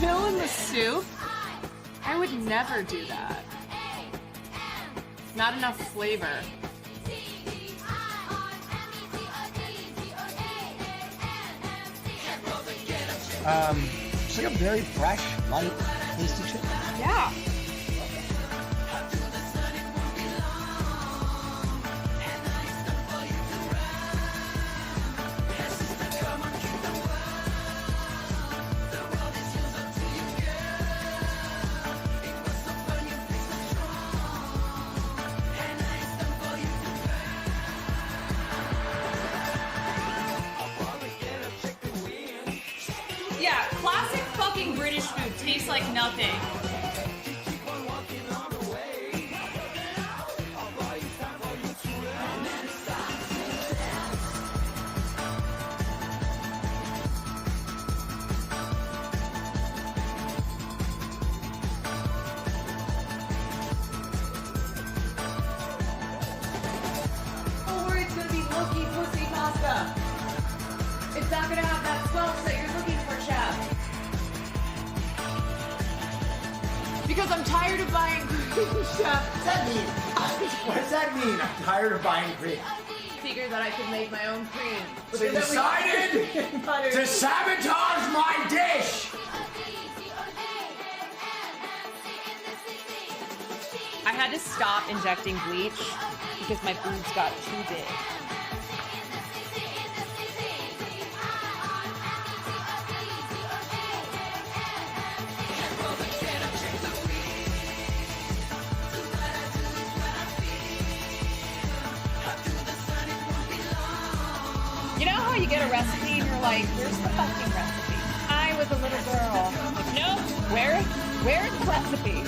dill in the soup? I would never do that. Not enough flavor. It's like a very fresh, light, tasty chicken. Yeah. Yeah, classic fucking British food tastes like nothing. Oh, or it's gonna be milky pussy pasta. It's not gonna have that swells that you're looking for, chef. Because I'm tired of buying cream, chef. What's that mean? What does that mean? I'm tired of buying cream. Figured that I could make my own cream. So you decided to sabotage my dish! I had to stop injecting bleach because my boobs got too big. You know how you get a recipe and you're like, where's the fucking recipe? I was a little girl. Like, no, where's the recipe?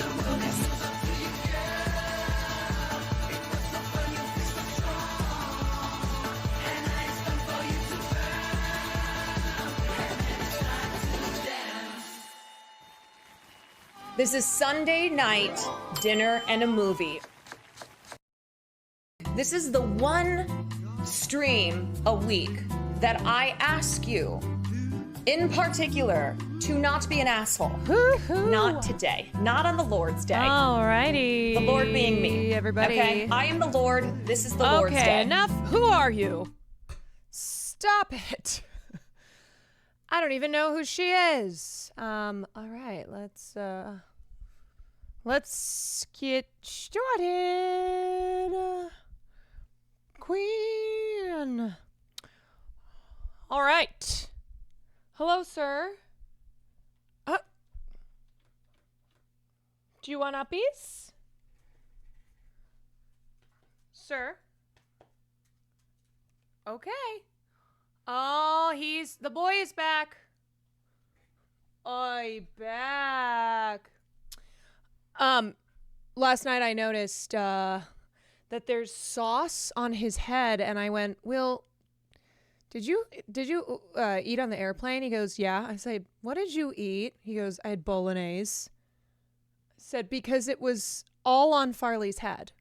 This is Sunday night dinner and a movie. This is the one stream a week that I ask you, in particular, to not be an asshole. Woo-hoo. Not today. Not on the Lord's Day. Alrighty. The Lord being me. Everybody. Okay? I am the Lord. This is the Lord's Day. Okay, enough. Who are you? Stop it. I don't even know who she is. All right, let's get started. Queen. All right. Hello, sir. Do you want uppies? Sir? Okay. Oh, the boy is back. Back. Last night I noticed, that there's sauce on his head, and I went, Will, did you eat on the airplane? He goes, yeah. I said, what did you eat? He goes, I had bolognese. I said, because it was all on Farley's head.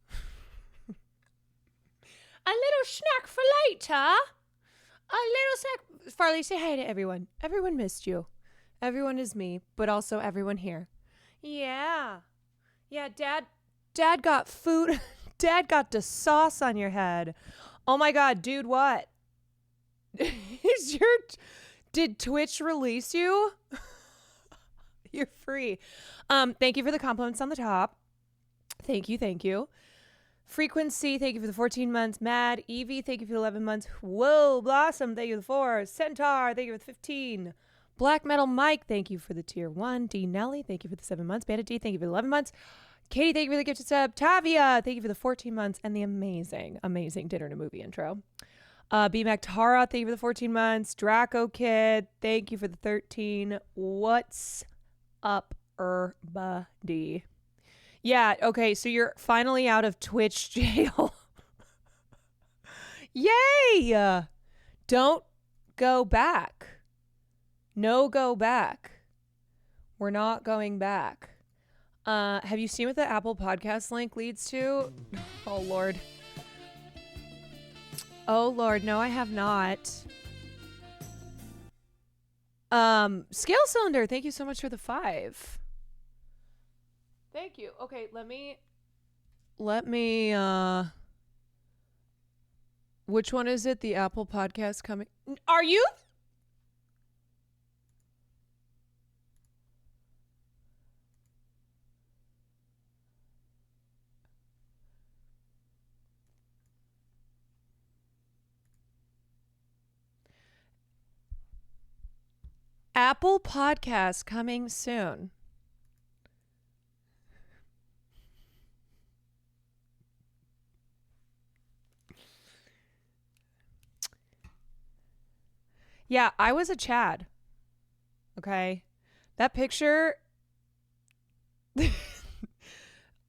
A little snack for later. A little snack. Farley, say hi to everyone. Everyone missed you. Everyone is me, but also everyone here. Yeah. Yeah, Dad got food. Dad got the sauce on your head. Oh my God, dude, what? Did Twitch release you? You're free. Thank you for the compliments on the top. Thank you. Frequency, thank you for the 14 months. Mad, Evie, thank you for the 11 months. Whoa, Blossom, thank you for the 4. Centaur, thank you for the 15. Black Metal Mike, thank you for the tier 1. D Nelly, thank you for the 7 months. Bandit D, thank you for the 11 months. Katie, thank you for the gifted sub. Tavia, thank you for the 14 months and the amazing dinner and a movie intro. B Mac Tara, thank you for the 14 months. Draco Kid, thank you for the 13. What's up, everybody? Yeah, okay, so you're finally out of Twitch jail. Yay! Don't go back. No go back. We're not going back. Have you seen what the Apple Podcast link leads to? Oh, Lord. Oh, Lord. No, I have not. Scale Cylinder, thank you so much for the 5. Thank you. Okay, let me which one is it? The Apple Podcast coming? Are you? Apple Podcast coming soon. Yeah, I was a Chad. Okay. That picture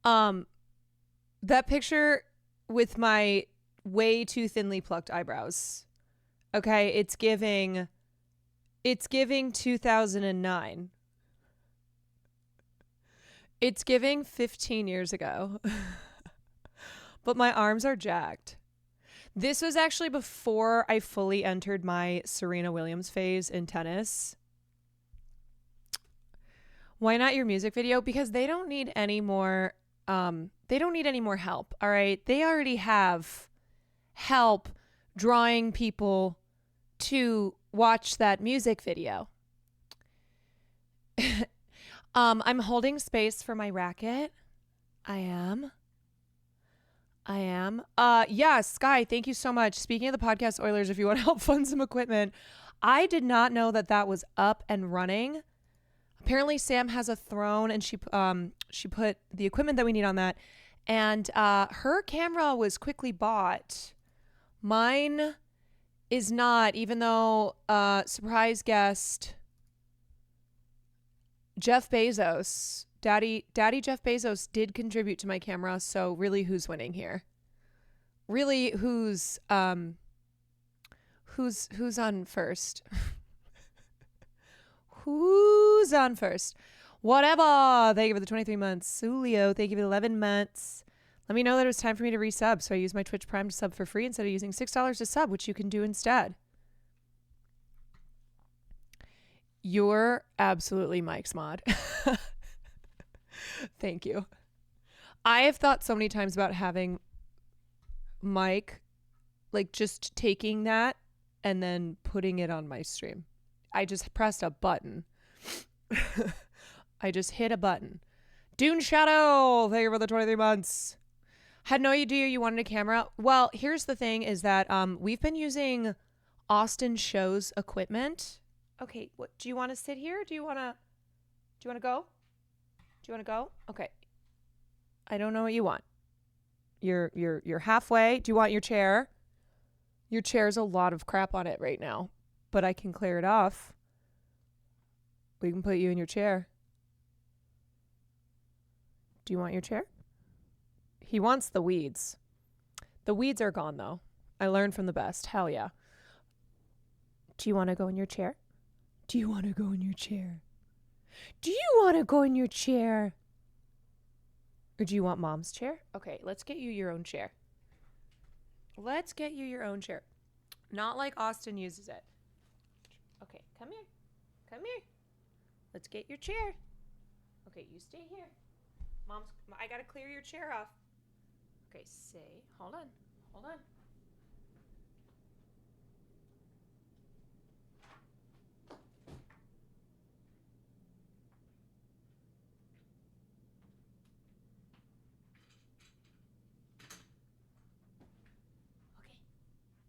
that picture with my way too thinly plucked eyebrows. Okay, it's giving 2009. It's giving 15 years ago. But my arms are jacked. This was actually before I fully entered my Serena Williams phase in tennis. Why not your music video? Because they don't need any more help. All right. They already have help drawing people to watch that music video. I'm holding space for my racket. I am. Yeah, Sky, thank you so much. Speaking of the podcast Oilers, if you want to help fund some equipment, I did not know that was up and running. Apparently Sam has a throne and she put the equipment that we need on that. And her camera was quickly bought. Mine is not, even though surprise guest Jeff Bezos, Daddy Jeff Bezos did contribute to my camera, so really who's winning here? Really who's on first? Who's on first? Whatever. Thank you for the 23 months. Sulio, thank you for the 11 months. Let me know that it was time for me to resub, so I use my Twitch Prime to sub for free instead of using $6 to sub, which you can do instead. You're absolutely Mike's mod. Thank you. I have thought so many times about having Mike, like just taking that and then putting it on my stream. I just pressed a button. I just hit a button. Dune Shadow, thank you for the 23 months. Had no idea you wanted a camera. Well, here's the thing is that we've been using Austin Show's equipment. Okay, what do you want to sit here? Do you want to go? Do you want to go? Okay. I don't know what you want. You're halfway. Do you want your chair? Your chair's a lot of crap on it right now, but I can clear it off. We can put you in your chair. Do you want your chair? He wants the weeds. The weeds are gone though. I learned from the best. Hell yeah. Do you want to go in your chair? Do you want to go in your chair? Do you want to go in your chair? Or do you want mom's chair? Okay, let's get you your own chair. Let's get you your own chair. Not like Austin uses it. Okay, come here. Come here. Let's get your chair. Okay, you stay here. I gotta clear your chair off. Okay, hold on.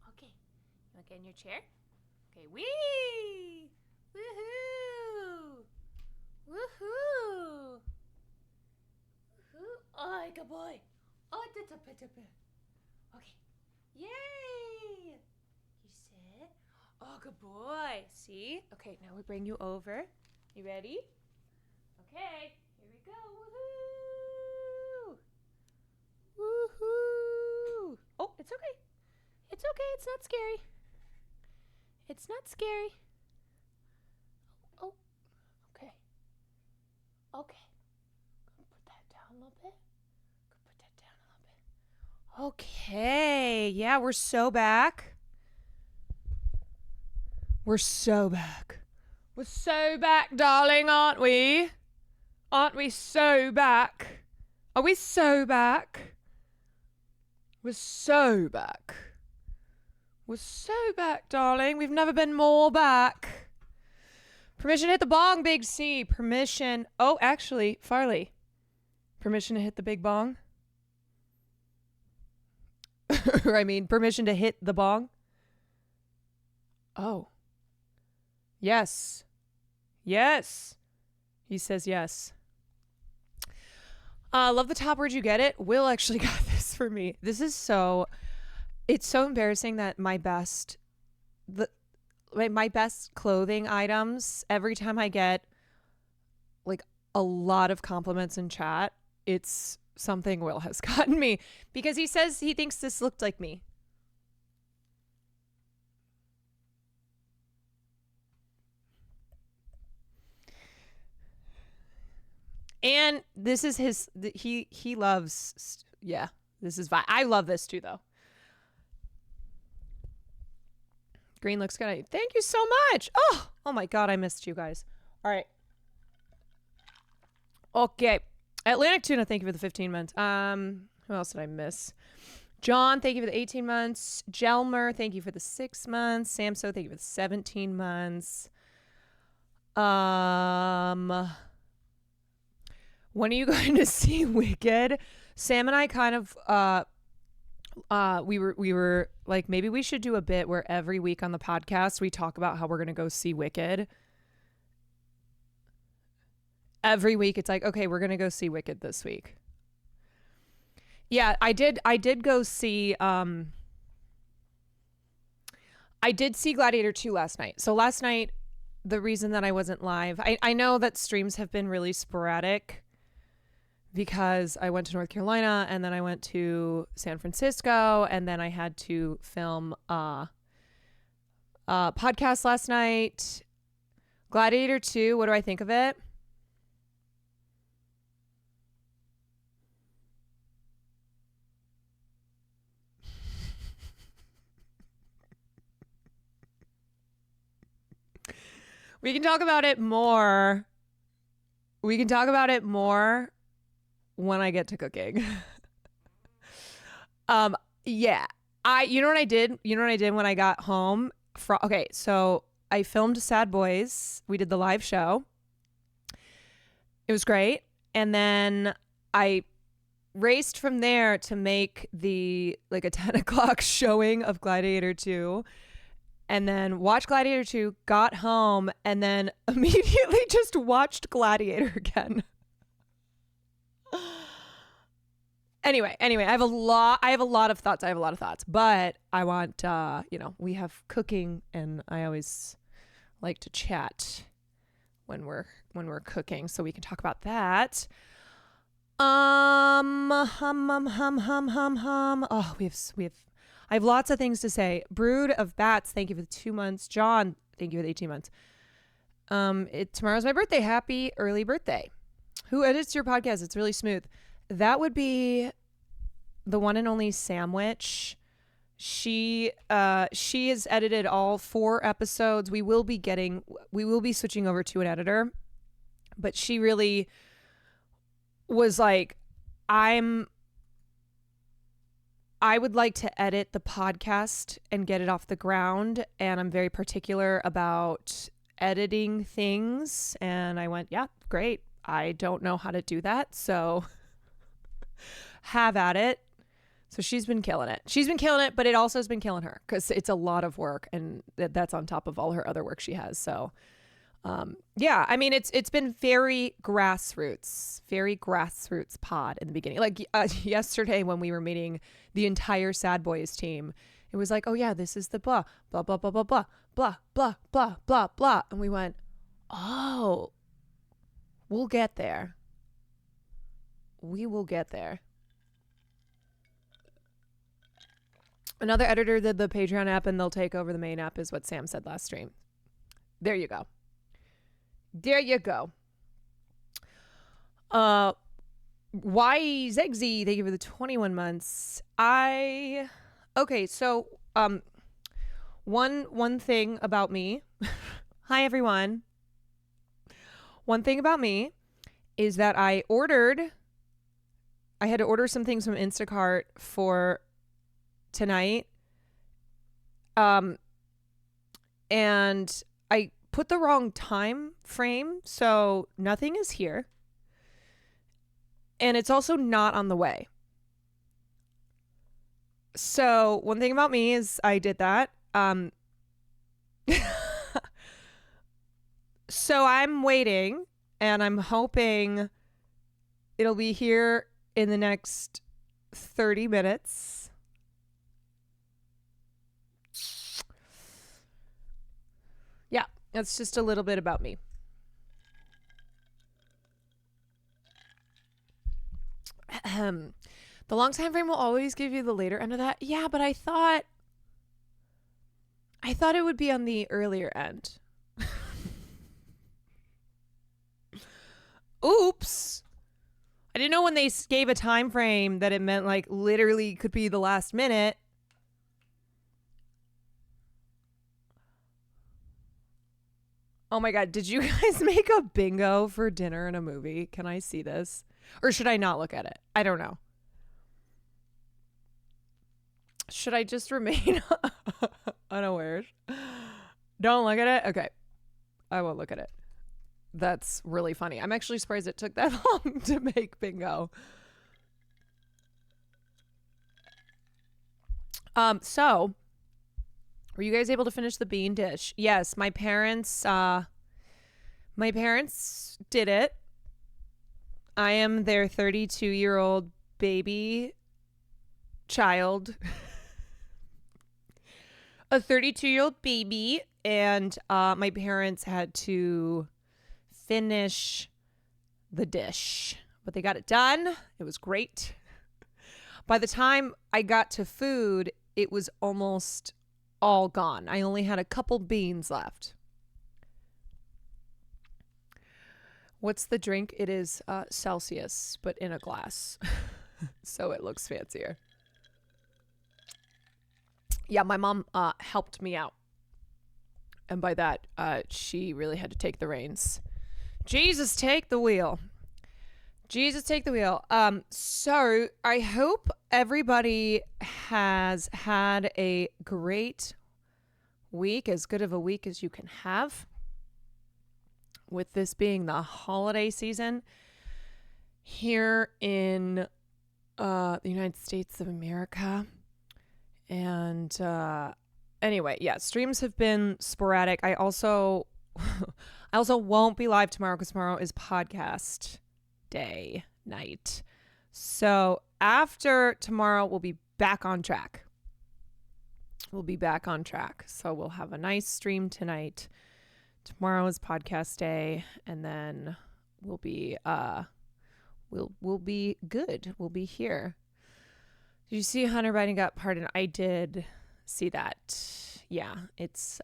Okay. You wanna get in your chair? Okay, wee! Woohoo! Woohoo! Oh, good boy. Oh, okay. Yay! You sit. Oh, good boy. See? Okay, now we bring you over. You ready? Okay, here we go. Woohoo! Woohoo! Oh, it's okay. It's okay. It's not scary. It's not scary. Oh, okay. Okay. Put that down a little bit. Put that down a little bit. Okay. Yeah, we're so back. We're so back. We're so back, darling, aren't we? Aren't we so back? Are we so back? We're so back. We're so back, darling. We've never been more back. Permission to hit the bong, Big C. Permission. Oh, actually, Farley. Permission to hit the big bong? I mean, permission to hit the bong? Oh. Yes. Yes. He says yes. Love the top. Where'd you get it? Will actually got this for me. This is so... It's so embarrassing that my best clothing items, every time I get like a lot of compliments in chat, it's something Will has gotten me because he says he thinks this looked like me. And this is his, he loves, yeah, this is, I love this too though. Green looks good. Thank you so much. Oh my God, I missed you guys. All right. Okay. Atlantic Tuna, thank you for the 15 months. Who else did I miss? John, thank you for the 18 months. Jelmer, thank you for the 6 months. Samso, thank you for the 17 months. When are you going to see Wicked? Sam and I kind of we were like, maybe we should do a bit where every week on the podcast we talk about how we're going to go see Wicked. Every week it's like, okay, we're going to go see Wicked this week. Yeah, I did go see I did see Gladiator 2 last night. So last night, the reason that I wasn't live, I know that streams have been really sporadic because I went to North Carolina and then I went to San Francisco and then I had to film a podcast last night. Gladiator 2, what do I think of it? We can talk about it more. We can talk about it more when I get to cooking. Yeah. You know what I did? You know what I did when I got home? Okay, so I filmed Sad Boys. We did the live show. It was great. And then I raced from there to make a 10 o'clock showing of Gladiator 2. And then watched Gladiator 2, got home, and then immediately just watched Gladiator again. Anyway, I have a lot of thoughts, but I want, we have cooking and I always like to chat when we're cooking so we can talk about that. Oh, I have lots of things to say. Brood of Bats, thank you for the 2 months. John, thank you for the 18 months. Tomorrow's my birthday. Happy early birthday. Who edits your podcast? It's really smooth. That would be the one and only Sandwich. She has edited all 4 episodes. We will be switching over to an editor, but she really was like, I would like to edit the podcast and get it off the ground, and I'm very particular about editing things. And I went, yeah, great. I don't know how to do that, so have at it. So she's been killing it. But it also has been killing her because it's a lot of work, and that's on top of all her other work she has. So yeah, I mean, it's been very grassroots pod in the beginning. Like yesterday when we were meeting the entire Sad Boys team, it was like, oh yeah, this is the blah, blah, blah, blah, blah, blah, blah, blah, blah, blah, blah. And we went, oh, we'll get there. We will get there. Another editor did the Patreon app and they'll take over the main app is what Sam said last stream. There you go. YZegzy, thank you for the 21 months. Okay, so one thing about me. Hi everyone. one thing about me is that I had to order some things from Instacart for tonight. And I put the wrong time frame, so nothing is here. And it's also not on the way. So one thing about me is I did that. So I'm waiting and I'm hoping it'll be here in the next 30 minutes. Yeah, that's just a little bit about me. The long time frame will always give you the later end of that. Yeah, but I thought it would be on the earlier end. Oops. I didn't know when they gave a time frame that it meant like literally could be the last minute. Oh my God. Did you guys make a bingo for dinner and a movie? Can I see this? Or should I not look at it? I don't know. Should I just remain unaware? Don't look at it? Okay. I won't look at it. That's really funny. I'm actually surprised it took that long to make bingo. So were you guys able to finish the bean dish? Yes, my parents did it. I am their 32-year-old baby child. A 32-year-old baby, and my parents had to finish the dish, but they got it done. It was great. By the time I got to food, it was almost all gone. I only had a couple beans left. What's the drink? It is Celsius, but in a glass. So it looks fancier. Yeah, my mom helped me out. And by that, she really had to take the reins. Jesus, take the wheel. Jesus, take the wheel. So I hope everybody has had a great week, as good of a week as you can have. With this being the holiday season here in the United States of America. And anyway, yeah, streams have been sporadic. I also won't be live tomorrow because tomorrow is podcast night. So after tomorrow, we'll be back on track. So we'll have a nice stream tonight. Tomorrow is podcast day, and then we'll be we'll be good. We'll be here. Did you see Hunter Biden got pardoned? I did see that. Yeah, it's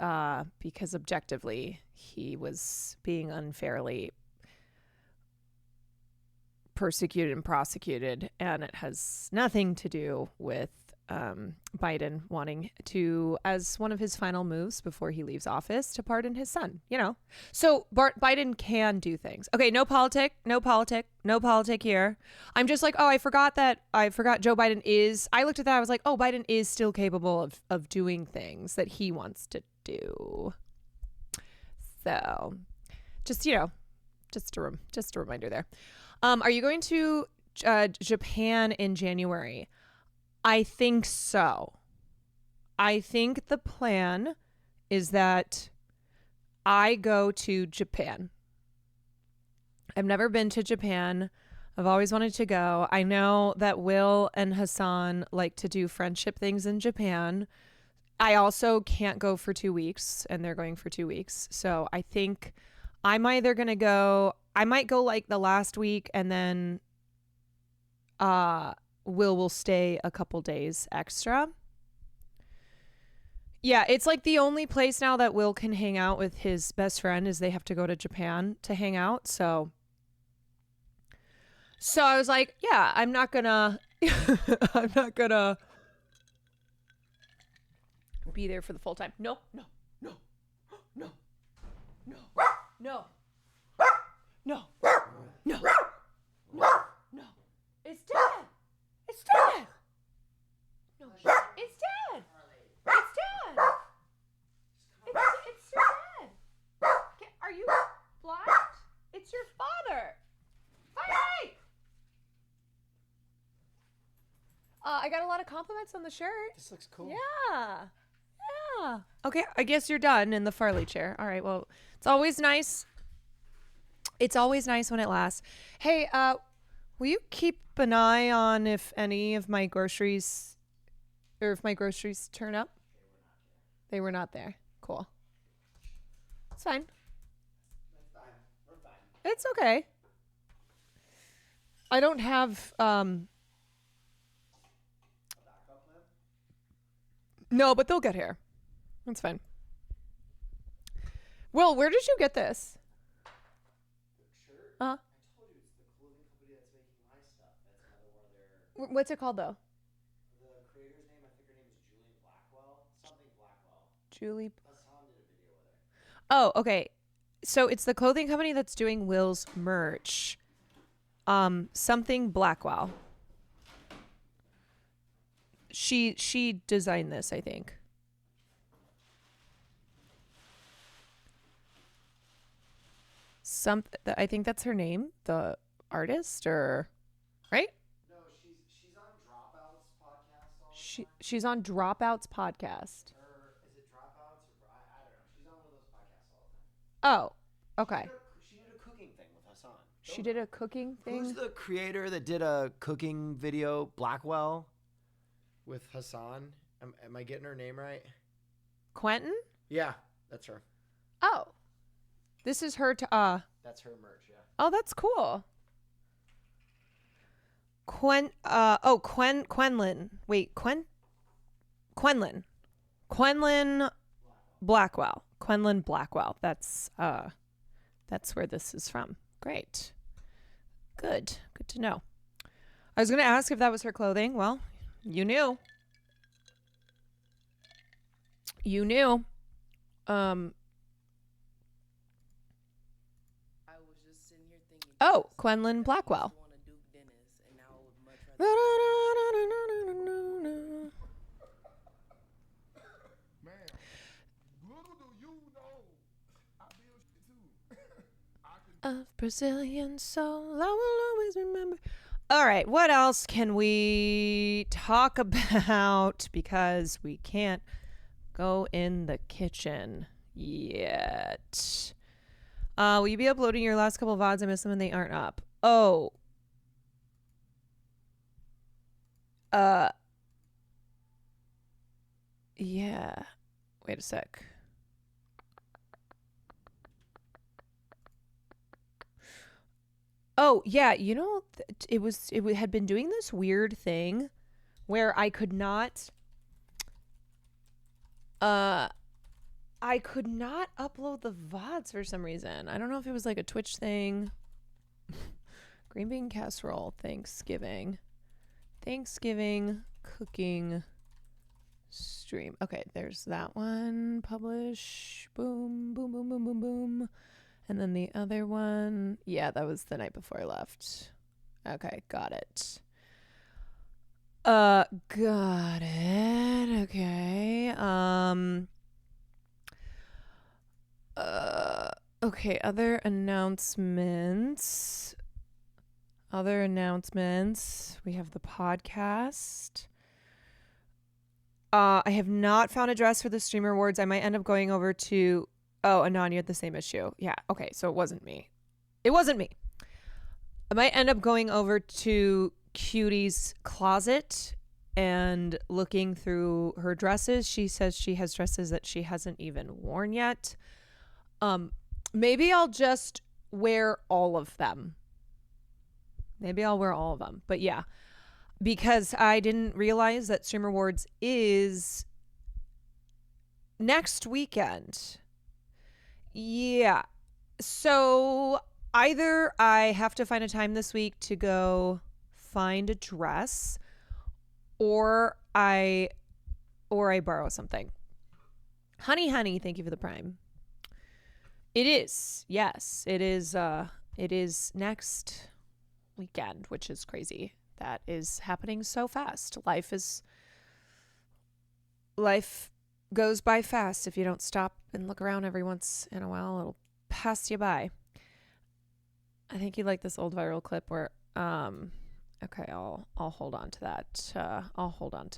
because objectively he was being unfairly persecuted and prosecuted, and it has nothing to do with Biden wanting to, as one of his final moves before he leaves office, to pardon his son, you know. So Biden can do things. Okay, no politic here. I'm just like, I forgot Joe Biden is, I looked at that, I was like, Biden is still capable of doing things that he wants to do. So just, just a reminder there. Are you going to Japan in January? I think so. I think the plan is that I go to Japan. I've never been to Japan. I've always wanted to go. I know that Will and Hassan like to do friendship things in Japan. I also can't go for 2 weeks, and they're going for 2 weeks. So I think I'm either going to go, I might go like the last week, and then will stay a couple days extra. Yeah, it's like the only place now that Will can hang out with his best friend is they have to go to Japan to hang out. So I was like, yeah, I'm not gonna be there for the full time. No. No. No. No. No. It's dead. It's dead. No. It's dead. It's dead. It's still dead. Are you blind? It's your father. Fight! I got a lot of compliments on the shirt. This looks cool. Yeah. Yeah. Okay, I guess you're done in the Farley chair. All right, well, it's always nice. It's always nice when it lasts. Hey, will you keep an eye on if any of my groceries, or if my groceries turn up? They were not there. Cool. It's fine. That's fine. We're fine. It's okay. I don't have, no, but they'll get here. That's fine. Will, where did you get this? The shirt? Uh-huh. I told you it's the clothing company that's making my stuff. That's another one of their... What's it called, though? The creator's name, I think her name is Julie Blackwell. Something Blackwell. Julie. Hassan did a video with her. Oh, okay. So it's the clothing company that's doing Will's merch. Something Blackwell. She designed this, I think. I think that's her name, the artist, or right? No, she's on Dropouts podcast all the time. She's on Dropouts podcast. Or is it Dropouts? Or I don't know. She's on one of those podcasts all the time. Oh, okay. She did a cooking thing with Hassan. She did a cooking thing. Who's the creator that did a cooking video? Blackwell with Hassan. Am I getting her name right? Quentin? Yeah, that's her. Oh. This is her That's her merch, yeah. Oh, that's cool. Quenlin. Wait, Quenlin Blackwell. Quenlin Blackwell. That's where this is from. Great. Good to know. I was going to ask if that was her clothing. Well, you knew. Oh, Quenlin Blackwell. Of Brazilian soul, I will always remember. All right, what else can we talk about? Because we can't go in the kitchen yet. Will you be uploading your last couple of VODs? I missed them and they aren't up. Oh. Yeah. Wait a sec. Oh, yeah, you know, it had been doing this weird thing where I could not upload the VODs for some reason. I don't know if it was like a Twitch thing. Green bean casserole, Thanksgiving cooking stream. Okay, there's that one. Publish. Boom, boom, boom, boom, boom, boom. And then the other one, yeah, that was the night before I left. Okay, got it. Got it. Okay. Okay, other announcements. We have the podcast. I have not found a dress for the Streamer Awards. I might end up going over to... Oh, Anon, you had the same issue. Yeah, okay, so it wasn't me. I might end up going over to Cutie's closet and looking through her dresses. She says she has dresses that she hasn't even worn yet. Maybe I'll just wear all of them. But yeah, because I didn't realize that Streamer Awards is next weekend. Yeah. So either I have to find a time this week to go find a dress or I borrow something. Honey, thank you for the Prime. It is. Yes, it is It is next weekend, which is crazy. That is happening so fast. Life goes by fast. If you don't stop and look around every once in a while, it'll pass you by. I think you like this old viral clip where, okay, I'll hold on to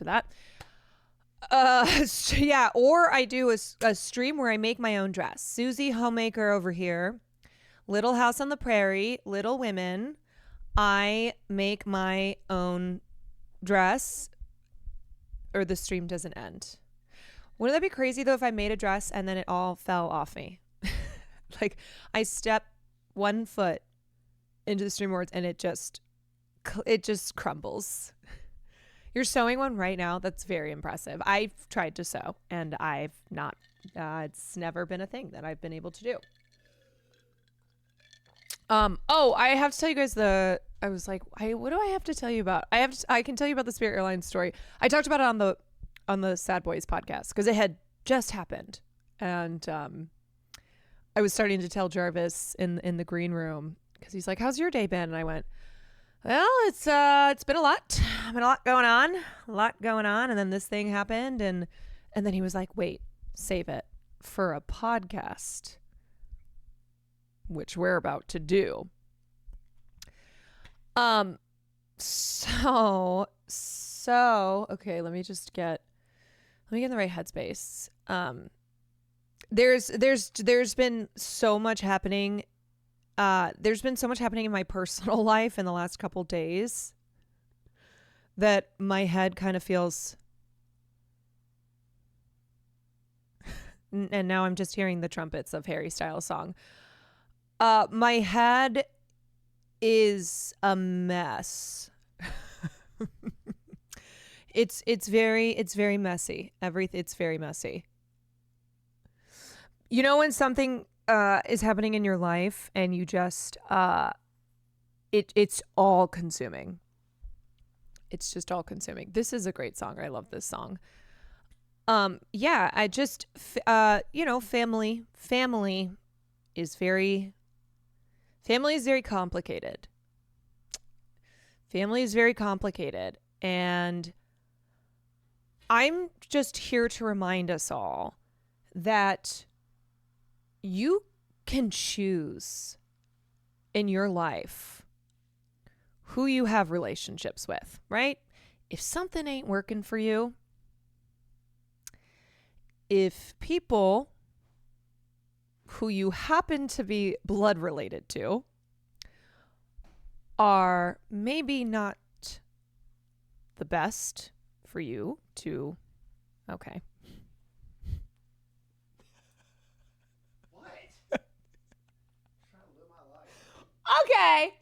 that. Yeah, or I do a stream where I make my own dress. Susie Homemaker over here, Little House on the Prairie, Little Women. I make my own dress, or the stream doesn't end. Wouldn't that be crazy though if I made a dress and then it all fell off me? Like I step 1 foot into the stream boards and it just crumbles. You're sewing one right now. That's very impressive. I've tried to sew and I've not, it's never been a thing that I've been able to do. I have to tell you guys I was like, what do I have to tell you about? I can tell you about the Spirit Airlines story. I talked about it on the Sad Boys podcast because it had just happened. And, I was starting to tell Jarvis in the green room because he's like, how's your day been? And I went, well, it's been a lot. A lot going on. And then this thing happened. And then he was like, wait, save it for a podcast, which we're about to do. So, okay, let me get in the right headspace. There's been so much happening. There's been so much happening in my personal life in the last couple days that my head kind of feels, and now I'm just hearing the trumpets of Harry Styles' song. My head is a mess. It's very messy. It's very messy. You know when something is happening in your life and you just it's all consuming. It's just all consuming. This is a great song. I love this song. Yeah, I just family is very complicated. Family is very complicated, and I'm just here to remind us all that you can choose in your life who you have relationships with, right? If something ain't working for you, if people who you happen to be blood related to are maybe not the best for you to, okay. Okay.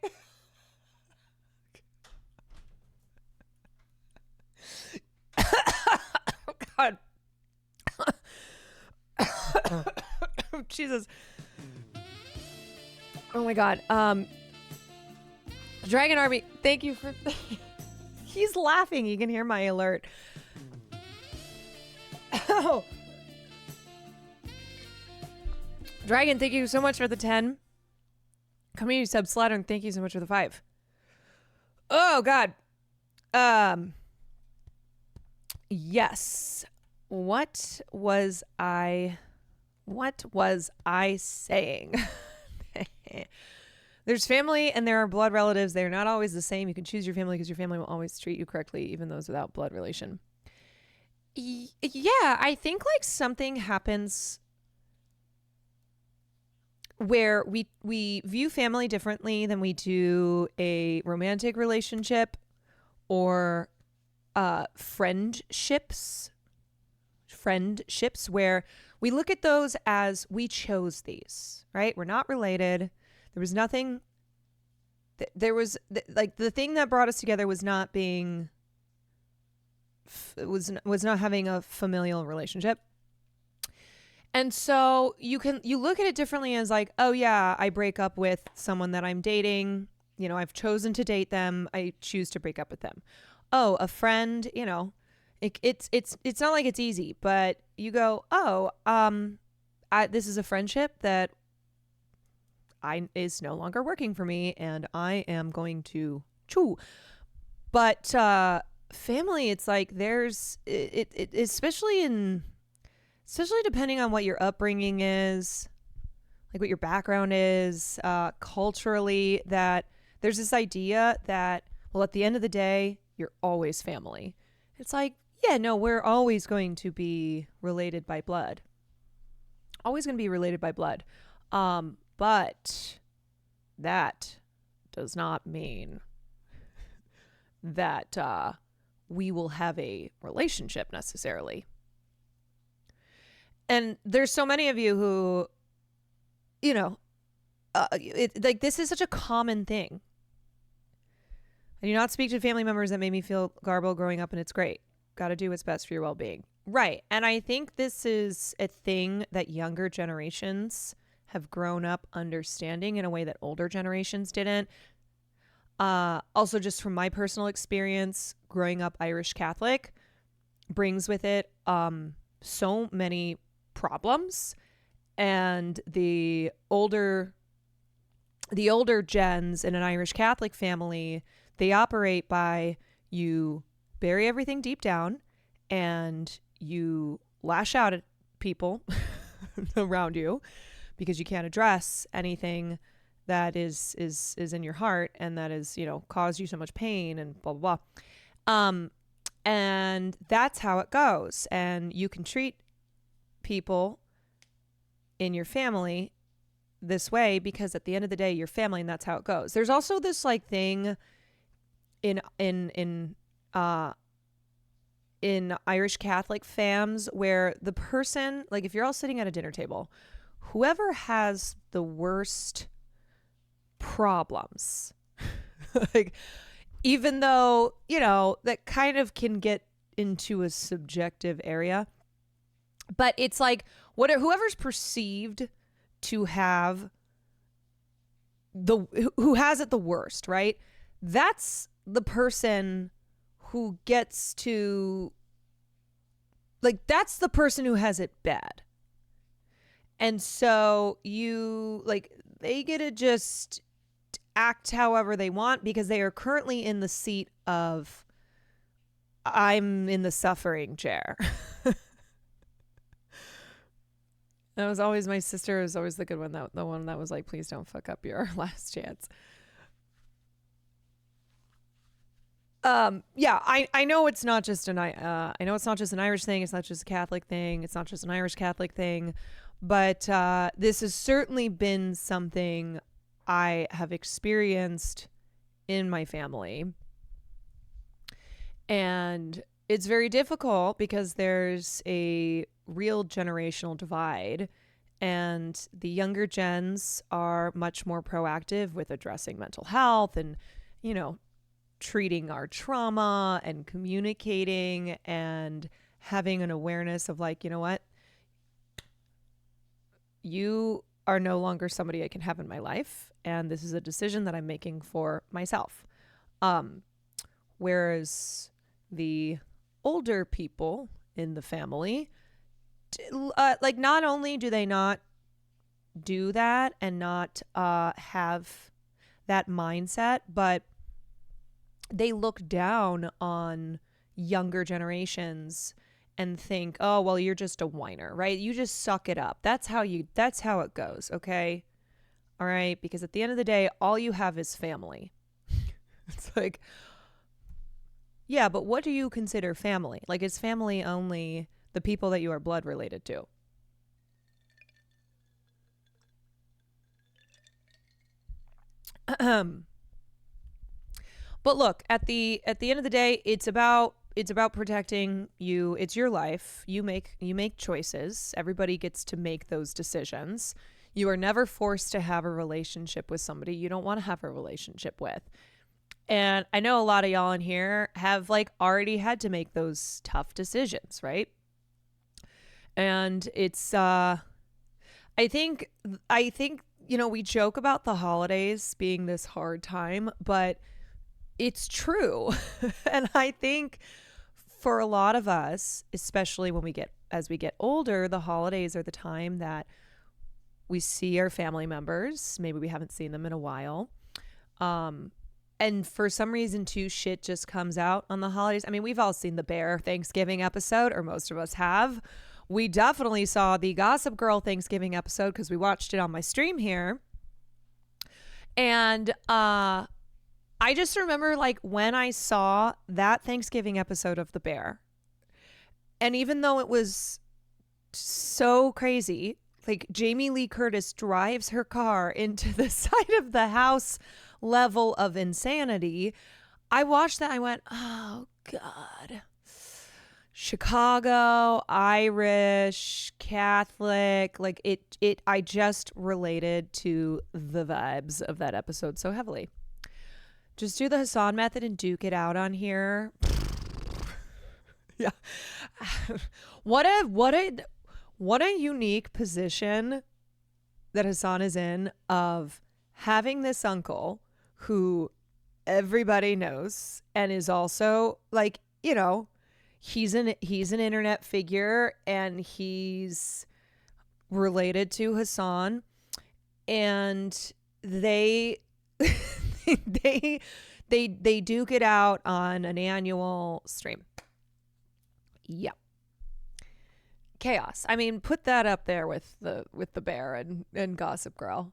Oh, God. Jesus. Oh my God. Dragon Army, thank you for he's laughing. You can hear my alert. Oh. Dragon, thank you so much for the 10. Community sub Slattern, thank you so much for the 5. Oh God. Yes. What was I saying? There's family and there are blood relatives. They're not always the same. You can choose your family because your family will always treat you correctly, even those without blood relation. Yeah, I think like something happens where we view family differently than we do a romantic relationship or friendships where we look at those as we chose these, right? We're not related. There was nothing. There was like the thing that brought us together was not being. Was not having a familial relationship. And so you look at it differently as like, oh yeah, I break up with someone that I'm dating. You know, I've chosen to date them. I choose to break up with them. Oh, a friend, you know, it's not like it's easy, but you go, oh, this is a friendship that is no longer working for me, and I am going to chew. But family, it's like there's it especially depending on what your upbringing is, like what your background is, culturally, that there's this idea that, well, at the end of the day, you're always family. It's like, yeah, no, we're always going to be related by blood. Always going to be related by blood. But that does not mean that we will have a relationship necessarily. And there's so many of you who, you know, like this is such a common thing. I do not speak to family members that made me feel garbled growing up, and it's great. Got to do what's best for your well-being. Right. And I think this is a thing that younger generations have grown up understanding in a way that older generations didn't. Also, just from my personal experience, growing up Irish Catholic brings with it so many problems. And the older gens in an Irish Catholic family, they operate by, you bury everything deep down and you lash out at people around you because you can't address anything that is in your heart and that is, caused you so much pain and blah, blah, blah. And that's how it goes. And you can treat people in your family this way because at the end of the day, you're family, and that's how it goes. There's also this like thing in Irish Catholic fams where the person, like if you're all sitting at a dinner table, whoever has the worst problems, like even though, that kind of can get into a subjective area, but it's like whoever's perceived to have who has it the worst, right? That's the person who gets to, like, that's the person who has it bad. And so they get to just act however they want because they are currently in the seat of, I'm in the suffering chair. That was always, my sister was always the good one, the one that was like, please don't fuck up your last chance. Yeah, I know it's not just an Irish thing. It's not just a Catholic thing. It's not just an Irish Catholic thing, but this has certainly been something I have experienced in my family, and it's very difficult because there's a real generational divide, and the younger gens are much more proactive with addressing mental health and, treating our trauma and communicating and having an awareness of like, you know what? You are no longer somebody I can have in my life, and this is a decision that I'm making for myself. Whereas the older people in the family, like not only do they not do that and not have that mindset, but they look down on younger generations and think, oh, well, you're just a whiner, right? You just suck it up. That's how it goes. Okay. All right. Because at the end of the day, all you have is family. It's like, yeah, but what do you consider family? Like, is family only the people that you are blood related to? But look, at the end of the day, it's about protecting you. It's your life. You make choices. Everybody gets to make those decisions. You are never forced to have a relationship with somebody you don't want to have a relationship with. And I know a lot of y'all in here have like already had to make those tough decisions, right? And it's I think we joke about the holidays being this hard time, but it's true. And I think for a lot of us, especially as we get older, the holidays are the time that We see our family members. Maybe we haven't seen them in a while. And for some reason, too, shit just comes out on the holidays. I mean, we've all seen the Bear Thanksgiving episode, or most of us have. We definitely saw the Gossip Girl Thanksgiving episode because we watched it on my stream here. And I just remember, like, when I saw that Thanksgiving episode of The Bear, and even though it was so crazy, like, Jamie Lee Curtis drives her car into the side of the house level of insanity. I watched that. I went, oh God. Chicago, Irish, Catholic, like I just related to the vibes of that episode so heavily. Just do the Hassan method and duke it out on here. Yeah. What a unique position that Hassan is in, of having this uncle who everybody knows and is also, like, you know, he's an internet figure and he's related to Hassan, and they they duke it out on an annual stream. Yep. Chaos. I mean, put that up there with the Bear and Gossip Girl.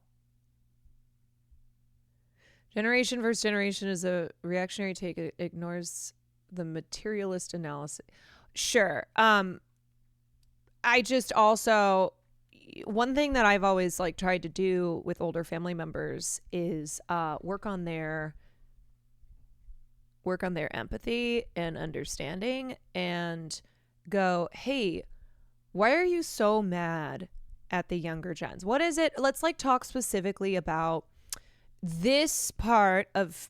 Generation versus generation is a reactionary take. It ignores the materialist analysis. Sure. I just also, one thing that I've always, like, tried to do with older family members is work on their empathy and understanding, and go, hey, why are you so mad at the younger gens? What is it? Let's, like, talk specifically about this part of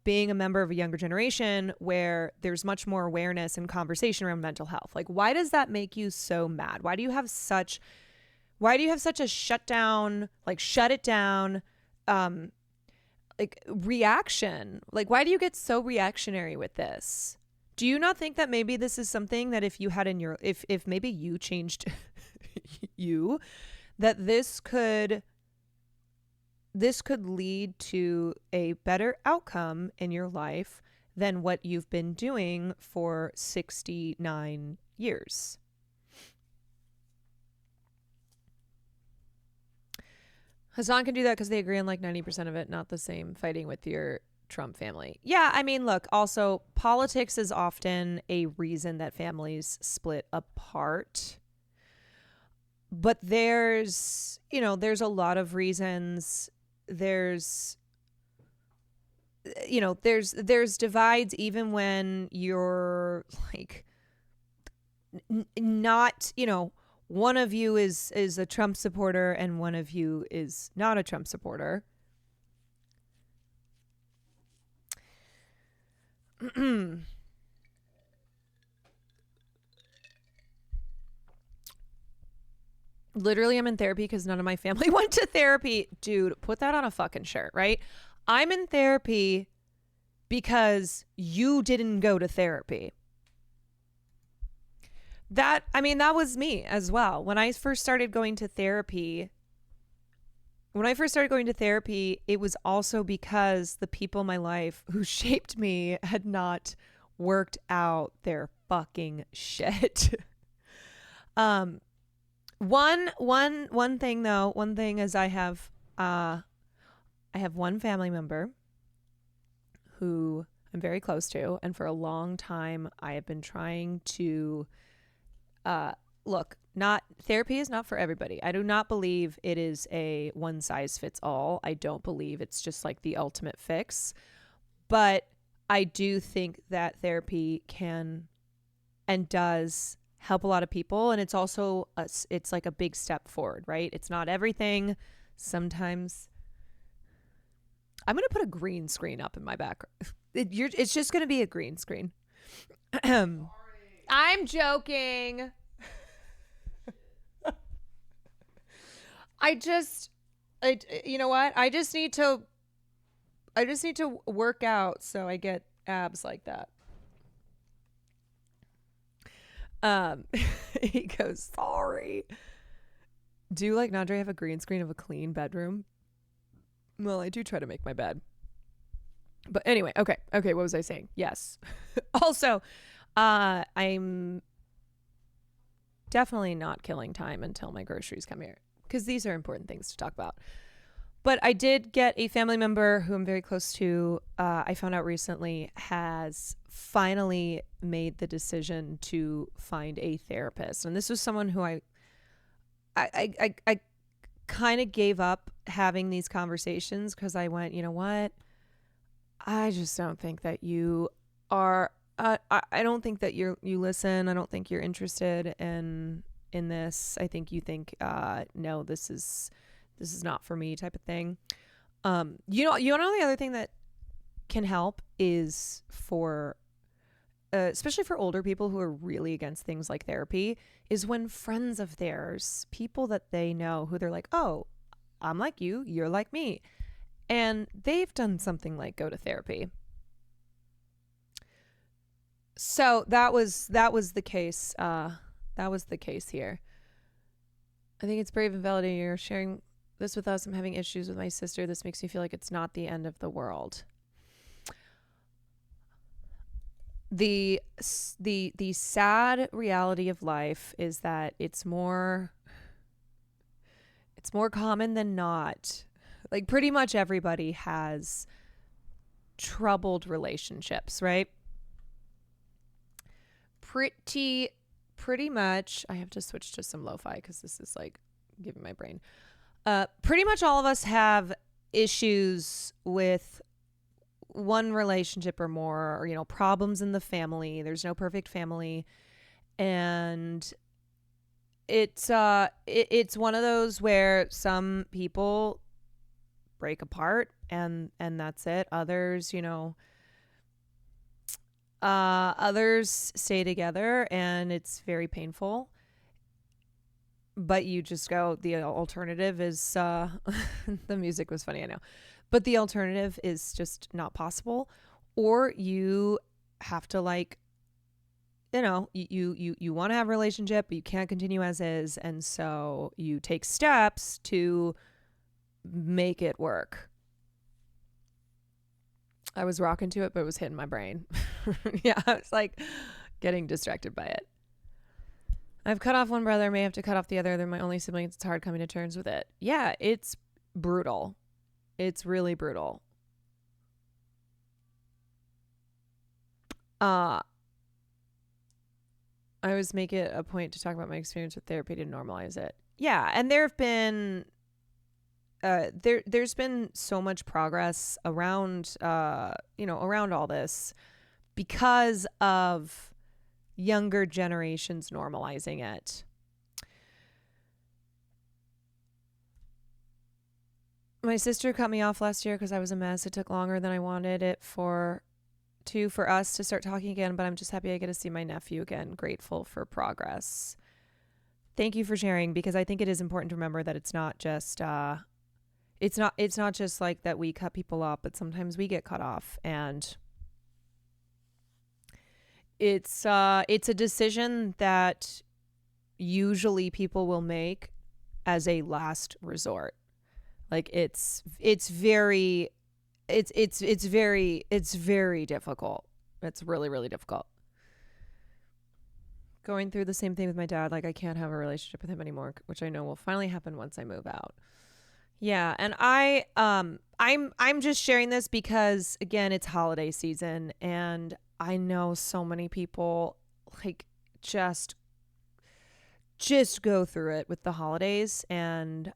being a member of a younger generation where there's much more awareness and conversation around mental health. Like, why does that make you so mad? Why do you have such a shut it down, like, reaction? Like, why do you get so reactionary with this? Do you not think that maybe this is something that if you had in your, if maybe you changed you, that this could lead to a better outcome in your life than what you've been doing for 69 years? Hassan can do that because they agree on like 90% of it, not the same fighting with your Trump family. Yeah, I mean, look, also politics is often a reason that families split apart. But there's a lot of reasons. There's divides even when you're like not, one of you is a Trump supporter and one of you is not a Trump supporter. Literally, I'm in therapy because none of my family went to therapy. Dude, put that on a fucking shirt, right? I'm in therapy because you didn't go to therapy. That was me as well. When I first started going to therapy, it was also because the people in my life who shaped me had not worked out their fucking shit. One thing is I have one family member who I'm very close to, and for a long time I have been trying to look, therapy is not for everybody. I do not believe it is a one size fits all. I don't believe it's just like the ultimate fix, but I do think that therapy can and does help a lot of people, and it's also it's like a big step forward, right? It's not everything. Sometimes I'm gonna put a green screen up in my background. It's just gonna be a green screen. I'm joking. You know what? I just need to work out so I get abs like that. He goes, sorry. Do like Nandre have a green screen of a clean bedroom? Well, I do try to make my bed. But anyway, okay, what was I saying? Yes. Also, I'm definitely not killing time until my groceries come here because these are important things to talk about. But I did get a family member who I'm very close to. I found out recently has finally made the decision to find a therapist, and this was someone who I kind of gave up having these conversations because I went, you know what? I just don't think that you are. I don't think that you listen. I don't think you're interested in this. I think you think no, this is not for me type of thing. You know the other thing that can help is for especially for older people who are really against things like therapy, is when friends of theirs, people that they know who they're like, oh, I'm like you, you're like me, and they've done something like go to therapy. So that was the case. That was the case here. I think it's brave and validating. You're sharing this with us. I'm having issues with my sister. This makes me feel like it's not the end of the world. The sad reality of life is that it's more common than not. Like pretty much everybody has troubled relationships, right? Pretty much. I have to switch to some lo-fi because this is like giving my brain. Pretty much all of us have issues with one relationship or more, or, you know, problems in the family. There's no perfect family. And it's one of those where some people break apart and that's it. Others, you know, others stay together and it's very painful. But you just go, the alternative is, the music was funny, I know. But the alternative is just not possible. Or you have to, like, you know, you want to have a relationship, but you can't continue as is. And so you take steps to make it work. I was rocking to it, but it was hitting my brain. Yeah, I was like getting distracted by it. I've cut off one brother, may have to cut off the other. They're my only siblings. It's hard coming to terms with it. Yeah, it's brutal. It's really brutal. I always make it a point to talk about my experience with therapy to normalize it. Yeah, and there have been there's been so much progress around around all this because of younger generations normalizing it. My sister cut me off last year because I was a mess. It took longer than I wanted it for us to start talking again, but I'm just happy I get to see my nephew again. Grateful for progress. Thank you for sharing, because I think it is important to remember that it's not just it's not just like that we cut people off, but sometimes we get cut off, and it's a decision that usually people will make as a last resort. Like it's very difficult. It's really, really difficult. Going through the same thing with my dad. Like, I can't have a relationship with him anymore, which I know will finally happen once I move out. Yeah, and I'm just sharing this because, again, it's holiday season, and I know so many people like just go through it with the holidays, and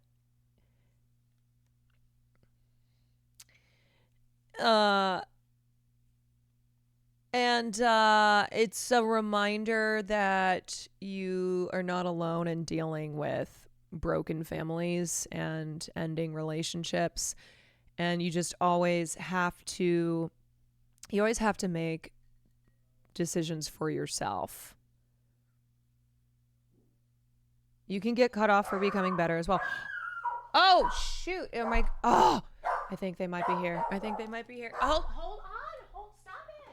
it's a reminder that you are not alone in dealing with broken families and ending relationships. And you just always have to make decisions for yourself. You can get cut off for becoming better as well. Oh, shoot. I think they might be here. Oh, hold on. Stop it.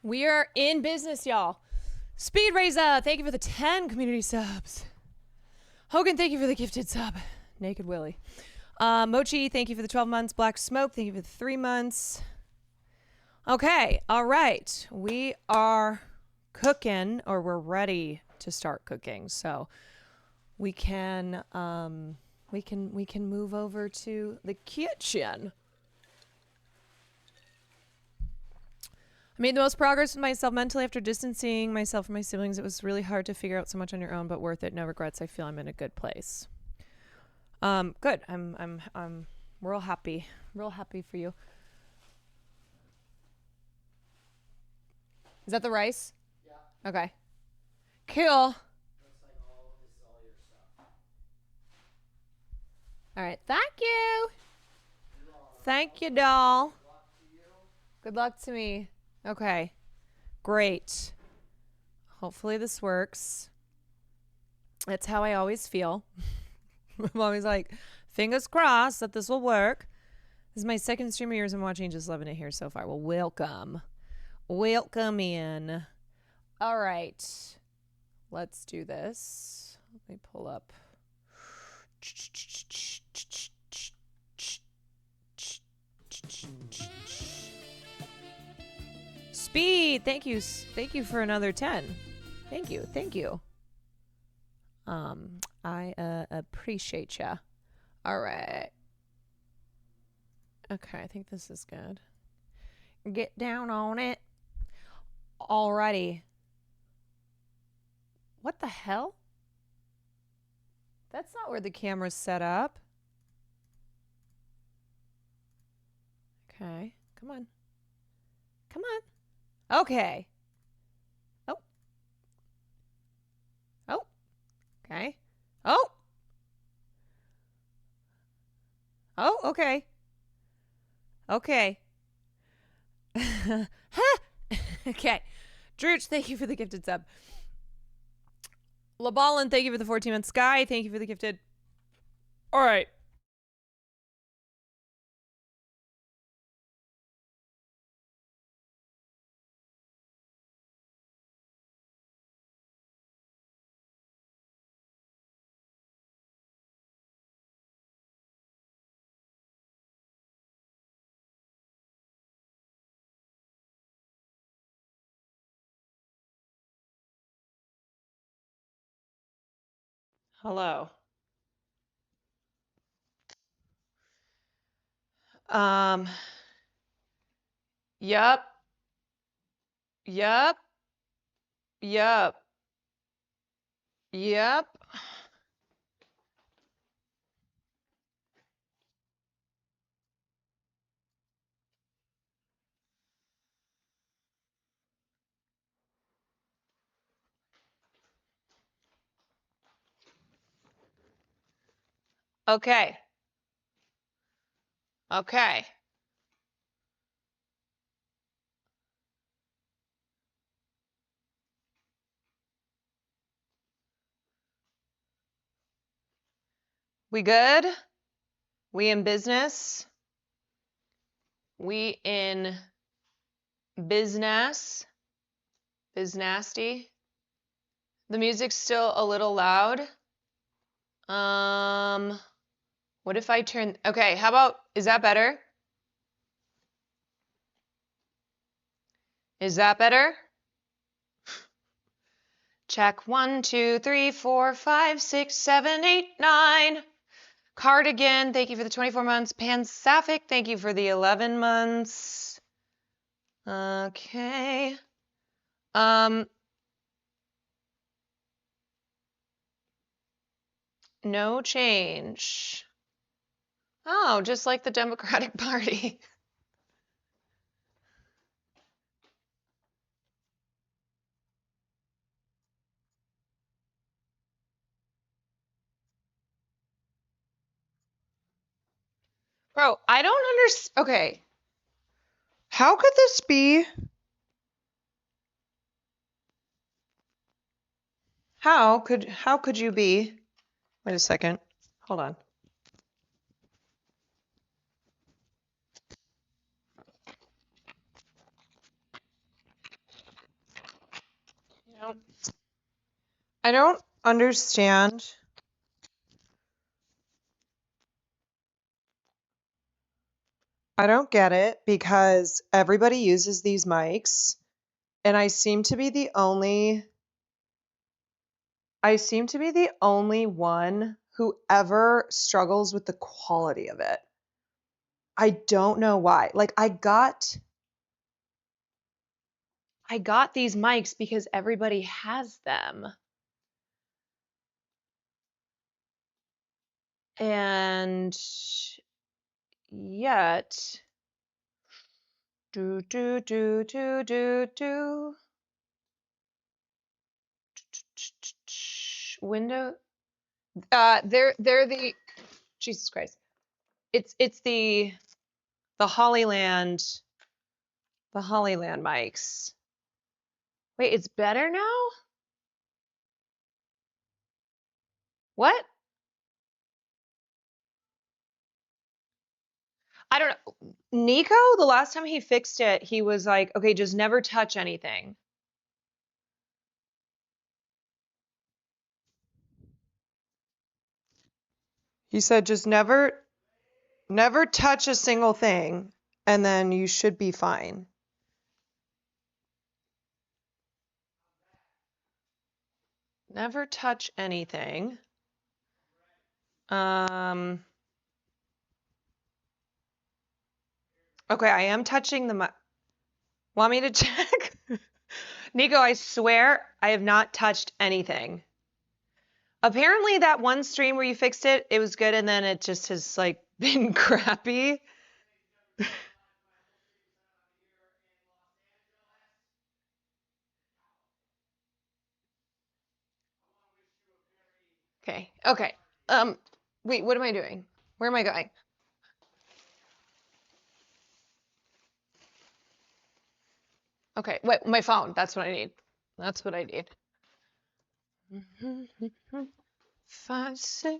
We are in business, y'all. Speed Raiser, thank you for the 10 community subs. Hogan, thank you for the gifted sub. Naked Willie. Mochi, thank you for the 12 months. Black Smoke, thank you for the 3 months. Okay, all right. We are cooking, or we're ready to start cooking. So we can move over to the kitchen. I made the most progress with myself mentally after distancing myself from my siblings. It was really hard to figure out so much on your own, but worth it. No regrets. I feel I'm in a good place. Good. I'm real happy. Real happy for you. Is that the rice? Yeah. Okay. Cool. Looks like this is all your stuff. All right. Thank you. Thank you, doll. Good luck to me. Okay. Great. Hopefully this works. That's how I always feel. I'm always like, fingers crossed that this will work. This is my second stream of yours I'm watching. Just loving it here so far. Well, welcome. Welcome in. All right. Let's do this. Let me pull up. Speed. Thank you. Thank you for another 10. Thank you. Thank you. I appreciate ya. All right. Okay, I think this is good. Get down on it. Alrighty. What the hell? That's not where the camera's set up. Okay, come on. Come on. Okay. Oh. Oh. Okay. Oh. Oh, okay. Okay. Okay. Drooch, thank you for the gifted sub. LaBallin, thank you for the 14 months. Sky, thank you for the gifted. All right. Hello. Yup. Yup. Yup. Yup. Okay. Okay. We good? We in business? We in business? Biznasty? The music's still a little loud. What if I turn, okay, how about, is that better? Is that better? Check 1, 2, 3, 4, 5, 6, 7, 8, 9. Cardigan, thank you for the 24 months. Pansaphic, thank you for the 11 months. Okay. No change. Oh, just like the Democratic Party. Bro, I don't understand. Okay. How could this be? How could you be? Wait a second. Hold on. I don't understand. I don't get it because everybody uses these mics and I seem to be the only one who ever struggles with the quality of it. I don't know why. Like I got these mics because everybody has them. And yet window they're the Jesus Christ. It's the Hollyland mics. Wait, it's better now? What? I don't know. Nico, the last time he fixed it, he was like, okay, just never touch anything. He said, just never touch a single thing, and then you should be fine. Never touch anything. Okay, I am touching the mic. Want me to check? Nico, I swear I have not touched anything. Apparently that one stream where you fixed it, it was good, and then it just has like been crappy. Okay. Wait, what am I doing? Where am I going? Okay, wait, my phone. That's what I need. That's what I need. 5, 6.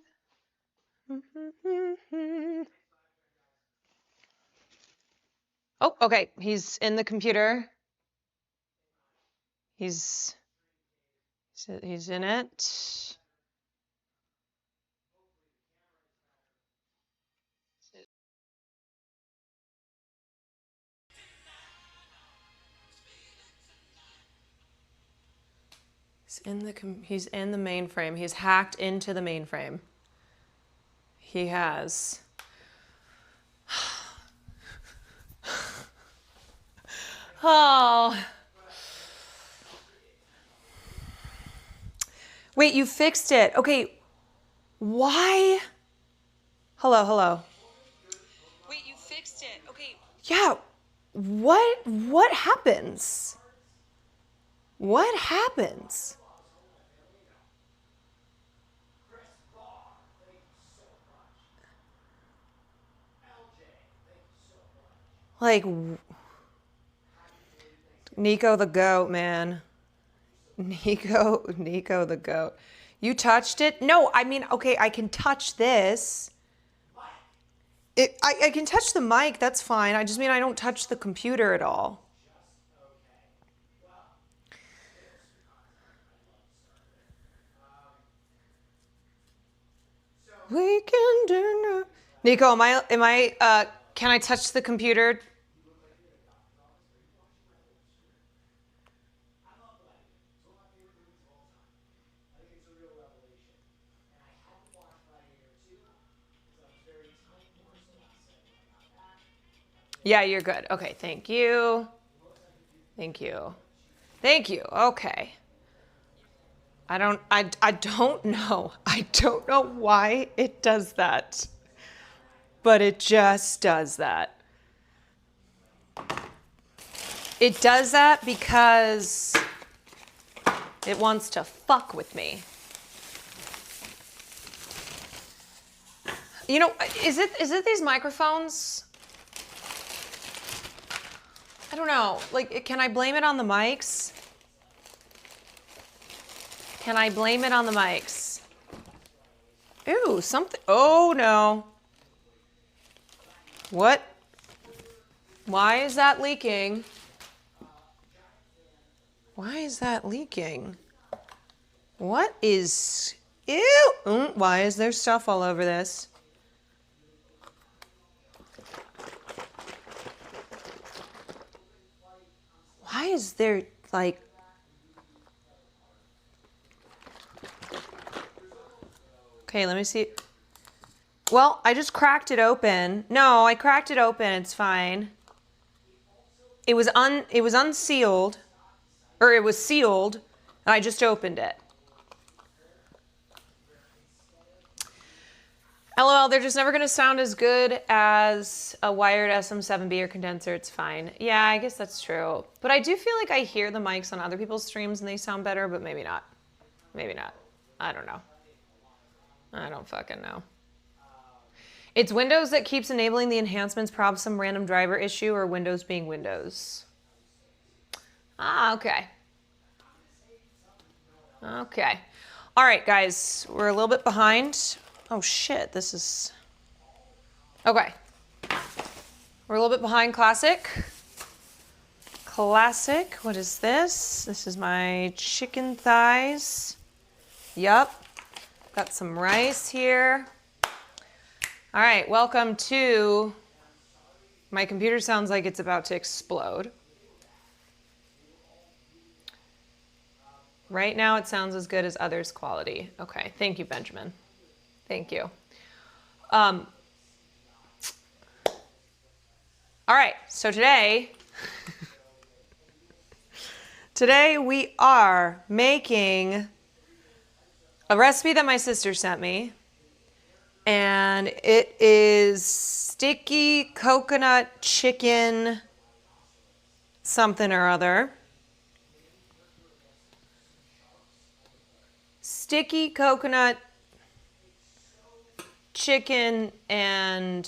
Oh, okay. He's in the computer. He's in it. He's in the mainframe. He's hacked into the mainframe. He has. Oh. Wait, you fixed it. Okay. Why? Hello. Wait, you fixed it. Okay. Yeah. What happens? What happens? Like, Nico the goat, man. Nico the goat. You touched it? No, I mean, okay, I can touch this. I can touch the mic, that's fine. I just mean I don't touch the computer at all. We can do no. Nico, can I touch the computer? Yeah, you're good. Okay, thank you. Okay. I don't know. I don't know why it does that. But it just does that. It does that because it wants to fuck with me. You know, is it these microphones? I don't know. Like, can I blame it on the mics? Ooh, something. Oh, no. What? Why is that leaking? Why is that leaking? What is... Ew! Why is there stuff all over this? Why is there, like... Okay, let me see. Well, I just cracked it open. No, I cracked it open. It's fine. It was unsealed, or it was sealed, and I just opened it. LOL, they're just never going to sound as good as a wired SM7B or condenser. It's fine. Yeah, I guess that's true. But I do feel like I hear the mics on other people's streams and they sound better, but maybe not. Maybe not. I don't know. I don't fucking know. It's Windows that keeps enabling the enhancements, probably some random driver issue, or Windows being Windows. Ah, okay. Okay. All right, guys. We're a little bit behind. Oh, shit. This is... Okay. We're a little bit behind Classic. Classic. What is this? This is my chicken thighs. Yup. Got some rice here. All right. Welcome to... My computer sounds like it's about to explode. Right now, it sounds as good as others' quality. Okay. Thank you, Benjamin. Thank you. All right, so today we are making a recipe that my sister sent me, and it is sticky coconut chicken something or other. Sticky coconut chicken and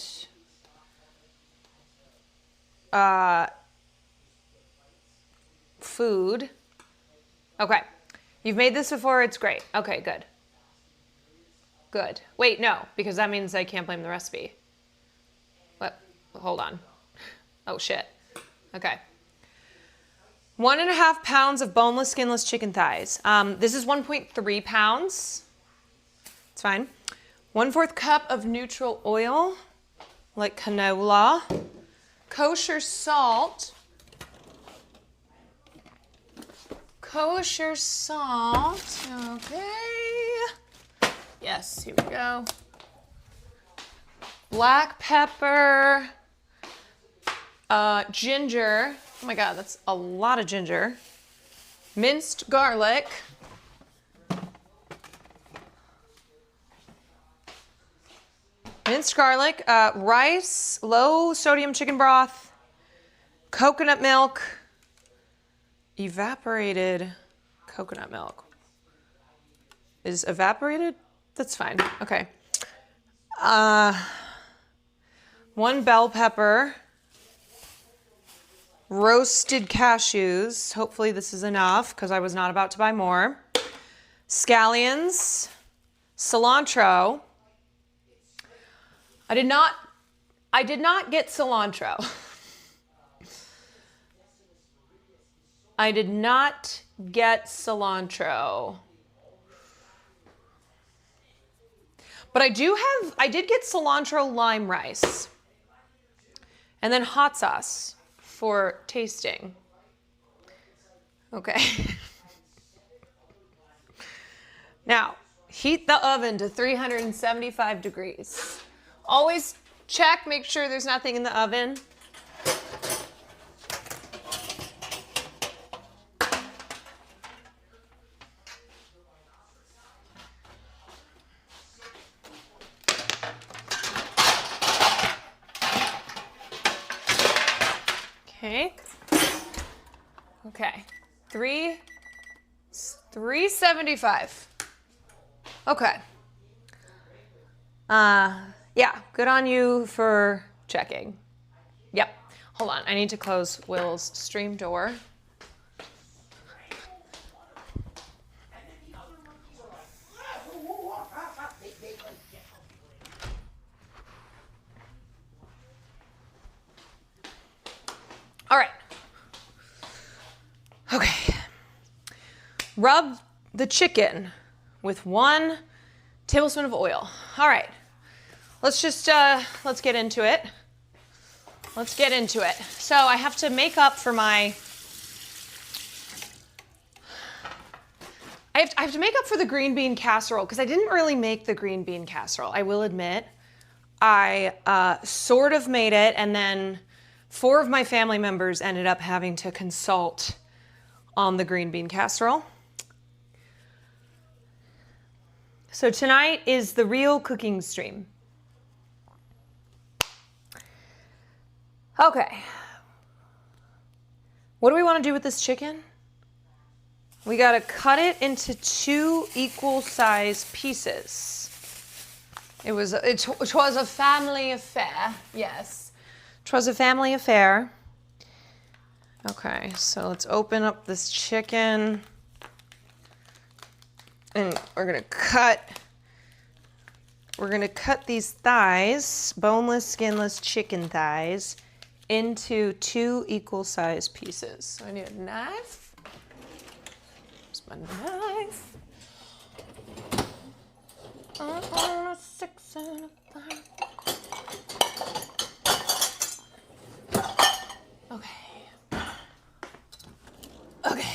food. Okay. You've made this before. It's great. Okay, good. Good. Wait, no, because that means I can't blame the recipe. What? Hold on. Oh, shit. Okay. 1.5 pounds of boneless, skinless chicken thighs. This is 1.3 pounds. It's fine. 1/4 cup of neutral oil, like canola. Kosher salt. Kosher salt. Okay. Yes, here we go. Black pepper. Ginger. Oh my God, that's a lot of ginger. Minced garlic. Minced garlic, rice, low sodium chicken broth, coconut milk, evaporated coconut milk. Is evaporated? That's fine. Okay. 1 bell pepper, roasted cashews. Hopefully this is enough because I was not about to buy more. Scallions, cilantro. I did not get cilantro. I did not get cilantro. But I did get cilantro lime rice. And then hot sauce for tasting. Okay. Now, heat the oven to 375 degrees. Always check, make sure there's nothing in the oven. Okay. Okay. 375. Okay. Yeah, good on you for checking. Yep. Hold on, I need to close Will's stream door. All right. Okay. Rub the chicken with 1 tablespoon of oil. All right, let's get into it. Let's get into it. So I have to make up for my, I have to make up for the green bean casserole because I didn't really make the green bean casserole. I will admit, I sort of made it, and then 4 of my family members ended up having to consult on the green bean casserole. So tonight is the real cooking stream. Okay. What do we want to do with this chicken? We got to cut it into 2 equal size pieces. It was a family affair. Yes. It was a family affair. Okay, so let's open up this chicken. And we're going to cut these thighs, boneless, skinless chicken thighs, into 2 equal size pieces. So I need a knife. Here's my knife. On a 6 and a 5. Okay. Okay.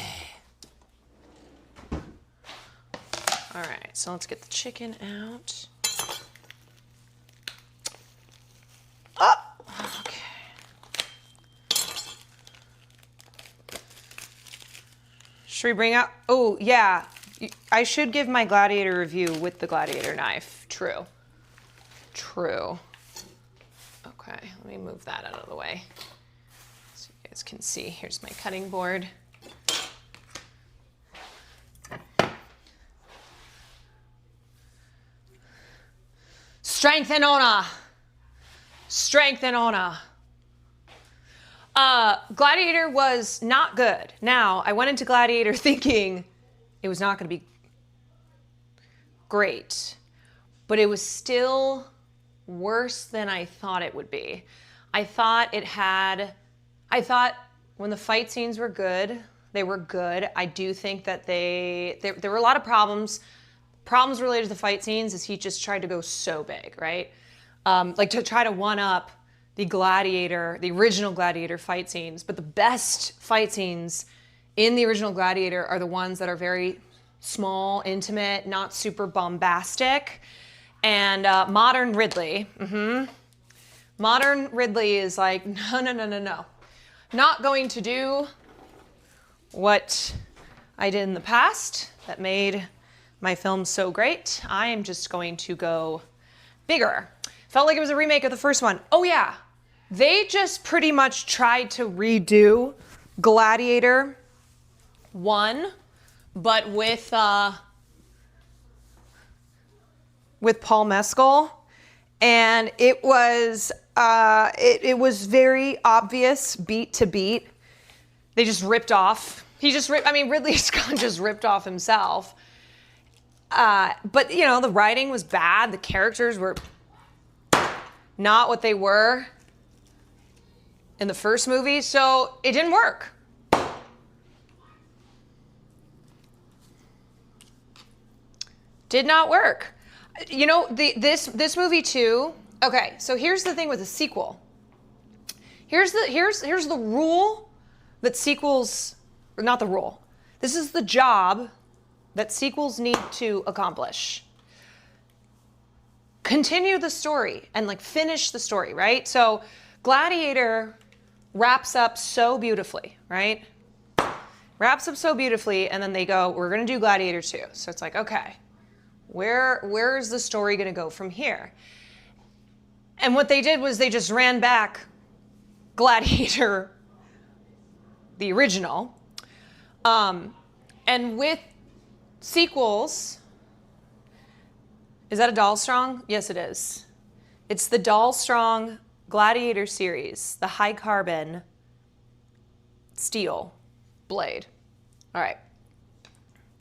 All right, so let's get the chicken out. Oh, okay. Should we bring out, oh yeah, I should give my Gladiator review with the Gladiator knife. True. True. Okay, let me move that out of the way so you guys can see. Here's my cutting board. Strength and honor. Strength and honor. Gladiator was not good. Now, I went into Gladiator thinking it was not going to be great, but it was still worse than I thought it would be. I thought when the fight scenes were good, they were good. I do think that there were a lot of problems. Problems related to the fight scenes is he just tried to go so big, right? Like to try to one up the Gladiator, the original Gladiator fight scenes. But the best fight scenes in the original Gladiator are the ones that are very small, intimate, not super bombastic. And modern Ridley, modern Ridley is like, no. Not going to do what I did in the past that made my film so great. I am just going to go bigger. Felt like it was a remake of the first one. Oh yeah, they just pretty much tried to redo Gladiator 1, but with Paul Mescal, and it was very obvious beat to beat. They just ripped off. Ridley Scott just ripped off himself. But you know, the writing was bad. The characters were not what they were in the first movie, so it didn't work. Did not work. You know, this movie too. Okay, so here's the thing with a sequel. Here's the rule that sequels, or not the rule. This is the job that sequels need to accomplish. Continue the story and like finish the story, right? So Gladiator wraps up so beautifully, right? Wraps up so beautifully, and then they go, we're gonna do Gladiator 2. So it's like, okay, where is the story gonna go from here? And what they did was they just ran back Gladiator, the original. And with sequels, is that a Doll Strong? Yes, it is. It's the Doll Strong Gladiator series, the high carbon steel blade. All right.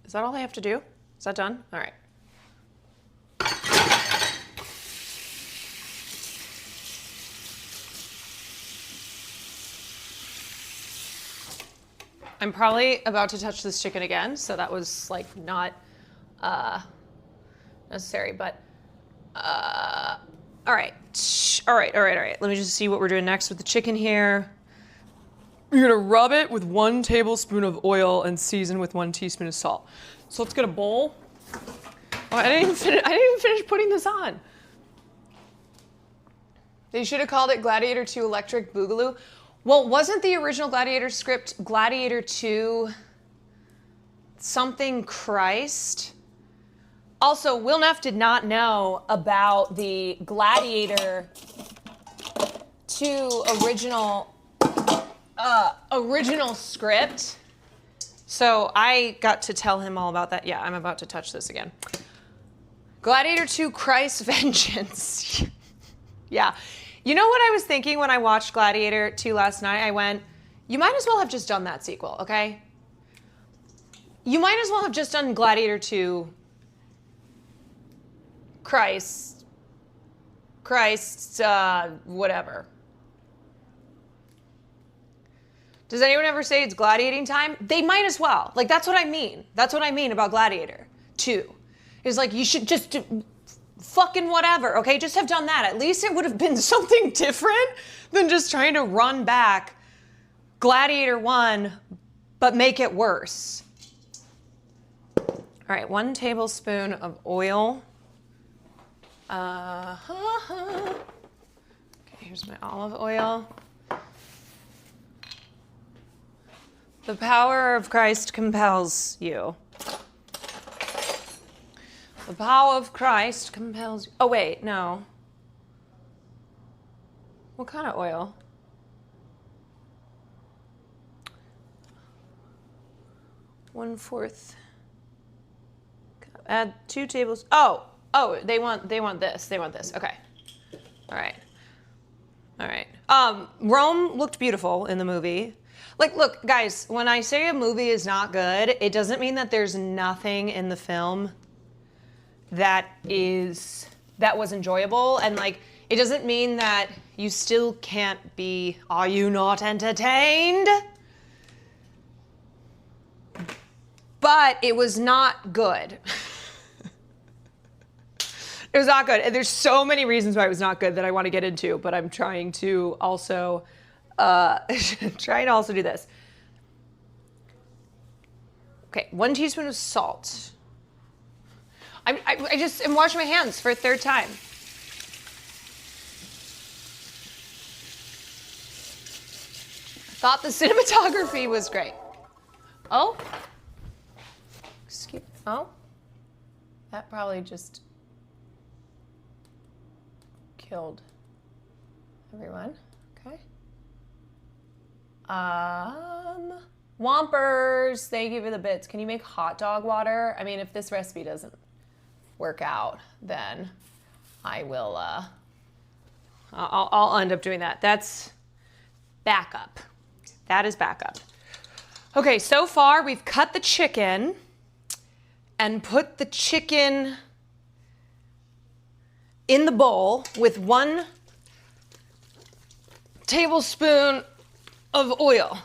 Is that all I have to do? Is that done? All right. I'm probably about to touch this chicken again, so that was like not necessary, but all right. Let me just see what we're doing next with the chicken here. You're gonna rub it with 1 tablespoon of oil and season with 1 teaspoon of salt. So let's get a bowl. Oh, I didn't even finish putting this on. They should have called it Gladiator 2 Electric Boogaloo. Well, wasn't the original Gladiator script Gladiator 2 something Christ? Also, Will Neff did not know about the Gladiator 2 original script. So I got to tell him all about that. Yeah, I'm about to touch this again. Gladiator 2 Christ's Vengeance. Yeah. You know what I was thinking when I watched Gladiator 2 last night? I went, you might as well have just done that sequel, okay? You might as well have just done Gladiator 2 Christ, whatever. Does anyone ever say it's gladiating time? They might as well. Like, that's what I mean. That's what I mean about Gladiator 2. Is like, you should just do fucking whatever, okay? Just have done that. At least it would have been something different than just trying to run back Gladiator 1, but make it worse. All right, 1 tablespoon of oil. Okay, here's my olive oil. The power of Christ compels you. The power of Christ compels you. Oh, wait, no. What kind of oil? One-fourth. Add 2 tablespoons. Oh, they want this. They want this. Okay. All right. Rome looked beautiful in the movie. Like, look, guys, when I say a movie is not good, it doesn't mean that there's nothing in the film that was enjoyable. And like, it doesn't mean that you still can't be, are you not entertained? But it was not good. It was not good. And there's so many reasons why it was not good that I want to get into, but I'm trying to also do this. Okay, 1 teaspoon of salt. I just am washing my hands for a 3rd time. Thought the cinematography was great. Oh, that probably just killed everyone. Okay. Whompers, thank you for the bits. Can you make hot dog water? I mean, if this recipe doesn't work out, then I will, I'll end up doing that. That's backup. That is backup. Okay, so far we've cut the chicken and put the chicken in the bowl with 1 tablespoon of oil.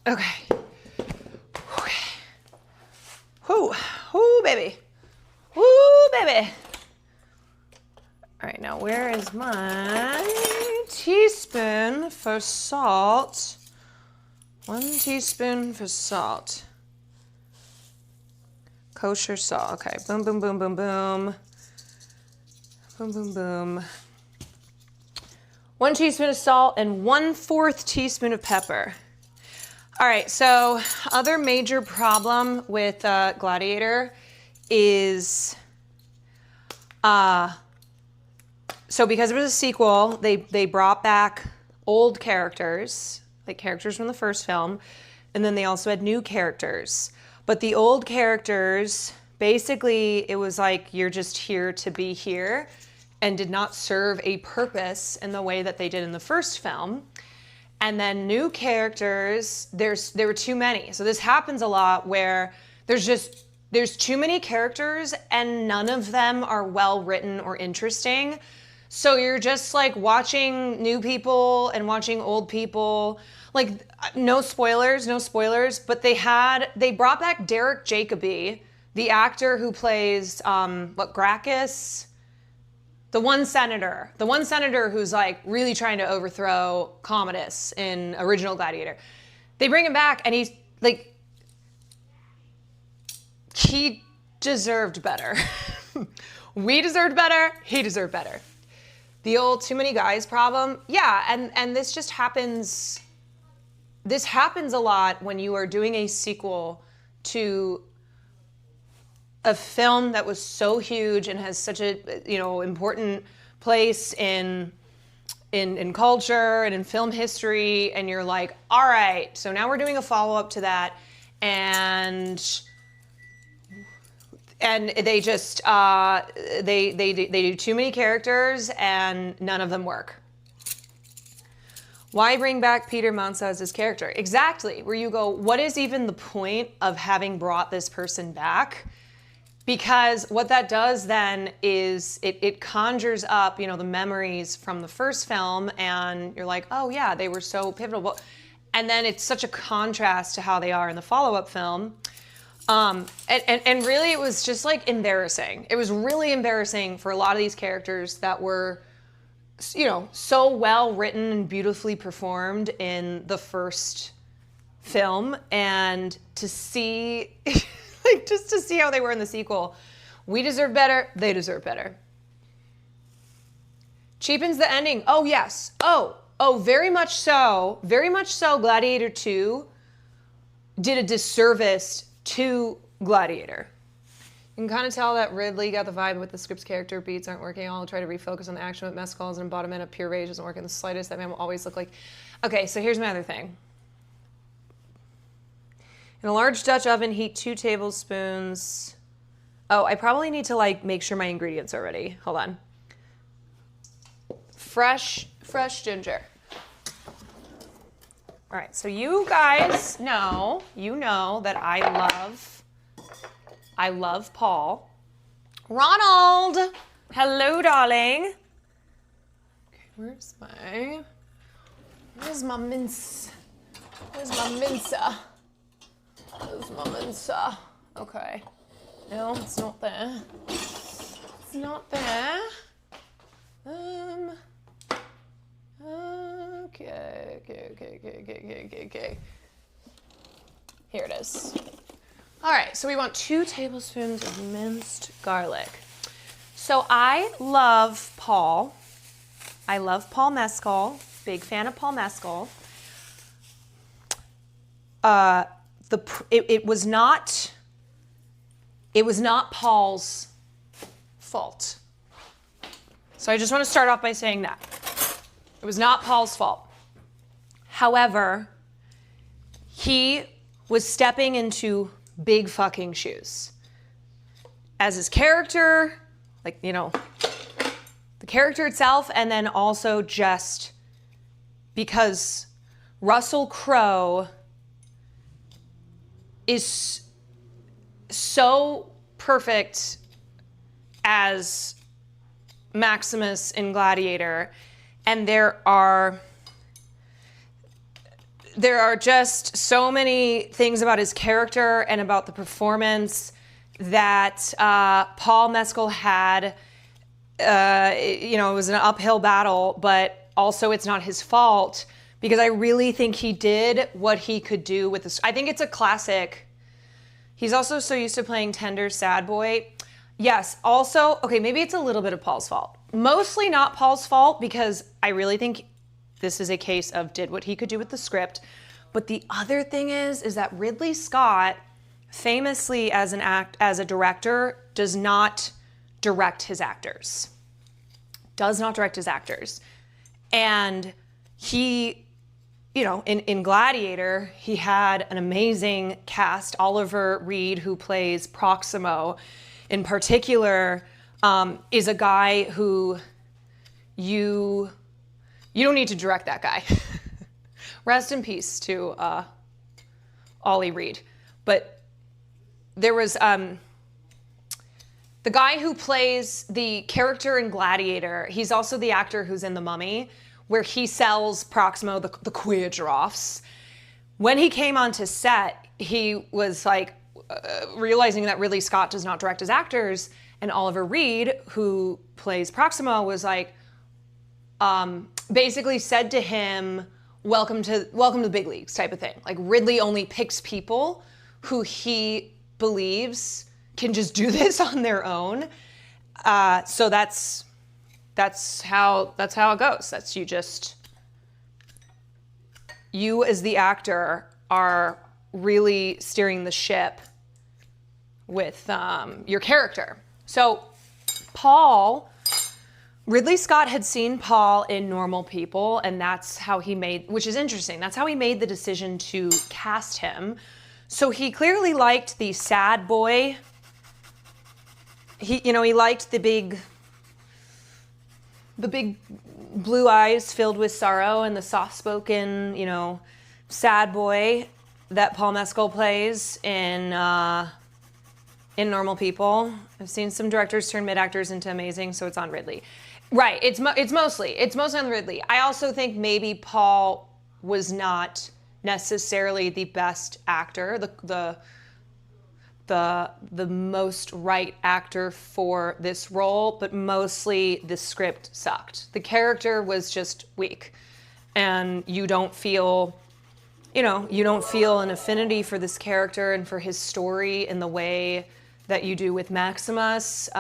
Okay. Whoo, baby. Woo, baby. All right, now where is my teaspoon for salt? 1 teaspoon for salt. Kosher salt. Okay, boom, boom, boom, boom, boom. Boom, boom, boom. 1 teaspoon of salt and 1/4 teaspoon of pepper. All right, so other major problem with Gladiator is, so because it was a sequel, they brought back old characters, like characters from the first film, and then they also had new characters. But the old characters, basically, it was like, you're just here to be here, and did not serve a purpose in the way that they did in the first film. And then new characters, there were too many. So this happens a lot where there's too many characters and none of them are well written or interesting. So you're just like watching new people and watching old people. Like, no spoilers, but they brought back Derek Jacobi, the actor who plays, Gracchus? The one senator who's like really trying to overthrow Commodus in original Gladiator. They bring him back and he's like, he deserved better. We deserved better. He deserved better. The old too many guys problem. Yeah, and this just happens. This happens a lot when you are doing a sequel to a film that was so huge and has such a important place in culture and in film history, and you're like, all right, so now we're doing a follow-up to that, and they just they do too many characters and none of them work. Why bring back Peter Monsaz's character? Exactly, where you go, what is even the point of having brought this person back? Because what that does then is it conjures up, the memories from the first film, and you're like, oh yeah, they were so pivotal. And then it's such a contrast to how they are in the follow-up film. And really it was just like embarrassing. It was really embarrassing for a lot of these characters that were, so well written and beautifully performed in the first film, and to see, just to see how they were in the sequel. We deserve better. They deserve better. Cheapens the ending. Oh, yes. Oh, very much so. Very much so. Gladiator 2 did a disservice to Gladiator. You can kind of tell that Ridley got the vibe with the script's character beats aren't working. I'll try to refocus on the action with mescals and embodiment of pure rage doesn't work in the slightest. That man will always look like... Okay, so here's my other thing. In a large Dutch oven, heat 2 tablespoons. Oh, I probably need to make sure my ingredients are ready. Hold on. Fresh ginger. All right, so you guys know, that I love Paul. Ronald! Hello, darling. Okay, where's my mince? Where's my mincer? Where's my mincer? Okay. No, it's not there. It's not there. Okay. Here it is. All right, so we want 2 tablespoons of minced garlic. So I love Paul. I love Paul Mescal. Big fan of Paul Mescal. It was not Paul's fault. So I just want to start off by saying that. It was not Paul's fault. However, he was stepping into big fucking shoes. As his character, the character itself, and then also just because Russell Crowe is so perfect as Maximus in Gladiator, and there are just so many things about his character and about the performance that Paul Mescal had. It was an uphill battle, but also it's not his fault, because I really think he did what he could do with this. I think it's a classic. He's also so used to playing tender, sad boy. Yes, also, okay, maybe it's a little bit of Paul's fault. Mostly not Paul's fault, because I really think this is a case of did what he could do with the script. But the other thing is that Ridley Scott, famously as a director, does not direct his actors. And he, in Gladiator, he had an amazing cast. Oliver Reed, who plays Proximo, in particular, is a guy who you don't need to direct that guy. Rest in peace to Ollie Reed. But there was the the guy who plays the character in Gladiator, he's also the actor who's in The Mummy, where he sells Proximo, the queer giraffes. When he came onto set, he was like realizing that Ridley Scott does not direct his actors, and Oliver Reed, who plays Proximo, was like, basically said to him, welcome to the big leagues type of thing. Like, Ridley only picks people who he believes can just do this on their own. So that's how it goes. That's you as the actor are really steering the ship with your character. So Ridley Scott had seen Paul in Normal People, and that's how he made, which is interesting, that's how he made the decision to cast him. So he clearly liked the sad boy. He liked the big blue eyes filled with sorrow and the soft-spoken, sad boy that Paul Mescal plays in Normal People. I've seen some directors turn mid-actors into amazing, so it's on Ridley. Right, it's mostly on Ridley. I also think maybe Paul was not necessarily the best actor, the most right actor for this role, but mostly the script sucked. The character was just weak, and you don't feel an affinity for this character and for his story in the way that you do with Maximus.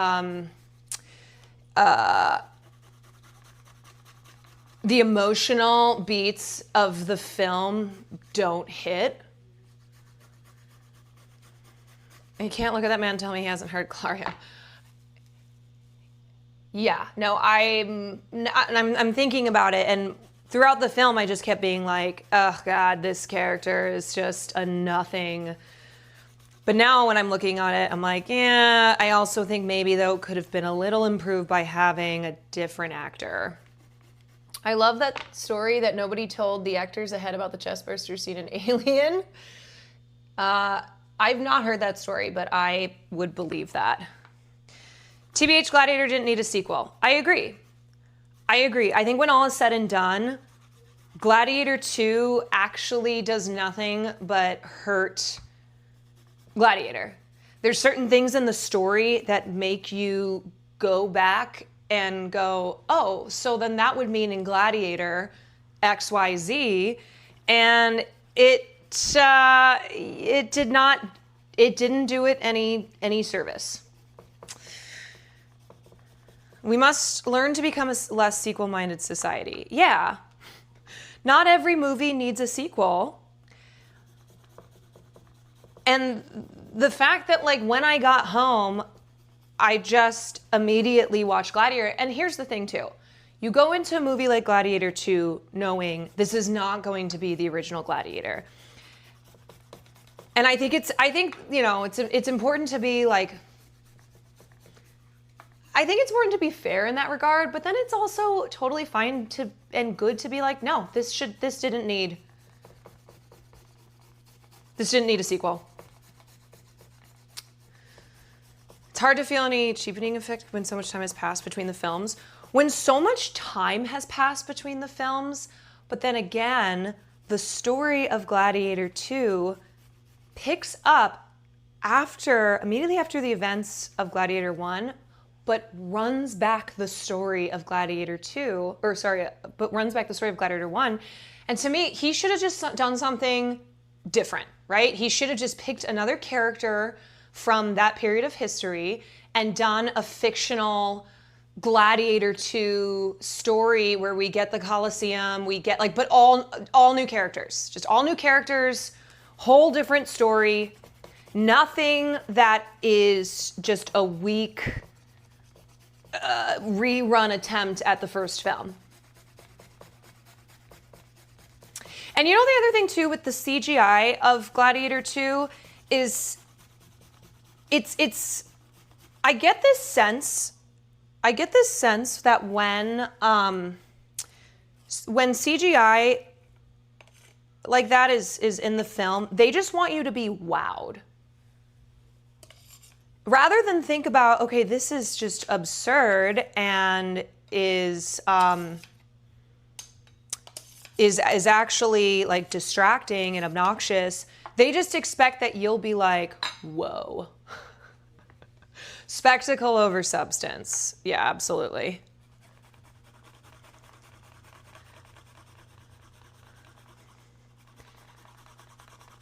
The emotional beats of the film don't hit. You can't look at that man and tell me he hasn't heard Clario. Yeah, no, I'm thinking about it, and throughout the film, I just kept being like, oh God, this character is just a nothing. But now when I'm looking at it, I'm like, yeah, I also think maybe though it could have been a little improved by having a different actor. I love that story that nobody told the actors ahead about the chestburster scene in Alien. I've not heard that story, but I would believe that. TBH, Gladiator didn't need a sequel. I agree. I think when all is said and done, Gladiator 2 actually does nothing but hurt Gladiator. There's certain things in the story that make you go back and go, oh, so then that would mean in Gladiator XYZ, and it didn't do it any service. We must learn to become a less sequel-minded society. Yeah, not every movie needs a sequel. And the fact that when I got home, I just immediately watched Gladiator. And here's the thing too. You go into a movie like Gladiator 2 knowing this is not going to be the original Gladiator. And I think it's important to be I think it's important to be fair in that regard, but then it's also totally fine and good to be like, no, this didn't need a sequel. It's hard to feel any cheapening effect when so much time has passed between the films. When so much time has passed between the films, but then again, the story of Gladiator 2 picks up immediately after the events of Gladiator 1, but runs back the story of Gladiator 1. And to me, he should have just done something different, right? He should have just picked another character from that period of history and done a fictional Gladiator 2 story where we get the Colosseum, but all new characters, just all new characters, whole different story, nothing that is just a weak rerun attempt at the first film. And the other thing too with the CGI of Gladiator 2 is I get this sense that when CGI like that is in the film, they just want you to be wowed. rather than think about, okay, this is just absurd and is actually like distracting and obnoxious, they just expect that you'll be like, whoa. Spectacle over substance. Yeah, absolutely.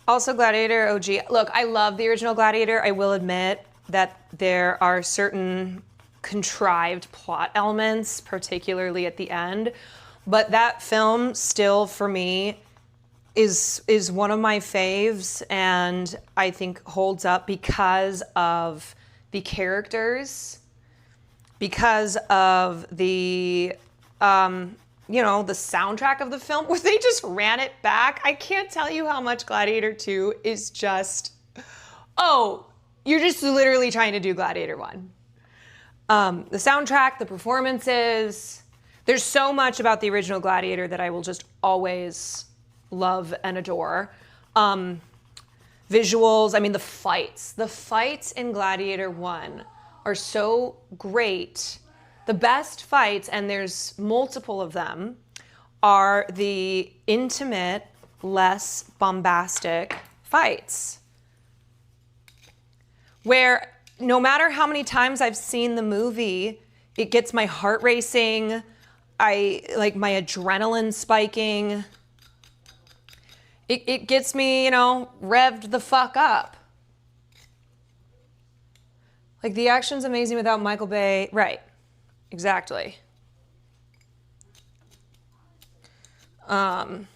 Also, Gladiator OG. Look, I love the original Gladiator. I will admit that there are certain contrived plot elements, particularly at the end. But that film still, for me, is one of my faves, and I think holds up because of the characters, because of the the soundtrack of the film, where they just ran it back. I can't tell you how much Gladiator 2 is just, oh, you're just literally trying to do Gladiator 1. The soundtrack, the performances, there's so much about the original Gladiator that I will just always love and adore. Visuals, I mean, the fights in Gladiator 1 are so great. The best fights, and there's multiple of them, are the intimate, less bombastic fights. Where no matter how many times I've seen the movie, it gets my heart racing, my adrenaline spiking. It gets me, revved the fuck up. Like, the action's amazing without Michael Bay. Right. Exactly. Now,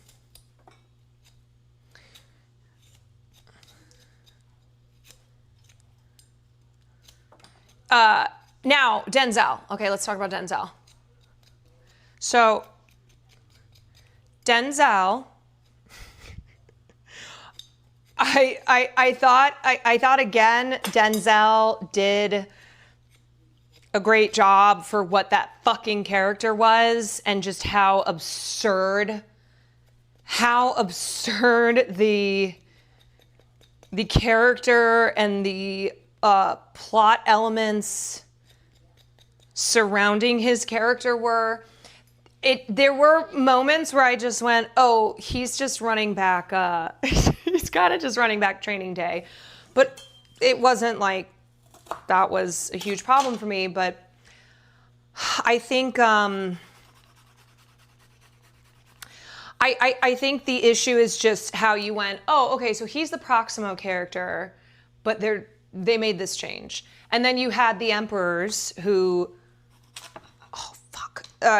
Denzel. Okay, let's talk about Denzel. So, Denzel, I thought again, Denzel did a great job for what that fucking character was, and just how absurd the character and the plot elements surrounding his character were. There were moments where I just went, oh, he's just running back, he's kind of just running back Training Day. But it wasn't like that was a huge problem for me. But I think I think the issue is just how you went, oh, okay, so he's the Proximo character, but they made this change. And then you had the Emperors who,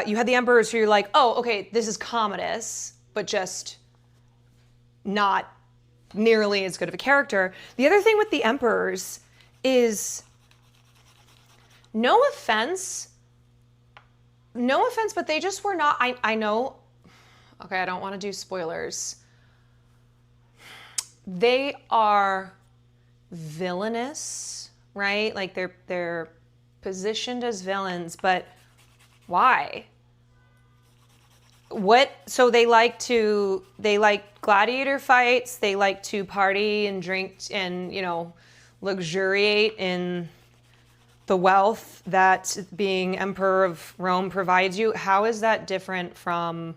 you had the Emperors who you're like, oh, okay, this is Commodus, but just not nearly as good of a character. The other thing with the Emperors is, no offense, but they just were not, I know, okay, I don't want to do spoilers. They are villainous, right? Like they're positioned as villains, but why? So they like gladiator fights, they like to party and drink and, luxuriate in the wealth that being Emperor of Rome provides you. How is that different from...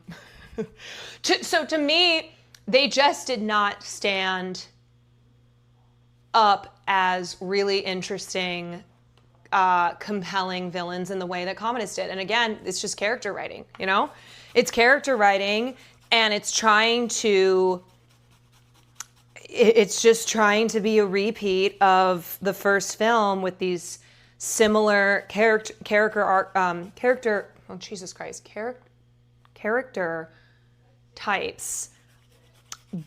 So to me, they just did not stand up as really interesting, compelling villains in the way that Commodus did. And again, it's just character writing, It's character writing, and it's just trying to be a repeat of the first film with these similar character types,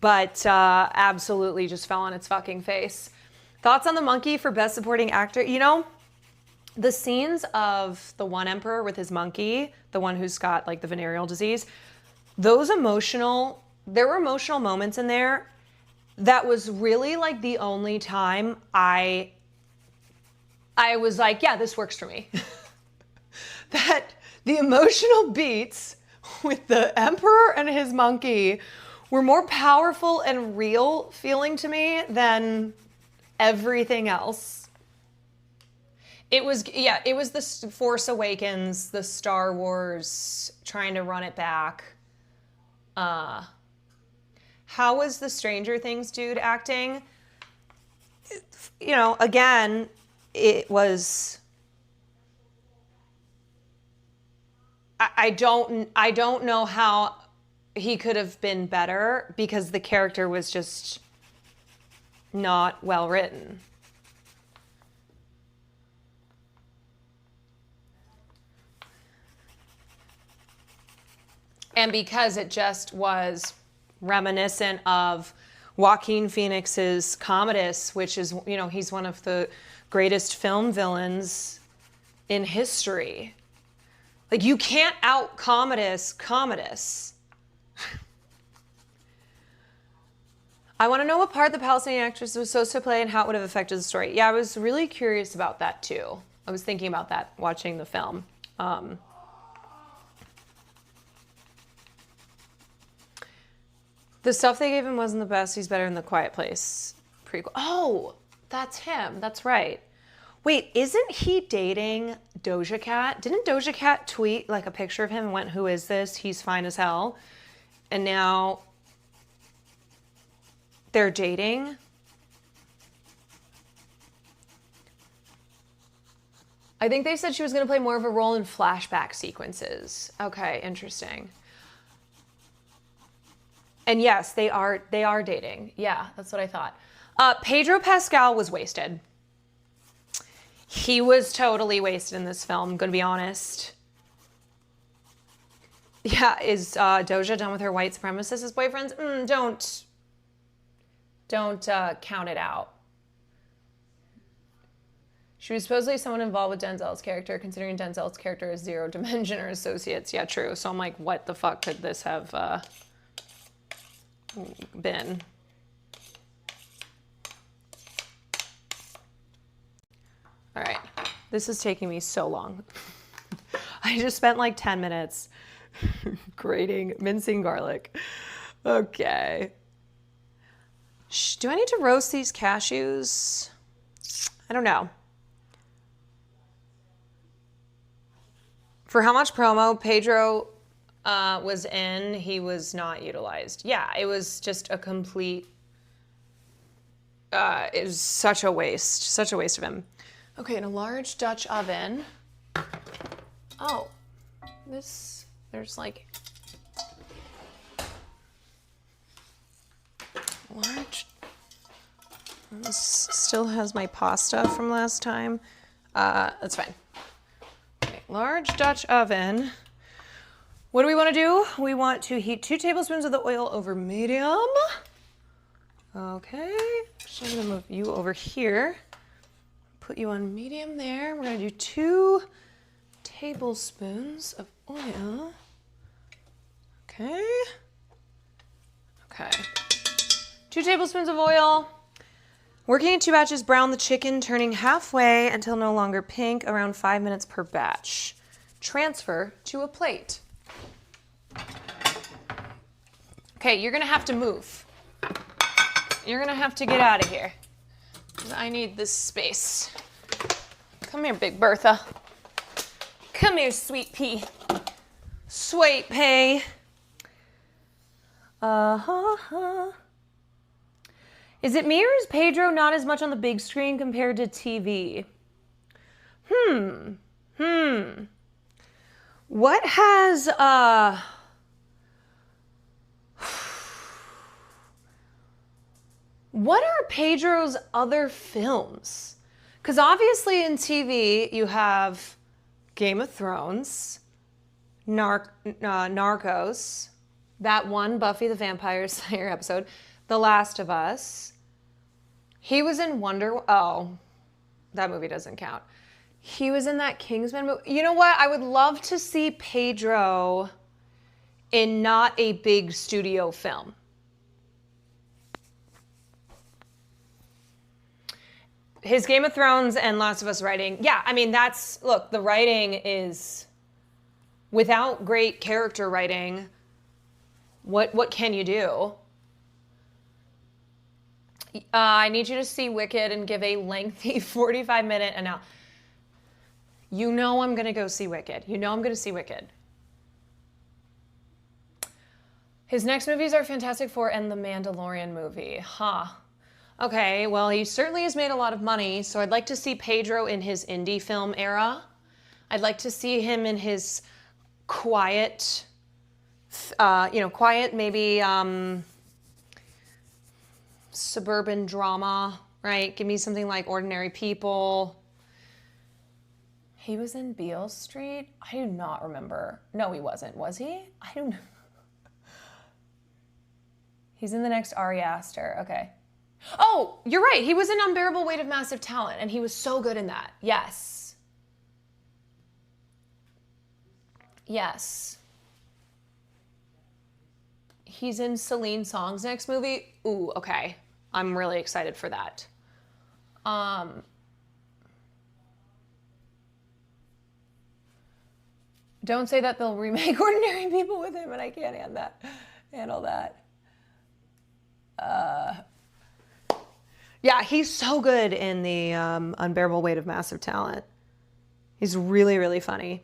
but absolutely just fell on its fucking face. Thoughts on the monkey for best supporting actor? The scenes of the one emperor with his monkey, the one who's got like the venereal disease, there were emotional moments in there. That was really like the only time I was like, yeah, this works for me. That the emotional beats with the emperor and his monkey were more powerful and real feeling to me than everything else. It was the Force Awakens, the Star Wars trying to run it back. How was the Stranger Things dude acting? You know, again, it was. I don't know how he could have been better because the character was just not well written. And because it just was reminiscent of Joaquin Phoenix's Commodus, which is, you know, he's one of the greatest film villains in history. Like, you can't out Commodus. I want to know what part the Palestinian actress was supposed to play and how it would have affected the story. Yeah, I was really curious about that too. I was thinking about that watching the film. The stuff they gave him wasn't the best. He's better in The Quiet Place prequel. Oh, that's him. That's right. Wait, isn't he dating Doja Cat? Didn't Doja Cat tweet like a picture of him and went, "Who is this? He's fine as hell." And now they're dating. I think they said she was going to play more of a role in flashback sequences. Okay, interesting. And yes, they are dating. Yeah, that's what I thought. Pedro Pascal was wasted. He was totally wasted in this film, I'm gonna be honest. Yeah, is Doja done with her white supremacist as boyfriends? Don't count it out. She was supposedly someone involved with Denzel's character, considering Denzel's character is Zero Dimension or Associates. Yeah, true. So I'm like, what the fuck could this have been? All right, this is taking me so long. I just spent like 10 minutes mincing garlic. Okay. Do I need to roast these cashews? I don't know. For how much promo Pedro was in, he was not utilized. Yeah, it was just a complete, it was such a waste of him. Okay, in a large Dutch oven. Oh, there's like large. This still has my pasta from last time. That's fine. Okay, large Dutch oven. What do we want to do? We want to heat 2 tablespoons of the oil over medium. Okay, so I'm gonna move you over here. Put you on medium there. We're gonna do 2 tablespoons of oil. Okay. Okay. 2 tablespoons of oil. Working in 2 batches, brown the chicken, turning halfway until no longer pink, around 5 minutes per batch. Transfer to a plate. Okay, you're gonna have to move. You're gonna have to get out of here. I need this space. Come here, Big Bertha. Come here, sweet pea. Sweet pea. Is it me or is Pedro not as much on the big screen compared to TV? What has, what are Pedro's other films? Because obviously in TV you have Game of Thrones, Narcos, that one Buffy the Vampire Slayer episode, The Last of Us. He was in oh, that movie doesn't count. He was in that Kingsman movie. You know what? I would love to see Pedro in not a big studio film. His Game of Thrones and Last of Us writing. Yeah, I mean, look, the writing is, without great character writing, what can you do? I need you to see Wicked and give a lengthy 45-minute analysis. You know I'm gonna go see Wicked. You know I'm gonna see Wicked. His next movies are Fantastic Four and the Mandalorian movie. Huh. Okay, well, he certainly has made a lot of money, so I'd like to see Pedro in his indie film era. I'd like to see him in his quiet, quiet, maybe suburban drama, right? Give me something like Ordinary People. He was in Beale Street? I do not remember. No, he wasn't. Was he? I don't know. He's in the next Ari Aster. Okay. Oh, you're right. He was in Unbearable Weight of Massive Talent, and he was so good in that. Yes. Yes. He's in Celine Song's next movie. Ooh, okay. I'm really excited for that. Don't say that they'll remake Ordinary People with him, and I can't handle that. Yeah, he's so good in the Unbearable Weight of Massive Talent. He's really, really funny.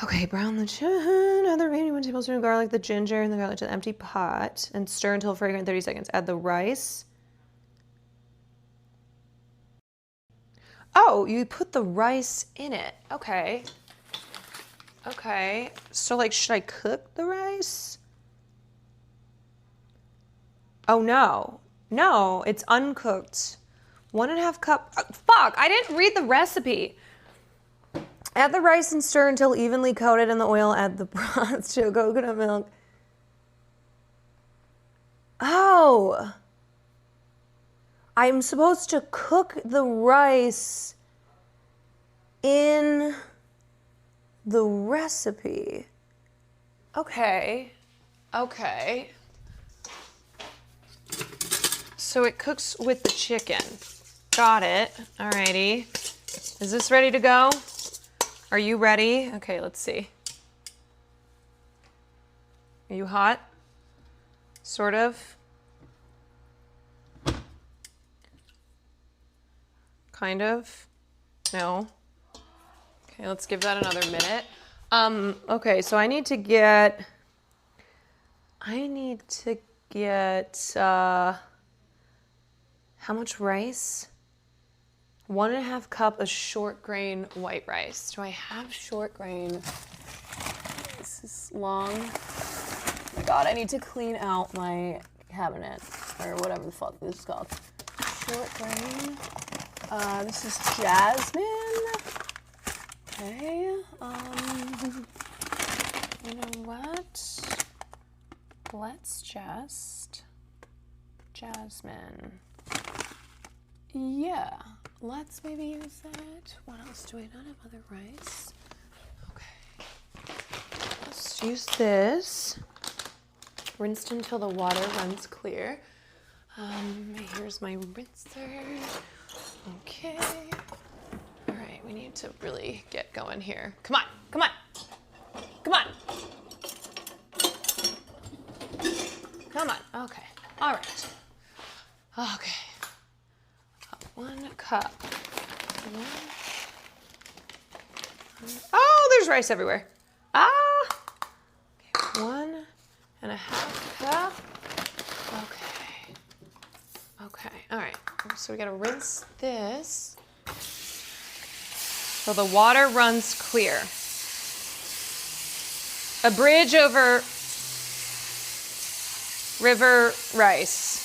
Okay, brown the chicken, add the remaining 1 tablespoon of garlic, the ginger, and the garlic to the empty pot, and stir until fragrant 30 seconds. Add the rice. Oh, you put the rice in it. Okay. Okay. So, like, should I cook the rice? Oh, no. No, it's uncooked. 1.5 cup. Fuck, I didn't read the recipe. Add the rice and stir until evenly coated in the oil. Add the broth to coconut milk. Oh. I'm supposed to cook the rice in the recipe. Okay. Okay. So it cooks with the chicken. Got it. Alrighty. Is this ready to go? Are you ready? Okay, let's see. Are you hot? Sort of? Kind of? No? Okay, let's give that another minute. Okay, so I need to get how much rice? 1.5 cup of short grain white rice. Do I have short grain? This is long. Oh my God, I need to clean out my cabinet or whatever the fuck this is called. Short grain. This is jasmine. Okay. You know what? Let's just jasmine. Yeah, let's maybe use that. What else do I not have? Other rice? Okay. Let's use this. Rinsed until the water runs clear. Here's my rinser. Okay. All right, we need to really get going here. Come on, come on, come on. Come on, okay, all right. Okay. 1 cup. Oh, there's rice everywhere. Ah! Okay, 1.5 cup. Okay. Okay, all right. So we gotta rinse this. So the water runs clear. A bridge over river rice.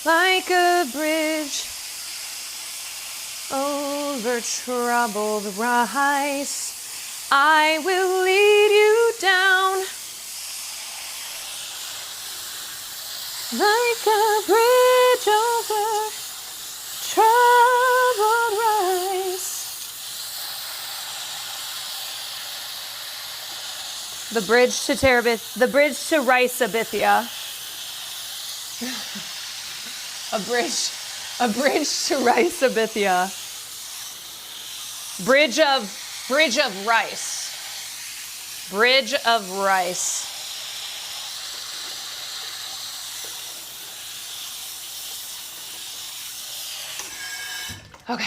Like a bridge over troubled rice, I will lead you down. Like a bridge over troubled rice. The bridge to the bridge to Riceabithia. A bridge to Riceabithia. Bridge of rice. Bridge of rice. Okay.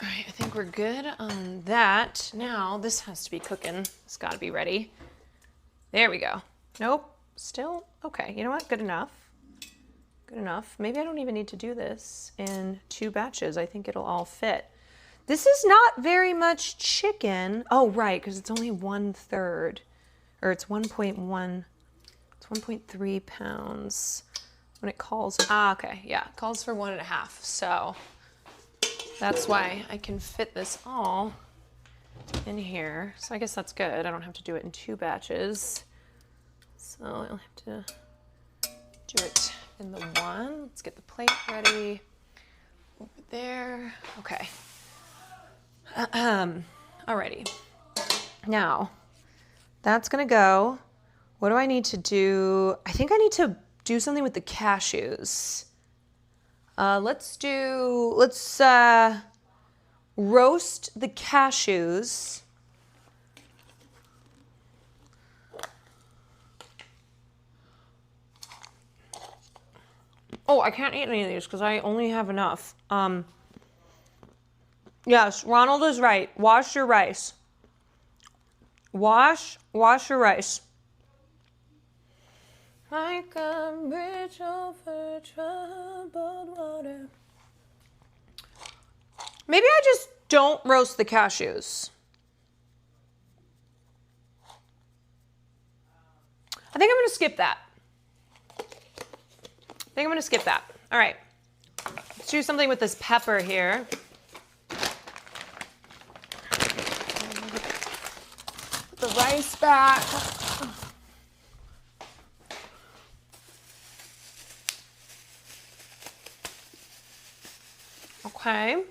All right, I think we're good on that. Now this has to be cooking. It's got to be ready. There we go. Nope, still okay. You know what? Good enough. Good enough. Maybe I don't even need to do this in 2 batches. I think it'll all fit. This is not very much chicken. Oh, right, because it's only 1/3, or it's 1.1. It's 1.3 pounds. When it calls, okay, yeah, it calls for 1.5. So that's why I can fit this all in here. So I guess that's good. I don't have to do it in 2 batches. So I'll have to do it in the one. Let's get the plate ready over there. Okay. Alrighty. Now that's gonna go. What do I need to do? I think I need to do something with the cashews. Let's roast the cashews. Oh, I can't eat any of these because I only have enough. Yes, Ronald is right. Wash your rice. Wash your rice. Like a bridge over troubled water. Maybe I just don't roast the cashews. I think I'm going to skip that. All right. Let's do something with this pepper here. Put the rice back. Okay.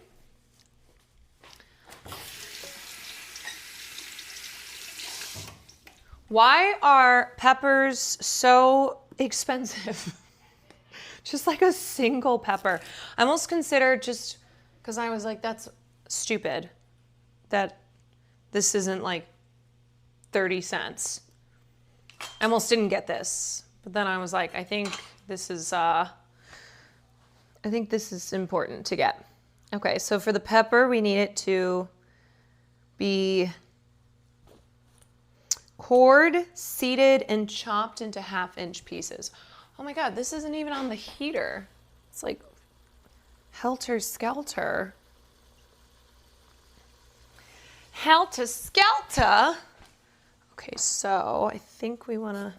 Why are peppers so expensive? Just like a single pepper. I almost considered, just because I was like, that's stupid that this isn't like 30 cents. I almost didn't get this. But then I was like, I think this is important to get. Okay, so for the pepper, we need it to be cored, seeded, and chopped into 1/2-inch pieces. Oh my God, this isn't even on the heater. It's like helter-skelter. Helter-skelter. Okay, so I think we wanna,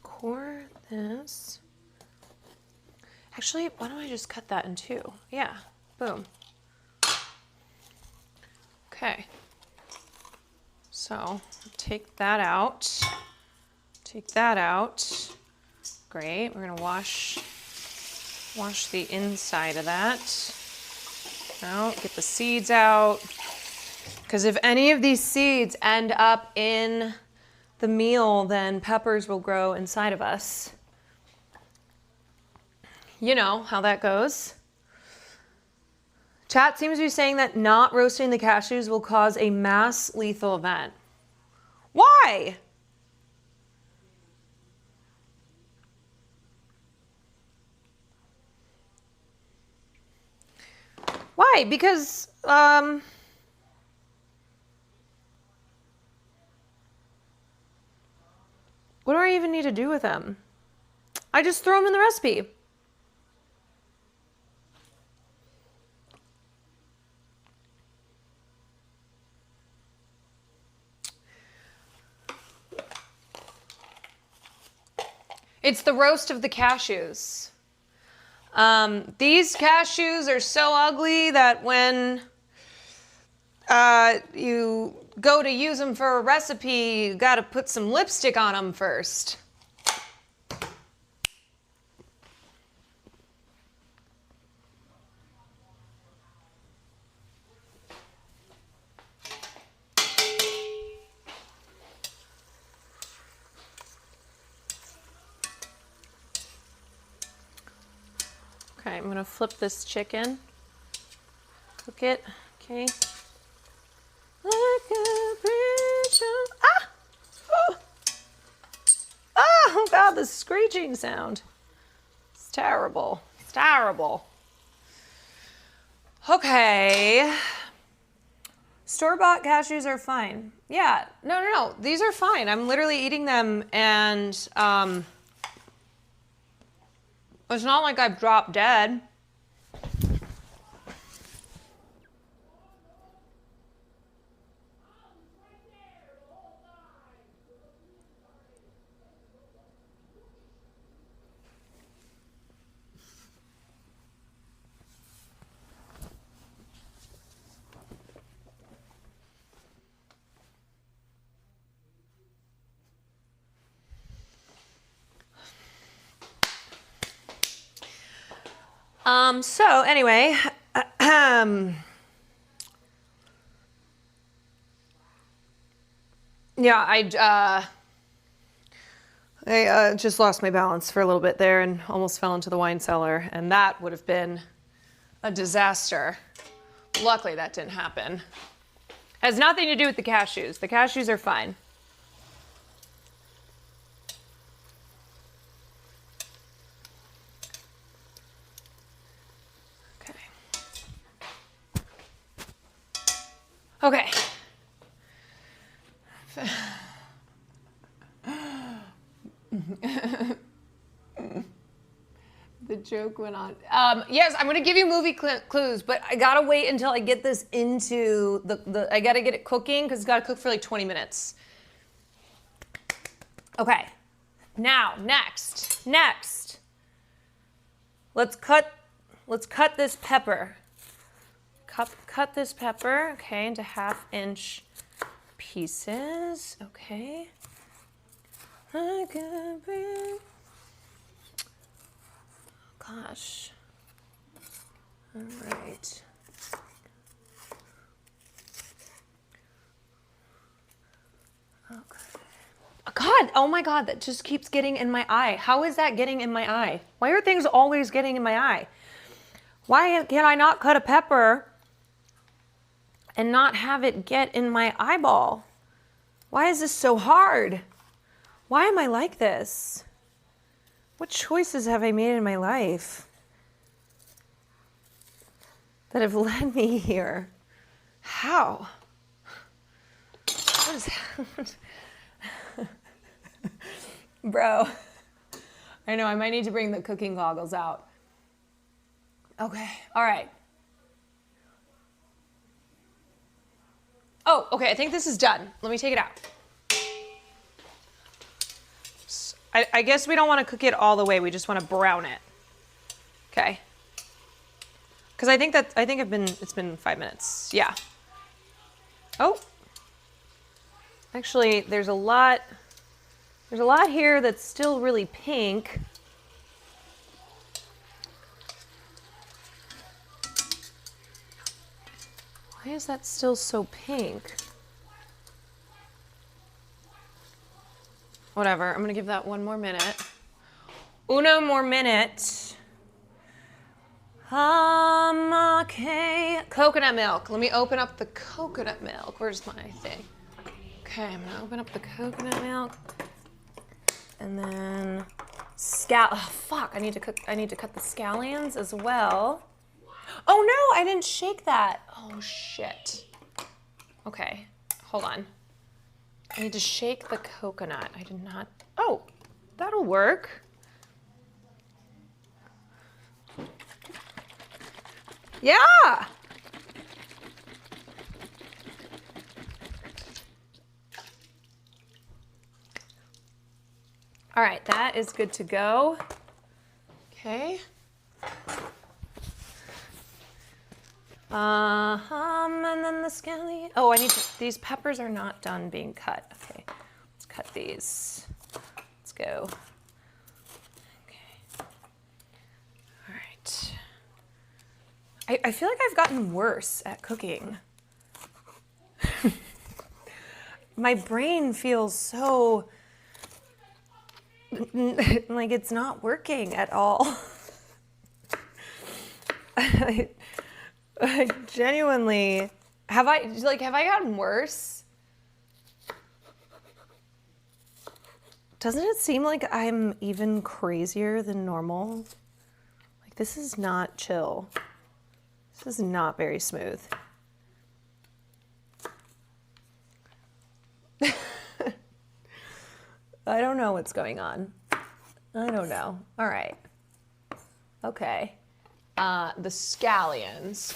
core this. Actually, why don't I just cut that in 2? Yeah, boom. Okay. So take that out. Great. We're gonna wash the inside of that. Now get the seeds out. Because if any of these seeds end up in the meal, then peppers will grow inside of us. You know how that goes. Chat seems to be saying that not roasting the cashews will cause a mass lethal event. Why? Why? Because, what do I even need to do with them? I just throw them in the recipe. It's the roast of the cashews. These cashews are so ugly that when you go to use them for a recipe, you gotta put some lipstick on them first. Okay, I'm gonna flip this chicken. Cook it, okay. Like a bridge of, oh, God, the screeching sound. It's terrible. It's terrible. Okay. Store-bought cashews are fine. Yeah, no. These are fine. I'm literally eating them, and it's not like I've dropped dead. So anyway, yeah, I just lost my balance for a little bit there and almost fell into the wine cellar, and that would have been a disaster. Luckily, that didn't happen. Has nothing to do with the cashews. The cashews are fine. Okay. The joke went on. Yes, I'm gonna give you movie clues, but I gotta wait until I get this into I gotta get it cooking because it's gotta cook for like 20 minutes. Okay. Now, next. Let's cut this pepper. Cut this pepper, okay, into 1/2-inch pieces, okay. Gosh. All right. Okay. God, oh my God, that just keeps getting in my eye. How is that getting in my eye? Why are things always getting in my eye? Why can I not cut a pepper and not have it get in my eyeball? Why is this so hard? Why am I like this? What choices have I made in my life that have led me here? How? What is that? Bro, I know I might need to bring the cooking goggles out. Okay, all right. Oh, okay, I think this is done. Let me take it out. I guess we don't want to cook it all the way. We just want to brown it. Okay. Because it's been 5 minutes. Yeah. Oh. Actually, there's a lot here that's still really pink. Why is that still so pink? Whatever, I'm gonna give that one more minute. Uno more minute. Okay. Coconut milk. Let me open up the coconut milk. Where's my thing? Okay, I'm gonna open up the coconut milk. And then oh fuck, I need to cut the scallions as well. Oh no, I didn't shake that. Oh shit. Okay, hold on. I need to shake the coconut. I did not. Oh, that'll work. Yeah. All right, that is good to go. Okay. And then the scallion. Oh, these peppers are not done being cut. Okay, let's cut these. Let's go. Okay. All right. I feel like I've gotten worse at cooking. My brain feels so like it's not working at all. I genuinely, have I gotten worse? Doesn't it seem like I'm even crazier than normal? Like, this is not chill. This is not very smooth. I don't know what's going on. I don't know. All right. Okay. The scallions.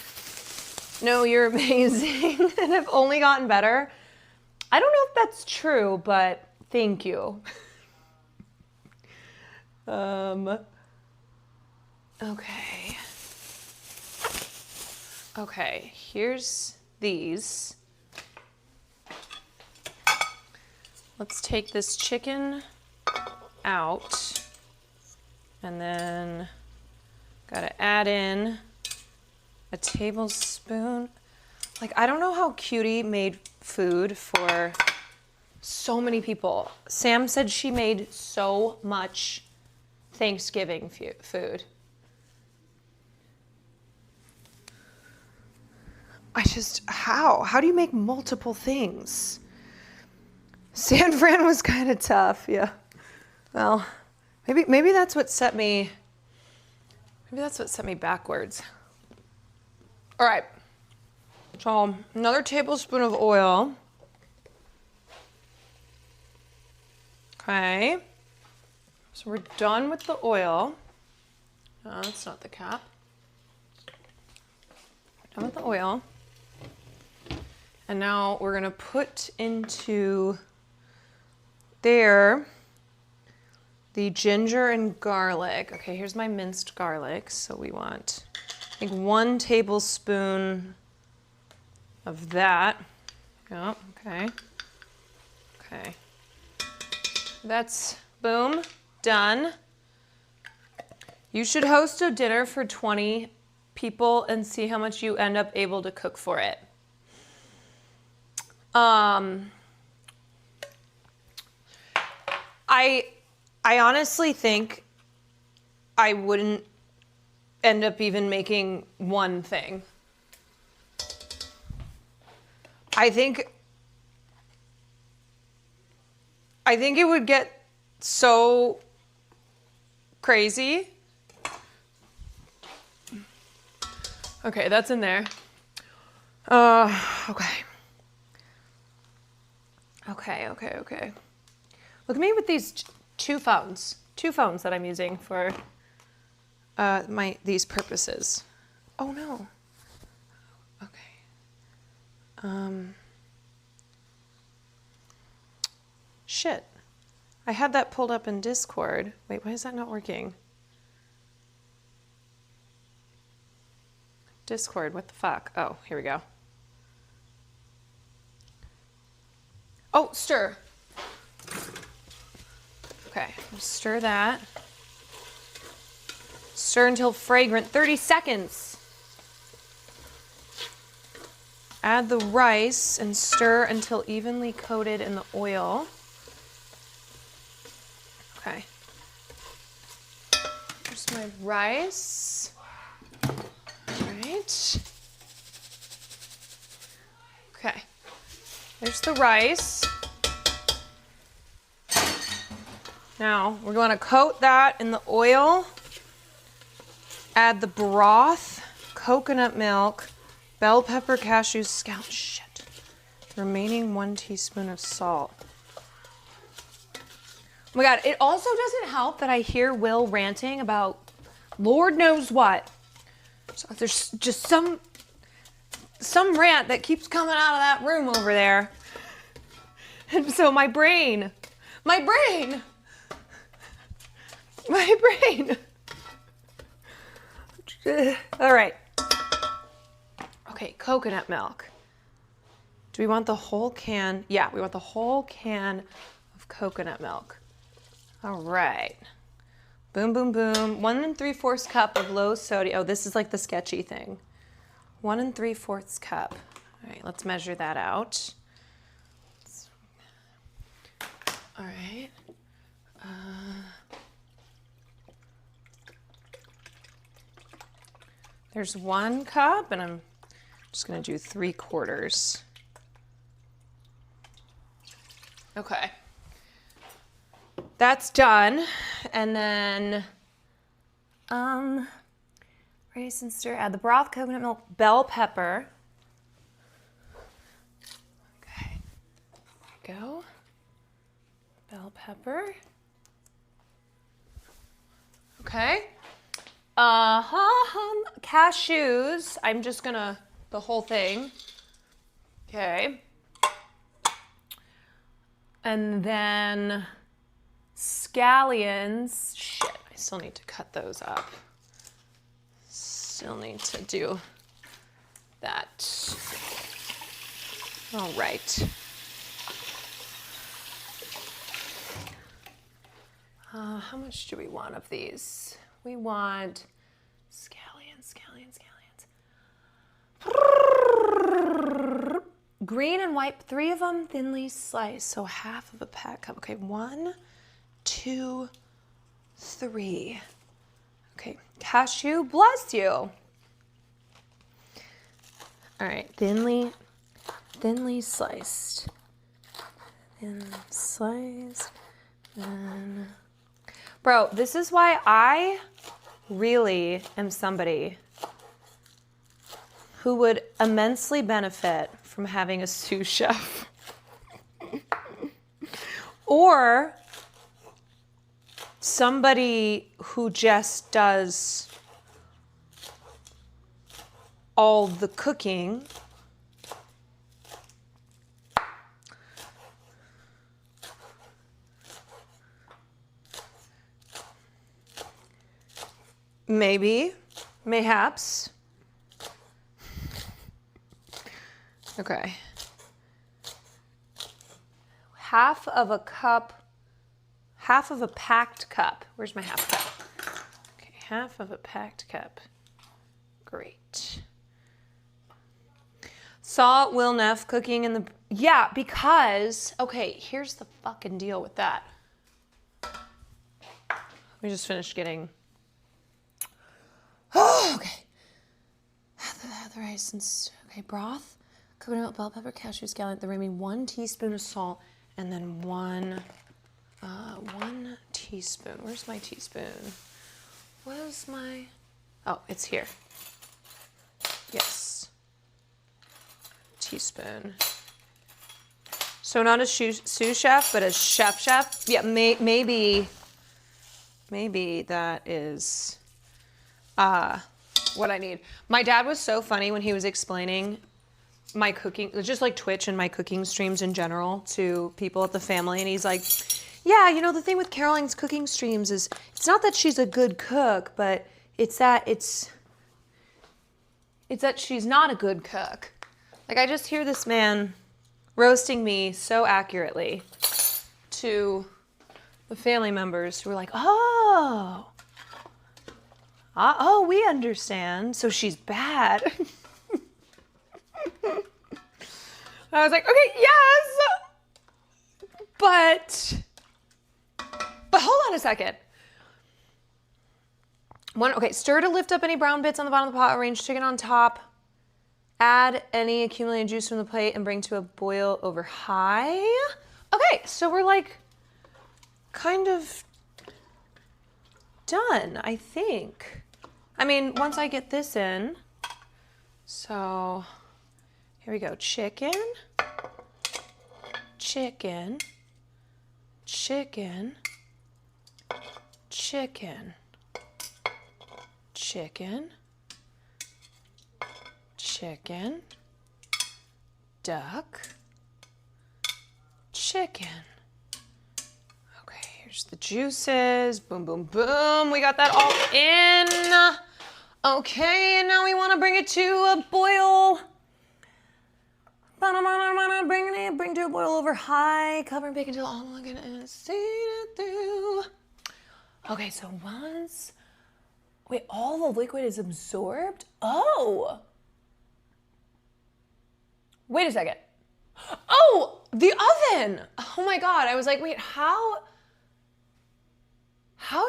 No, you're amazing and have only gotten better. I don't know if that's true, but thank you. Okay. Okay, here's these. Let's take this chicken out and then gotta add in a tablespoon. Like, I don't know how Cutie made food for so many people. Sam said she made so much Thanksgiving food. How do you make multiple things? San Fran was kind of tough, yeah. Well, maybe that's what set me, backwards. All right, so another tablespoon of oil. Okay, so we're done with the oil. No, that's not the cap. Done with the oil. And now we're gonna put into there the ginger and garlic. Okay, here's my minced garlic. So we want, I think, 1 tablespoon of that. Yeah, okay. Okay. That's, boom, done. You should host a dinner for 20 people and see how much you end up able to cook for it. I honestly think I wouldn't end up even making one thing. I think it would get so crazy. Okay, that's in there. Okay. Okay. Look at me with these two phones that I'm using for these purposes. Oh no. Okay. Shit. I had that pulled up in Discord. Wait, why is that not working? Discord, what the fuck? Oh, here we go. Oh, stir. Okay, stir that. Stir until fragrant, 30 seconds. Add the rice and stir until evenly coated in the oil. Okay. Here's my rice. All right. Okay. There's the rice. Now we're going to coat that in the oil. Add the broth, coconut milk, bell pepper, cashews, scallion. Shit. Remaining 1 teaspoon of salt. Oh my God, it also doesn't help that I hear Will ranting about Lord knows what. So there's just some rant that keeps coming out of that room over there. And so my brain. All right. Okay, coconut milk. Do we want the whole can? Yeah, we want the whole can of coconut milk. All right. Boom, boom, boom. 1 3/4 cup of low sodium. Oh, this is like the sketchy thing. 1 3/4 cup. All right, let's measure that out. All right. There's 1 cup, and I'm just gonna do 3/4. Okay. that's done. And then, rice and stir, add the broth, coconut milk, bell pepper. Okay, there we go. Bell pepper. Okay. Cashews. I'm just gonna, the whole thing. Okay. And then scallions. Shit, I still need to cut those up. Still need to do that. All right. How much do we want of these? We want scallions. Green and white, 3 of them thinly sliced, so half of a pack cup. Okay, 1, 2, 3. Okay, cashew, bless you. All right, thinly sliced. Thin sliced, then. Bro, this is why I really am somebody who would immensely benefit from having a sous chef. Or somebody who just does all the cooking. Maybe, mayhaps. Okay. Half of a packed cup. Where's my half cup? Okay, half of a packed cup. Great. Salt will Neff cooking in the, yeah, because, okay, here's the fucking deal with that. We just finished getting, oh, okay. Have the rice and, okay, broth, coconut milk, bell pepper, cashew, scallion, the remaining 1 teaspoon of salt, and then 1 teaspoon. Where's my teaspoon? Where's my, oh, it's here. Yes. Teaspoon. So not a sous chef, but a chef. Yeah, maybe that is what I need. My dad was so funny when he was explaining my cooking, just like Twitch and my cooking streams in general to people at the family. And he's like, yeah, you know, the thing with Caroline's cooking streams is it's not that she's a good cook, but it's that she's not a good cook. Like, I just hear this man roasting me so accurately to the family members who are like, oh, we understand. So she's bad. I was like, okay, yes, but hold on a second. Okay, stir to lift up any brown bits on the bottom of the pot, arrange chicken on top, add any accumulated juice from the plate and bring to a boil over high. Okay, so we're like kind of done, I think. I mean, once I get this in, so here we go. Chicken, chicken, chicken, chicken, chicken, chicken, duck, chicken. Okay, here's the juices. Boom, boom, boom. We got that all in. Okay, and now we want to bring it to a boil. Bring to a boil over high. Cover and bake until all the liquid is seeded through. Okay, so once... Wait, all the liquid is absorbed? Oh! Wait a second. Oh, the oven! Oh my God, I was like, wait, how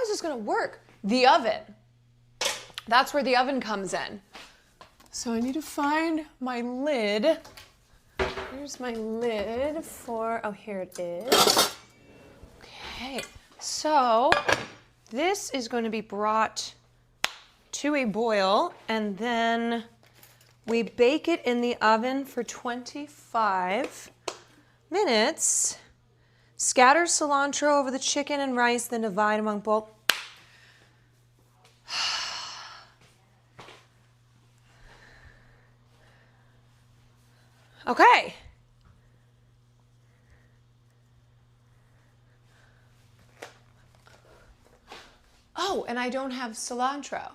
is this gonna work? The oven. That's where the oven comes in. So I need to find my lid. Here's my lid for, oh, here it is. Okay, So this is going to be brought to a boil, and then we bake it in the oven for 25 minutes. Scatter cilantro over the chicken and rice, then divide among both. Okay. Oh, and I don't have cilantro.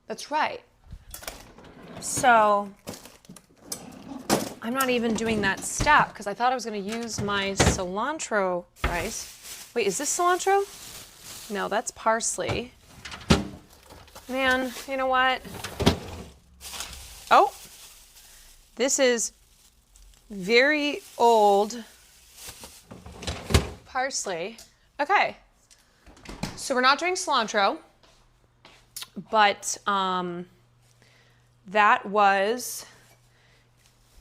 That's right. So I'm not even doing that step because I thought I was going to use my cilantro rice. Wait, is this cilantro? No, that's parsley. Man, you know what? Oh, this is very old parsley. Okay, so we're not doing cilantro, but that was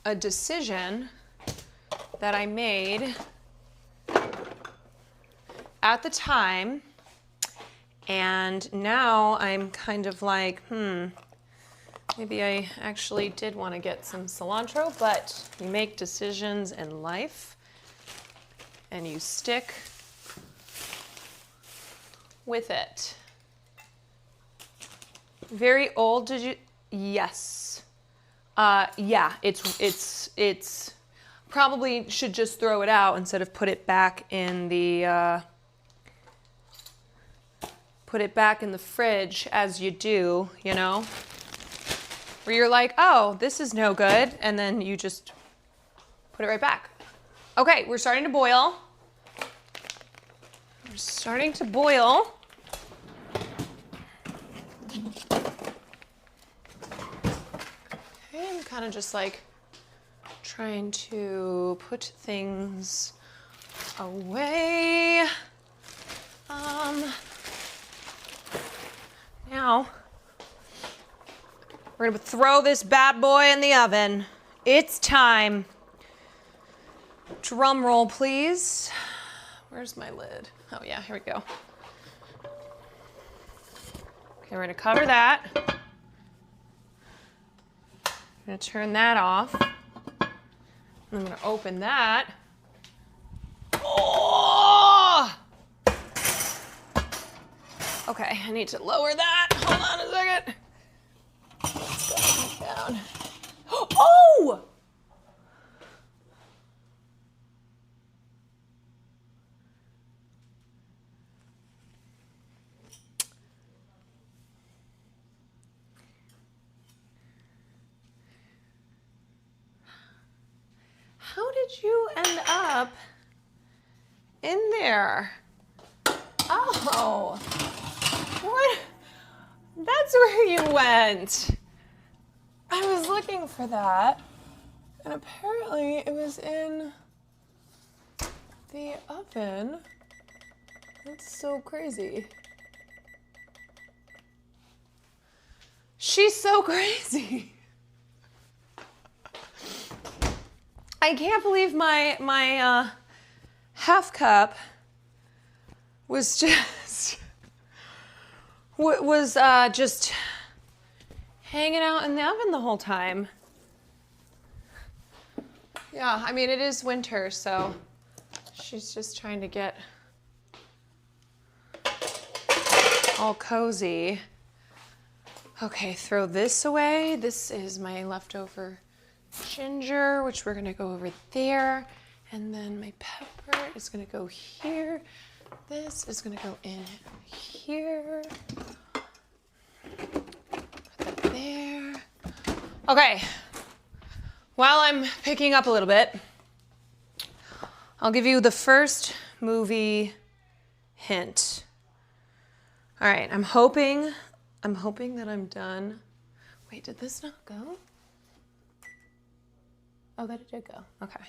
a decision that I made at the time, and now I'm kind of like, maybe I actually did want to get some cilantro, but you make decisions in life and you stick with it. Very old, did you? Yes. Yeah, it's probably should just throw it out instead of put it back in the fridge as you do, you know? Where you're like, oh, this is no good, and then you just put it right back. Okay, we're starting to boil. We're starting to boil. Okay, I'm kind of just like trying to put things away. Now, we're gonna throw this bad boy in the oven. It's time. Drum roll, please. Where's my lid? Oh yeah, here we go. Okay, we're gonna cover that. I'm gonna turn that off. I'm gonna open that. Oh! Okay, I need to lower that. Hold on a second. Let's go down. Oh! How did you end up in there? Oh, what? That's where you went. I was looking for that, and apparently it was in the oven. That's so crazy. She's so crazy. I can't believe my half cup was just just hanging out in the oven the whole time. Yeah, I mean, it is winter, so she's just trying to get all cozy. Okay, throw this away. This is my leftover ginger, which we're gonna go over there. And then my pepper is gonna go here. This is gonna go in here. Put that there. Okay, while I'm picking up a little bit, I'll give you the first movie hint. All right, I'm hoping that I'm done. Wait, did this not go? Oh, that it did go. Okay.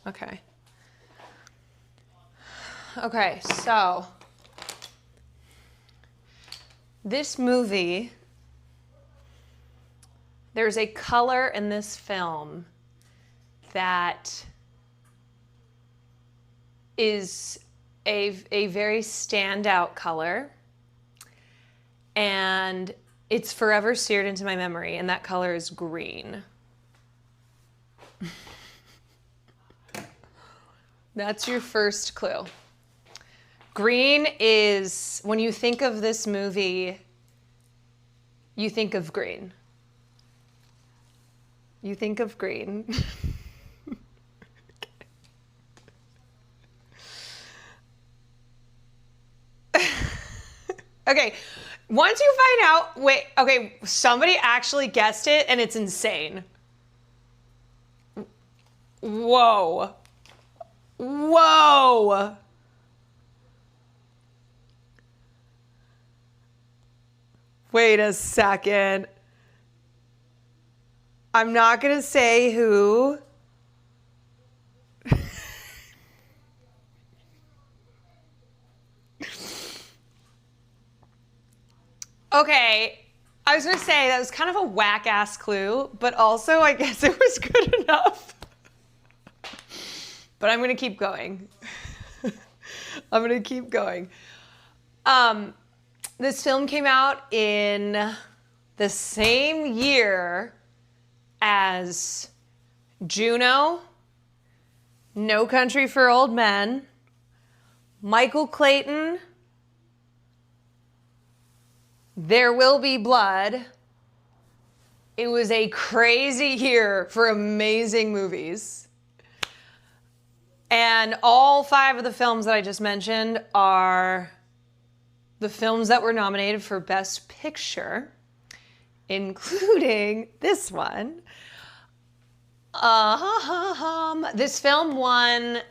Okay. Okay, so this movie, there's a color in this film that is a very standout color, and it's forever seared into my memory, and that color is green. That's your first clue. Green is, when you think of this movie, you think of green. You think of green. Okay, once you find out, wait, okay, somebody actually guessed it and it's insane. Whoa. Whoa. Wait a second. I'm not going to say who. Okay, I was going to say that was kind of a whack-ass clue, but also I guess it was good enough. But I'm going to keep going. I'm going to keep going. This film came out in the same year as Juno, No Country for Old Men, Michael Clayton, There Will Be Blood. It was a crazy year for amazing movies. And all 5 of the films that I just mentioned are the films that were nominated for Best Picture, including this one. This film won,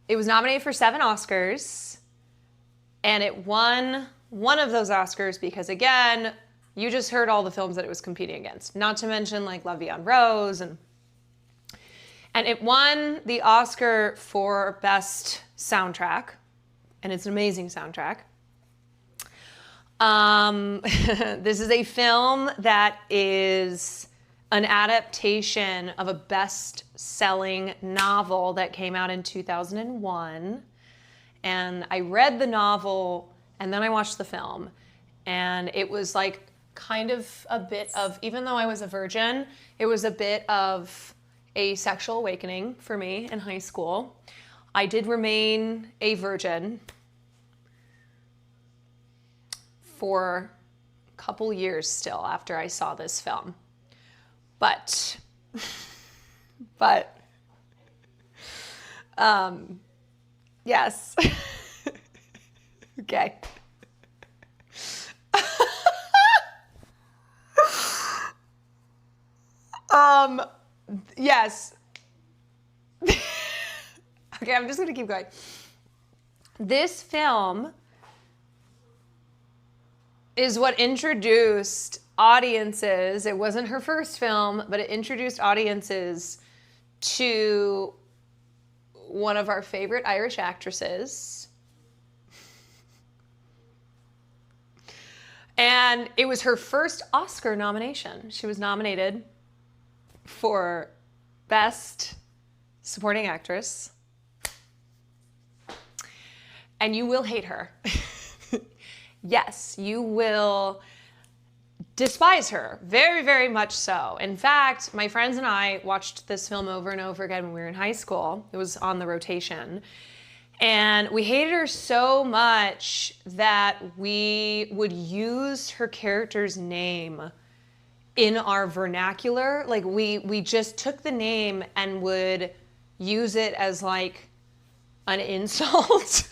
it was nominated for 7 Oscars, and it won one of those Oscars because, again, you just heard all the films that it was competing against. Not to mention like La Vie en Rose, and it won the Oscar for Best Soundtrack, and it's an amazing soundtrack. This is a film that is an adaptation of a best-selling novel that came out in 2001. And I read the novel and then I watched the film, and it was like kind of a bit of, even though I was a virgin, it was a bit of a sexual awakening for me in high school. I did remain a virgin for a couple years still after I saw this film. But yes. Okay. Yes. Okay, I'm just gonna keep going. This film is what introduced audiences. It wasn't her first film, but it introduced audiences to one of our favorite Irish actresses. And it was her first Oscar nomination. She was nominated for Best Supporting Actress. And you will hate her. Yes, you will despise her. Very, very much so. In fact, my friends and I watched this film over and over again when we were in high school. It was on the rotation. And we hated her so much that we would use her character's name in our vernacular. Like we just took the name and would use it as like an insult.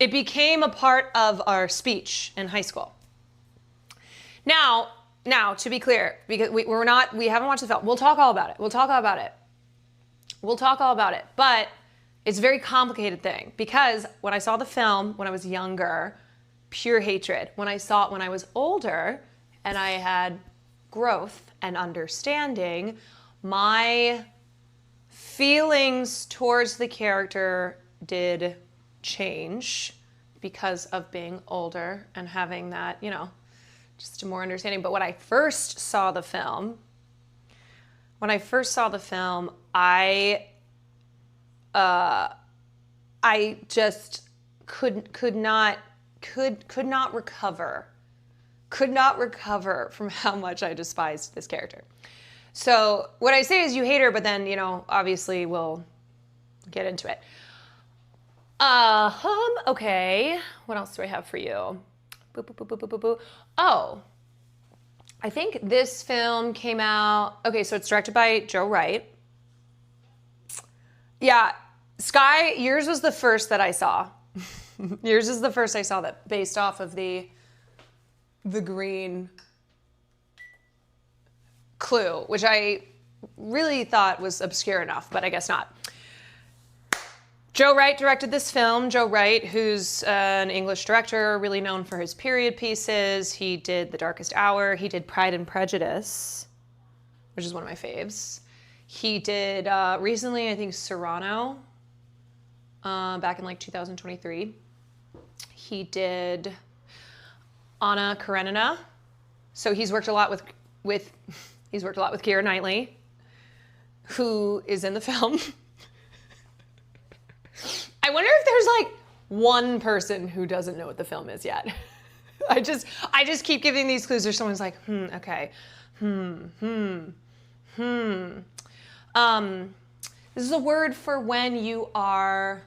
It became a part of our speech in high school. Now, to be clear, because we haven't watched the film. We'll talk all about it. But it's a very complicated thing, because when I saw the film when I was younger, pure hatred. When I saw it when I was older and I had growth and understanding, my feelings towards the character did change because of being older and having that, just a more understanding. But when I first saw the film, I just could not recover from how much I despised this character. So what I say is you hate her, but then, obviously we'll get into it. Okay. What else do I have for you? Oh, I think this film came out. Okay, so it's directed by Joe Wright. Yeah, Sky, yours was the first that I saw. Yours is the first I saw that based off of the green clue, which I really thought was obscure enough, but I guess not. Joe Wright directed this film. Joe Wright, who's an English director, really known for his period pieces. He did The Darkest Hour. He did Pride and Prejudice, which is one of my faves. He did recently, I think, Cyrano, back in like 2023. He did Anna Karenina. So he's worked a lot with Keira Knightley, who is in the film. I wonder if there's like one person who doesn't know what the film is yet. I just keep giving these clues, or someone's like, okay, This is a word for when you are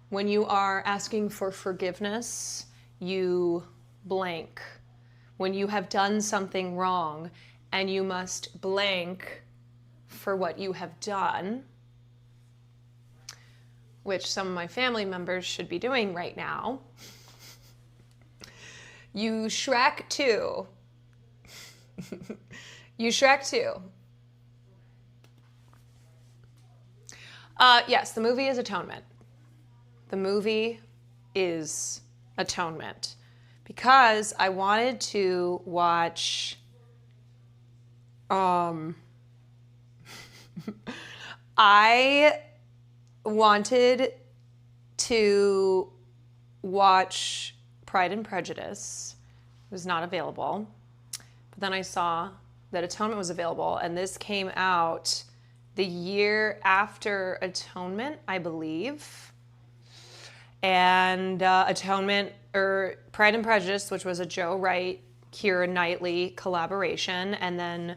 asking for forgiveness, you blank. When you have done something wrong and you must blank for what you have done, which some of my family members should be doing right now. You Shrek 2. You Shrek 2. Yes, the movie is Atonement. The movie is Atonement. Because I wanted to watch... I wanted to watch Pride and Prejudice. It was not available. But then I saw that Atonement was available, and this came out the year after Atonement, I believe. And Atonement, or Pride and Prejudice, which was a Joe Wright, Keira Knightley collaboration, and then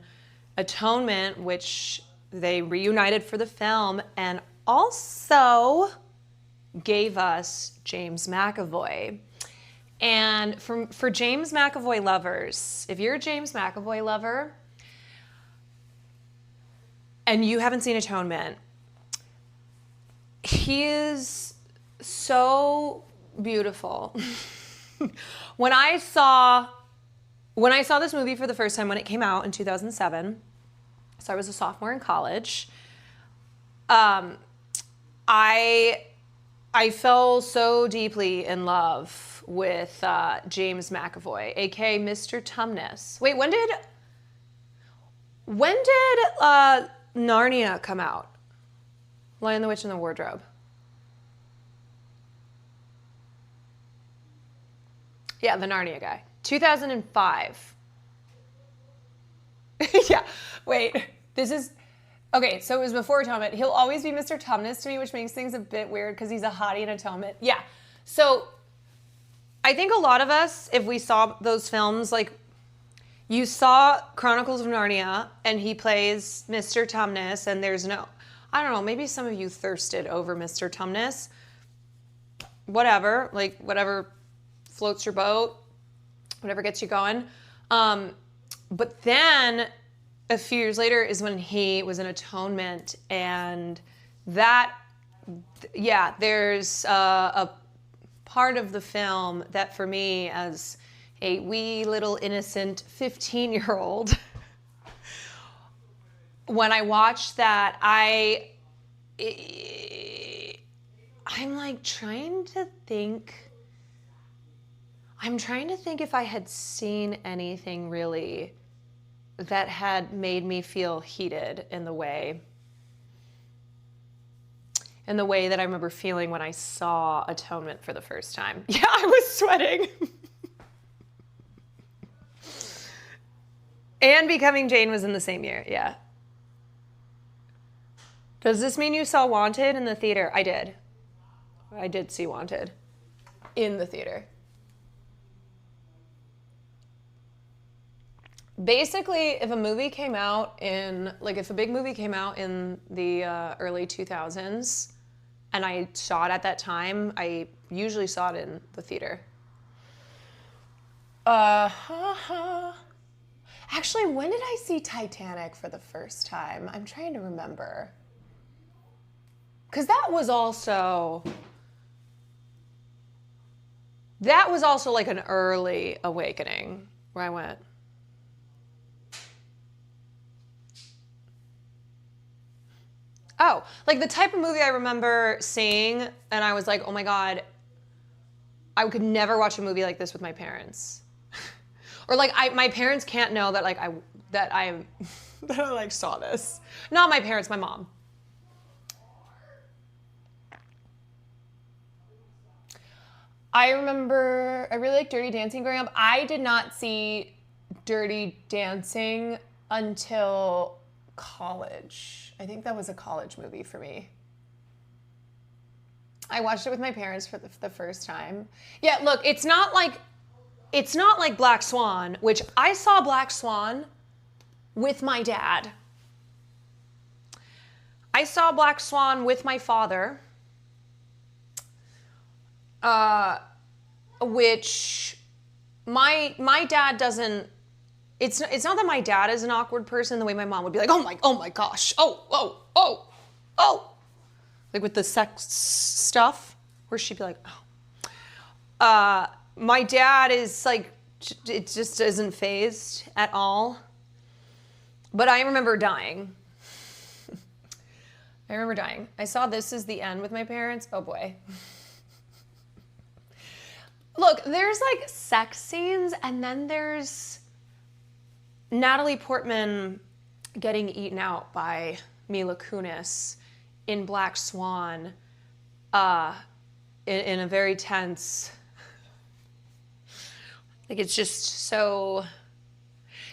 Atonement, which they reunited for the film, and also gave us James McAvoy. And for James McAvoy lovers, if you're a James McAvoy lover and you haven't seen Atonement, he is so beautiful. When I saw this movie for the first time when it came out in 2007, so I was a sophomore in college, I fell so deeply in love with James McAvoy, aka Mr. Tumnus. Wait, when did Narnia come out? Lion, the Witch, and the Wardrobe. Yeah, the Narnia guy. 2005. Yeah, wait. This is... Okay, so it was before Atonement. He'll always be Mr. Tumnus to me, which makes things a bit weird because he's a hottie in Atonement. Yeah, so I think a lot of us, if we saw those films, like you saw Chronicles of Narnia and he plays Mr. Tumnus, and there's no... I don't know, maybe some of you thirsted over Mr. Tumnus. Whatever, like whatever floats your boat, whatever gets you going. But then a few years later is when he was in Atonement, and that, yeah, there's a part of the film that for me as a wee little innocent 15-year-old, when I watched that, I'm like trying to think if I had seen anything really that had made me feel heated in the way that I remember feeling when I saw Atonement for the first time. Yeah, I was sweating. And Becoming Jane was in the same year, yeah. Does this mean you saw Wanted in the theater? I did. I did see Wanted in the theater. Basically, if a movie came out in, like if a big movie came out in the early 2000s and I saw it at that time, I usually saw it in the theater. Actually, when did I see Titanic for the first time? I'm trying to remember. Because that was also like an early awakening where I went, oh, like the type of movie I remember seeing and I was like, oh my God, I could never watch a movie like this with my parents. Or like my parents can't know that like that I like saw this. Not my parents, my mom. I remember I really liked Dirty Dancing growing up. I did not see Dirty Dancing until college. I think that was a college movie for me. I watched it with my parents for the first time. Yeah, look, it's not like Black Swan, which I saw Black Swan with my dad. I saw Black Swan with my father. Which my dad doesn't. It's not that my dad is an awkward person the way my mom would be like, oh my gosh, oh, like with the sex stuff, where she'd be like, oh. My dad is like, it just isn't phased at all. But I remember dying. I saw This Is the End with my parents. Oh boy. Look, there's like sex scenes and then there's Natalie Portman getting eaten out by Mila Kunis in Black Swan in a very tense, like it's just so,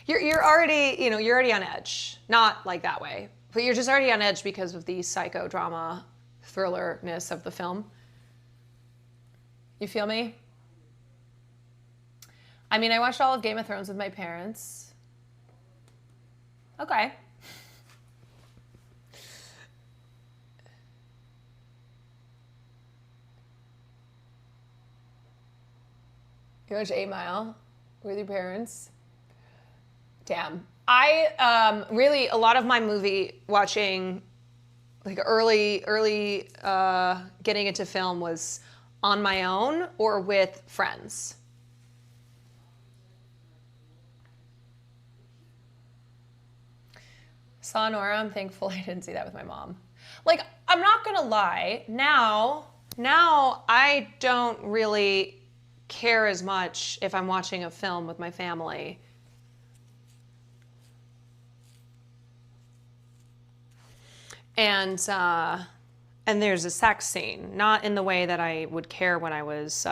you're already on edge. Not like that way, but you're just already on edge because of the psychodrama thrillerness of the film. You feel me? I mean, I watched all of Game of Thrones with my parents. Okay. You watched 8 Mile with your parents? Damn. I really, a lot of my movie watching, like early getting into film was on my own or with friends. Saw Nora, I'm thankful I didn't see that with my mom. Like, I'm not gonna lie, now I don't really care as much if I'm watching a film with my family. And there's a sex scene, not in the way that I would care when I was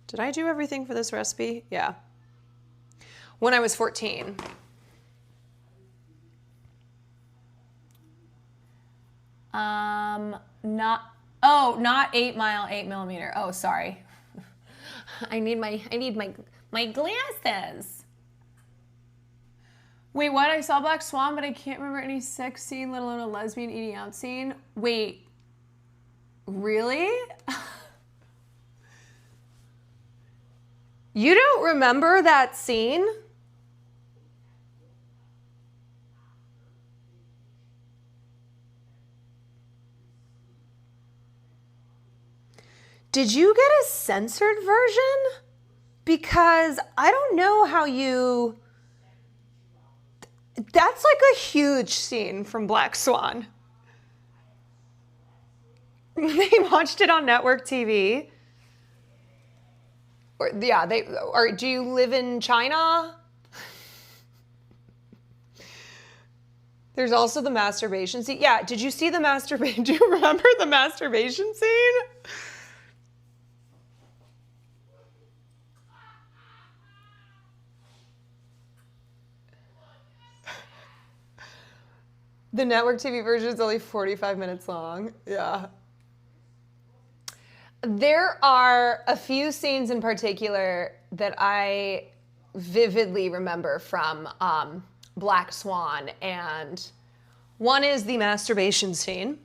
did I do everything for this recipe? Yeah. When I was 14. Not 8 Mile, 8mm. Oh, sorry. I need my glasses. Wait, what? I saw Black Swan, but I can't remember any sex scene, let alone a lesbian eating out scene. Wait, really? You don't remember that scene? Did you get a censored version? Because I don't know how you... That's like a huge scene from Black Swan. They watched it on network TV. Do you live in China? There's also the masturbation scene. Yeah, did you see the masturbation? Do you remember the masturbation scene? The network TV version is only 45 minutes long. Yeah. There are a few scenes in particular that I vividly remember from Black Swan, and one is the masturbation scene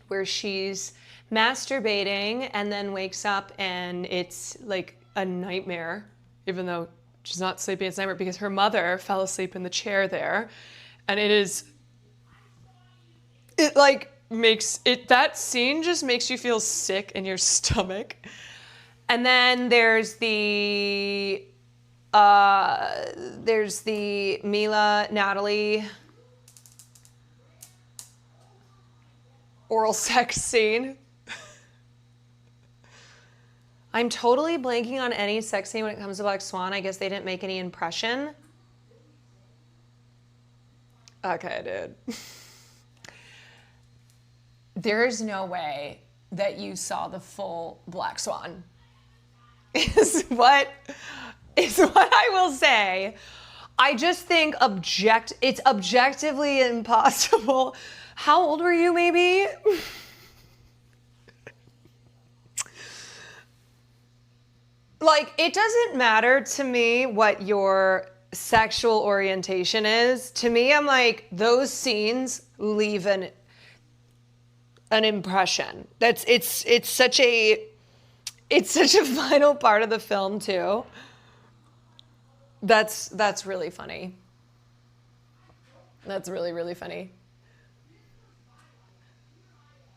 where she's masturbating and then wakes up and it's like a nightmare, even though she's not sleeping, it's a nightmare because her mother fell asleep in the chair there, and that scene just makes you feel sick in your stomach. And then there's the Mila Natalie oral sex scene. I'm totally blanking on any sex scene when it comes to Black Swan. I guess they didn't make any impression. Okay, I did. There's no way that you saw the full Black Swan. Is what I will say. I just think it's objectively impossible. How old were you, maybe? Like, it doesn't matter to me what your sexual orientation is. To me, I'm like, those scenes leave an impression. It's such a vital part of the film too. That's really funny. That's really, really funny.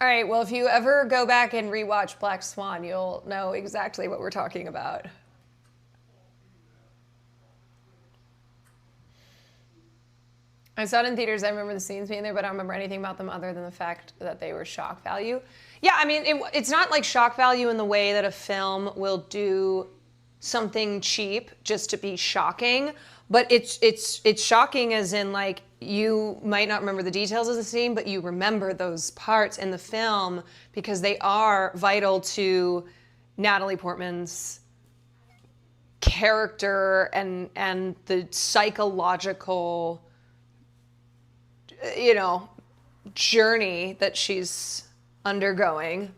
All right, well, if you ever go back and rewatch Black Swan, you'll know exactly what we're talking about. I saw it in theaters. I remember the scenes being there, but I don't remember anything about them other than the fact that they were shock value. Yeah, I mean, it's not like shock value in the way that a film will do something cheap just to be shocking, but it's shocking as in, like, you might not remember the details of the scene, but you remember those parts in the film because they are vital to Natalie Portman's character and the psychological, journey that she's undergoing.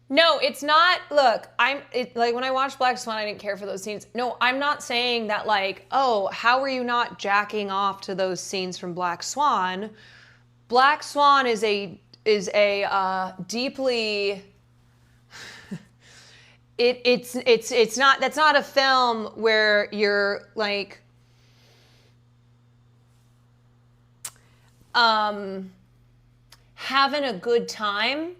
No, it's not. Look, like when I watched Black Swan, I didn't care for those scenes. No, I'm not saying that, like, oh, how are you not jacking off to those scenes from Black Swan? Black Swan is a deeply. It's not. That's not a film where you're like. Having a good time.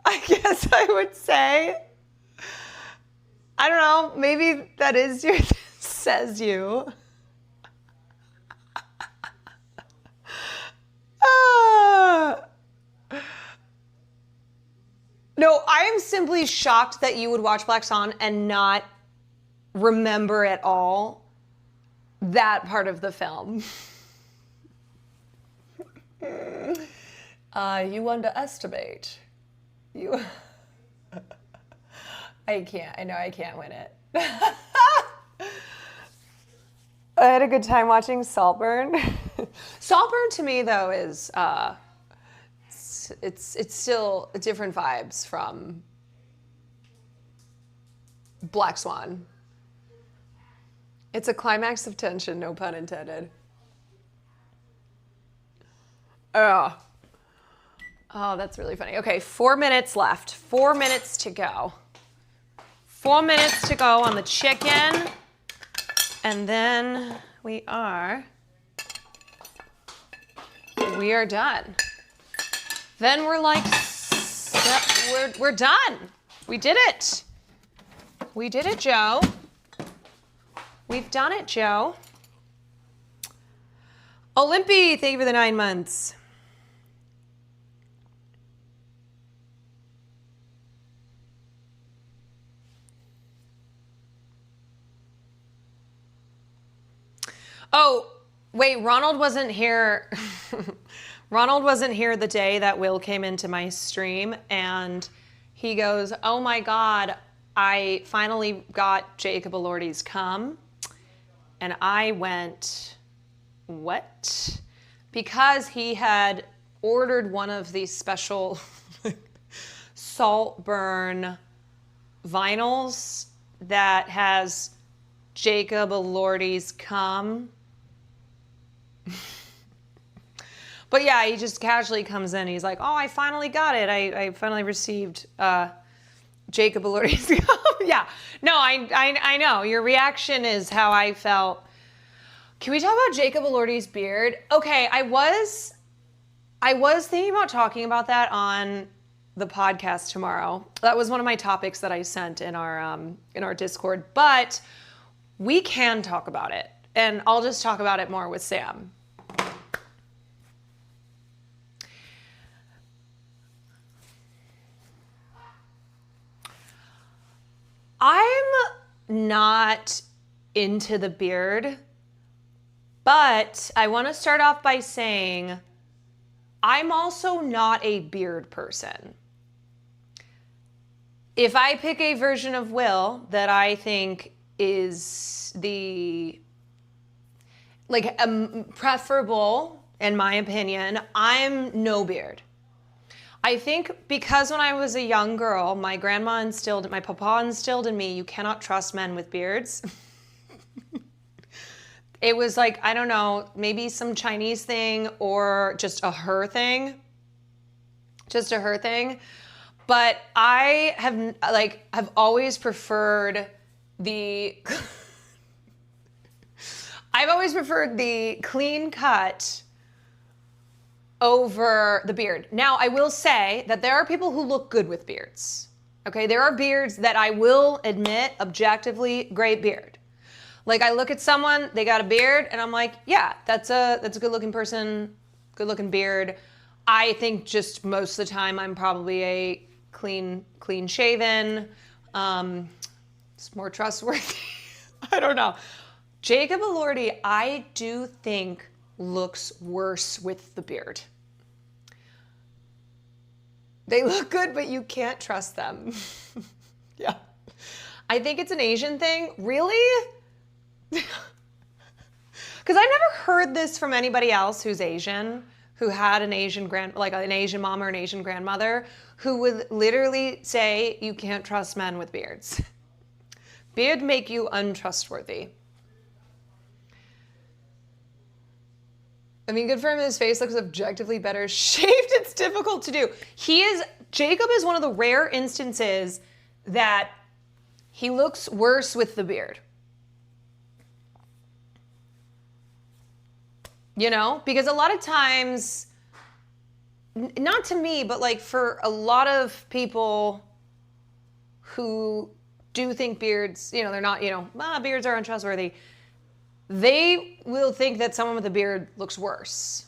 I guess I would say. I don't know. Maybe that is your says you. No, I am simply shocked that you would watch Black Swan and not remember at all that part of the film. You underestimate. I can't. I know I can't win it. I had a good time watching Saltburn. Saltburn to me, though, is it's still different vibes from Black Swan. It's a climax of tension, no pun intended. Oh, that's really funny. Okay, 4 minutes left. 4 minutes to go. 4 minutes to go on the chicken. And then we are done. Then we're like, we're done. We did it. We did it, Joe. We've done it, Joe. Olympi, thank you for the 9 months. Oh, wait, Ronald wasn't here. Ronald wasn't here the day that Will came into my stream, and he goes, oh my God, I finally got Jacob Elordi's cum, and I went, what? Because he had ordered one of these special Saltburn vinyls that has Jacob Elordi's cum. But yeah, he just casually comes in. He's like, oh, I finally got it. I finally received Jacob Elordi's cum. Yeah. No, I know. Your reaction is how I felt. Can we talk about Jacob Elordi's beard? Okay, I was thinking about talking about that on the podcast tomorrow. That was one of my topics that I sent in our Discord, but we can talk about it, and I'll just talk about it more with Sam. I'm not into the beard, but I want to start off by saying I'm also not a beard person. If I pick a version of Will that I think is preferable, in my opinion, I'm no beard. I think because when I was a young girl, my papa instilled in me, you cannot trust men with beards. It was like, I don't know, maybe some Chinese thing or just a her thing. Just a her thing. But I have always preferred the clean cut over the beard. Now, I will say that there are people who look good with beards. Okay, there are beards that I will admit, objectively, great beard. Like, I look at someone, they got a beard, and I'm like, yeah, that's a good-looking person, good-looking beard. I think just most of the time I'm probably a clean-shaven. It's more trustworthy. I don't know. Jacob Elordi, I do think, looks worse with the beard. They look good, but you can't trust them. Yeah. I think it's an Asian thing. Really? Because I've never heard this from anybody else who's Asian, who had an Asian an Asian mom or an Asian grandmother, who would literally say you can't trust men with beards. Beard make you untrustworthy. I mean, good for him. His face looks objectively better shaved. It's difficult to do. Jacob is one of the rare instances that he looks worse with the beard. You know, because a lot of times, not to me, but like for a lot of people who do think beards, they're not, beards are untrustworthy. They will think that someone with a beard looks worse.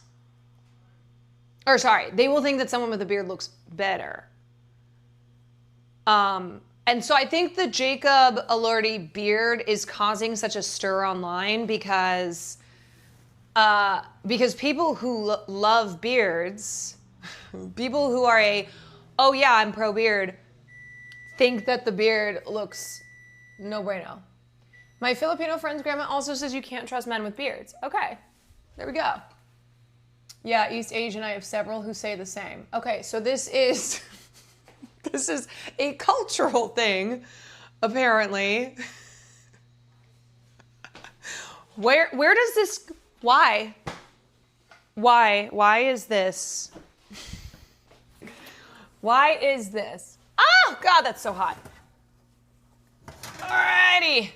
Or sorry, they will think that someone with a beard looks better. And so I think the Jacob Elordi beard is causing such a stir online because people who love beards, people who are oh yeah, I'm pro beard, think that the beard looks no bueno. My Filipino friend's grandma also says you can't trust men with beards. Okay, there we go. Yeah, East Asian, I have several who say the same. Okay, so this is a cultural thing, apparently. Where does this, why is this? Why is this? Oh, God, that's so hot. Alrighty.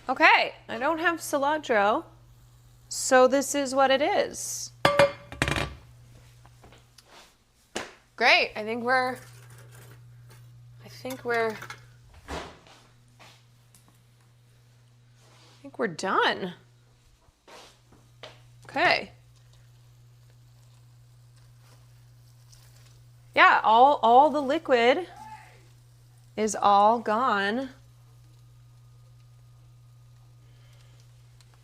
Okay, I don't have cilantro, so this is what it is. Great, I think we're done. Okay. Yeah, all the liquid is all gone.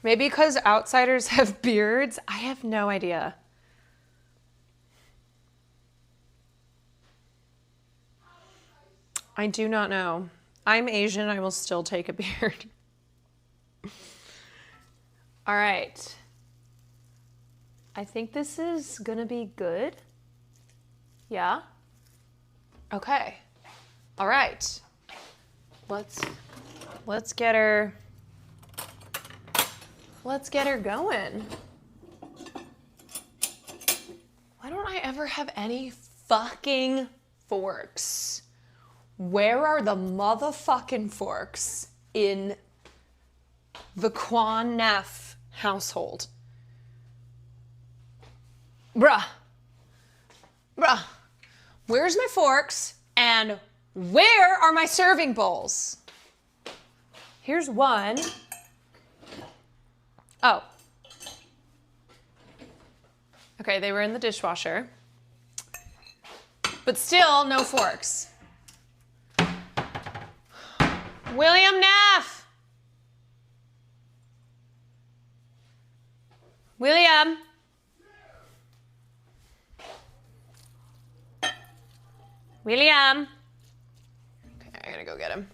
Maybe because outsiders have beards? I have no idea. I do not know. I'm Asian. I will still take a beard. All right. I think this is gonna be good. Yeah? Okay. All right. Let's get her going. Why don't I ever have any fucking forks? Where are the motherfucking forks in the Quan Neff household? Bruh. Where's my forks? And where are my serving bowls? Here's one. Oh. Okay, they were in the dishwasher. But still, no forks. William Neff! William! William! Okay, I gotta go get him.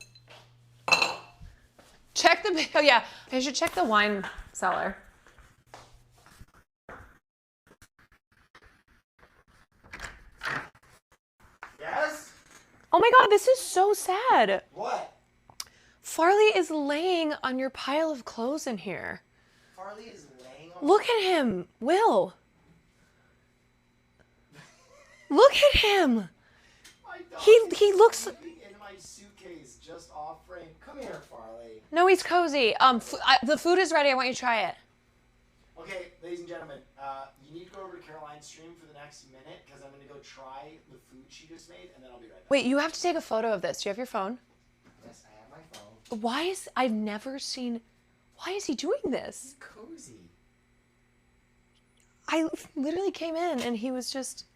Check the, oh yeah, I should check the wine cellar. Yes? Oh my God, this is so sad. What? Farley is laying on your pile of clothes in here. Farley is laying on. Look at him, Will. Look at him. My dog He is looks. sleeping in my suitcase just off frame. Come here, Farley. No, he's cozy. The food is ready. I want you to try it. Okay, ladies and gentlemen, you need to go over to Caroline's stream for the next minute because I'm going to go try the food she just made, and then I'll be right back. Wait, you have to take a photo of this. Do you have your phone? Yes, I have my phone. I've never seen, why is he doing this? Cozy. I literally came in and he was just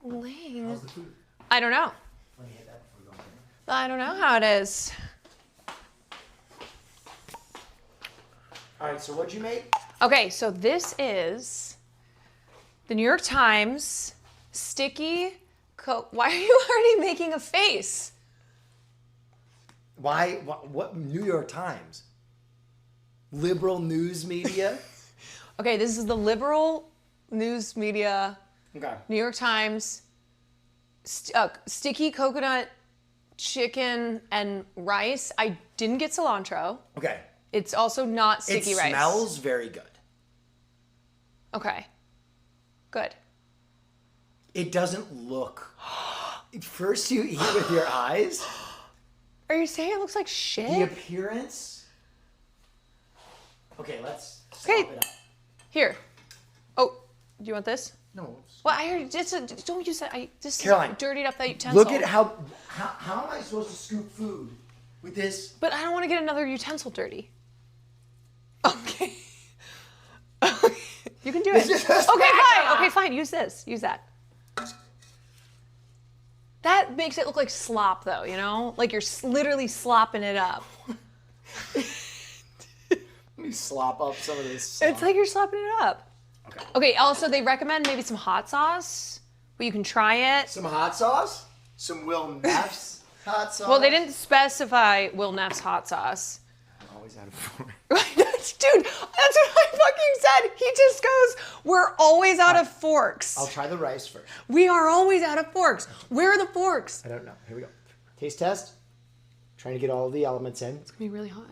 laying. How's the food? I don't know. Let me hit that before we go in. I don't know how it is. All right, so what'd you make? Okay, so this is the New York Times sticky why are you already making a face? Why? What? New York Times? Liberal news media? Okay, this is the liberal news media, Okay. New York Times, sticky coconut chicken and rice. I didn't get cilantro. Okay. It's also not sticky rice. It smells very good. Okay. Good. It doesn't look. First you eat with your eyes. Are you saying it looks like The shit? appearance. Okay, let's Okay. swap it up. Here. Oh, do you want this? No. Well, I heard just don't use that. This Caroline, is dirtied up that utensil. Look at how am I supposed to scoop food with this? But I don't want to get another utensil dirty. Okay. You can do it. This is a Okay, spatula. fine. Okay, fine. Use this. Use that. That makes it look like slop, though. You know, like you're literally slopping it up. Let me slop up some of this. It's like you're slopping it up. Okay. Okay. Also, they recommend maybe some hot sauce, but you can try it. Some hot sauce. Some Will Neff's hot sauce. Well, they didn't specify Will Neff's hot sauce. I'm always out of fork. Dude, that's what I fucking said. He just goes, we're always out of forks. I'll try the rice first. We are always out of forks. Where are the forks? I don't know. Here we go. Taste test. Trying to get all of the elements in. It's gonna be really hot.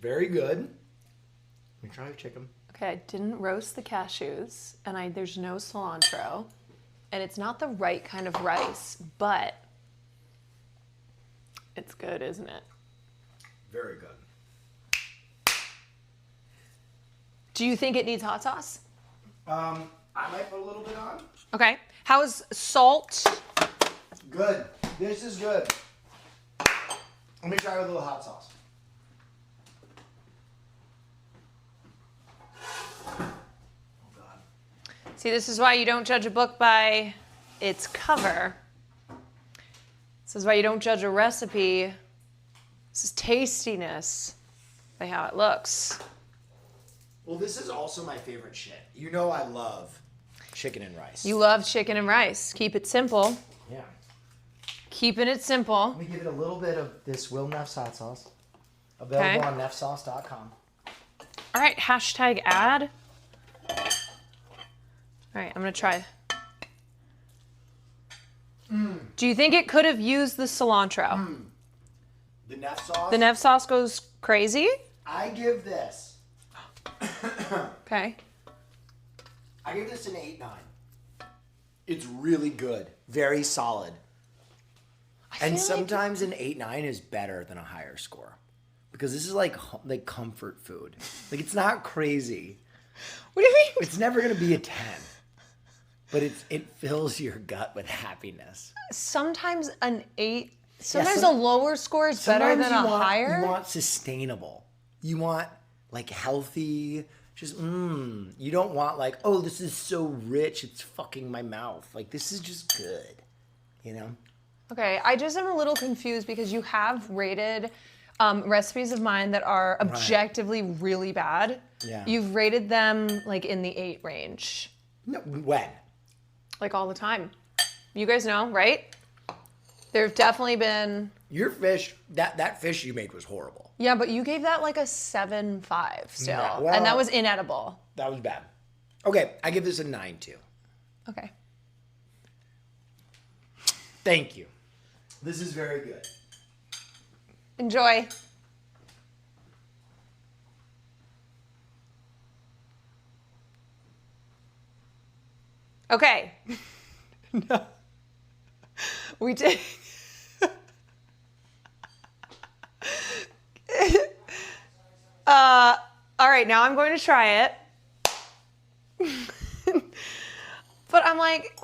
Very good. Let me try the chicken. Okay, I didn't roast the cashews, and there's no cilantro, and it's not the right kind of rice, but it's good, isn't it? Very good. Do you think it needs hot sauce? I might put a little bit on. Okay. How's salt? Good. This is good. Let me try with a little hot sauce. Oh God. See, this is why you don't judge a book by its cover. This is why you don't judge a recipe. This is tastiness by how it looks. Well, this is also my favorite shit. You know I love chicken and rice. You love chicken and rice. Keep it simple. Yeah. Keeping it simple. Let me give it a little bit of this Will Neff's hot sauce. Available Okay. on neffsauce.com. All right, hashtag ad. All right, I'm gonna try. Do you think it could have used the cilantro? The Neff sauce. The Neff sauce goes crazy. I give this. Okay. I give this an 8-9. It's really good. Very solid. And feel like- sometimes an 8-9 is better than a higher score. Because this is like comfort food. Like it's not crazy. What do you mean? It's never going to be a 10. But it fills your gut with happiness. Sometimes an 8. Sometimes some- a lower score is better than a higher. You want sustainable. You want like healthy. Just You don't want like, oh, this is so rich, it's fucking my mouth. Like this is just good. You know? Okay, I just am a little confused because you have rated recipes of mine that are objectively really bad. Yeah. You've rated them like in the 8 range. No, when? Like all the time. You guys know, right? There have definitely been. Your fish, that fish you made was horrible. Yeah, but you gave that like a 7.5 still. Yeah, well- and that was inedible. That was bad. Okay, I give this a 9-2. Okay. Thank you. This is very good. Enjoy. Okay. No. We did. All right, now I'm going to try it. But I'm like,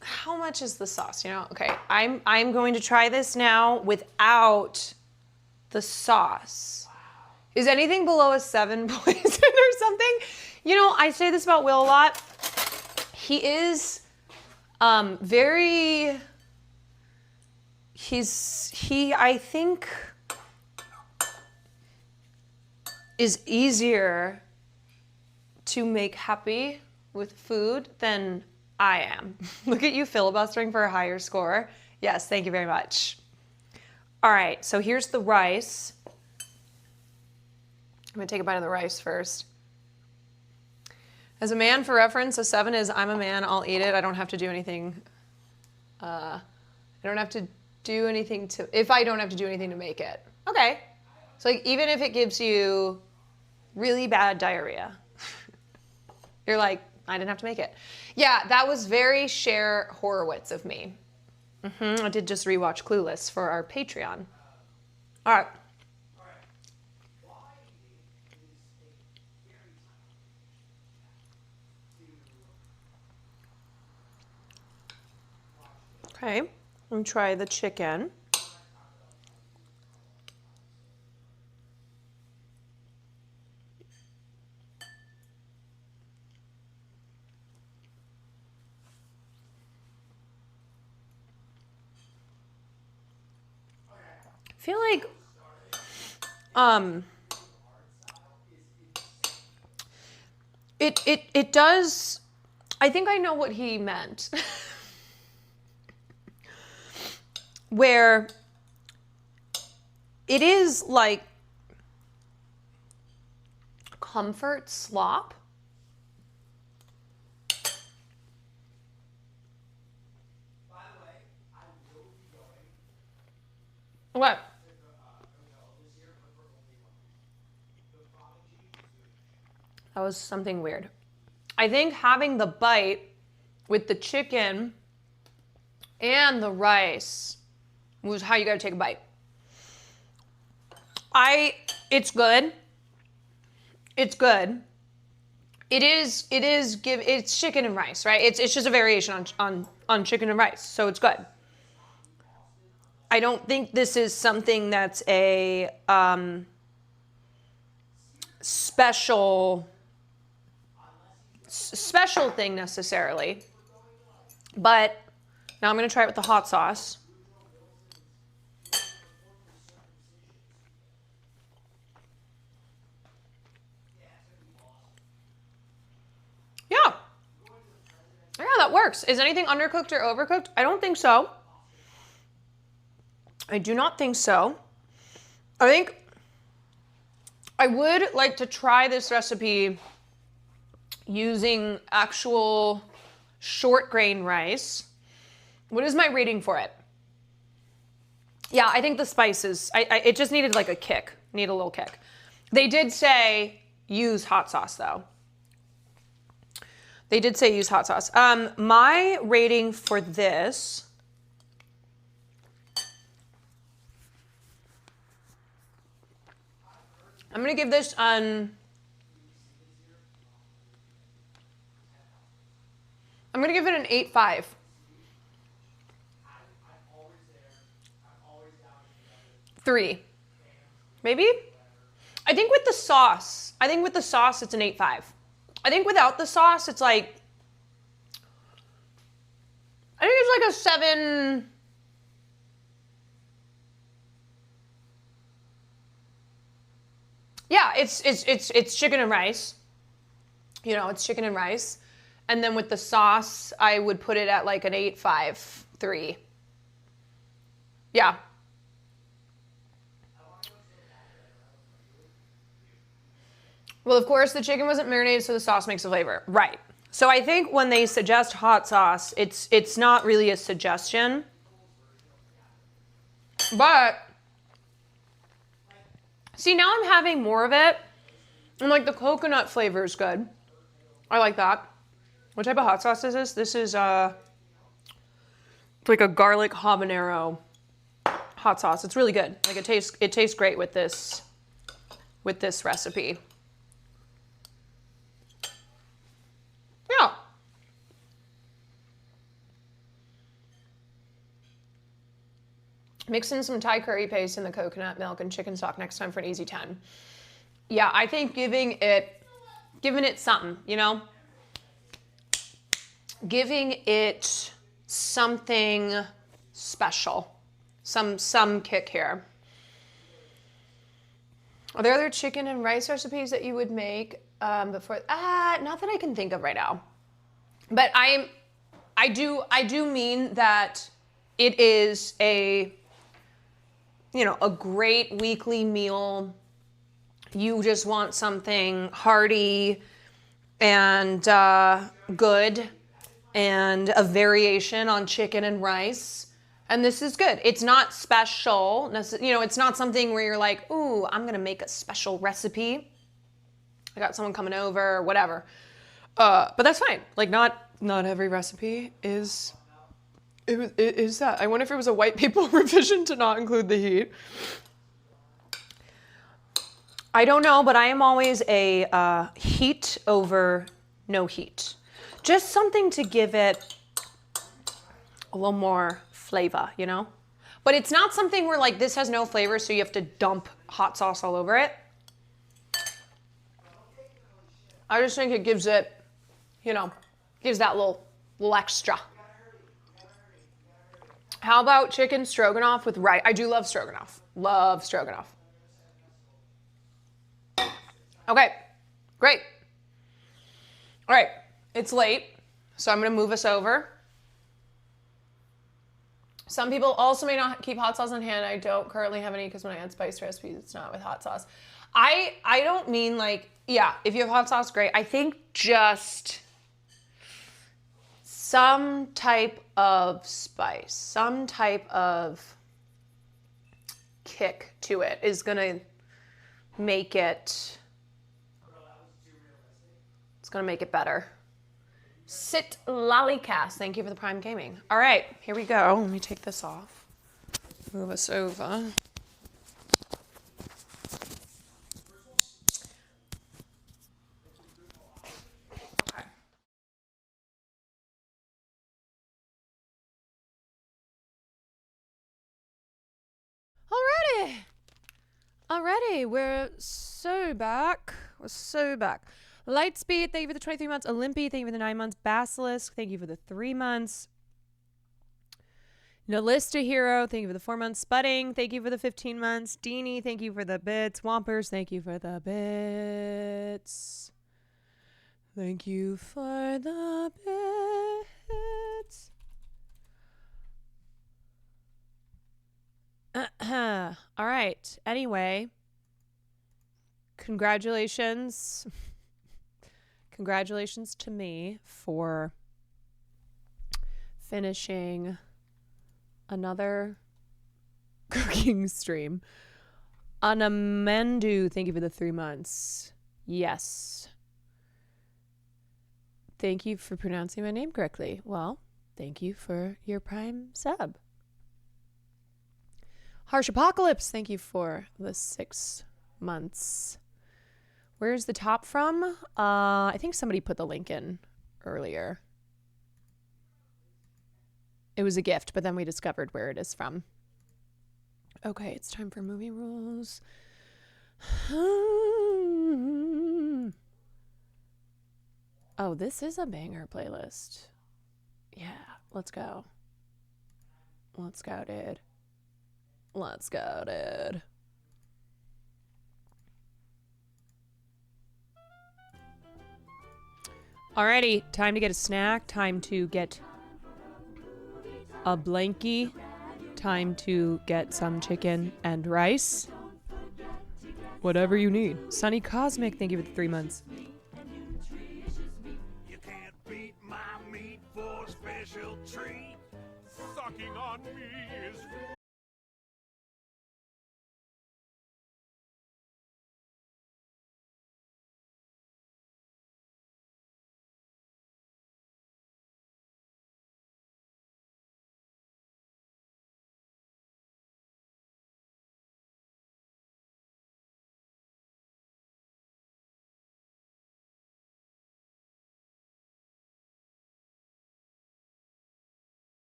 how much is the sauce? You know, okay, I'm going to try this now without the sauce. Is anything below a 7 poison or something? You know, I say this about Will a lot. He is very. He I think is easier to make happy with food than I am. Look at you filibustering for a higher score. Yes, thank you very much. All right, so here's the rice. I'm gonna take a bite of the rice first. As a man, for reference, a 7 is I'm a man, I'll eat it. I don't have to do anything. I don't have to do anything to, if I don't have to do anything to make it. Okay. So like, even if it gives you really bad diarrhea, you're like, I didn't have to make it. Yeah, that was very Cher Horowitz of me. I did just rewatch Clueless for our Patreon. All right. Okay, let me try the chicken. I feel like it does. I think I know what he meant. Where it is like comfort slop. What? That was something weird. I think having the bite with the chicken and the rice was how you gotta take a bite. It's good. It's good. It's chicken and rice, right? It's just a variation on chicken and rice, so it's good. I don't think this is something that's a special thing necessarily. But now I'm gonna try it with the hot sauce. works. Is anything undercooked or overcooked? I don't think so. I do not think so. I think I would like to try this recipe using actual short grain rice. What is my rating for it? Yeah, I think the spices, it just needed like a kick. Need a little kick. They did say use hot sauce though. They did say use hot sauce. My rating for this, I'm gonna give this I'm gonna give it an 8.5. Three, maybe? I think with the sauce, it's an 8.5. I think without the sauce, it's like, I think it's like a 7. Yeah, it's chicken and rice. You know, it's chicken and rice. And then with the sauce, I would put it at like an 8.5, 3. Yeah. Well, of course, the chicken wasn't marinated, so the sauce makes the flavor. Right. So I think when they suggest hot sauce, it's not really a suggestion. But see, now I'm having more of it. And like the coconut flavor is good. I like that. What type of hot sauce is this? This is it's like a garlic habanero hot sauce. It's really good. Like it tastes great with this recipe. Yeah. Mix in some Thai curry paste in the coconut milk and chicken stock next time for an easy 10. Yeah, I think giving it something, you know? Giving it something special. Some kick here. Are there other chicken and rice recipes that you would make before? Not that I can think of right now. But I do mean that it is a great weekly meal. You just want something hearty and good and a variation on chicken and rice. And this is good. It's not special. It's not something where you're like, ooh, I'm going to make a special recipe. I got someone coming over or whatever. But that's fine. Like not every recipe is that. I wonder if it was a white people revision to not include the heat. I don't know, but I am always a heat over no heat. Just something to give it a little more flavor, you know? But it's not something where like this has no flavor, so you have to dump hot sauce all over it. I just think it gives it, gives that little extra. How about chicken stroganoff with rice? I do love stroganoff. Love stroganoff. Okay, great. All right, it's late, so I'm gonna move us over. Some people also may not keep hot sauce on hand. I don't currently have any because when I add spice recipes, it's not with hot sauce. I don't mean like, yeah, if you have hot sauce, great. I think just some type of spice, some type of kick to it is gonna make it, it's gonna make it better. Sit Lollycast, thank you for the Prime Gaming. All right, here we go. Let me take this off. Move us over. Okay. Alrighty, we're so back. Lightspeed, thank you for the 23 months. Olympi, thank you for the 9 months. Basilisk, thank you for the 3 months. Nalista Hero, thank you for the 4 months. Spudding, thank you for the 15 months. Deanie, thank you for the bits. Wampers, thank you for the bits. Thank you for the bits. right. Anyway, congratulations. Congratulations to me for finishing another cooking stream. Anamendu, thank you for the 3 months. Yes. Thank you for pronouncing my name correctly. Well, thank you for your Prime sub. Harsh Apocalypse, thank you for the 6 months. Where's the top from? I think somebody put the link in earlier. It was a gift, but then we discovered where it is from. Okay, it's time for movie rules. Oh, this is a banger playlist. Yeah, let's go. Let's go, dude. Let's go, dude. Alrighty, time to get a snack. Time to get a blankie. Time to get some chicken and rice. Whatever you need. Sunny Cosmic, thank you for the 3 months. You can't beat my meat for a special treat. Sucking on me is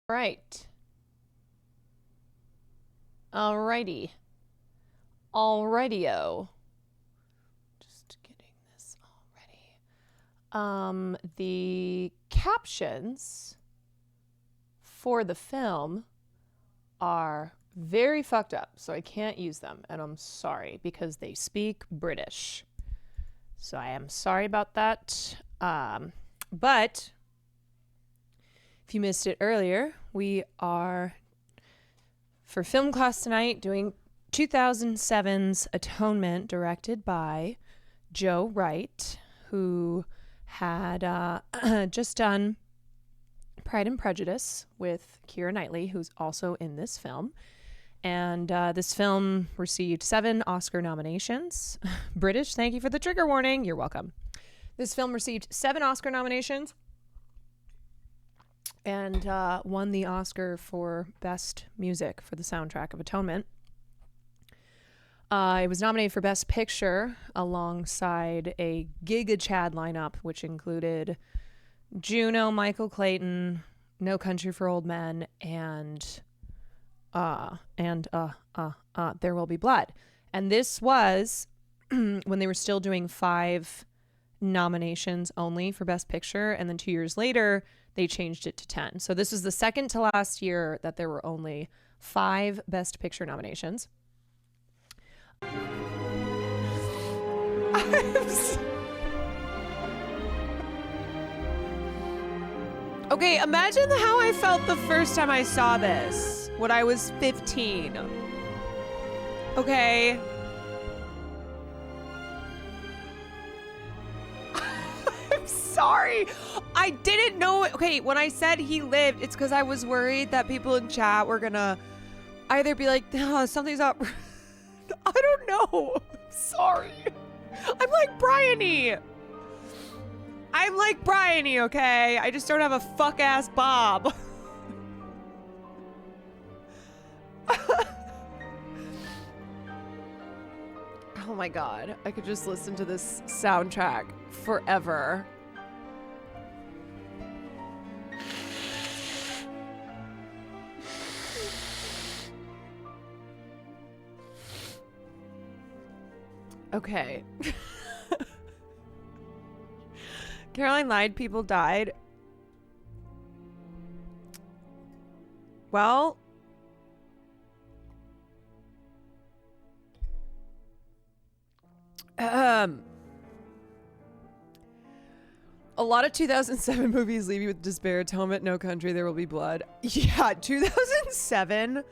Right. Alrighty. Alrighty-o. Just getting this already. The captions for the film are very fucked up, so I can't use them, and I'm sorry because they speak British. So I am sorry about that. But if you missed it earlier, we are, for film class tonight, doing 2007's Atonement, directed by Joe Wright, who had just done Pride and Prejudice with Keira Knightley, who's also in this film. And this film received 7 Oscar nominations. British, thank you for the trigger warning. You're welcome. This film received 7 Oscar nominations and won the Oscar for Best Music for the soundtrack of Atonement. It was nominated for Best Picture alongside a Giga Chad lineup, which included Juno, Michael Clayton, No Country for Old Men, and There Will Be Blood. And this was when they were still doing 5 nominations only for Best Picture, and then 2 years later they changed it to 10. So this is the second to last year that there were only 5 Best Picture nominations. Okay, imagine how I felt the first time I saw this when I was 15. Okay. I'm sorry. I didn't know. Okay, when I said he lived, it's because I was worried that people in chat were gonna either be like, oh, something's up. I don't know. I'm sorry. I'm like Bryony. I'm like Bryony, okay? I just don't have a fuck-ass Bob. Oh my god. I could just listen to this soundtrack forever. Okay. Caroline lied, people died. Well, a lot of 2007 movies leave you with despair. Atonement, No Country, There Will Be Blood. Yeah, 2007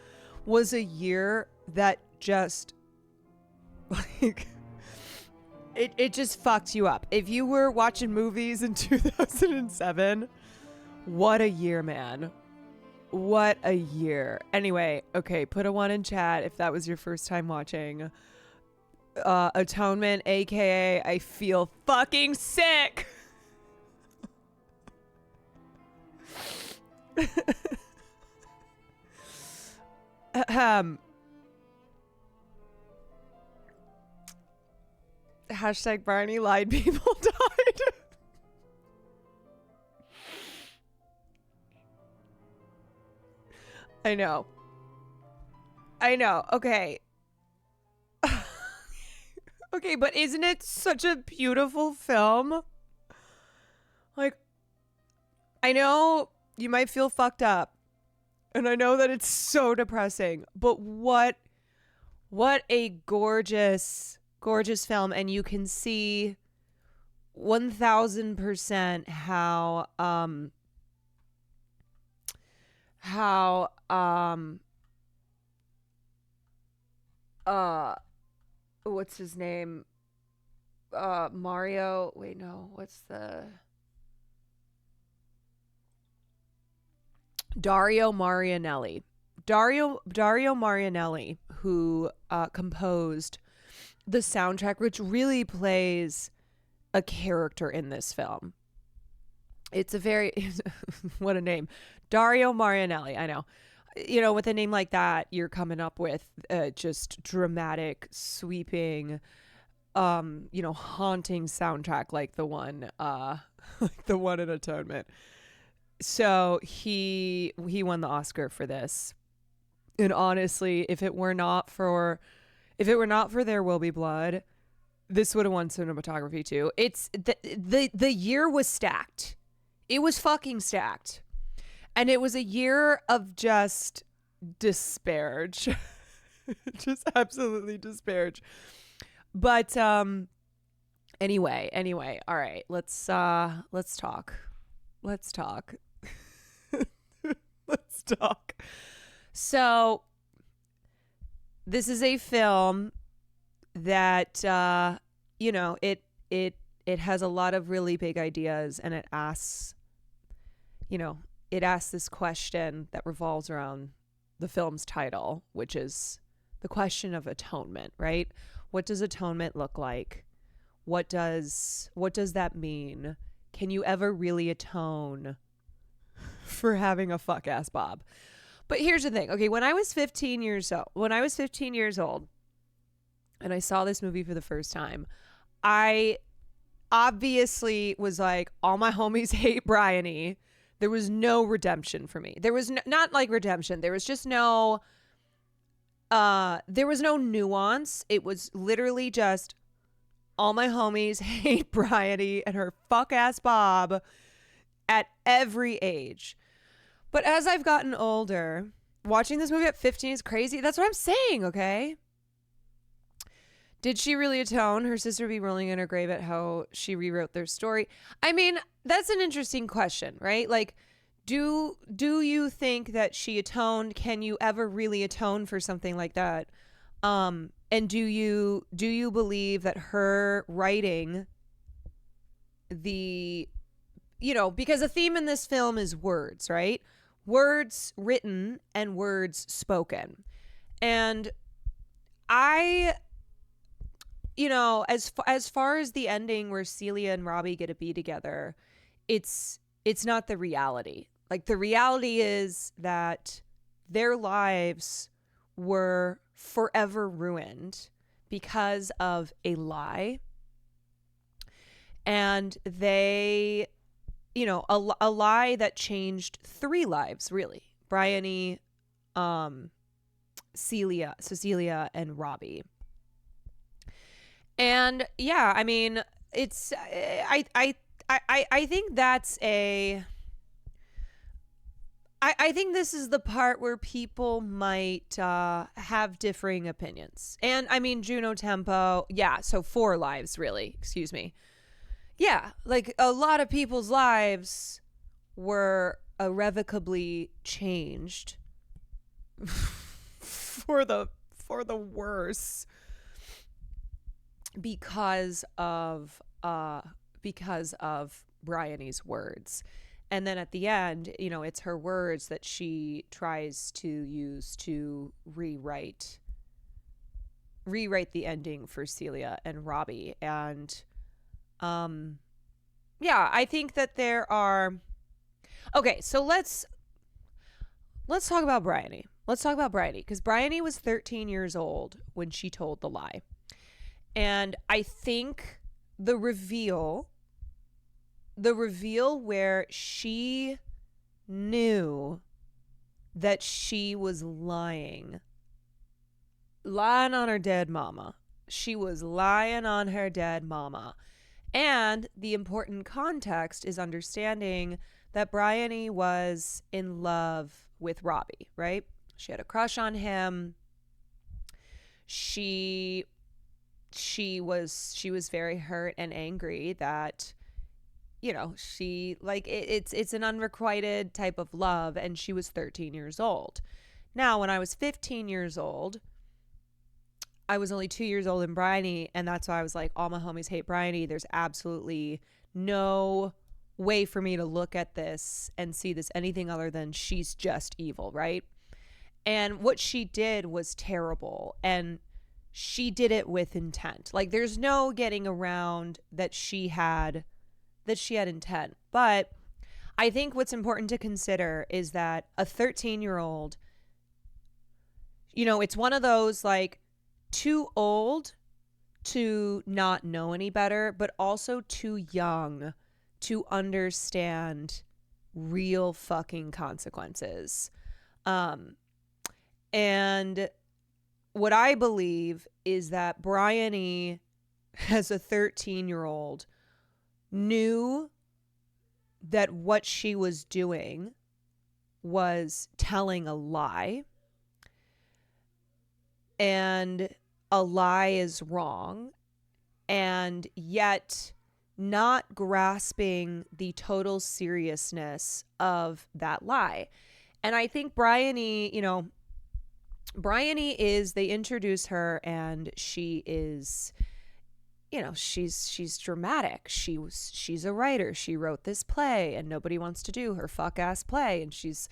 was a year that just, like, it just fucked you up. If you were watching movies in 2007, what a year, man. What a year. Anyway, okay, put a 1 in chat if that was your first time watching Atonement, aka I feel fucking sick. Hashtag Barney lied, people died. I know. Okay. Okay, but isn't it such a beautiful film? Like, I know you might feel fucked up, and I know that it's so depressing, but what a gorgeous film. And you can see 1000% how what's his name? Mario. Wait, no. What's the Dario Marianelli. Dario Marianelli, who composed the soundtrack, which really plays a character in this film. It's a very what a name. Dario Marianelli, I know. You know, with a name like that, you're coming up with just dramatic, sweeping, haunting soundtrack like the one in Atonement. So he won the Oscar for this. And honestly, if it were not for There Will Be Blood, this would have won cinematography too. It's the year was stacked. It was fucking stacked. And it was a year of just disparage. Just absolutely disparage. But anyway, all right. Let's talk. Let's talk. Let's talk. So this is a film that it has a lot of really big ideas, and it asks this question that revolves around the film's title, which is the question of atonement, right? What does atonement look like? What does that mean? Can you ever really atone for having a fuck ass Bob? But here's the thing. Okay, when I was 15 years old and I saw this movie for the first time, I obviously was like, all my homies hate Bryony. There was no redemption for me. There was not like redemption. There was just no nuance. It was literally just all my homies hate Bryony and her fuck ass Bob at every age. But as I've gotten older, watching this movie at 15 is crazy. That's what I'm saying, okay? Did she really atone? Her sister be rolling in her grave at how she rewrote their story. I mean, that's an interesting question, right? Like, do you think that she atoned? Can you ever really atone for something like that? And do you believe that her writing because a theme in this film is words, right? Words written and words spoken. And I, as far as the ending where Celia and Robbie get to be together, it's not the reality. Like, the reality is that their lives were forever ruined because of a lie. And they, a lie that changed 3 lives, really. Bryony, Cecilia, and Robbie. And yeah, I mean, it's I think that's I think this is the part where people might have differing opinions. And I mean, Juno Tempo, yeah, so 4 lives, really, excuse me. Yeah, like a lot of people's lives were irrevocably changed for the worse because of Bryony's words. And then at the end, it's her words that she tries to use to rewrite the ending for Celia and Robbie. And yeah, I think that there are. Okay, so let's talk about Bryony. Let's talk about Bryony, because Bryony was 13 years old when she told the lie. And I think the reveal where she knew that she was lying on her dead mama. She was lying on her dead mama. And the important context is understanding that Bryony was in love with Robbie, right? She had a crush on him. She was very hurt and angry that, she, like, it's an unrequited type of love, and she was 13 years old. Now, when I was 15 years old, I was only 2 years old in Bryony, and that's why I was like, all my homies hate Bryony. There's absolutely no way for me to look at this and see this anything other than she's just evil, right? And what she did was terrible, and she did it with intent. Like, there's no getting around that she had intent. But I think what's important to consider is that a 13-year-old, it's one of those, like, too old to not know any better, but also too young to understand real fucking consequences. And what I believe is that Bryony, as a 13-year-old, knew that what she was doing was telling a lie. and a lie is wrong, and yet not grasping the total seriousness of that lie. And I think Bryony, they introduce her, and she is, she's dramatic. She's a writer. She wrote this play, and nobody wants to do her fuck ass play, and she's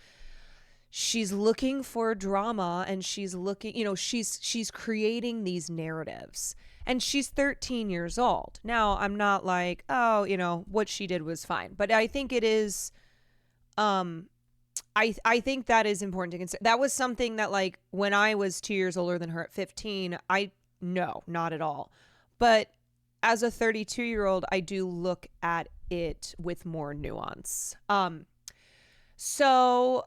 looking for drama, and she's looking, she's creating these narratives, and she's 13 years old. Now, I'm not like, oh, what she did was fine, but I think it is, I think that is important to consider. That was something that, like, when I was 2 years older than her at 15, no, not at all. But as a 32-year-old, I do look at it with more nuance. So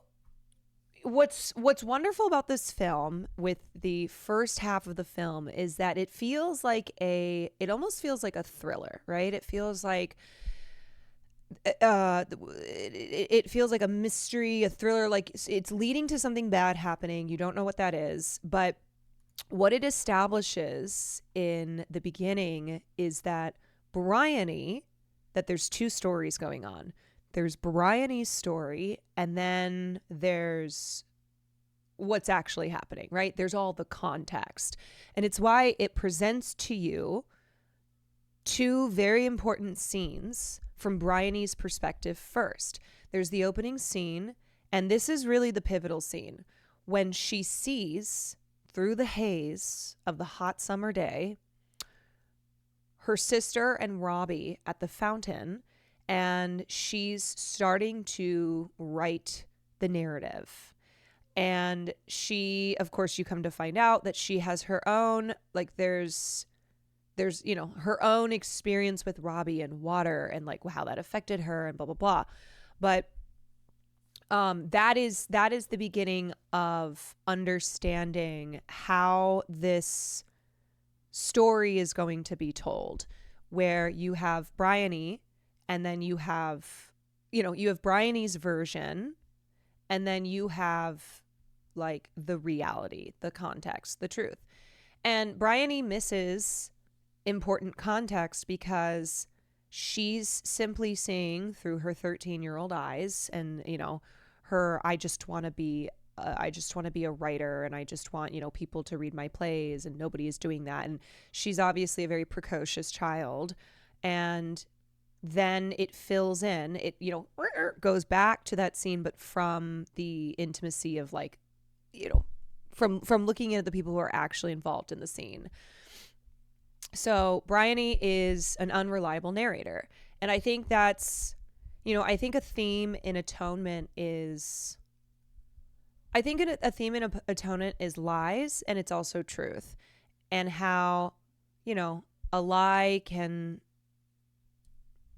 what's wonderful about this film, with the first half of the film, is that it almost feels like a thriller, right? It feels like it feels like a mystery, a thriller, like it's leading to something bad happening. You don't know what that is, but what it establishes in the beginning is that there's two stories going on. There's Bryony's story, and then there's what's actually happening, right? There's all the context. And it's why it presents to you two very important scenes from Bryony's perspective first. There's the opening scene, and this is really the pivotal scene, when she sees through the haze of the hot summer day her sister and Robbie at the fountain, and she's starting to write the narrative. And she, of course, you come to find out that she has her own, like, there's her own experience with Robbie and water, and like how that affected her, and blah blah blah. But that is the beginning of understanding how this story is going to be told, where you have Bryony, and then you have Bryony's version, and then you have like the reality, the context, the truth. And Bryony misses important context because she's simply seeing through her 13-year-old eyes, and her I just want to be a writer, and I just want people to read my plays, and nobody is doing that. And she's obviously a very precocious child, and then it fills in, it goes back to that scene, but from the intimacy of from looking at the people who are actually involved in the scene. So Bryony is an unreliable narrator. And I think that's, I think a theme in Atonement is, Atonement is lies, and it's also truth. And how, a lie can,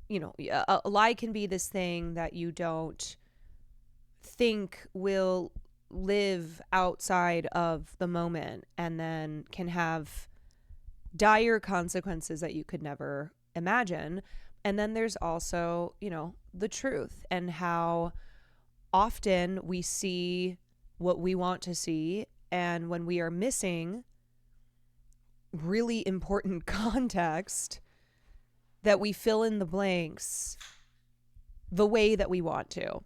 a lie can be this thing that you don't think will live outside of the moment, and then can have dire consequences that you could never imagine. And then there's also, the truth, and how often we see what we want to see, and when we are missing really important context, that we fill in the blanks the way that we want to.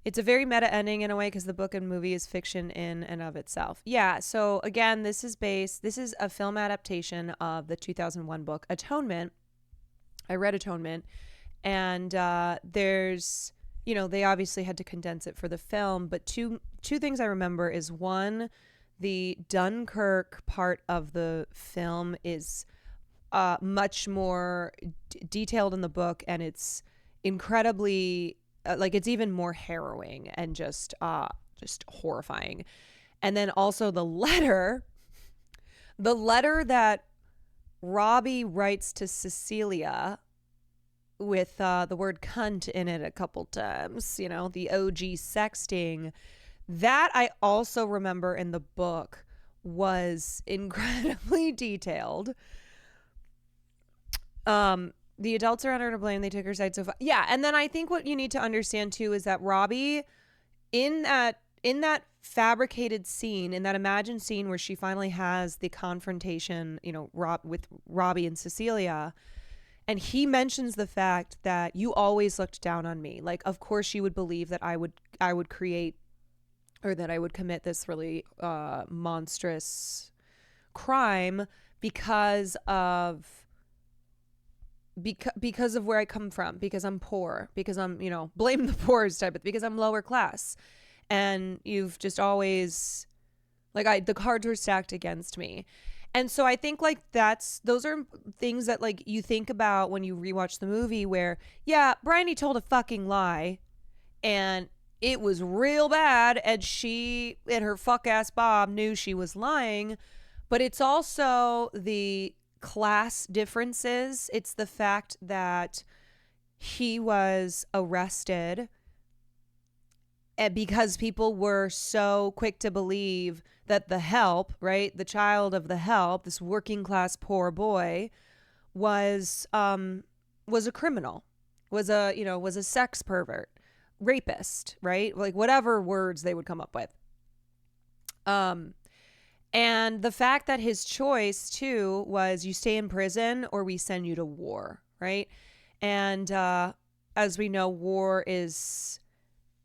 It's a very meta ending in a way, because the book and movie is fiction in and of itself. Yeah, so again, this is a film adaptation of the 2001 book Atonement. I read Atonement, and there's, they obviously had to condense it for the film, but two things I remember is, one, the Dunkirk part of the film is much more detailed in the book, and it's incredibly it's even more harrowing and just horrifying. And then also the letter that Robbie writes to Cecilia, with the word cunt in it a couple times, the OG sexting, that I also remember in the book was incredibly detailed. The adults are under to blame. They took her side so far. Yeah, and then I think what you need to understand too is that Robbie, in that fabricated scene, in that imagined scene where she finally has the confrontation, with Robbie and Cecilia. And he mentions the fact that you always looked down on me. Like, of course you would believe that I would create, or that I would commit this really monstrous crime because of where I come from, because I'm poor, because I'm, blame the poor's type of, because I'm lower class. And you've just always, like, the cards were stacked against me. And so I think, like, those are things that, like, you think about when you rewatch the movie where, yeah, Bryony told a fucking lie and it was real bad, and she and her fuck ass Bob knew she was lying. But it's also the class differences. It's the fact that he was arrested because people were so quick to believe that the help, right, the child of the help, this working class poor boy, was a criminal, was a sex pervert, rapist, right? Like, whatever words they would come up with. And the fact that his choice too was, you stay in prison or we send you to war, right? And as we know, war is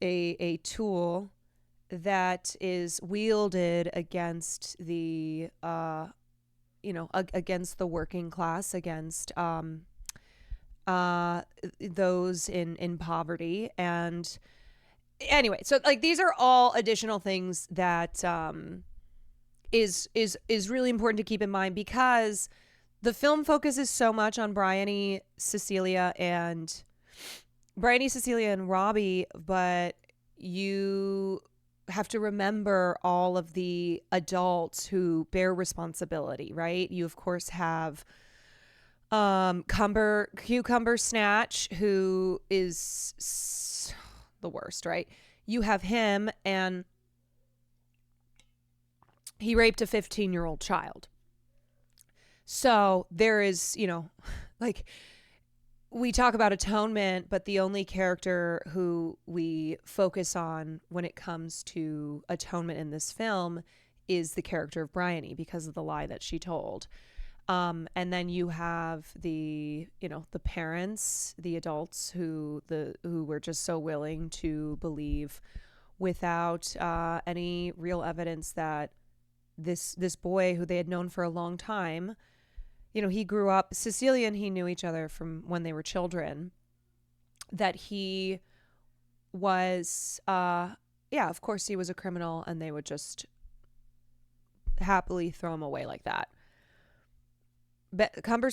a tool that is wielded against the against the working class, against those in poverty. And anyway, so, like, these are all additional things that is really important to keep in mind, because the film focuses so much on Bryony, Cecilia, and Robbie, but you have to remember all of the adults who bear responsibility, right? You, of course, have Cucumber Snatch, who is the worst, right? You have him, and he raped a 15-year-old child. So there is, like, we talk about Atonement, but the only character who we focus on when it comes to Atonement in this film is the character of Bryony, because of the lie that she told. And then you have the parents, the adults who were just so willing to believe, without any real evidence, that this boy who they had known for a long time, he grew up, Cecilia and he knew each other from when they were children, that he was, of course he was a criminal, and they would just happily throw him away like that. But Cucumber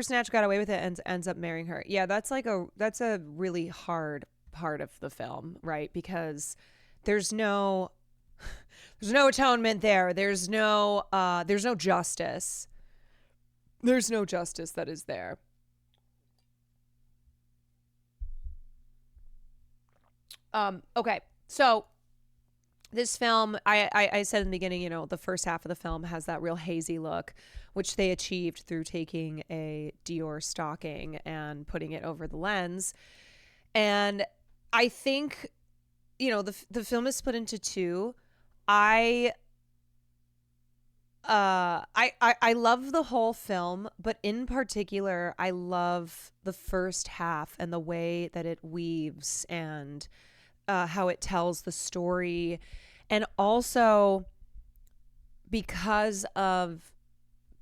Snatch got away with it and ends up marrying her. Yeah, that's a really hard part of the film, right? Because there's no atonement there. There's no justice. There's no justice that is there. Okay, so this film, I said in the beginning, the first half of the film has that real hazy look, which they achieved through taking a Dior stocking and putting it over the lens. And I think, the film is split into two. I love the whole film, but in particular, I love the first half and the way that it weaves, and how it tells the story. And also because of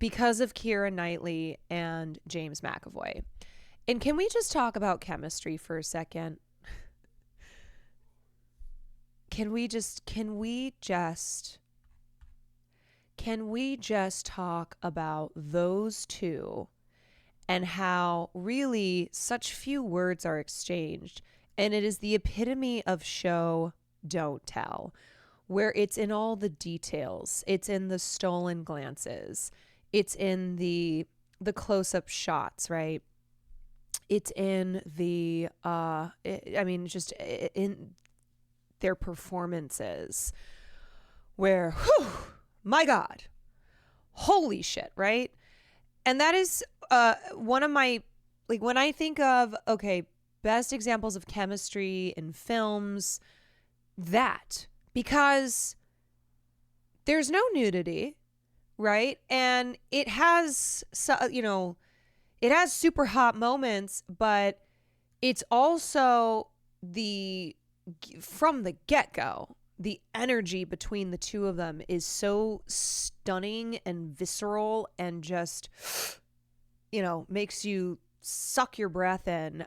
Keira Knightley and James McAvoy. And can we just talk about chemistry for a second? Can we just talk about those two, and how really such few words are exchanged? And it is the epitome of show, don't tell, where it's in all the details. It's in the stolen glances. It's in the close-up shots, right? It's in the, just in their performances, where, whew, my God, holy shit, right? And that is one of my, like, when I think of, okay, best examples of chemistry in films, that because there's no nudity, right? And it has, it has super hot moments, but it's also from the get-go, the energy between the two of them is so stunning and visceral and just, makes you suck your breath in.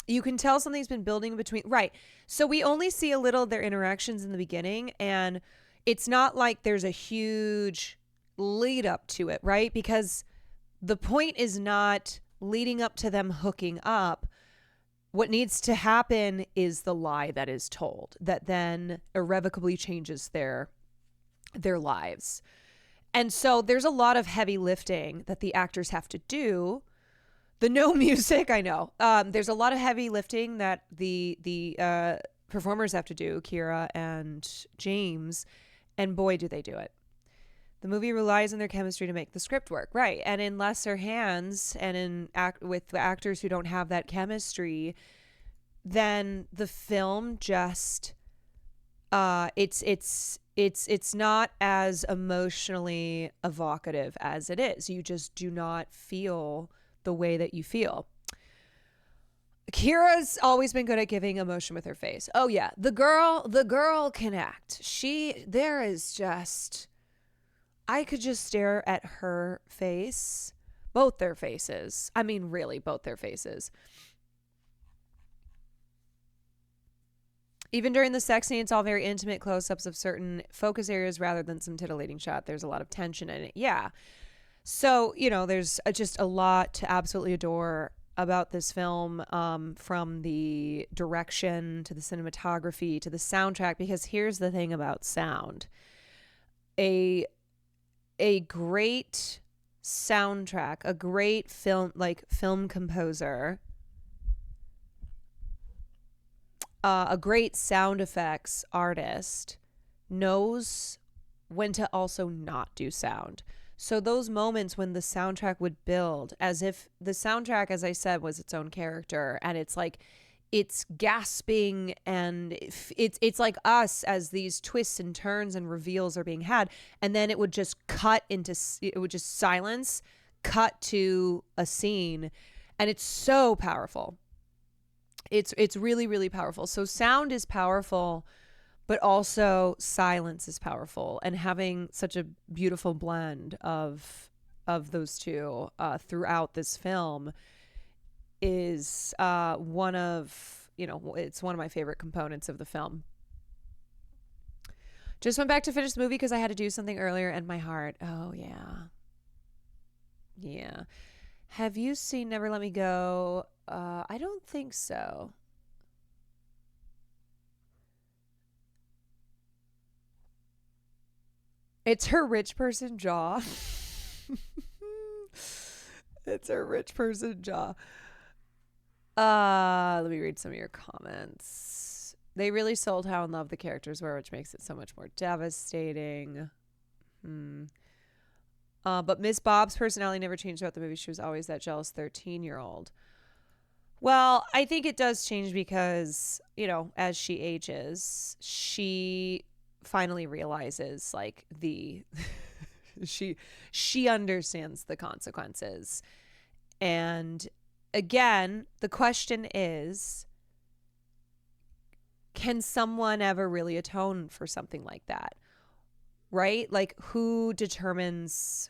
You can tell something's been building between, right. So we only see a little of their interactions in the beginning, and it's not like there's a huge lead up to it, right? Because the point is not leading up to them hooking up. What needs to happen is the lie that is told that then irrevocably changes their lives. And so there's a lot of heavy lifting that the actors have to do. The no music, I know. There's a lot of heavy lifting that the performers have to do, Kira and James, and boy, do they do it. The movie relies on their chemistry to make the script work, right? And in lesser hands, and with the actors who don't have that chemistry, then the film just it's not as emotionally evocative as it is. You just do not feel the way that you feel. Kira's always been good at giving emotion with her face. Oh yeah, the girl can act. I could just stare at her face, both their faces. I mean, really, both their faces. Even during the sex scene, it's all very intimate close-ups of certain focus areas rather than some titillating shot. There's a lot of tension in it. Yeah. So, there's just a lot to absolutely adore about this film, from the direction to the cinematography to the soundtrack, because here's the thing about sound. A great soundtrack, a great film composer, a great sound effects artist knows when to also not do sound. So those moments when the soundtrack would build as if the soundtrack, as I said, was its own character, and it's like it's gasping, and it's like us as these twists and turns and reveals are being had, and then it would just silence, cut to a scene, and it's so powerful. It's really, really powerful. So sound is powerful, but also silence is powerful, and having such a beautiful blend of those two throughout this film is one of my favorite components of the film. Just went back to finish the movie because I had to do something earlier, and my heart, oh yeah. Have you seen Never Let Me Go? I don't think so. It's her rich person jaw. It's her rich person jaw. Let me read some of your comments. They really sold how in love the characters were, which makes it so much more devastating. But Miss Bob's personality never changed throughout the movie. She was always that jealous 13-year-old. Well, I think it does change because, as she ages, she finally realizes she understands the consequences. And again, the question is, can someone ever really atone for something like that? Right? Like who determines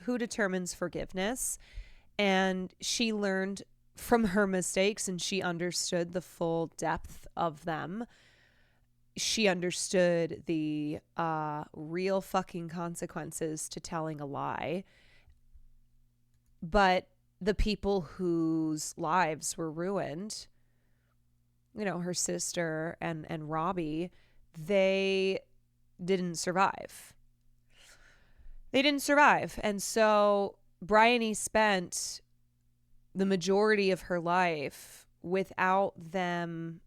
forgiveness? And she learned from her mistakes, and she understood the full depth of them. She understood the real fucking consequences to telling a lie. But the people whose lives were ruined, her sister and Robbie, they didn't survive. And so Bryony spent the majority of her life without them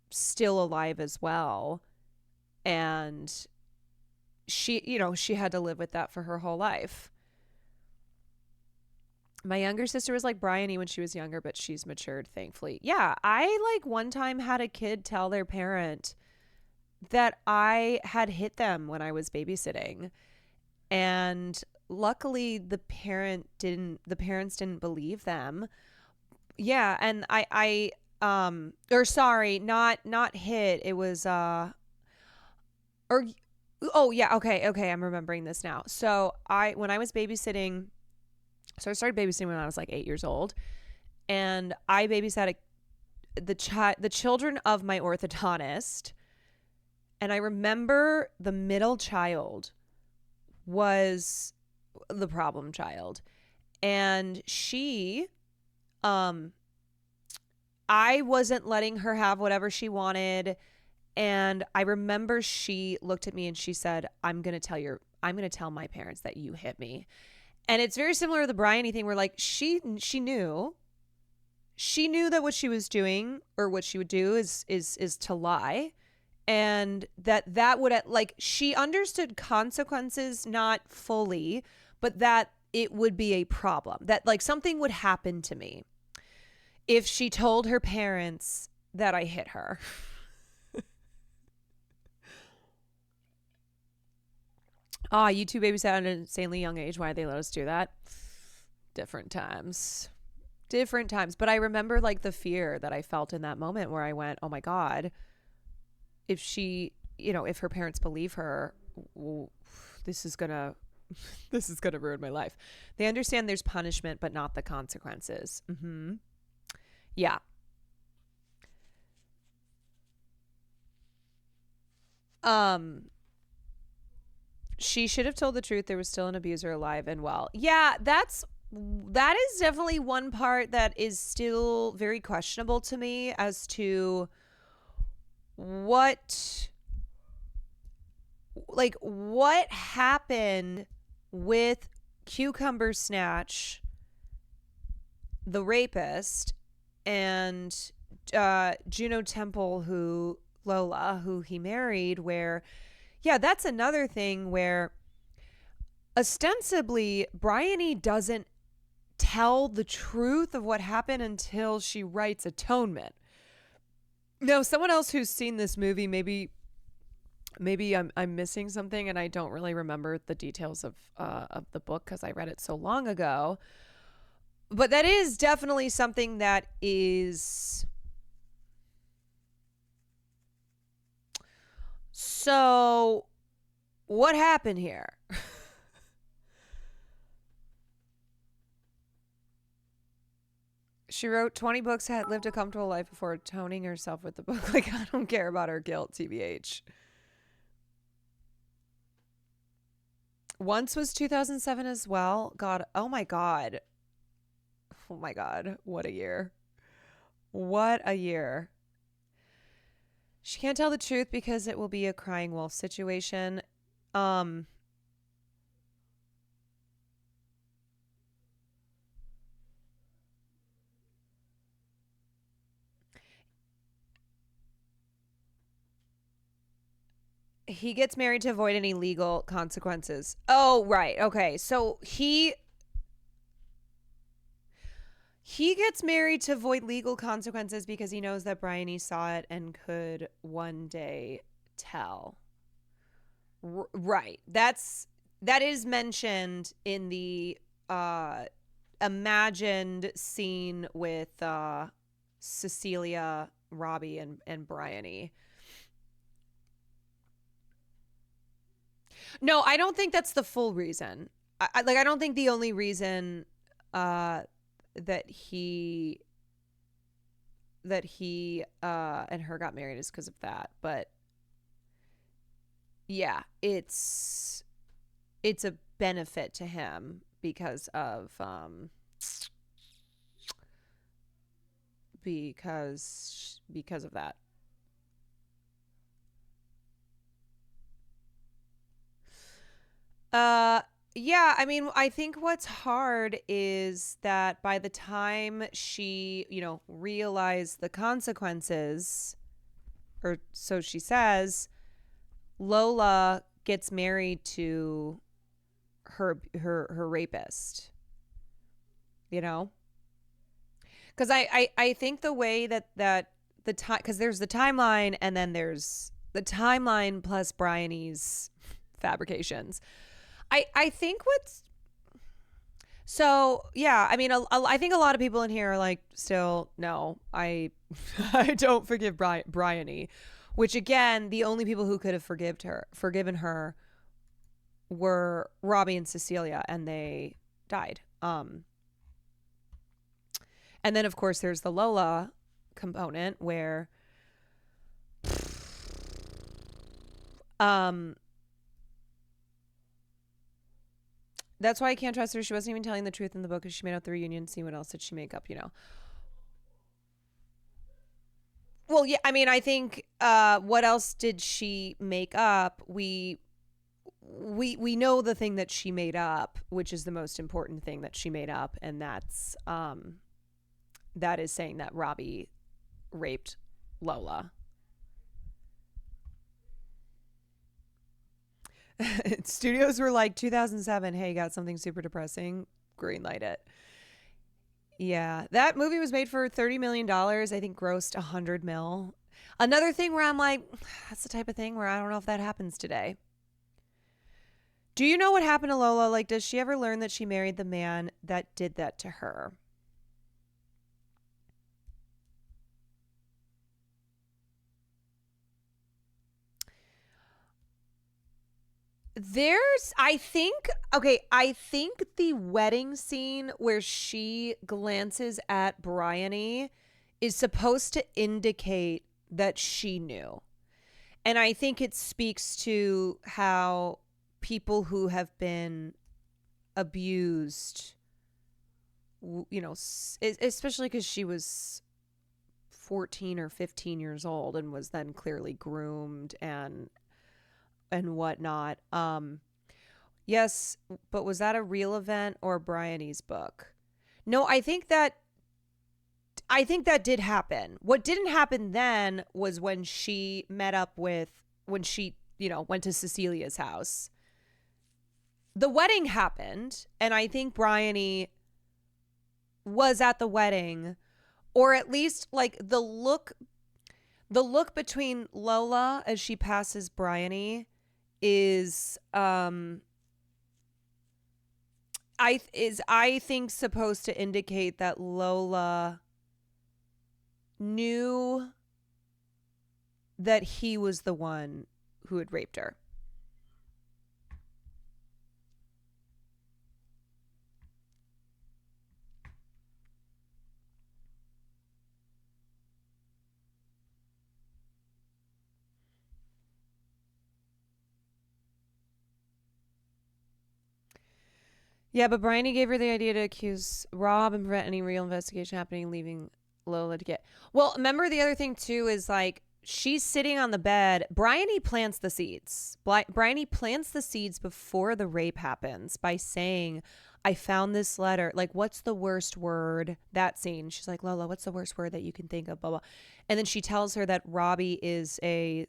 still alive as well. And she had to live with that for her whole life. My younger sister was like Bryony when she was younger, but she's matured, thankfully. Yeah, I one time had a kid tell their parent that I had hit them when I was babysitting. And luckily the parents didn't believe them. Yeah, and or sorry, not hit. It was or oh yeah, okay, I'm remembering this now. So when I was babysitting, so I started babysitting when I was like 8 years old, and I babysat the children of my orthodontist, and I remember the middle child was the problem child, and she I wasn't letting her have whatever she wanted. And I remember she looked at me and she said, I'm going to tell my parents that you hit me. And it's very similar to the Bryony thing where like she knew that what she was doing or what she would do is to lie. And that would, like, she understood consequences, not fully, but that it would be a problem, that like something would happen to me if she told her parents that I hit her. You two babysat at an insanely young age. Why did they let us do that? Different times. But I remember like the fear that I felt in that moment where I went, oh my God, if she, if her parents believe her, this is going to ruin my life. They understand there's punishment, but not the consequences. Mm-hmm. Yeah. She should have told the truth. There was still an abuser alive and well. Yeah, that is definitely one part that is still very questionable to me as to what happened with Cucumber Snatch, the rapist, and Juno Temple, Lola, who he married, where, yeah, that's another thing where ostensibly Bryony doesn't tell the truth of what happened until she writes Atonement. Now, someone else who's seen this movie, maybe I'm missing something and I don't really remember the details of the book because I read it so long ago. But that is definitely something that is... So, what happened here? She wrote 20 books, had lived a comfortable life before atoning herself with the book. Like, I don't care about her guilt, TBH. Once was 2007 as well. God, oh my God. Oh my God, what a year. What a year. She can't tell the truth because it will be a crying wolf situation. He gets married to avoid any legal consequences. Oh, right. Okay. So he gets married to avoid legal consequences because he knows that Bryony saw it and could one day tell. Right. That is mentioned in the imagined scene with Cecilia, Robbie, and Bryony. No, I don't think that's the full reason. I don't think the only reason that he and her got married is because of that. But yeah, it's a benefit to him because of that. Yeah, I mean, I think what's hard is that by the time she, realized the consequences, or so she says, Lola gets married to her rapist. Because I think the way that the time, because there's the timeline and then there's the timeline plus Bryony's fabrications. I think what's so yeah. I mean, I think a lot of people in here are like, still no. I I don't forgive Bryony, which again, the only people who could have forgiven her were Robbie and Cecilia, and they died. And then of course there's the Lola component where that's why I can't trust her. She wasn't even telling the truth in the book because she made up the reunion scene. What else did she make up, Well, yeah, I mean, I think what else did she make up? We know the thing that she made up, which is the most important thing that she made up, and that is saying that Robbie raped Lola. Studios were like, 2007, hey, got something super depressing, greenlight it. Yeah, that movie was made for $30 million. I think grossed $100 million. Another thing where I'm like, that's the type of thing where I don't know if that happens today. Do you know what happened to Lola? Like, does she ever learn that she married the man that did that to her? I think the wedding scene where she glances at Bryony is supposed to indicate that she knew. And I think it speaks to how people who have been abused, especially because she was 14 or 15 years old and was then clearly groomed and whatnot. Yes, but was that a real event or Bryony's book? No, I think that did happen. What didn't happen then was when she went to Cecilia's house. The wedding happened, and I think Bryony was at the wedding, or at least like the look between Lola as she passes Bryony is I think supposed to indicate that Lola knew that he was the one who had raped her. Yeah, but Bryony gave her the idea to accuse Rob and prevent any real investigation happening, leaving Lola to get. Well, remember the other thing too is like she's sitting on the bed. Bryony plants the seeds. Bryony plants the seeds before the rape happens by saying, I found this letter. Like, what's the worst word? That scene. She's like, Lola, what's the worst word that you can think of? Blah, blah. And then she tells her that Robbie is a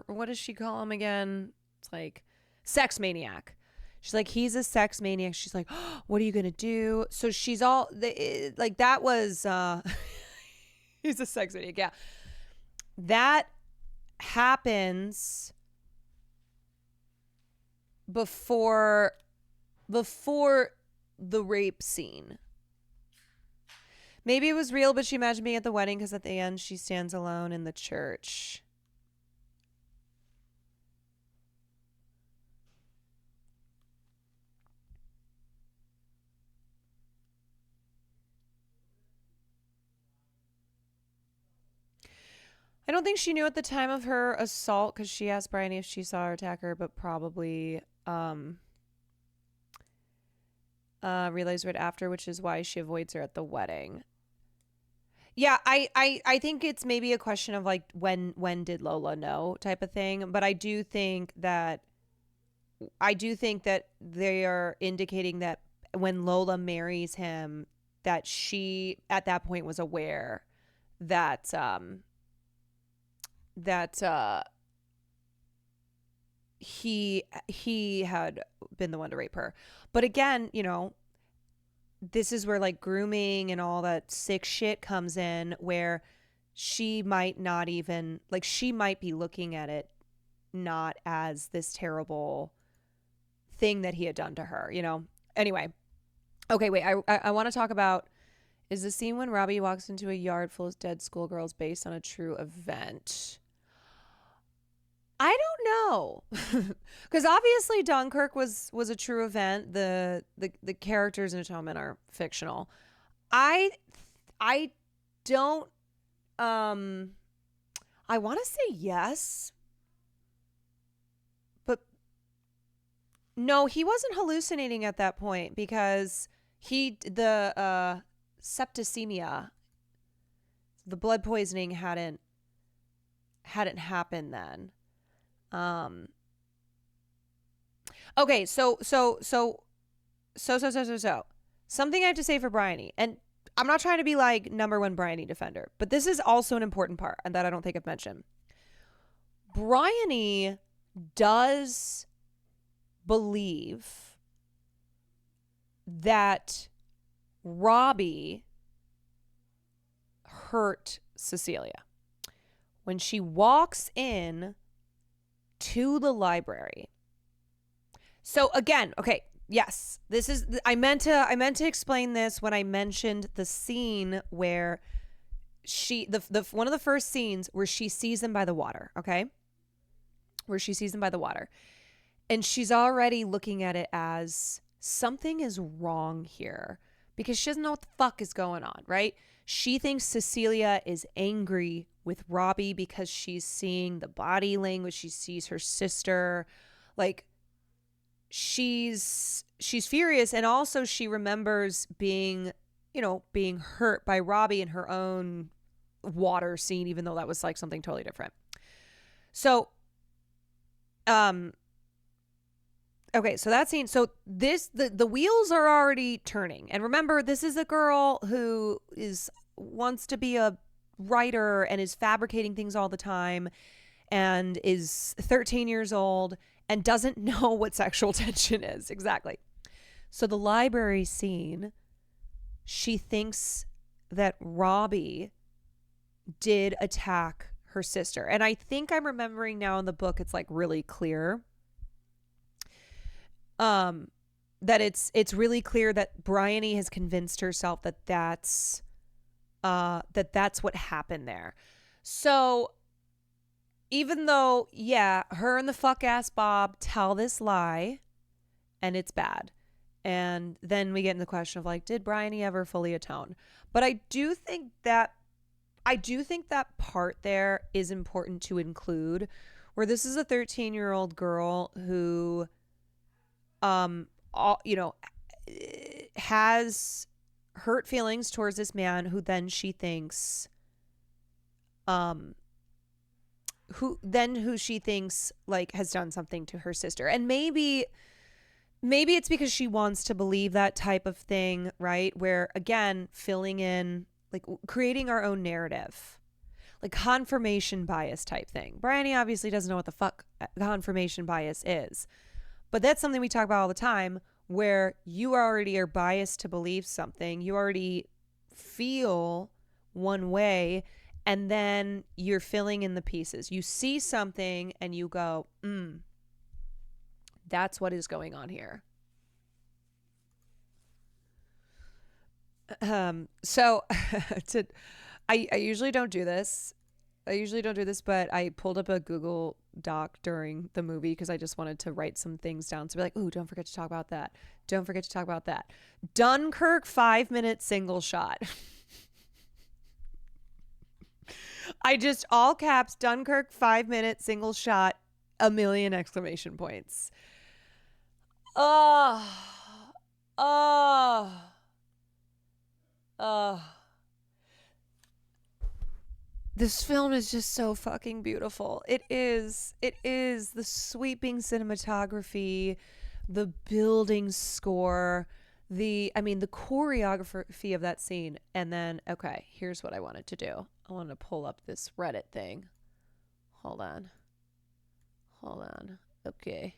what does she call him again? It's like sex maniac. She's like, he's a sex maniac. She's like, oh, what are you going to do? So she's all like, that was, he's a sex maniac. Yeah. That happens before the rape scene. Maybe it was real, but she imagined being at the wedding because at the end she stands alone in the church. I don't think she knew at the time of her assault because she asked Bryony if she saw her attacker, but probably realized right after, which is why she avoids her at the wedding. Yeah, I think it's maybe a question of like when did Lola know type of thing, but I do think that they are indicating that when Lola marries him, that she at that point was aware that he had been the one to rape her. But again, this is where like grooming and all that sick shit comes in, where she might not even, like, she might be looking at it not as this terrible thing that he had done to her, you know? Anyway. Okay, wait. I want to talk about, is the scene when Robbie walks into a yard full of dead schoolgirls based on a true event? I don't know. Because obviously Dunkirk was a true event. The characters in Atonement are fictional. I don't I want to say yes. But no, he wasn't hallucinating at that point because the septicemia, the blood poisoning hadn't happened then. Okay, so something I have to say for Bryony, and I'm not trying to be like number one Bryony defender, but this is also an important part and that I don't think I've mentioned. Bryony does believe that Robbie hurt Cecilia. When she walks in to the library. So again, okay, yes, this is, I meant to explain this when I mentioned the scene where the one of the first scenes where she sees them by the water, okay? Where she sees them by the water. And she's already looking at it as something is wrong here because she doesn't know what the fuck is going on, right? She thinks Cecilia is angry with Robbie because she's seeing the body language. She sees her sister. Like, she's furious. And also she remembers being hurt by Robbie in her own water scene, even though that was like something totally different. So, okay, so that scene, so the wheels are already turning. And remember, this is a girl who wants to be a writer and is fabricating things all the time and is 13 years old and doesn't know what sexual tension is. Exactly. So the library scene, she thinks that Robbie did attack her sister. And I think I'm remembering now in the book, it's like really clear. That it's really clear that Bryony has convinced herself that that's what happened there. So even though, yeah, her and the fuck ass Bob tell this lie and it's bad. And then we get in the question of like, did Bryony ever fully atone? But I do think that part there is important to include, where this is a 13-year-old girl who has hurt feelings towards this man who then she thinks who she thinks like has done something to her sister. And maybe it's because she wants to believe that type of thing, right? Where again, filling in, like creating our own narrative, like confirmation bias type thing. Bryony obviously doesn't know what the fuck confirmation bias is. But that's something we talk about all the time, where you already are biased to believe something. You already feel one way, and then you're filling in the pieces. You see something and you go, that's what is going on here. So I usually don't do this. But I pulled up a Google Doc during the movie because I just wanted to write some things down. So be like, ooh, don't forget to talk about that. Don't forget to talk about that. Dunkirk 5-minute single shot. I just all caps Dunkirk 5-minute single shot, 1,000,000 exclamation points. Oh. This film is just so fucking beautiful. It is the sweeping cinematography, the building score, the choreography of that scene. And then, okay, here's what I wanted to do. I wanted to pull up this Reddit thing. Hold on. Okay.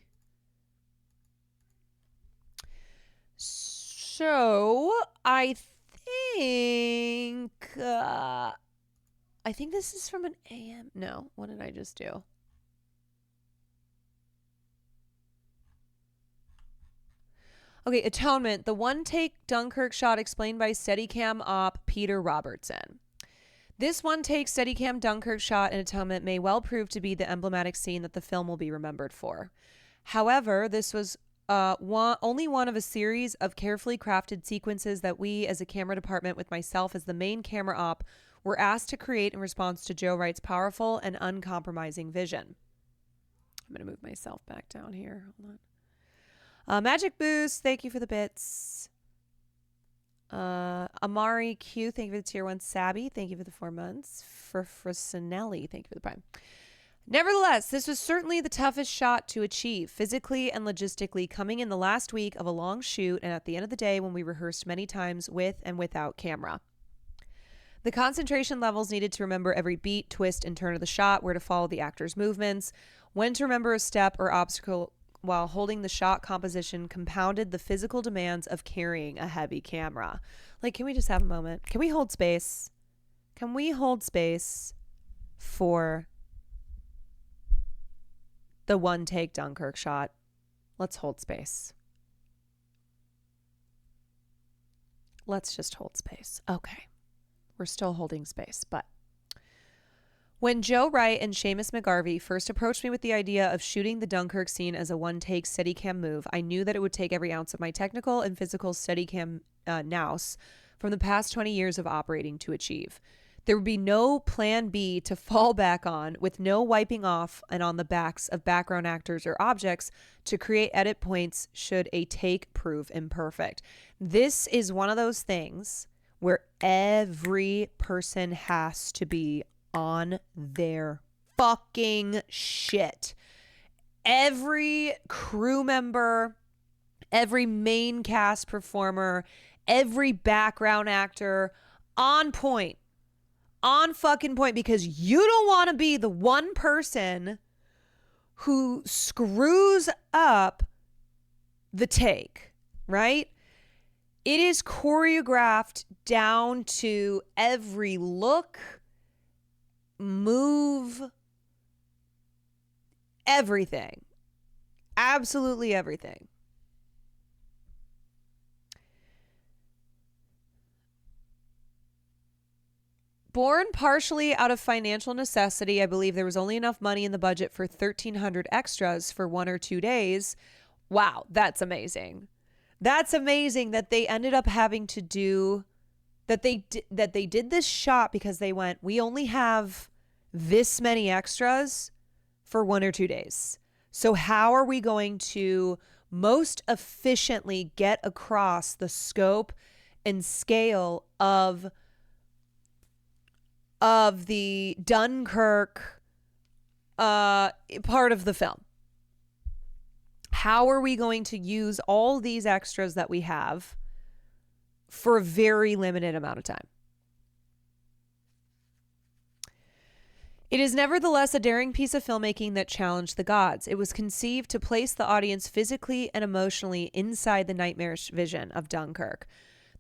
So I think I think this is from an AM. No, what did I just do? Okay, Atonement, the one take Dunkirk shot explained by Steadicam op Peter Robertson. This one take Steadicam Dunkirk shot in Atonement may well prove to be the emblematic scene that the film will be remembered for. However, this was only one of a series of carefully crafted sequences that we, as a camera department with myself as the main camera op, were asked to create in response to Joe Wright's powerful and uncompromising vision. I'm going to move myself back down here. Hold on. Magic Boost, thank you for the bits. Amari Q, thank you for the tier 1. Sabby, thank you for the 4 months. Frisinelli, thank you for the prime. Nevertheless, this was certainly the toughest shot to achieve, physically and logistically, coming in the last week of a long shoot and at the end of the day when we rehearsed many times with and without camera. The concentration levels needed to remember every beat, twist, and turn of the shot, where to follow the actor's movements, when to remember a step or obstacle while holding the shot composition compounded the physical demands of carrying a heavy camera. Like, can we just have a moment? Can we hold space? Can we hold space for the one take Dunkirk shot? Let's hold space. Let's just hold space. Okay. We're still holding space, but when Joe Wright and Seamus McGarvey first approached me with the idea of shooting the Dunkirk scene as a one-take Steadicam move, I knew that it would take every ounce of my technical and physical Steadicam nous from the past 20 years of operating to achieve. There would be no plan B to fall back on, with no wiping off and on the backs of background actors or objects to create edit points should a take prove imperfect. This is one of those things where every person has to be on their fucking shit. Every crew member, every main cast performer, every background actor on point. On fucking point, because you don't want to be the one person who screws up the take, right? It is choreographed down to every look, move, everything. Absolutely everything. Born partially out of financial necessity, I believe there was only enough money in the budget for 1,300 extras for 1 or 2 days. Wow, that's amazing. That's amazing that they ended up having to do that. They did this shot because they went, we only have this many extras for 1 or 2 days. So how are we going to most efficiently get across the scope and scale of the Dunkirk part of the film? How are we going to use all these extras that we have for a very limited amount of time? It is nevertheless a daring piece of filmmaking that challenged the gods. It was conceived to place the audience physically and emotionally inside the nightmarish vision of Dunkirk.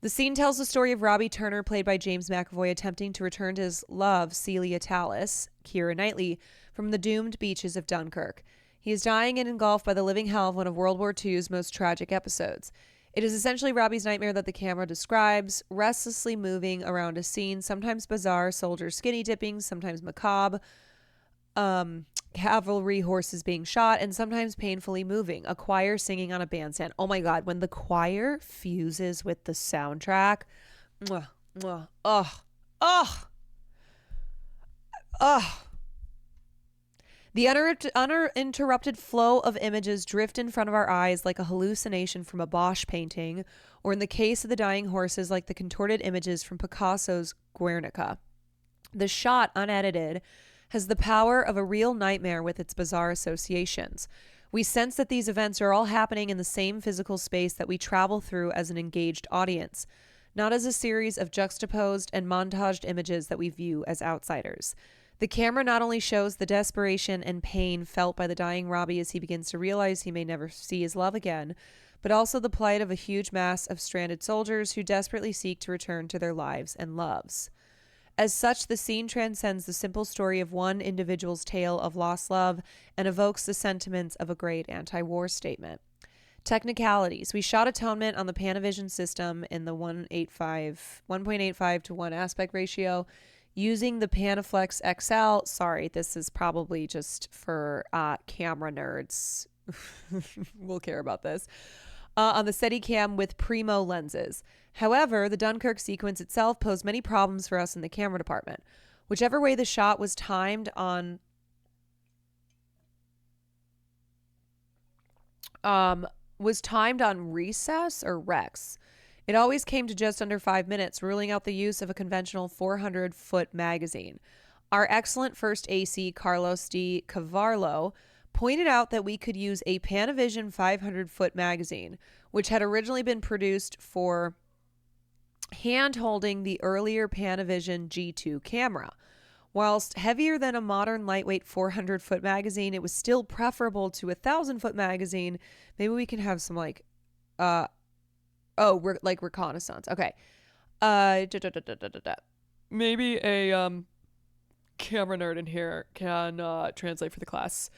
The scene tells the story of Robbie Turner, played by James McAvoy, attempting to return to his love, Celia Tallis, Keira Knightley, from the doomed beaches of Dunkirk. He is dying and engulfed by the living hell of one of World War II's most tragic episodes. It is essentially Robbie's nightmare that the camera describes, restlessly moving around a scene, sometimes bizarre, soldiers skinny dipping, sometimes macabre, cavalry horses being shot, and sometimes painfully moving, a choir singing on a bandstand. Oh my God, when the choir fuses with the soundtrack, mwah, mwah, The uninterrupted flow of images drift in front of our eyes like a hallucination from a Bosch painting, or in the case of the dying horses, like the contorted images from Picasso's Guernica. The shot, unedited, has the power of a real nightmare with its bizarre associations. We sense that these events are all happening in the same physical space that we travel through as an engaged audience, not as a series of juxtaposed and montaged images that we view as outsiders. The camera not only shows the desperation and pain felt by the dying Robbie as he begins to realize he may never see his love again, but also the plight of a huge mass of stranded soldiers who desperately seek to return to their lives and loves. As such, the scene transcends the simple story of one individual's tale of lost love and evokes the sentiments of a great anti-war statement. Technicalities. We shot Atonement on the Panavision system in the 1.85 to 1 aspect ratio using the Panaflex XL. Sorry, this is probably just for camera nerds. We'll care about this. On the Steadicam with Primo lenses. However, the Dunkirk sequence itself posed many problems for us in the camera department. Whichever way the shot was timed on recess or Rex. It always came to just under 5 minutes, ruling out the use of a conventional 400-foot magazine. Our excellent first AC, Carlos D. Cavarlo, pointed out that we could use a Panavision 500-foot magazine, which had originally been produced for hand-holding the earlier Panavision G2 camera. Whilst heavier than a modern lightweight 400-foot magazine, it was still preferable to a 1,000-foot magazine. Maybe we can have some reconnaissance. Okay. Maybe a camera nerd in here can translate for the class.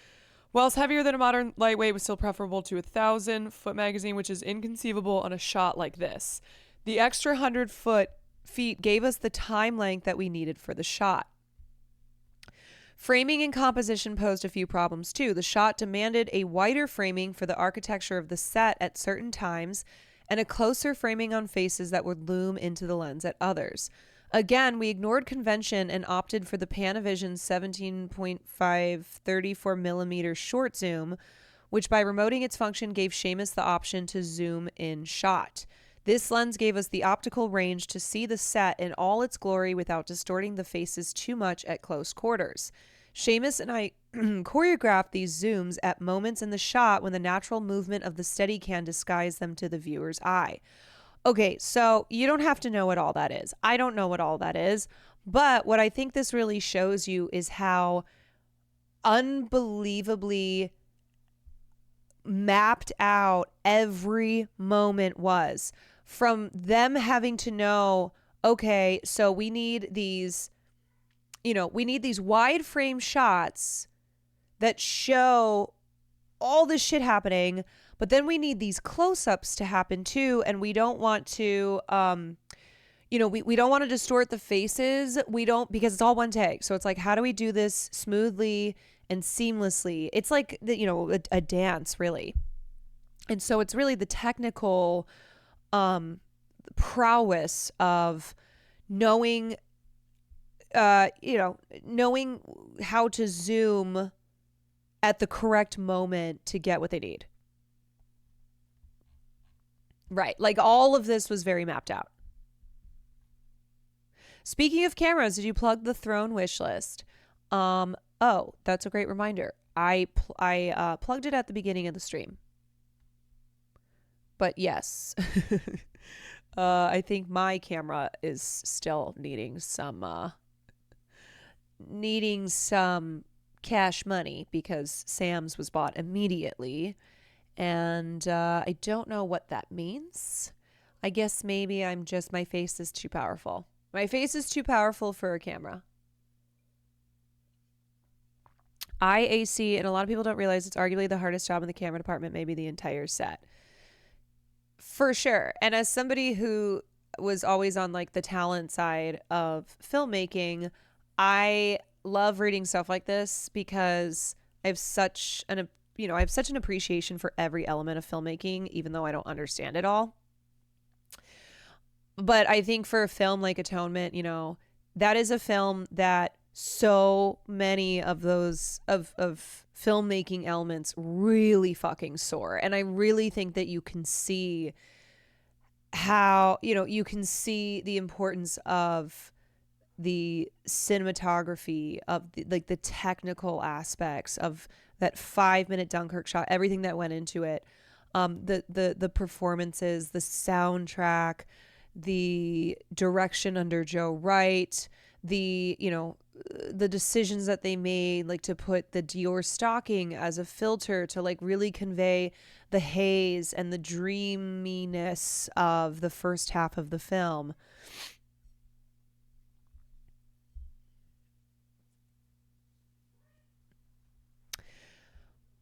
Whilst heavier than a modern lightweight was still preferable to a 1,000-foot magazine, which is inconceivable on a shot like this. The extra 100 feet gave us the time length that we needed for the shot. Framing and composition posed a few problems too. The shot demanded a wider framing for the architecture of the set at certain times and a closer framing on faces that would loom into the lens at others. Again, we ignored convention and opted for the Panavision 17.5 34mm short zoom, which by remoting its function gave Seamus the option to zoom in shot. This lens gave us the optical range to see the set in all its glory without distorting the faces too much at close quarters. Seamus and I choreographed these zooms at moments in the shot when the natural movement of the Steadicam disguised them to the viewer's eye. Okay, so you don't have to know what all that is. I don't know what all that is, but what I think this really shows you is how unbelievably mapped out every moment was. From them having to know, okay, so we need these wide frame shots that show all this shit happening, but then we need these close-ups to happen too, and we don't want to we don't want to distort the faces. Because it's all one take. So it's like, how do we do this smoothly and seamlessly? It's like a dance, really. And so it's really the technical prowess of knowing knowing how to zoom at the correct moment to get what they need. Right. Like all of this was very mapped out. Speaking of cameras, did you plug the Throne wish list? Oh, that's a great reminder. I plugged it at the beginning of the stream. But yes, I think my camera is still needing some cash money because Sam's was bought immediately. And I don't know what that means. I guess maybe my face is too powerful. My face is too powerful for a camera. IAC, and a lot of people don't realize it's arguably the hardest job in the camera department, maybe the entire set. For sure. And as somebody who was always on like the talent side of filmmaking, I love reading stuff like this because I have such an appreciation for every element of filmmaking, even though I don't understand it all. But I think for a film like Atonement, that is a film that so many of those of filmmaking elements really fucking soar. And I really think that you can see how, you can see the importance of the cinematography, of the technical aspects of that 5-minute Dunkirk shot, everything that went into it, the performances, the soundtrack, the direction under Joe Wright, the decisions that they made, like to put the Dior stocking as a filter to like really convey the haze and the dreaminess of the first half of the film.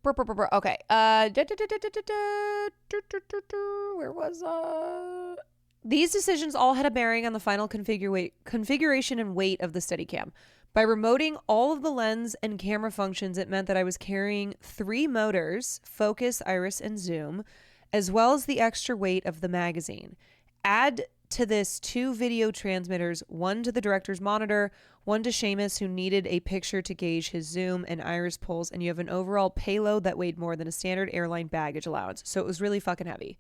Okay. Where was These decisions all had a bearing on the final configuration and weight of the Steadicam. By remoting all of the lens and camera functions, it meant that I was carrying 3 motors, focus, iris, and zoom, as well as the extra weight of the magazine. Add to this 2 video transmitters, one to the director's monitor, one to Seamus, who needed a picture to gauge his zoom and iris pulse, and you have an overall payload that weighed more than a standard airline baggage allowance. So it was really fucking heavy.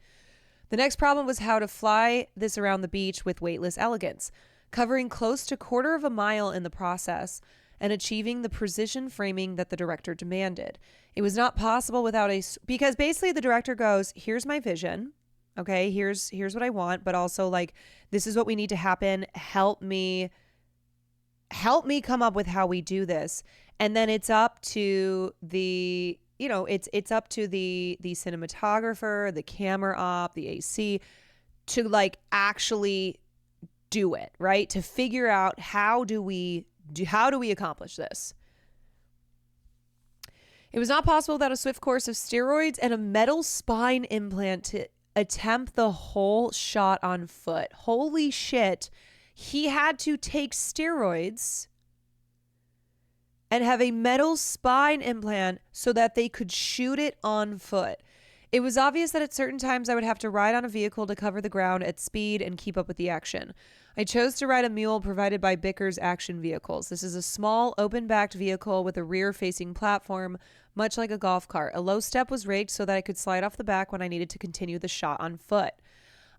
The next problem was how to fly this around the beach with weightless elegance, covering close to 1/4 of a mile in the process and achieving the precision framing that the director demanded. It was not possible without because basically the director goes, here's my vision. Okay, here's what I want, but also like, this is what we need to happen. Help me come up with how we do this. And then it's up to the, it's up to the cinematographer, the camera op, the AC to like actually do it, right? To figure out how do we accomplish this? It was not possible without a swift course of steroids and a metal spine implant to attempt the whole shot on foot. Holy shit. He had to take steroids and have a metal spine implant so that they could shoot it on foot. It was obvious that at certain times I would have to ride on a vehicle to cover the ground at speed and keep up with the action. I chose to ride a mule provided by Bicker's Action Vehicles. This is a small, open-backed vehicle with a rear-facing platform, much like a golf cart. A low step was rigged so that I could slide off the back when I needed to continue the shot on foot.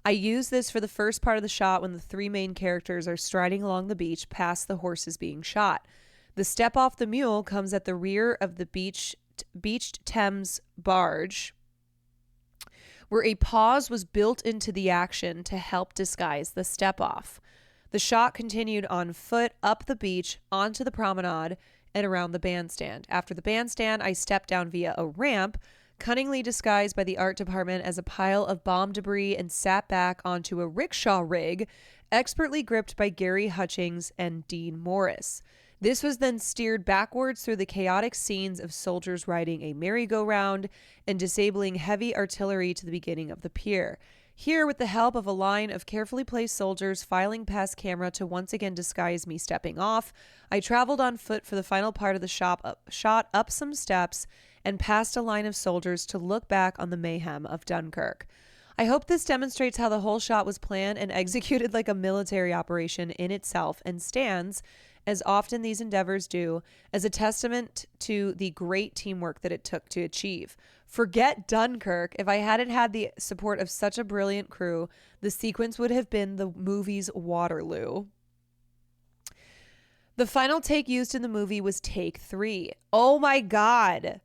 I used this for the first part of the shot when the 3 main characters are striding along the beach past the horses being shot. The step off the mule comes at the rear of the beached Thames barge, where a pause was built into the action to help disguise the step off. The shot continued on foot up the beach, onto the promenade, and around the bandstand. After the bandstand, I stepped down via a ramp, cunningly disguised by the art department as a pile of bomb debris, and sat back onto a rickshaw rig, expertly gripped by Gary Hutchings and Dean Morris. This was then steered backwards through the chaotic scenes of soldiers riding a merry-go-round and disabling heavy artillery to the beginning of the pier. Here, with the help of a line of carefully placed soldiers filing past camera to once again disguise me stepping off, I traveled on foot for the final part of the shot up some steps and past a line of soldiers to look back on the mayhem of Dunkirk. I hope this demonstrates how the whole shot was planned and executed like a military operation in itself and stands, as often these endeavors do, as a testament to the great teamwork that it took to achieve. Forget Dunkirk. If I hadn't had the support of such a brilliant crew, the sequence would have been the movie's Waterloo. The final take used in the movie was take 3. Oh my God.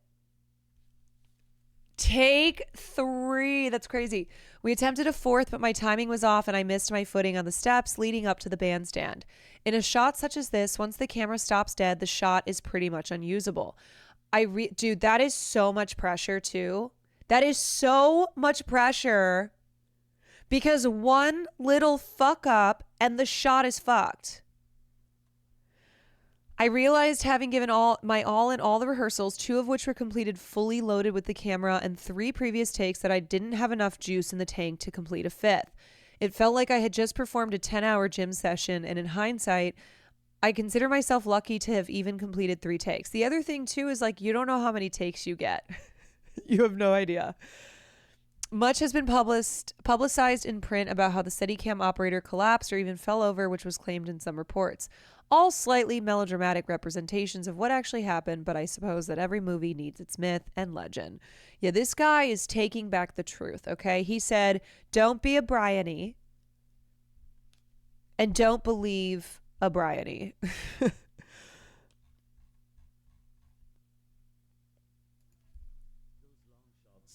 Take 3. That's crazy. We attempted a 4th, but my timing was off and I missed my footing on the steps leading up to the bandstand. In a shot such as this, once the camera stops dead, the shot is pretty much unusable. Dude, that is so much pressure too. That is so much pressure because one little fuck up and the shot is fucked. I realized, having given my all in all the rehearsals, 2 of which were completed fully loaded with the camera and 3 previous takes, that I didn't have enough juice in the tank to complete a 5th. It felt like I had just performed a 10-hour gym session, and in hindsight, I consider myself lucky to have even completed 3 takes. The other thing too is like, you don't know how many takes you get. You have no idea. Much has been publicized in print about how the Steadicam operator collapsed or even fell over, which was claimed in some reports. All slightly melodramatic representations of what actually happened, but I suppose that every movie needs its myth and legend. Yeah, this guy is taking back the truth, okay? He said, don't be a Bryony and don't believe a Bryony.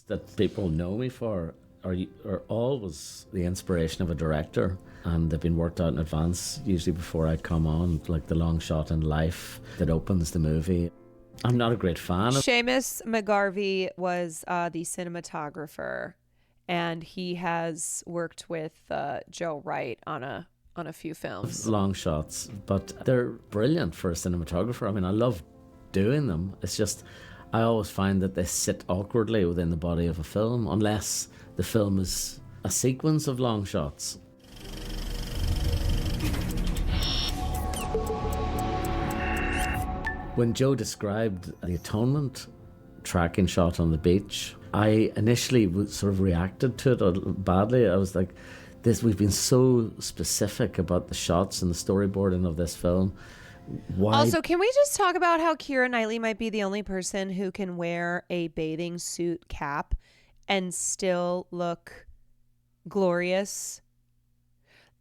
That people know me for are always the inspiration of a director, and they've been worked out in advance, usually before I come on, like the long shot in life that opens the movie. I'm not a great fan of Seamus McGarvey was the cinematographer, and he has worked with Joe Wright on a few films. long shots, but they're brilliant for a cinematographer. I mean, I love doing them. It's just I always find that they sit awkwardly within the body of a film, unless the film is a sequence of long shots. When Joe described the Atonement tracking shot on the beach, I initially sort of reacted to it badly. I was like, we've been so specific about the shots and the storyboarding of this film. Why? Also, can we just talk about how Keira Knightley might be the only person who can wear a bathing suit cap and still look glorious?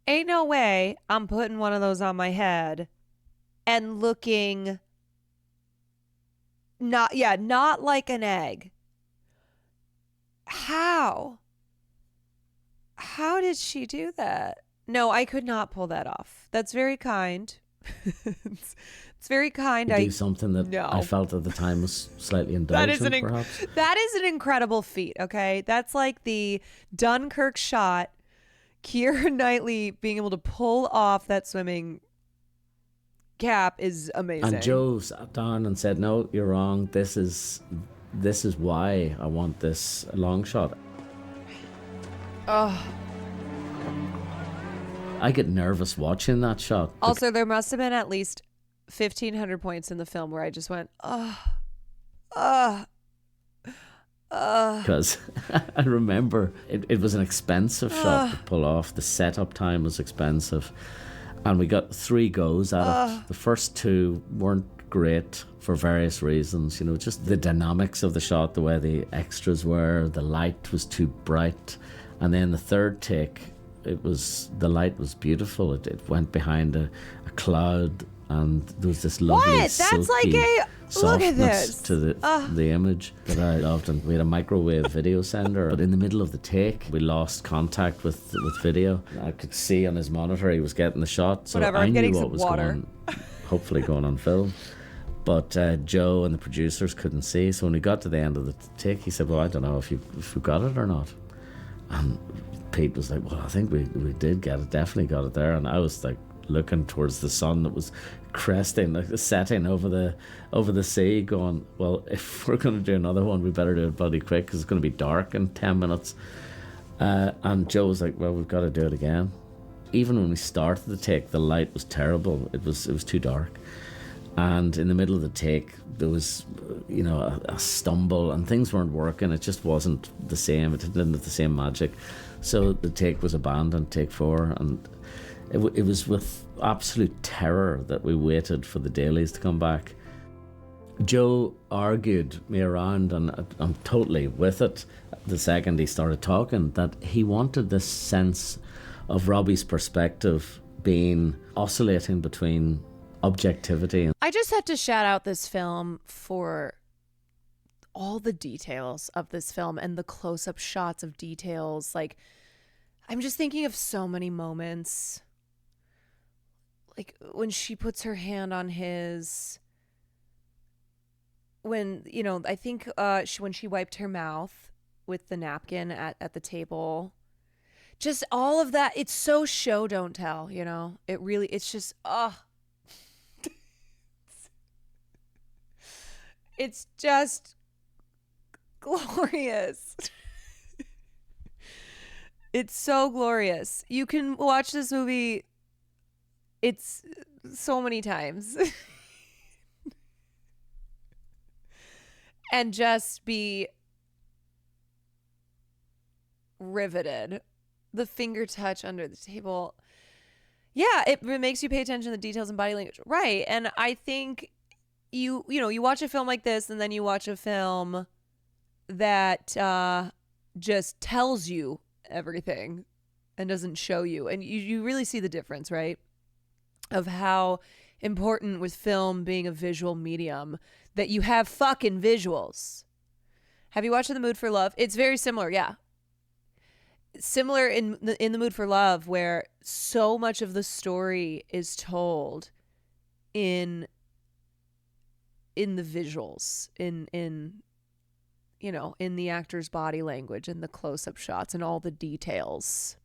Ain't no way I'm putting one of those on my head and looking not like an egg. How did she do that? No, I could not pull that off. That's very kind. it's very kind. Do something that I felt at the time was slightly indulgent, perhaps. That is an incredible feat, okay? That's like the Dunkirk shot. Keira Knightley being able to pull off that swimming cap is amazing. And Joe sat down and said, no, you're wrong. This is why I want this long shot. Oh. I get nervous watching that shot. Also, there must have been at least 1,500 points in the film where I just went, because I remember it was an expensive shot to pull off. The setup time was expensive. And we got 3 goes at it. The first 2 weren't great for various reasons. You know, just the dynamics of the shot, the way the extras were, the light was too bright. And then the third take, the light was beautiful. It went behind a cloud, and there was this lovely That's silky like look at this to the image that I loved. And we had a microwave video sender, but in the middle of the take we lost contact with video. I could see on his monitor he was getting the shot, so Whatever, I I'm knew getting what some was water. hopefully going on film. But Joe and the producers couldn't see, so when we got to the end of the take, he said, well, I don't know if we got it or not. And Pete was like, well, I think we did get it, definitely got it there. And I was like looking towards the sun that was cresting, like setting over the sea, going, well, if we're going to do another one, we better do it bloody quick because it's going to be dark in 10 minutes. And Joe was like, well, we've got to do it again. Even when we started the take, the light was terrible. It was too dark. And in the middle of the take, there was, a stumble and things weren't working. It just wasn't the same. It didn't have the same magic. So the take was abandoned, take 4. And it was with absolute terror that we waited for the dailies to come back. Joe argued me around, and I'm totally with it. The second he started talking, that he wanted this sense of Robbie's perspective being oscillating between objectivity. I just had to shout out this film for all the details of this film and the close-up shots of details. Like, I'm just thinking of so many moments. Like when she puts her hand on his, when, I think when she wiped her mouth with the napkin at the table. Just all of that. It's so show don't tell, It really, it's just, it's just glorious. It's so glorious. You can watch this movie, it's so many times. And just be riveted. The finger touch under the table. Yeah, it makes you pay attention to the details and body language. Right. And I think you watch a film like this, and then you watch a film that just tells you everything and doesn't show you. And you really see the difference, right? Of how important with film being a visual medium that you have fucking visuals. Have you watched In the Mood for Love? It's very similar, yeah. Similar in the Mood for Love, where so much of the story is told in the visuals, in the actor's body language and the close-up shots and all the details.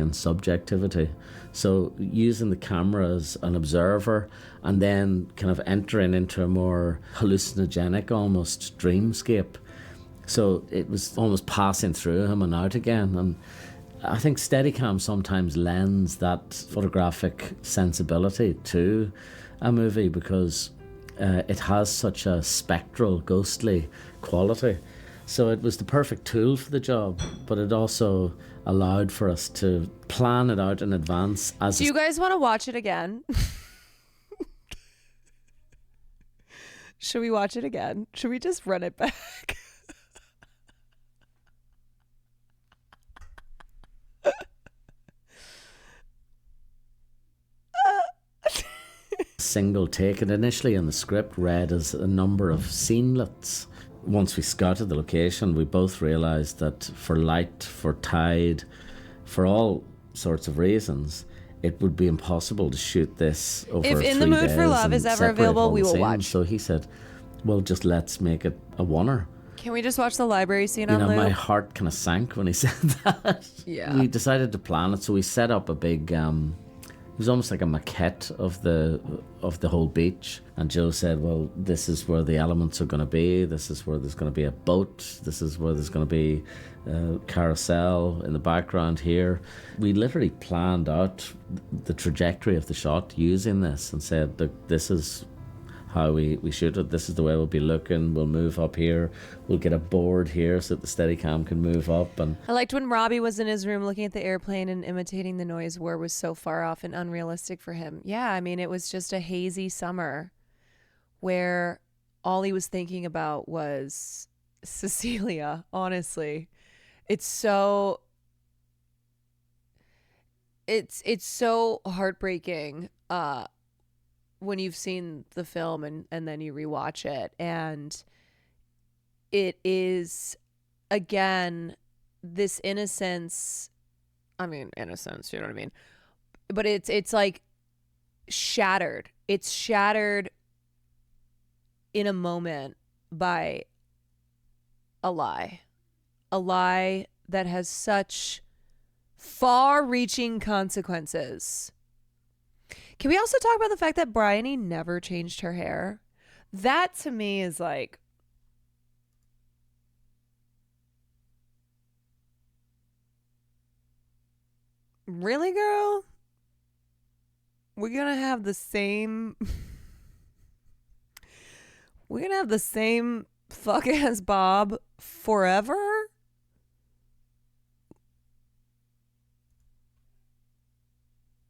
and subjectivity. So using the camera as an observer and then kind of entering into a more hallucinogenic, almost dreamscape. So it was almost passing through him and out again. And I think Steadicam sometimes lends that photographic sensibility to a movie because it has such a spectral, ghostly quality. So it was the perfect tool for the job, but it also allowed for us to plan it out in advance. Do you guys want to watch it again? Should we watch it again? Should we just run it back? Single take. It initially in the script read as a number of scenelets. Once we scouted the location, we both realised that for light, for tide, for all sorts of reasons, it would be impossible to shoot this over If 3 In the Mood days for Love and is ever separate available, all we the will scenes. watch. So he said, well, just let's make it a oneer. Can we just watch the library scene You on know, loop? my heart kind of sank when he said that. Yeah. We decided to plan it, so we set up a big... it was almost like a maquette of the whole beach, and Joe said, well, this is where the elements are going to be, this is where there's going to be a boat, this is where there's going to be a carousel in the background here. We literally planned out the trajectory of the shot using this and said, look, this is how we shoot it, this is the way we'll be looking, we'll move up here, we'll get a board here so that the Steadicam can move up. And I liked when Robbie was in his room looking at the airplane and imitating the noise where it was so far off and unrealistic for him. Yeah, I mean, it was just a hazy summer where all he was thinking about was Cecilia, honestly. It's so heartbreaking when you've seen the film and then you rewatch it, and it is again this innocence. I mean, innocence, you know what I mean? But it's like shattered. It's shattered in a moment by a lie that has such far-reaching consequences. Can we also talk about the fact that Bryony never changed her hair? That to me is like, really, girl? We're gonna have the same fuck ass bob forever?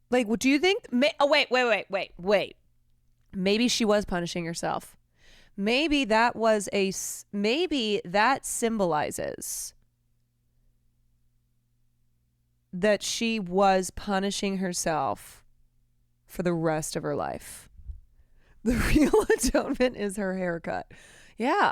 Like, what do you think? Wait. Maybe she was punishing herself. Maybe that symbolizes that she was punishing herself for the rest of her life. The real atonement is her haircut. Yeah.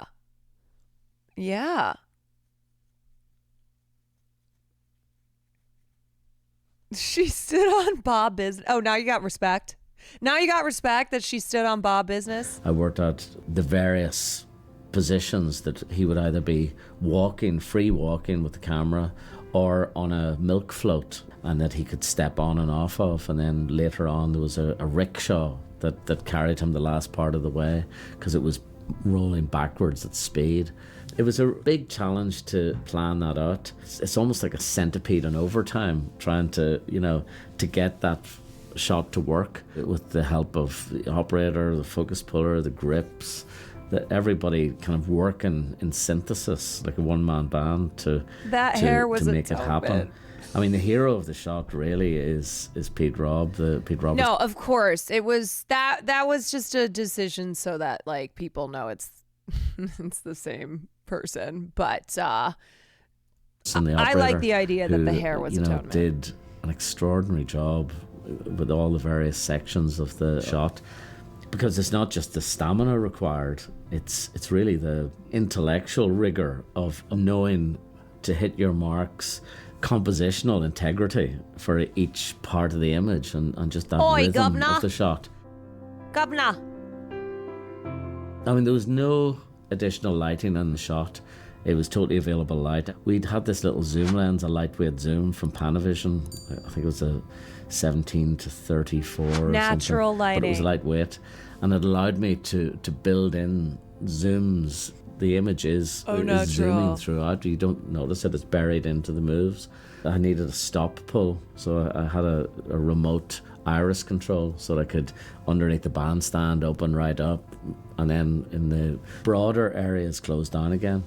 She stood on Bob Business. Oh, now you got respect. Now you got respect that she stood on Bob Business. I worked out the various positions that he would either be free walking with the camera, or on a milk float, and that he could step on and off of. And then later on there was a rickshaw that carried him the last part of the way because it was rolling backwards at speed. It was a big challenge to plan that out. It's almost like a centipede in overtime, trying to get that shot to work with the help of the operator, the focus puller, the grips, everybody kind of working in synthesis like a one-man band to make it happen. I mean, the hero of the shot really is Pete Roberts. No, of course. It was that was just a decision so that like people know it's it's the same person. But I like the idea that the hair was atonement. Did an extraordinary job with all the various sections of the shot, because it's not just the stamina required, it's really the intellectual rigor of knowing to hit your marks, compositional integrity for each part of the image, and just that rhythm of the shot. Governor. I mean, there was no additional lighting in the shot. It was totally available light. We'd had this little zoom lens, a lightweight zoom from Panavision. I think it was a 17 to 34 or Natural something. lighting. But it was lightweight. And it allowed me to build in zooms. The image is zooming throughout. You don't notice it. It's buried into the moves. I needed a stop pull, so I had a remote iris control so that I could, underneath the bandstand, open right up, and then in the broader areas close down again.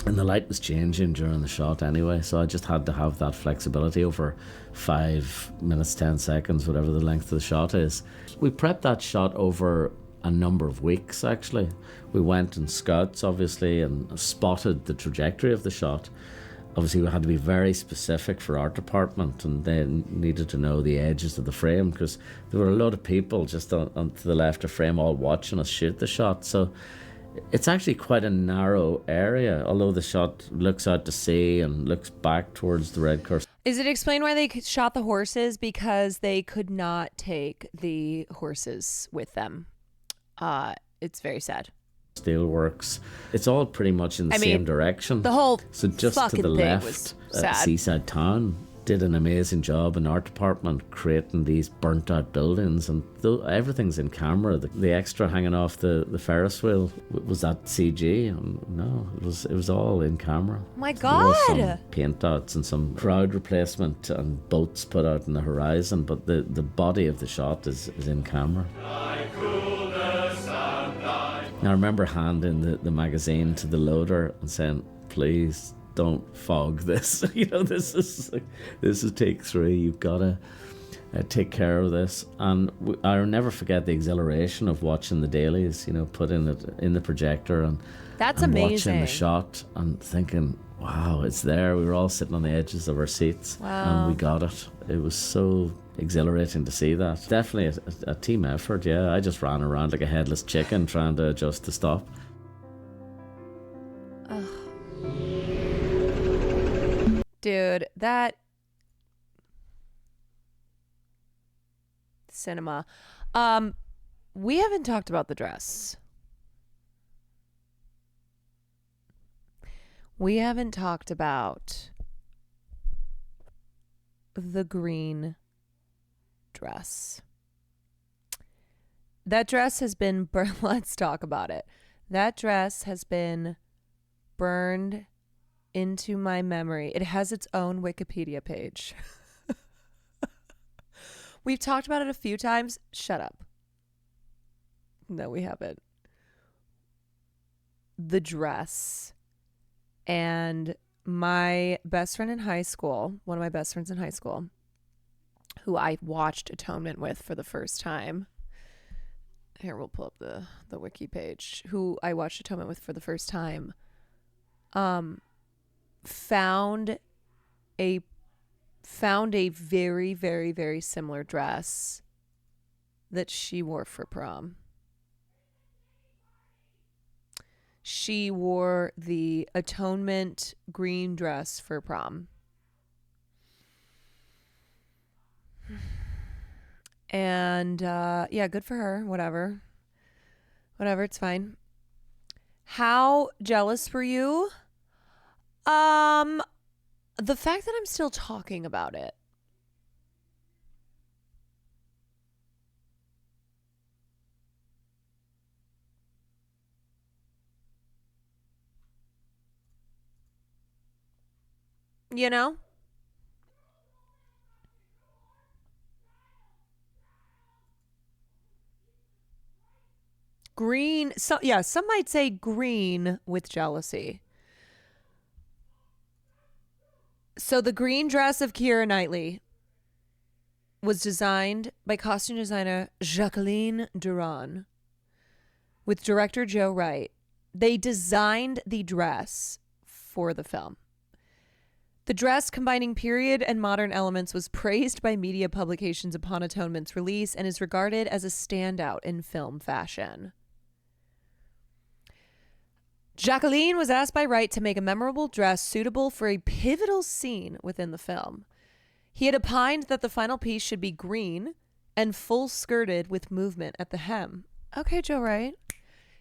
And the light was changing during the shot anyway, so I just had to have that flexibility over 5 minutes, 10 seconds, whatever the length of the shot is. We prepped that shot over a number of weeks, actually. We went in scouts, obviously, and spotted the trajectory of the shot. Obviously, we had to be very specific for art department, and they needed to know the edges of the frame, because there were a lot of people just on to the left of frame all watching us shoot the shot. So it's actually quite a narrow area, although the shot looks out to sea and looks back towards the red curse. Is it explained why they shot the horses? Because they could not take the horses with them. It's very sad. Steelworks. It's all pretty much in the same direction. The whole so just to fucking the thing left, was sad. Seaside Town did an amazing job in art department creating these burnt out buildings, and everything's in camera. The extra hanging off the Ferris wheel, was that CG? No, it was all in camera. Oh my There was God. some paint outs and some crowd replacement and boats put out in the horizon, but the body of the shot is in camera. I remember handing the magazine to the loader and saying, please don't fog this. This is take 3. You've got to take care of this. And I'll never forget the exhilaration of watching the dailies, putting it in the projector and That's and amazing. watching the shot and thinking, wow, it's there. We were all sitting on the edges of our seats and we got it. It was so exhilarating to see that. Definitely a team effort, yeah. I just ran around like a headless chicken trying to adjust to stop. Dude, that cinema. We haven't talked about the dress. We haven't talked about the green dress. That dress has been let's talk about it. That dress has been burned into my memory. It has its own Wikipedia page. We've talked about it a few times. Shut up. No, we haven't. The dress. And my best friend in high school, one of my best friends in high school, who I watched Atonement with for the first time. Here, we'll pull up the wiki page. Who I watched Atonement with for the first time. Found a very, very, very similar dress that she wore for prom. She wore the Atonement green dress for prom. And yeah, good for her. Whatever, it's fine. How jealous were you? The fact that I'm still talking about it. Green. So yeah, some might say green with jealousy. So the green dress of Keira Knightley was designed by costume designer Jacqueline Duran with director Joe Wright. They designed the dress for the film. The dress, combining period and modern elements, was praised by media publications upon Atonement's release and is regarded as a standout in film fashion. Jacqueline was asked by Wright to make a memorable dress suitable for a pivotal scene within the film. He had opined that the final piece should be green and full-skirted with movement at the hem. Okay, Joe Wright.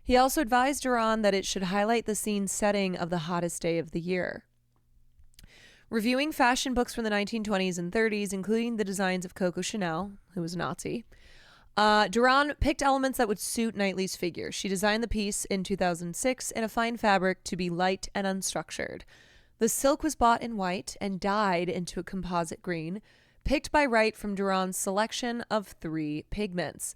He also advised Duran that it should highlight the scene setting of the hottest day of the year. Reviewing fashion books from the 1920s and 30s, including the designs of Coco Chanel, who was a Nazi, Duran picked elements that would suit Knightley's figure. She designed the piece in 2006 in a fine fabric to be light and unstructured. The silk was bought in white and dyed into a composite green, picked by Wright from Duran's selection of 3 pigments.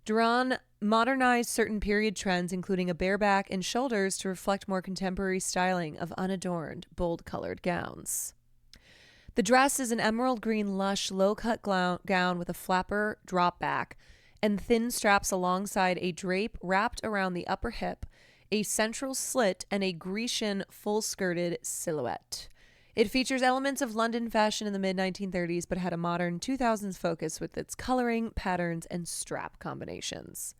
Duran modernized certain period trends, including a bare back and shoulders, to reflect more contemporary styling of unadorned, bold-colored gowns. The dress is an emerald green, lush, low-cut gown with a flapper drop back and thin straps alongside a drape wrapped around the upper hip, a central slit, and a Grecian full-skirted silhouette. It features elements of London fashion in the mid-1930s, but had a modern 2000s focus with its coloring, patterns, and strap combinations.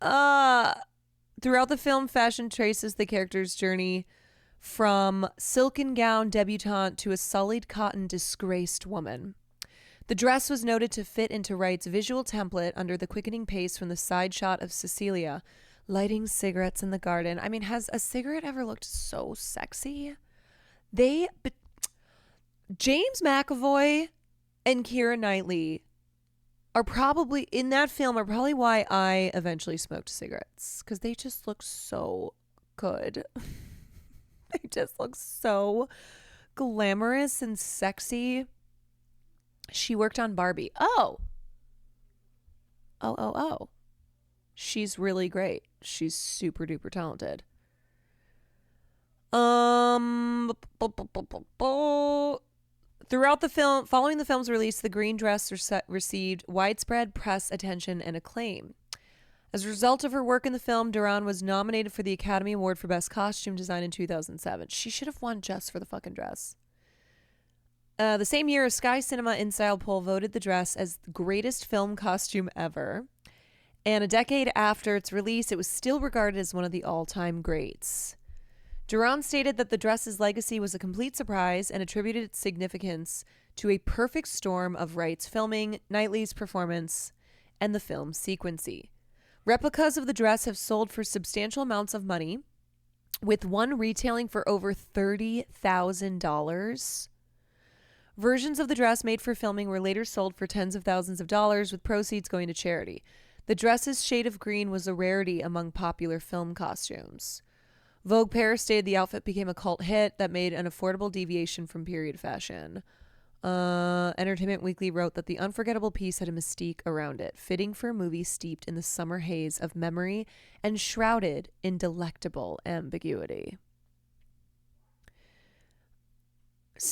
Throughout the film, fashion traces the character's journey from silken gown debutante to a sullied cotton disgraced woman. The dress was noted to fit into Wright's visual template under the quickening pace from the side shot of Cecilia lighting cigarettes in the garden. I mean, has a cigarette ever looked so sexy? James McAvoy and Keira Knightley are probably, in that film, are probably why I eventually smoked cigarettes, because they just look so good. They just look so glamorous and sexy. She worked on Barbie. Oh. She's really great. She's super duper talented. Throughout the film, following the film's release, the green dress received widespread press attention and acclaim. As a result of her work in the film, Duran was nominated for the Academy Award for Best Costume Design in 2007. She should have won just for the fucking dress. The same year, a Sky Cinema InStyle poll voted the dress as the greatest film costume ever. And a decade after its release, it was still regarded as one of the all-time greats. Duran stated that the dress's legacy was a complete surprise and attributed its significance to a perfect storm of Wright's filming, Knightley's performance, and the film's sequencing. Replicas of the dress have sold for substantial amounts of money, with one retailing for over $30,000. Versions of the dress made for filming were later sold for tens of thousands of dollars, with proceeds going to charity. The dress's shade of green was a rarity among popular film costumes. Vogue Paris stated the outfit became a cult hit that made an affordable deviation from period fashion. Entertainment Weekly wrote that the unforgettable piece had a mystique around it, fitting for a movie steeped in the summer haze of memory and shrouded in delectable ambiguity.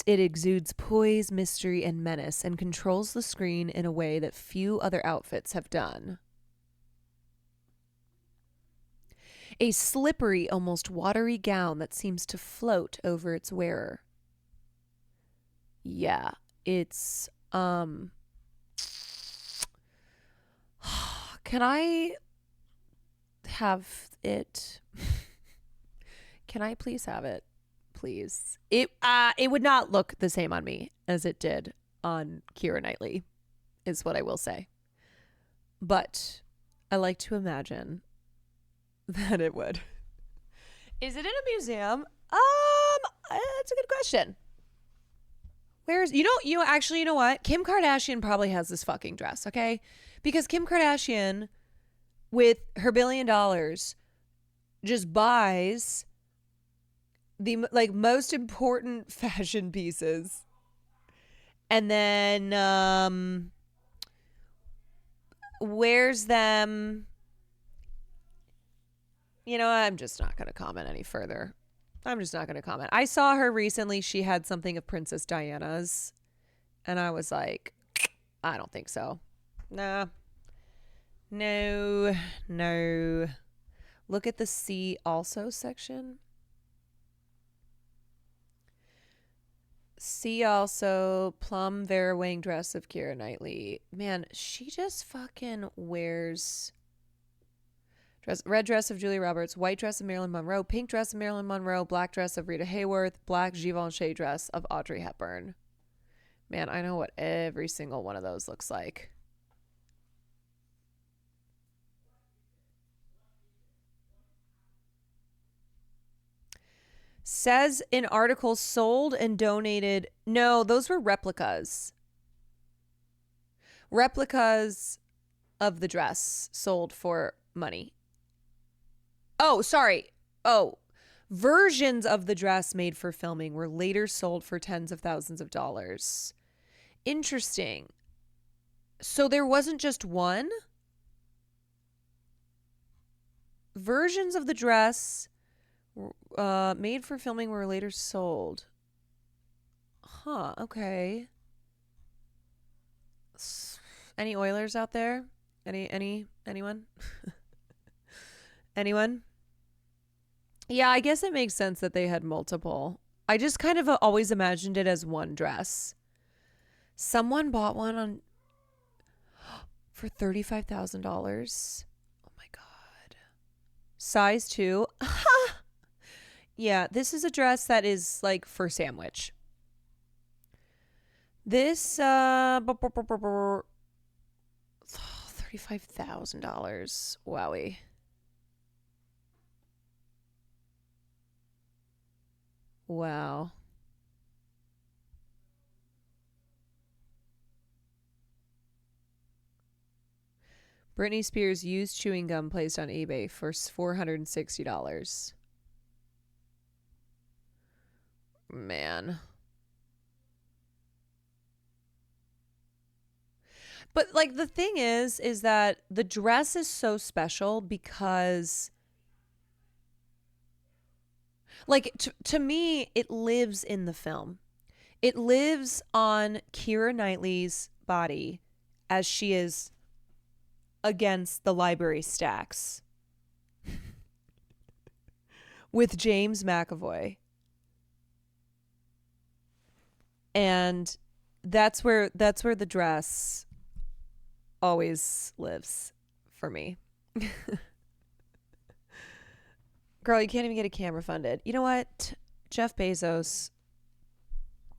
It exudes poise, mystery, and menace, and controls the screen in a way that few other outfits have done. A slippery, almost watery gown that seems to float over its wearer. Yeah, it's, can I have it? Can I please have it? Please. It would not look the same on me as it did on Keira Knightley, is what I will say. But I like to imagine that it would. Is it in a museum? That's a good question. Where's, you know what? Kim Kardashian probably has this fucking dress, okay? Because Kim Kardashian, with her $1 billion, just buys the most important fashion pieces and then wears them. You know, I'm just not going to comment any further. I saw her recently. She had something of Princess Diana's, and I was like, I don't think so. Nah. No. Look at the See Also section. See Also, plum Vera Wang dress of Keira Knightley. Man, she just fucking wears red dress of Julia Roberts, white dress of Marilyn Monroe, pink dress of Marilyn Monroe, black dress of Rita Hayworth, black Givenchy dress of Audrey Hepburn. Man, I know what every single one of those looks like. Says in article sold and donated. No, those were replicas. Replicas of the dress sold for money. Oh, sorry. Oh, versions of the dress made for filming were later sold for tens of thousands of dollars. Interesting. So there wasn't just one? Versions of the dress made for filming were later sold. Huh, okay. Any Oilers out there? Anyone? Anyone? Yeah, I guess it makes sense that they had multiple. I just kind of always imagined it as one dress. Someone bought one on for $35,000. Oh my God. Size 2. Yeah, this is a dress that is like for sandwich. This $35,000. Wowie. Wow. Britney Spears used chewing gum placed on eBay for $460. Man. But like the thing is that the dress is so special because like to me it lives in the film. It lives on Keira Knightley's body as she is against the library stacks with James McAvoy. And that's where the dress always lives for me. Girl, you can't even get a camera funded. You know what? Jeff Bezos,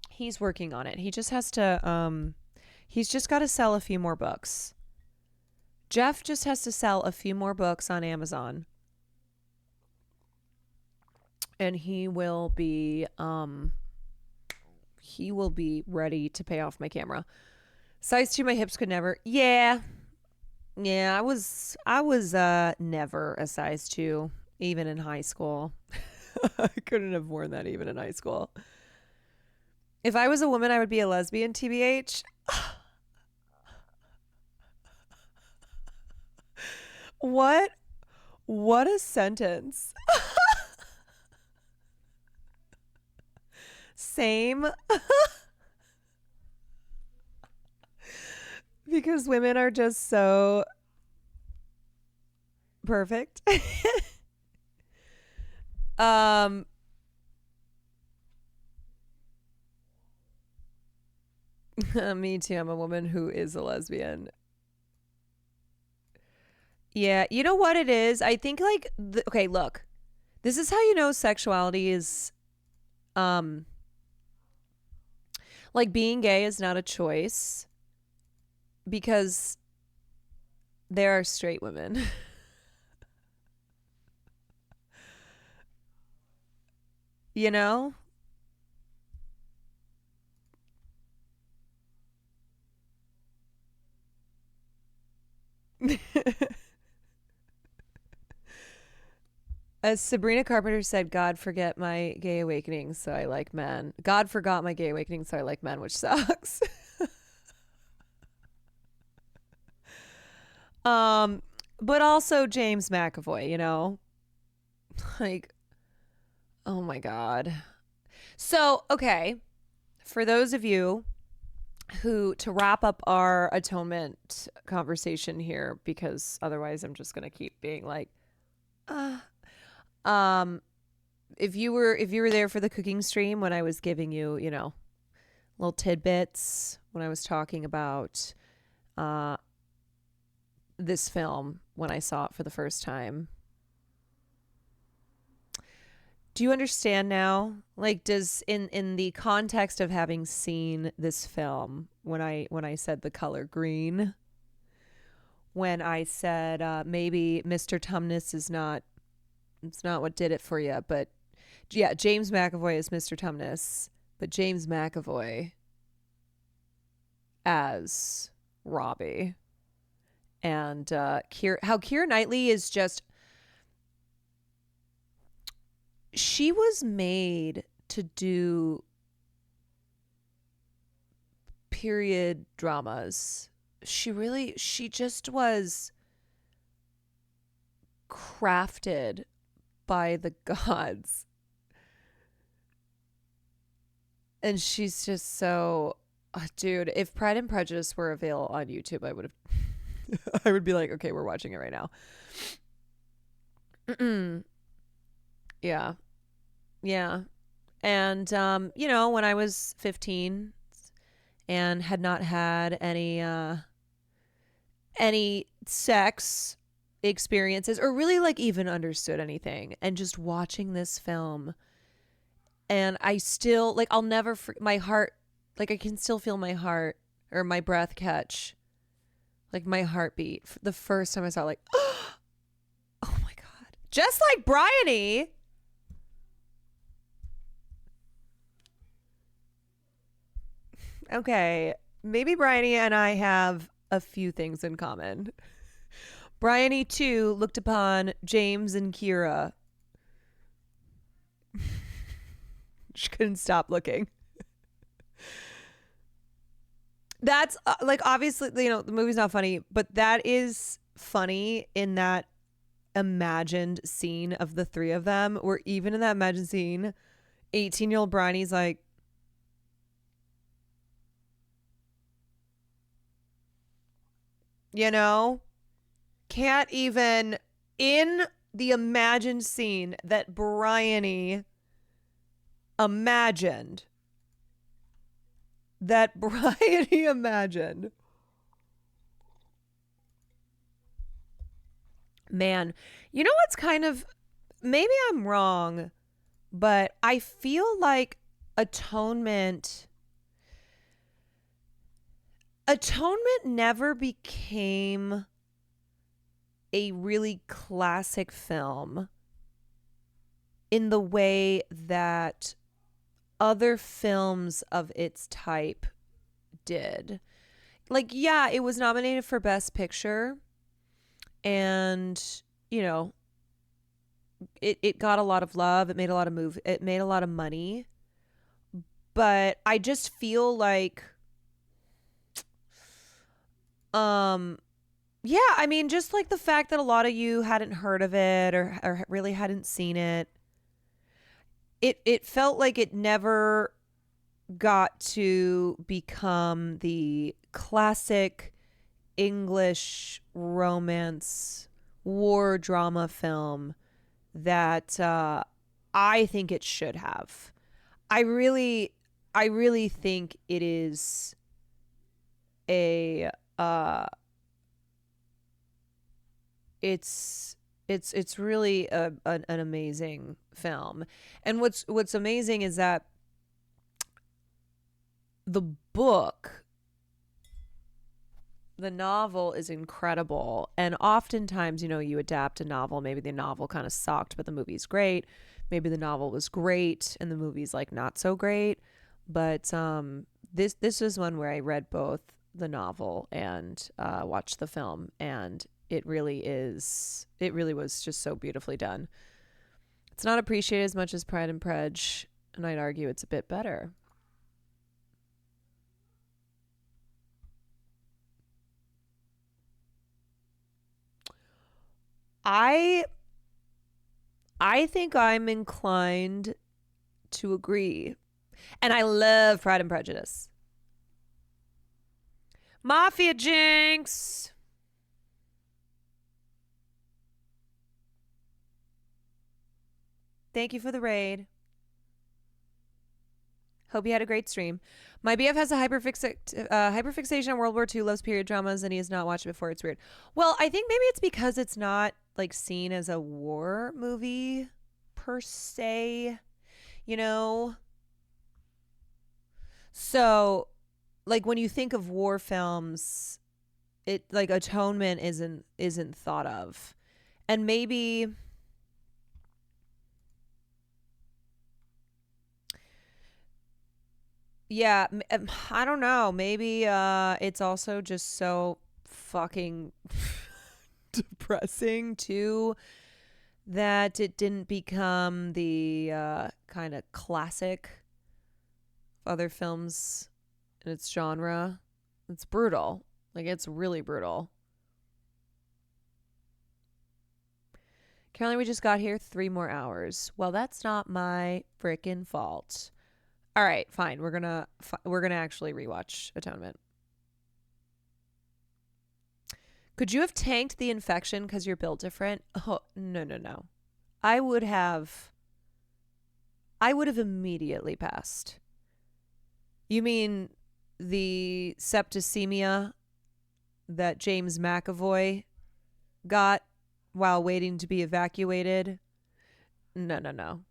he's working on it. He just has to he's just got to sell a few more books. Jeff just has to sell a few more books on Amazon. And he will be ready to pay off my camera. Size 2, my hips could never. Yeah, I was never a size 2, even in high school. I couldn't have worn that even in high school. If I was a woman, I would be a lesbian, TBH. What a sentence. Same. Because women are just so perfect. Me too. I'm a woman who is a lesbian. Yeah, you know what it is? I think like okay, look. This is how you know sexuality is like being gay is not a choice because there are straight women. You know? As Sabrina Carpenter said, God forget my gay awakening, so I like men. God forgot my gay awakening, so I like men, which sucks. But also James McAvoy, you know? Like, oh my God. So, okay, for those of you who, to wrap up our atonement conversation here, because otherwise I'm just going to keep being like, if you were there for the cooking stream when I was giving you, you know, little tidbits when I was talking about this film when I saw it for the first time, Do you understand now? Like, does in the context of having seen this film, when I said the color green, when I said maybe Mr. Tumnus is not, it's not what did it for you, but yeah, James McAvoy is Mr. Tumnus, but James McAvoy as Robbie, and how Keira Knightley is just, she was made to do period dramas. She just was crafted by the gods. And she's just so, dude, if Pride and Prejudice were available on YouTube, I would have, I would be like, okay, we're watching it right now. Yeah. Yeah. And, you know, when I was 15 and had not had any sex experiences or really like even understood anything, and just watching this film, and I still, like, I'll never, my heart, like, I can still feel my heart or my breath catch, like my heartbeat the first time I saw it, like, oh my God. Just like Bryony. Okay, maybe Bryony and I have a few things in common. Bryony too looked upon James and Kira. She couldn't stop looking. That's like, obviously, you know, the movie's not funny, but that is funny in that imagined scene of the three of them, where even in that imagined scene, 18-year-old Bryony's like, you know, can't even, in the imagined scene that Bryony imagined, man, you know what's kind of, maybe I'm wrong, but I feel like Atonement never became a really classic film in the way that other films of its type did. Like, yeah, it was nominated for Best Picture, and, you know, it got a lot of love. It made a lot of it made a lot of money. But I just feel like, yeah, I mean, just like the fact that a lot of you hadn't heard of it or really hadn't seen it. It felt like it never got to become the classic English romance war drama film that I think it should have. I really think it is a it's really an amazing film. And what's amazing is that the book, the novel, is incredible. And oftentimes, you know, you adapt a novel, maybe the novel kind of sucked, but the movie's great. Maybe the novel was great and the movie's like not so great. But this was one where I read both the novel and watched the film, and it really was just so beautifully done. It's not appreciated as much as Pride and Prej, and I'd argue it's a bit better. I think I'm inclined to agree. And I love Pride and Prejudice. Mafia Jinx. Thank you for the raid. Hope you had a great stream. My BF has a hyperfixation on World War II, loves period dramas, and he has not watched it before. It's weird. Well, I think maybe it's because it's not like seen as a war movie per se, you know? So, like when you think of war films, it like Atonement isn't thought of. And maybe yeah, I don't know. Maybe it's also just so fucking depressing too that it didn't become the kind of classic of other films in its genre. It's brutal. Like, it's really brutal. Apparently, we just got here 3 more hours. Well, that's not my frickin' fault. All right, fine. We're gonna actually rewatch Atonement. Could you have tanked the infection because you're built different? Oh, no. I would have immediately passed. You mean the septicemia that James McAvoy got while waiting to be evacuated? No.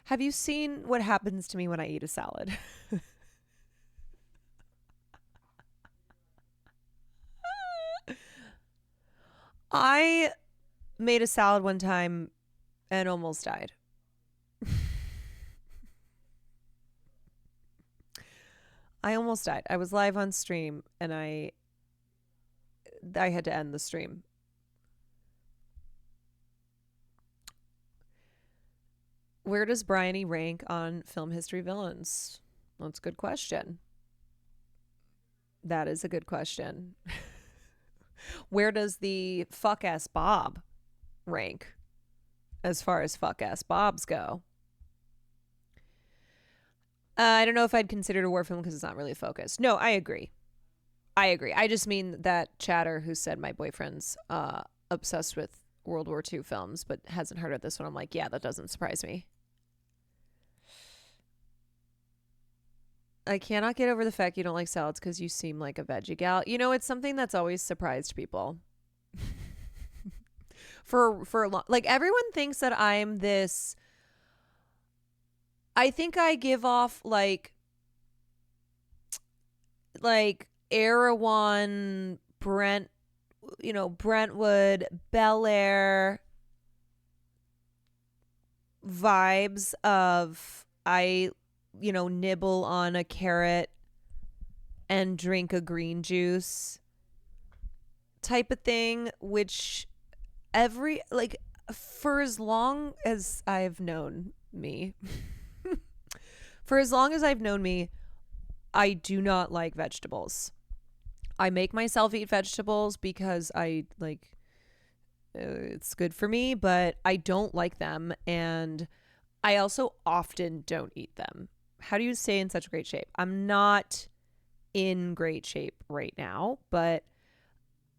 Have you seen what happens to me when I eat a salad? I made a salad one time and almost died. I almost died. I was live on stream and I had to end the stream. Where does Bryony rank on film history villains? That's a good question. That is a good question. Where does the fuck ass Bob rank as far as fuck ass Bobs go? I don't know if I'd consider it a war film because it's not really focused. No, I agree. I just mean that chatter who said my boyfriend's obsessed with World War II films but hasn't heard of this one. I'm like, yeah, that doesn't surprise me. I cannot get over the fact you don't like salads because you seem like a veggie gal. You know, it's something that's always surprised people. for a long, like, everyone thinks that I'm this. I think I give off like Erewhon, Brentwood, Bel Air vibes of nibble on a carrot and drink a green juice type of thing, which for as long as I've known me, I do not like vegetables. I make myself eat vegetables because it's good for me, but I don't like them, and I also often don't eat them. How do you stay in such great shape? I'm not in great shape right now, but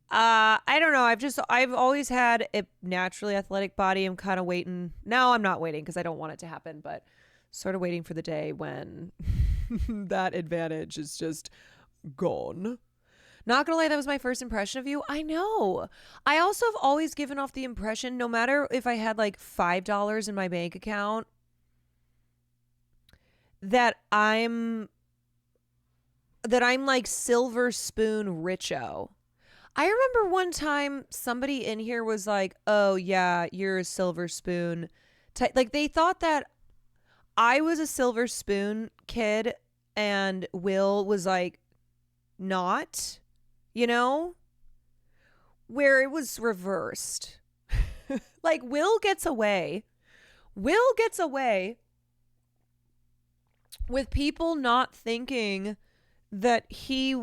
I don't know. I've always had a naturally athletic body. I'm kind of waiting. Now I'm not waiting because I don't want it to happen, but sort of waiting for the day when that advantage is just gone. Not gonna lie, that was my first impression of you. I know. I also have always given off the impression, no matter if I had like $5 in my bank account, that I'm like silver spoon richo. I remember one time somebody in here was like, "Oh yeah, you're a silver spoon." Like, they thought that I was a silver spoon kid and Will was like not, where it was reversed. Like, Will gets away with people not thinking that he,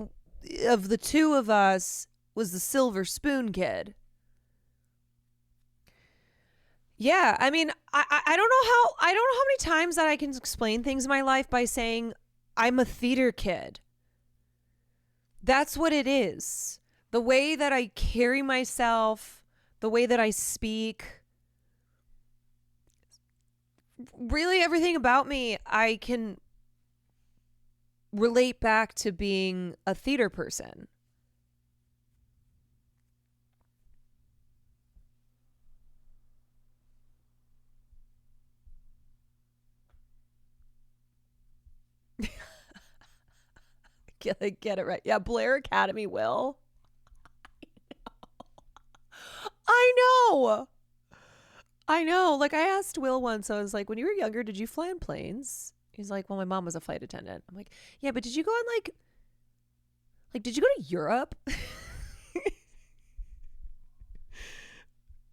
of the two of us, was the silver spoon kid. Yeah, I mean, I don't know how many times that I can explain things in my life by saying I'm a theater kid. That's what it is. The way that I carry myself, the way that I speak, really everything about me, I can relate back to being a theater person. Get it right. Yeah, Blair Academy will. I know. I know. Like, I asked Will once, I was like, when you were younger, did you fly on planes? He's like, well, my mom was a flight attendant. I'm like, yeah, but did you go on like, did you go to Europe?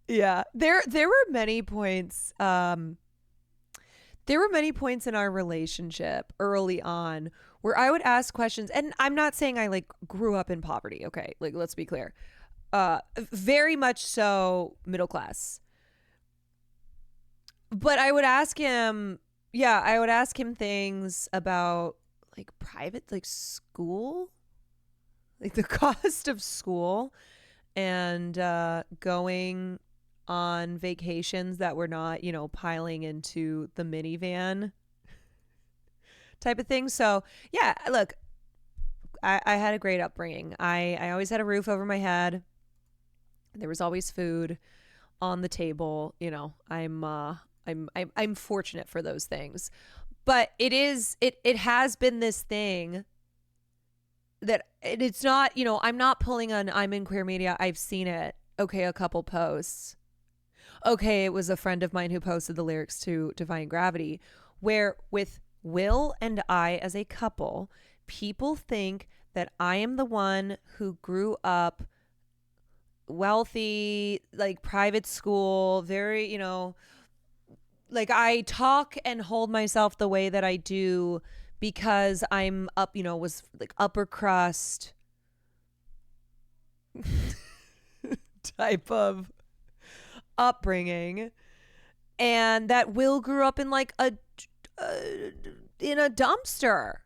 Yeah. There were many points, in our relationship early on where I would ask questions, and I'm not saying I like grew up in poverty. Okay. Like, let's be clear. Very much so middle class. But I would ask him things about like private, like school, like the cost of school, and going on vacations that were not, piling into the minivan type of thing. So yeah, look, I had a great upbringing. I always had a roof over my head. There was always food on the table. I'm fortunate for those things, but it has been this thing that it's not, I'm not pulling on, I'm in queer media, I've seen it. Okay, a couple posts. Okay, it was a friend of mine who posted the lyrics to Defying Gravity, where with Will and I as a couple, people think that I am the one who grew up wealthy, like private school, very, like I talk and hold myself the way that I do because I'm up, was like upper crust type of upbringing, and that Will grew up in like in a dumpster.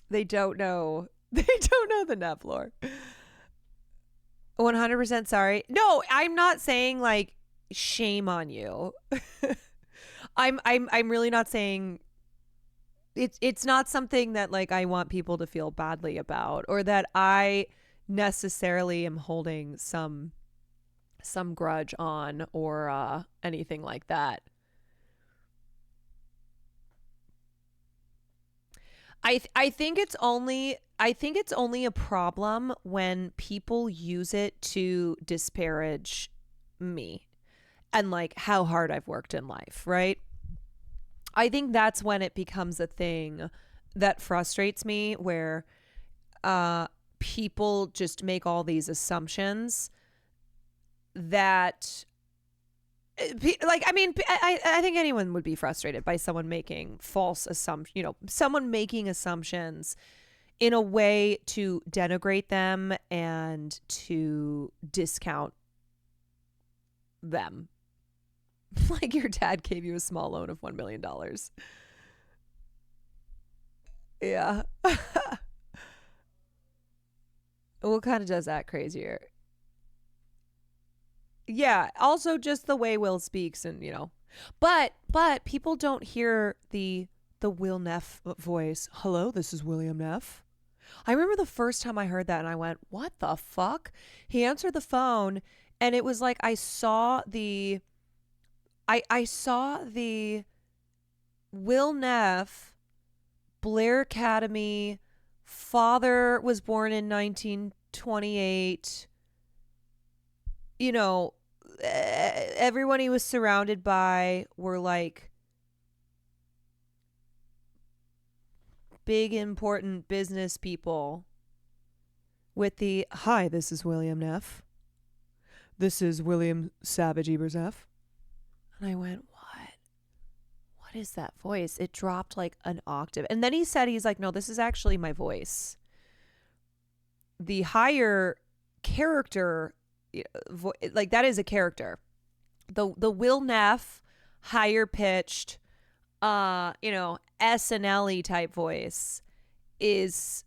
They don't know. They don't know the Nev lore. 100% sorry. No, I'm not saying like shame on you. I'm really not saying it's not something that like I want people to feel badly about, or that I necessarily am holding some grudge on, or anything like that. I think it's only a problem when people use it to disparage me and like how hard I've worked in life, right? I think that's when it becomes a thing that frustrates me, where people just make all these assumptions that like, I mean, I think anyone would be frustrated by someone making false assumptions, someone making assumptions in a way to denigrate them and to discount them. Like your dad gave you a small loan of $1 million. Yeah. What kind of does that crazier? Yeah, also just the way Will speaks, and but people don't hear the Will Neff voice. Hello, this is William Neff. I remember the first time I heard that and I went, what the fuck? He answered the phone and it was like I saw the Will Neff, Blair Academy, father was born in 1928. Everyone he was surrounded by were like big important business people with the, hi, this is William Neff. This is William Savage Ebersneff. And I went, what is that voice? It dropped like an octave. And then he's like, no, this is actually my voice. The higher character, like that is a character. The Will Neff higher pitched SNL-y type voice is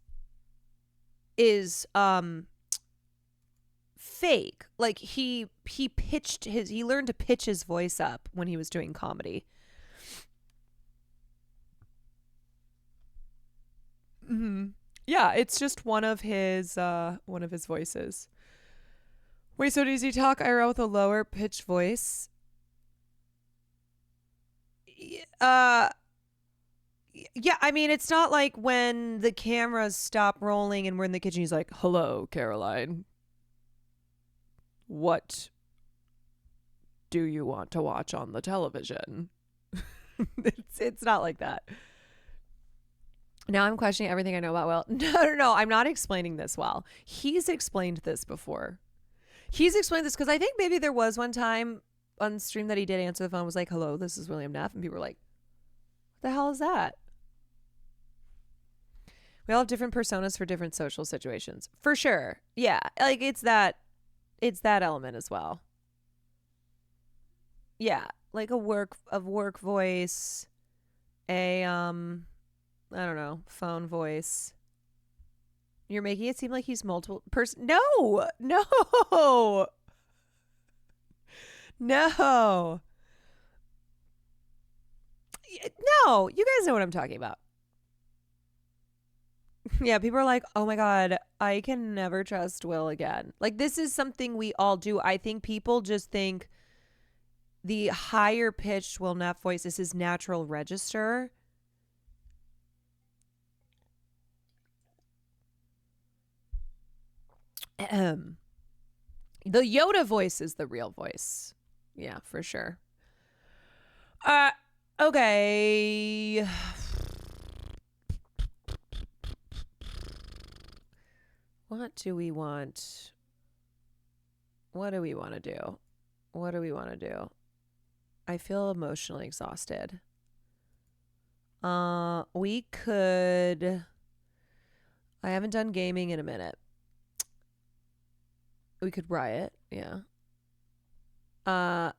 fake. Like he learned to pitch his voice up when he was doing comedy. Mm-hmm. Yeah, it's just one of his voices. Wait, so does he talk IRL with a lower pitched voice? Yeah, I mean, it's not like when the cameras stop rolling and we're in the kitchen, he's like, "Hello, Caroline. What do you want to watch on the television?" It's not like that. Now I'm questioning everything I know about Will. No. I'm not explaining this well. He's explained this before. He's explained this because I think maybe there was one time on stream that he did answer the phone, was like, "Hello, this is William Neff," and people were like, "What the hell is that?" We all have different personas for different social situations. For sure. Yeah. Like it's that element as well. Yeah. Like a work voice, a I don't know, phone voice. You're making it seem like he's multiple person. No. No. No. No. You guys know what I'm talking about. Yeah, people are like, "Oh my God, I can never trust Will again." Like, this is something we all do. I think people just think the higher pitched Will Neff voice is his natural register. The Yoda voice is the real voice. Yeah, for sure. Okay. What do we want? What do we want to do? What do we want to do? I feel emotionally exhausted. We could. I haven't done gaming in a minute. We could riot, yeah. I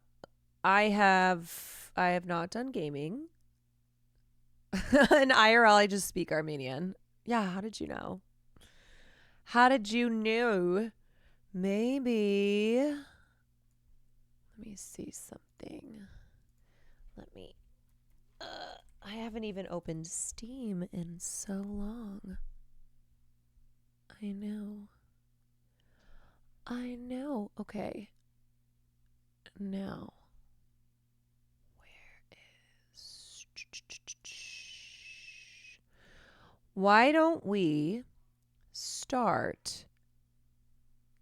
have not done gaming. In IRL, I just speak Armenian. Yeah, how did you know? How did you know? Maybe. Let me see something. I haven't even opened Steam in so long. I know. Okay. Now. Why don't we start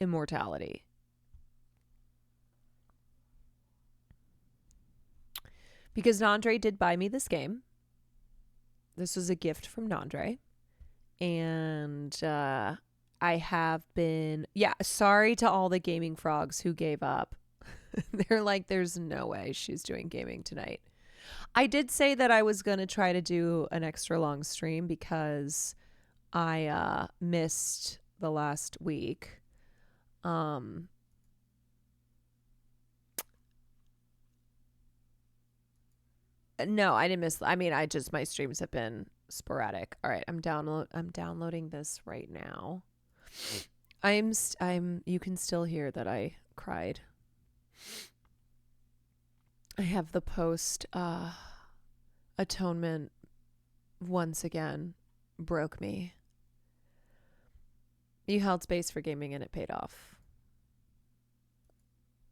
Immortality? Because Nandre did buy me this game. This was a gift from Nandre. And I have been, sorry to all the gaming frogs who gave up. They're like, there's no way she's doing gaming tonight. I did say that I was going to try to do an extra long stream because I missed the last week. No, I didn't miss. I mean, my streams have been sporadic. All right, I'm downloading this right now. You can still hear that I cried. I have the post Atonement once again broke me. You held space for gaming and it paid off.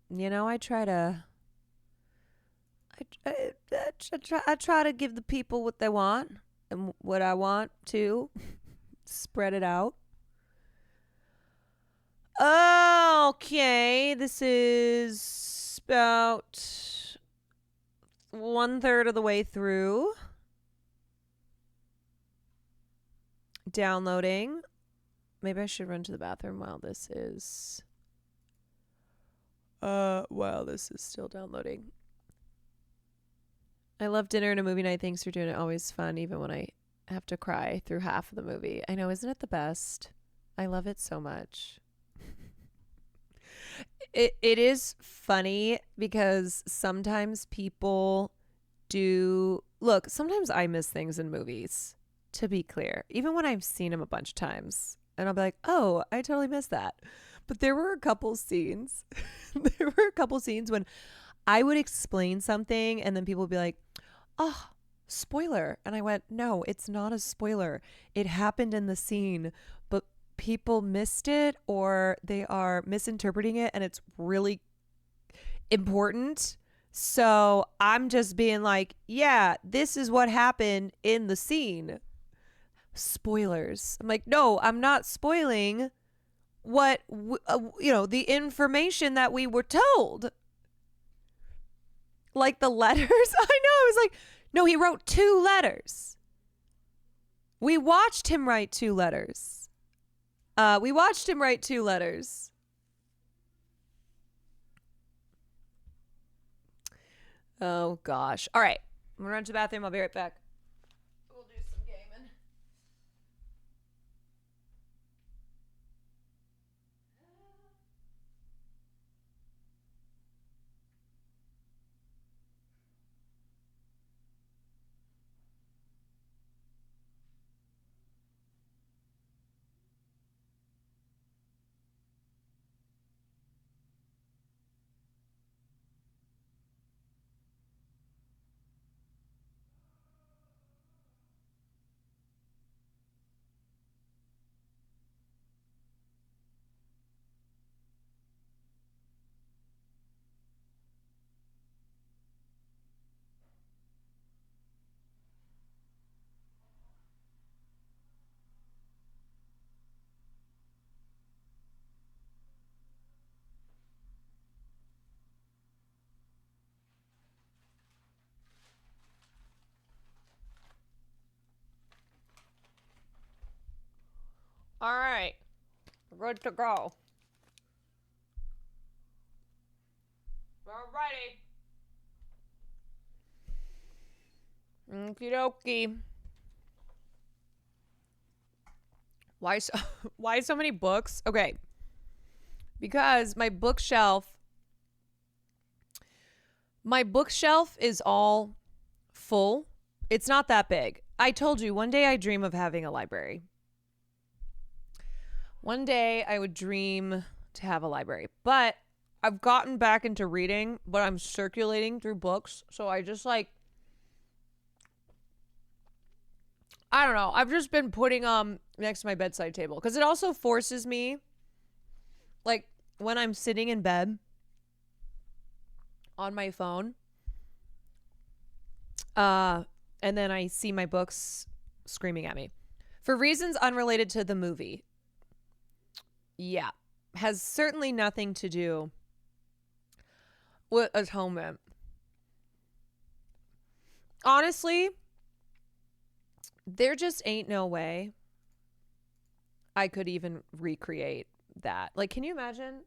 You know, I try to give the people what they want and what I want too. Spread it out. Okay, this is about 1/3 of the way through. Downloading. Maybe I should run to the bathroom while this is still downloading. I love dinner and a movie night. Thanks for doing it. Always fun, even when I have to cry through half of the movie. I know, isn't it the best? I love it so much. It is funny because sometimes people sometimes I miss things in movies, to be clear, even when I've seen them a bunch of times. And I'll be like, oh, I totally missed that. But there were a couple scenes. When I would explain something and then people would be like, oh, spoiler. And I went, no, it's not a spoiler. It happened in the scene, but people missed it or they are misinterpreting it and it's really important So I'm just being like, yeah, this is what happened in the scene. Spoilers. I'm like, no, I'm not spoiling what, the information that we were told. Like the letters. I know. I was like, no, he wrote 2 letters. We watched him write 2 letters. Oh, gosh. All right. I'm going to run to the bathroom. I'll be right back. We'll do some gaming. All right. Good to go. Alrighty. Okie dokie. Why so, why so many books? Okay. Because my bookshelf is all full. It's not that big. I told you one day I dream of having a library. One day I would dream to have a library. But I've gotten back into reading, but I'm circulating through books. So I just I don't know. I've just been putting next to my bedside table because it also forces me, like when I'm sitting in bed on my phone, and then I see my books screaming at me for reasons unrelated to the movie. Yeah, has certainly nothing to do with Atonement. Honestly, there just ain't no way I could even recreate that. Like, can you imagine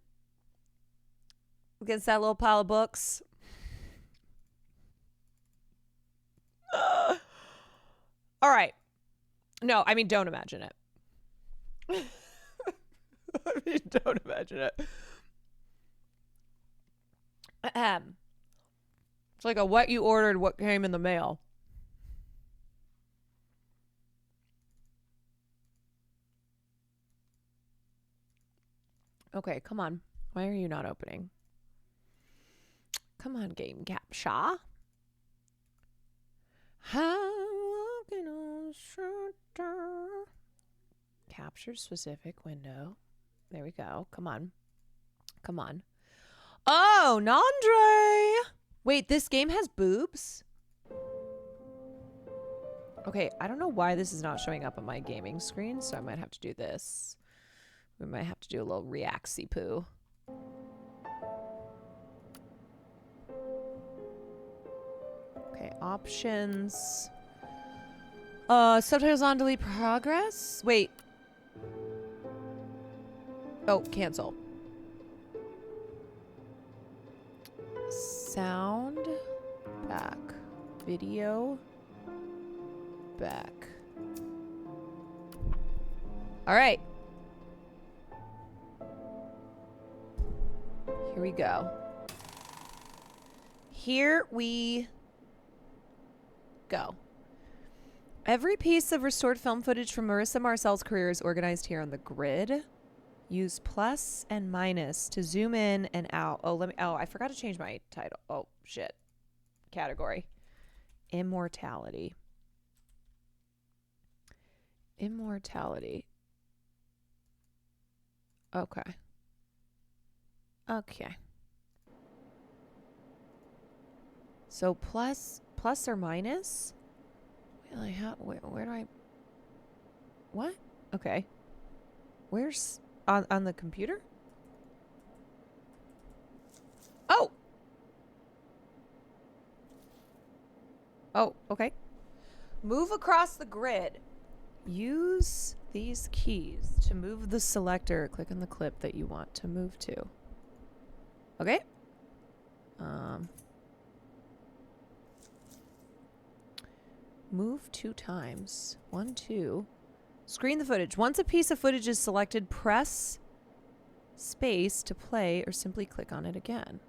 against that little pile of books? All right. No, I mean, don't imagine it. I mean, don't imagine it. It's like a what you ordered, what came in the mail. Okay, come on. Why are you not opening? Come on, game captcha. Walking on shutter. Capture specific window. There we go. Come on. Come on. Oh, Nandre. Wait, this game has boobs? Okay, I don't know why this is not showing up on my gaming screen, so I might have to do this. We might have to do a little reaxy poo. Okay, options. Subtitles on, delete progress? Wait. Oh, cancel. Sound. Back. Video. Back. All right. Here we go. Here we go. Every piece of restored film footage from Marissa Marcel's career is organized here on the grid. Use plus and minus to zoom in and out. I forgot to change my title. Oh, shit. Category. Immortality. Immortality. Okay. Okay. So plus or minus? Like how, where do I... What? Okay. Where's... On the computer? Oh! Oh, okay. Move across the grid. Use these keys to move the selector. Click on the clip that you want to move to. Okay. Move 2 times. 1, 2. Screen the footage. Once a piece of footage is selected, press space to play or simply click on it again.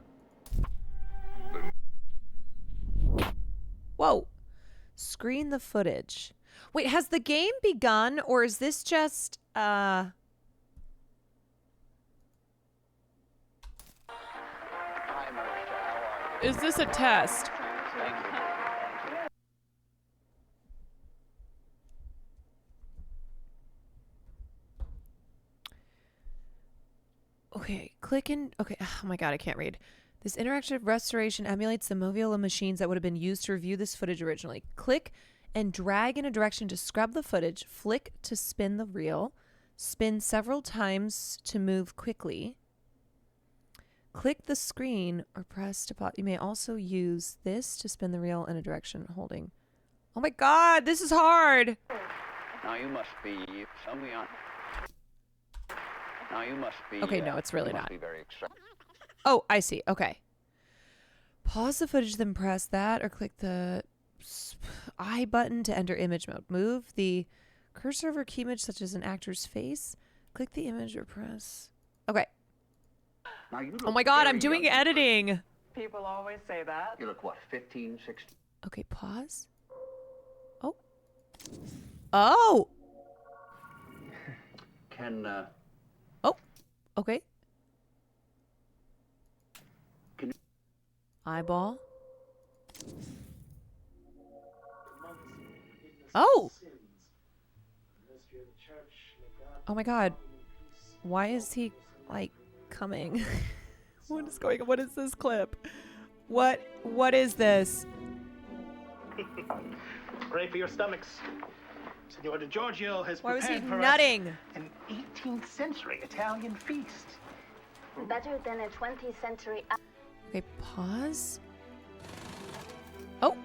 Whoa. Screen the footage. Wait, has the game begun or is this just Is this a test? Okay, click in. Okay, oh my god, I can't read. This interactive restoration emulates the Moviola machines that would have been used to review this footage originally. Click and drag in a direction to scrub the footage. Flick to spin the reel. Spin several times to move quickly. Click the screen or press to pause. You may also use this to spin the reel in a direction holding. Oh my god, this is hard. Now you must be somebody on. Now you must be. Okay, no, it's really not. Be very excited. Oh, I see. Okay. Pause the footage, then press that or click the I button to enter image mode. Move the cursor over key image such as an actor's face. Click the image or press. Okay. Now you Oh my god, I'm doing editing. People always say that. You look what, 15, 16? Okay, pause. Oh. Oh! Can Oh. Okay. Can- Eyeball. Oh! Oh my god. Why is he, like, coming? What is going on? What is this clip? What is this? Pray for your stomachs. Signor Di Giorgio has Why was he prepared for nutting? us an 18th century Italian feast. Better than a 20th century. Okay, pause. Oh.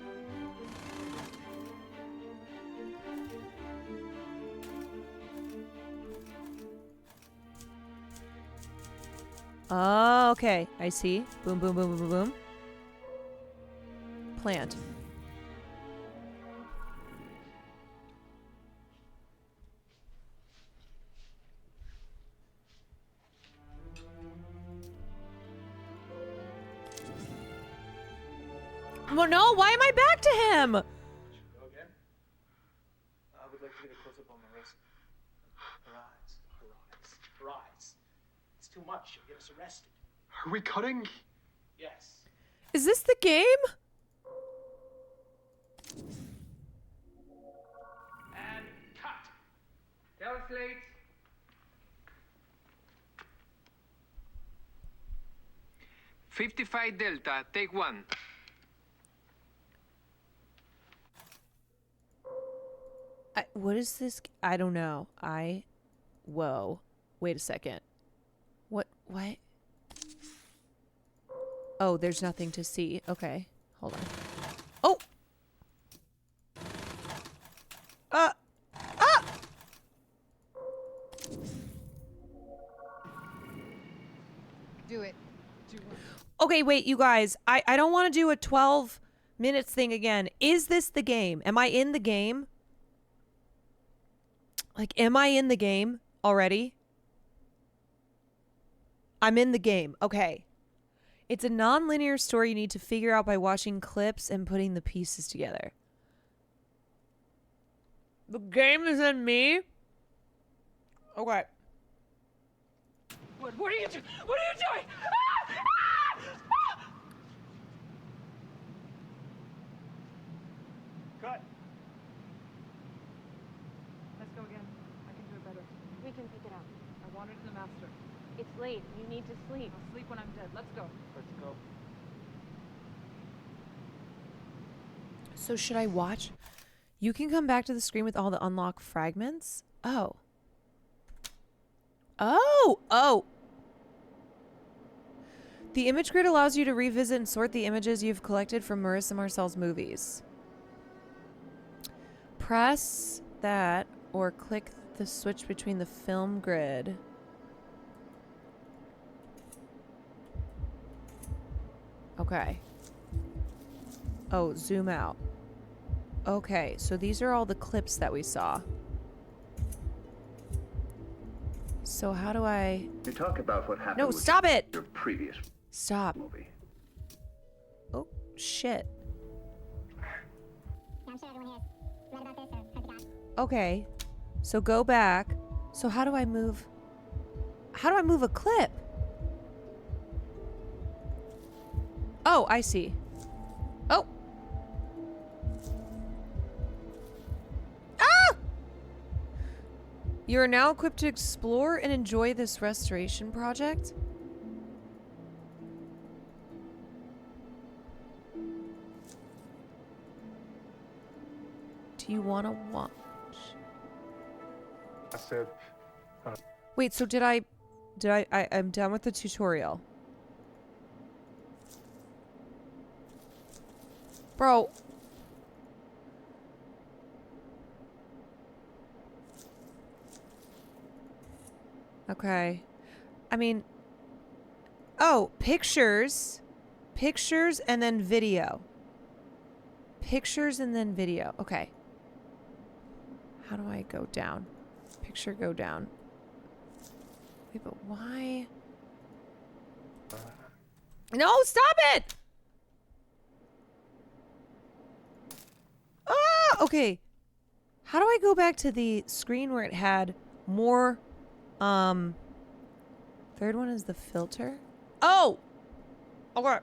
Oh, okay. I see. Boom, boom, boom, boom, boom, boom. Plant. Well, no, why am I back to him? Go again. I would like to get a close-up on the wrist. Her eyes, her eyes, her eyes. It's too much. You'll get us arrested. Are we cutting? Yes. Is this the game? And cut. Tell us late. $55 Delta, take 1. What is this? I don't know. Whoa. Wait a second. What? Oh, there's nothing to see. Okay. Hold on. Oh! Ah! Do it. Okay, wait, you guys. I don't want to do a 12 minutes thing again. Is this the game? Am I in the game? Like, am I in the game already? I'm in the game. Okay. It's a non-linear story you need to figure out by watching clips and putting the pieces together. The game is in me? Okay. What are you doing? What are you doing? Cut. Let's go again. I can do it better. We can pick it up. I want it in the master. It's late. You need to sleep. I'll sleep when I'm dead. Let's go. Let's go. So should I watch? You can come back to the screen with all the unlocked fragments? Oh. Oh! The image grid allows you to revisit and sort the images you've collected from Marissa Marcel's movies. Press that or click the switch between the film grid. Okay. Oh, zoom out. Okay, so these are all the clips that we saw. So how do I... You talk about what happened No, with stop it! your previous Stop. movie. Oh, shit. Okay. So go back. So how do I move? How do I move a clip? Oh, I see. Oh. Ah! You are now equipped to explore and enjoy this restoration project. Do you want to watch? I said, Wait, so I'm done with the tutorial. Bro. Okay. I mean, oh, pictures. Pictures and then video. Pictures and then video. Okay. How do I go down? Picture go down. Wait, but why? No, stop it! Ah, okay. How do I go back to the screen where it had more, third one is the filter? Oh! Okay.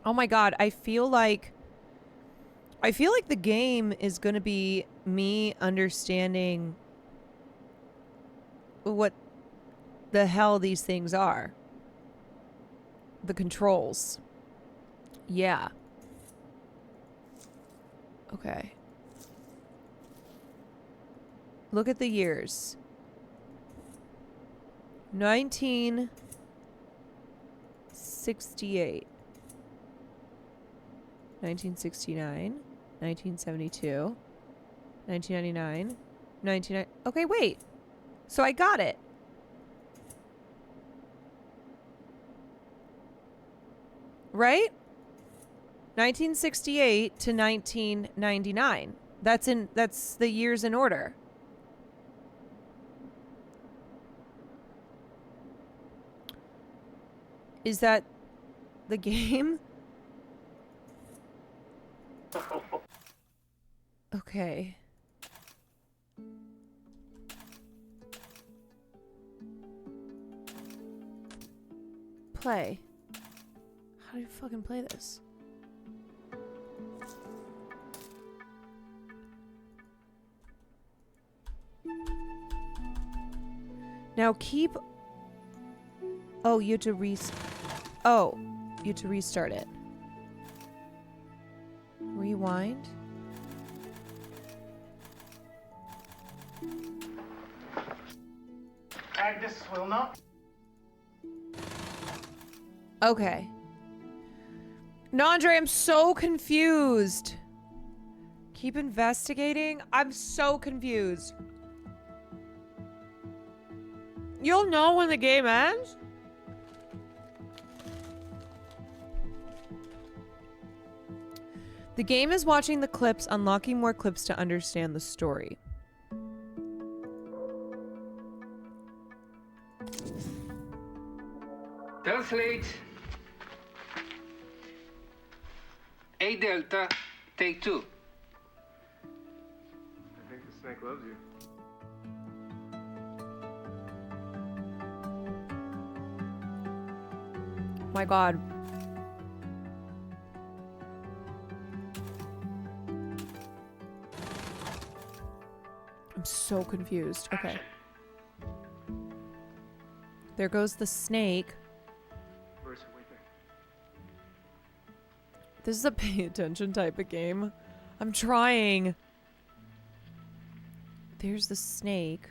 Oh my god, I feel like the game is going to be me understanding what the hell these things are. The controls. Yeah. Okay. Look at the years. 1968. 1969, 1972, 1999, 19... Okay, wait. So I got it. Right? 1968 to 1999. That's the years in order. Is that the game? Okay. Play. How do you fucking play this? Now keep... Oh, you have to Oh, you have to restart it. Rewind. Agnes will not. Okay. No, Andre, I'm so confused. Keep investigating? I'm so confused. You'll know when the game ends? The game is watching the clips, unlocking more clips to understand the story. translate. A Delta, take 2. I think the snake loves you. My God. I'm so confused. Okay. There goes the snake. This is a pay attention type of game. I'm trying. There's the snake.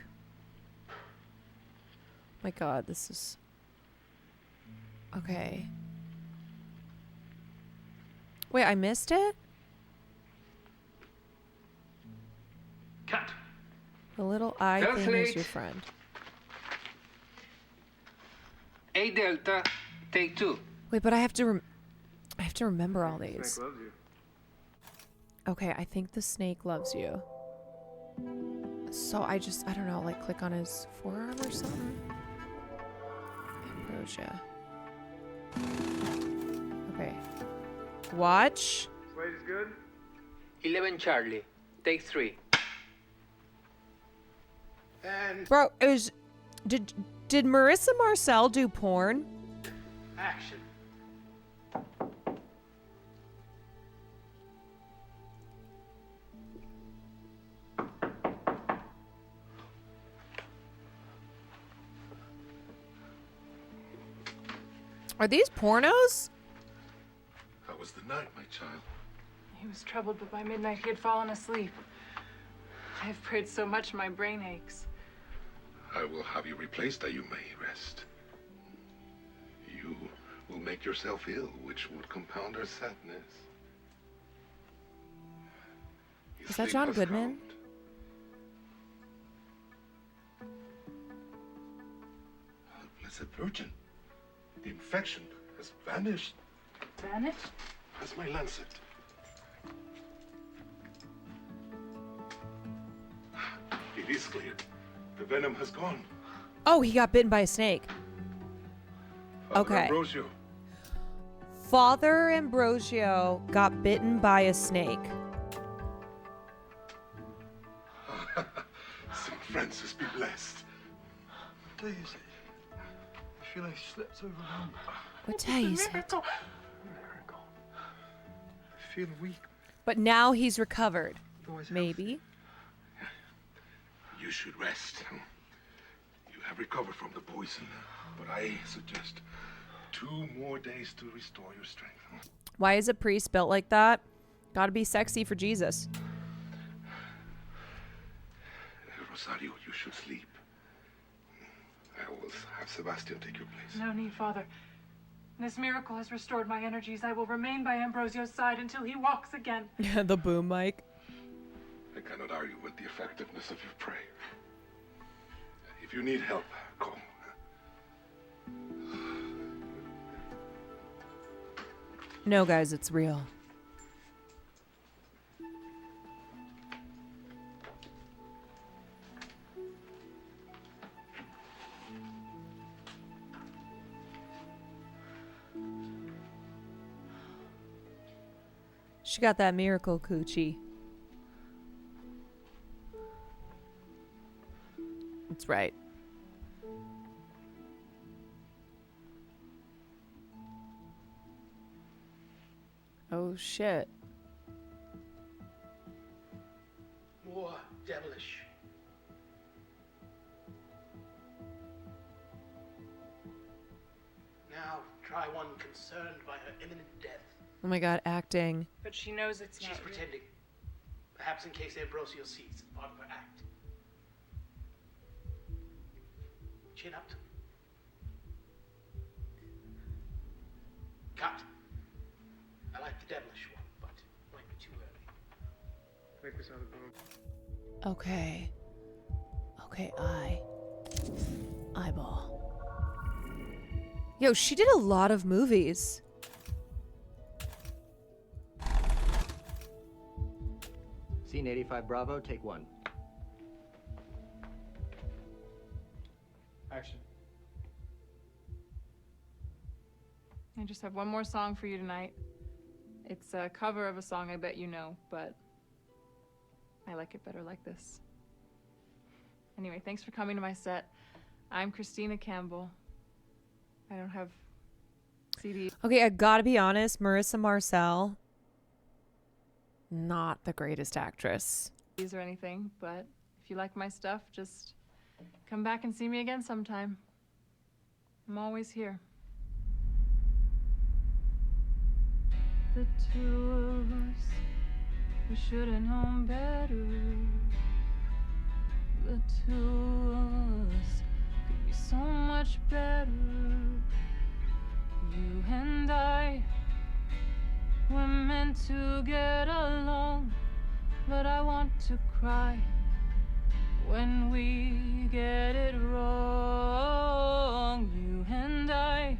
My god, this is... Okay. Wait, I missed it? Cut. The little eye thing is Translate. your friend. A Delta, take 2. Wait, but I have to remember all these. Okay, I think the snake loves you. So I don't know, like click on his forearm or something. Ambrosia. Okay. Watch. Slate is good. 11 Charlie, take 3. And Bro, did Marissa Marcel do porn? action. Are these pornos? How was the night, my child? He was troubled, but by midnight he had fallen asleep. I've prayed so much my brain aches. I will have you replaced that you may rest. You will make yourself ill, which would compound our sadness. His Is that sleep John has Goodman? calmed. Oh, Blessed Virgin, the infection has vanished. Vanished? As my lancet. It is clear. The venom has gone. Oh, he got bitten by a snake. Father Okay. Ambrosio, Father Ambrosio got bitten by a snake. St. Francis be blessed. Please. I feel I slept overwhelmed. What day is it? Miracle. I feel weak. But now he's recovered. Otherwise, Maybe. You should rest. You have recovered from the poison, but I suggest 2 more days to restore your strength. Why is a priest built like that? Gotta be sexy for Jesus. Rosario, you should sleep. I will have Sebastian take your place. No need, Father. This miracle has restored my energies. I will remain by Ambrosio's side until he walks again. Yeah, the boom mic. I cannot argue with the effectiveness of your prayer. If you need help, call. No, guys, it's real. She got that miracle coochie. That's right. Oh shit. More devilish. Now try one concerned by her imminent death. Oh my god, acting. But she knows it's She's not real. pretending. Perhaps in case Ambrosio sees it's part of her act. Chin up. Cut. I like the devilish one, but it might be too early. Make this out of bone. Okay. Okay, eyeball. Yo, she did a lot of movies. Scene 85 Bravo, take 1. Action. I just have one more song for you tonight. It's a cover of a song I bet you know, but I like it better like this. Anyway, thanks for coming to my set. I'm Christina Campbell. I don't have CD. Okay, I gotta be honest, Marissa Marcel, not the greatest actress. or anything, but if you like my stuff, just come back and see me again sometime. I'm always here. The two of us, we should have known better. The two of us could be so much better. You and I were meant to get along, but I want to cry when we get it wrong. You and I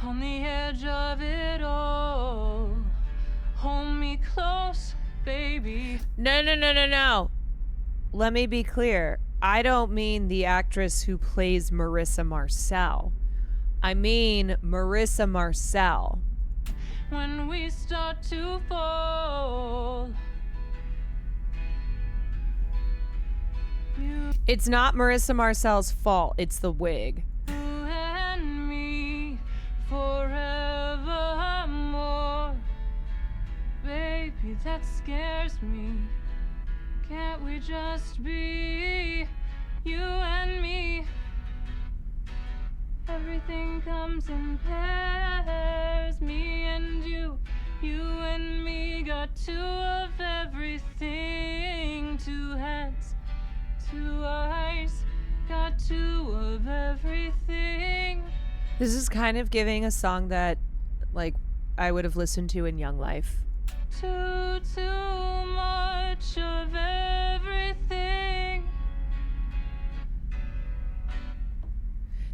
on the edge of it all. Hold me close, baby. No. Let me be clear. I don't mean the actress who plays Marissa Marcel. I mean Marissa Marcel. When we start to fall. It's not Marissa Marcel's fault. It's the wig. You and me forevermore. Baby, that scares me. Can't we just be you and me? Everything comes in pairs, me and you and me got two of everything, two hands, two eyes, got two of everything. This is kind of giving a song that, like, I would have listened to in Young Life. Too much of everything.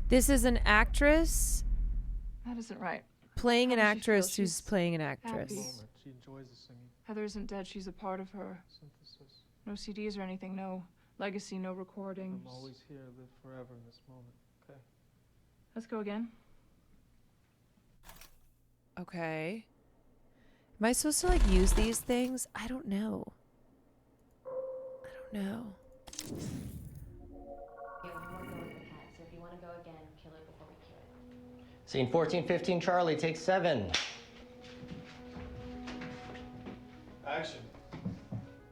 This is an actress That isn't right. playing an How does she feel? actress who's She's playing an actress. happy. She enjoys the singing. Heather isn't dead, she's a part of her. Synthesis. No CDs or anything, no legacy, no recordings. I'm always here, live forever in this moment. Okay. Let's go again. Okay. Am I supposed to, like, use these things? I don't know. We have one more go with the cat, so if you want to go again, kill it before we kill it. Scene 1415, Charlie, take 7. Action.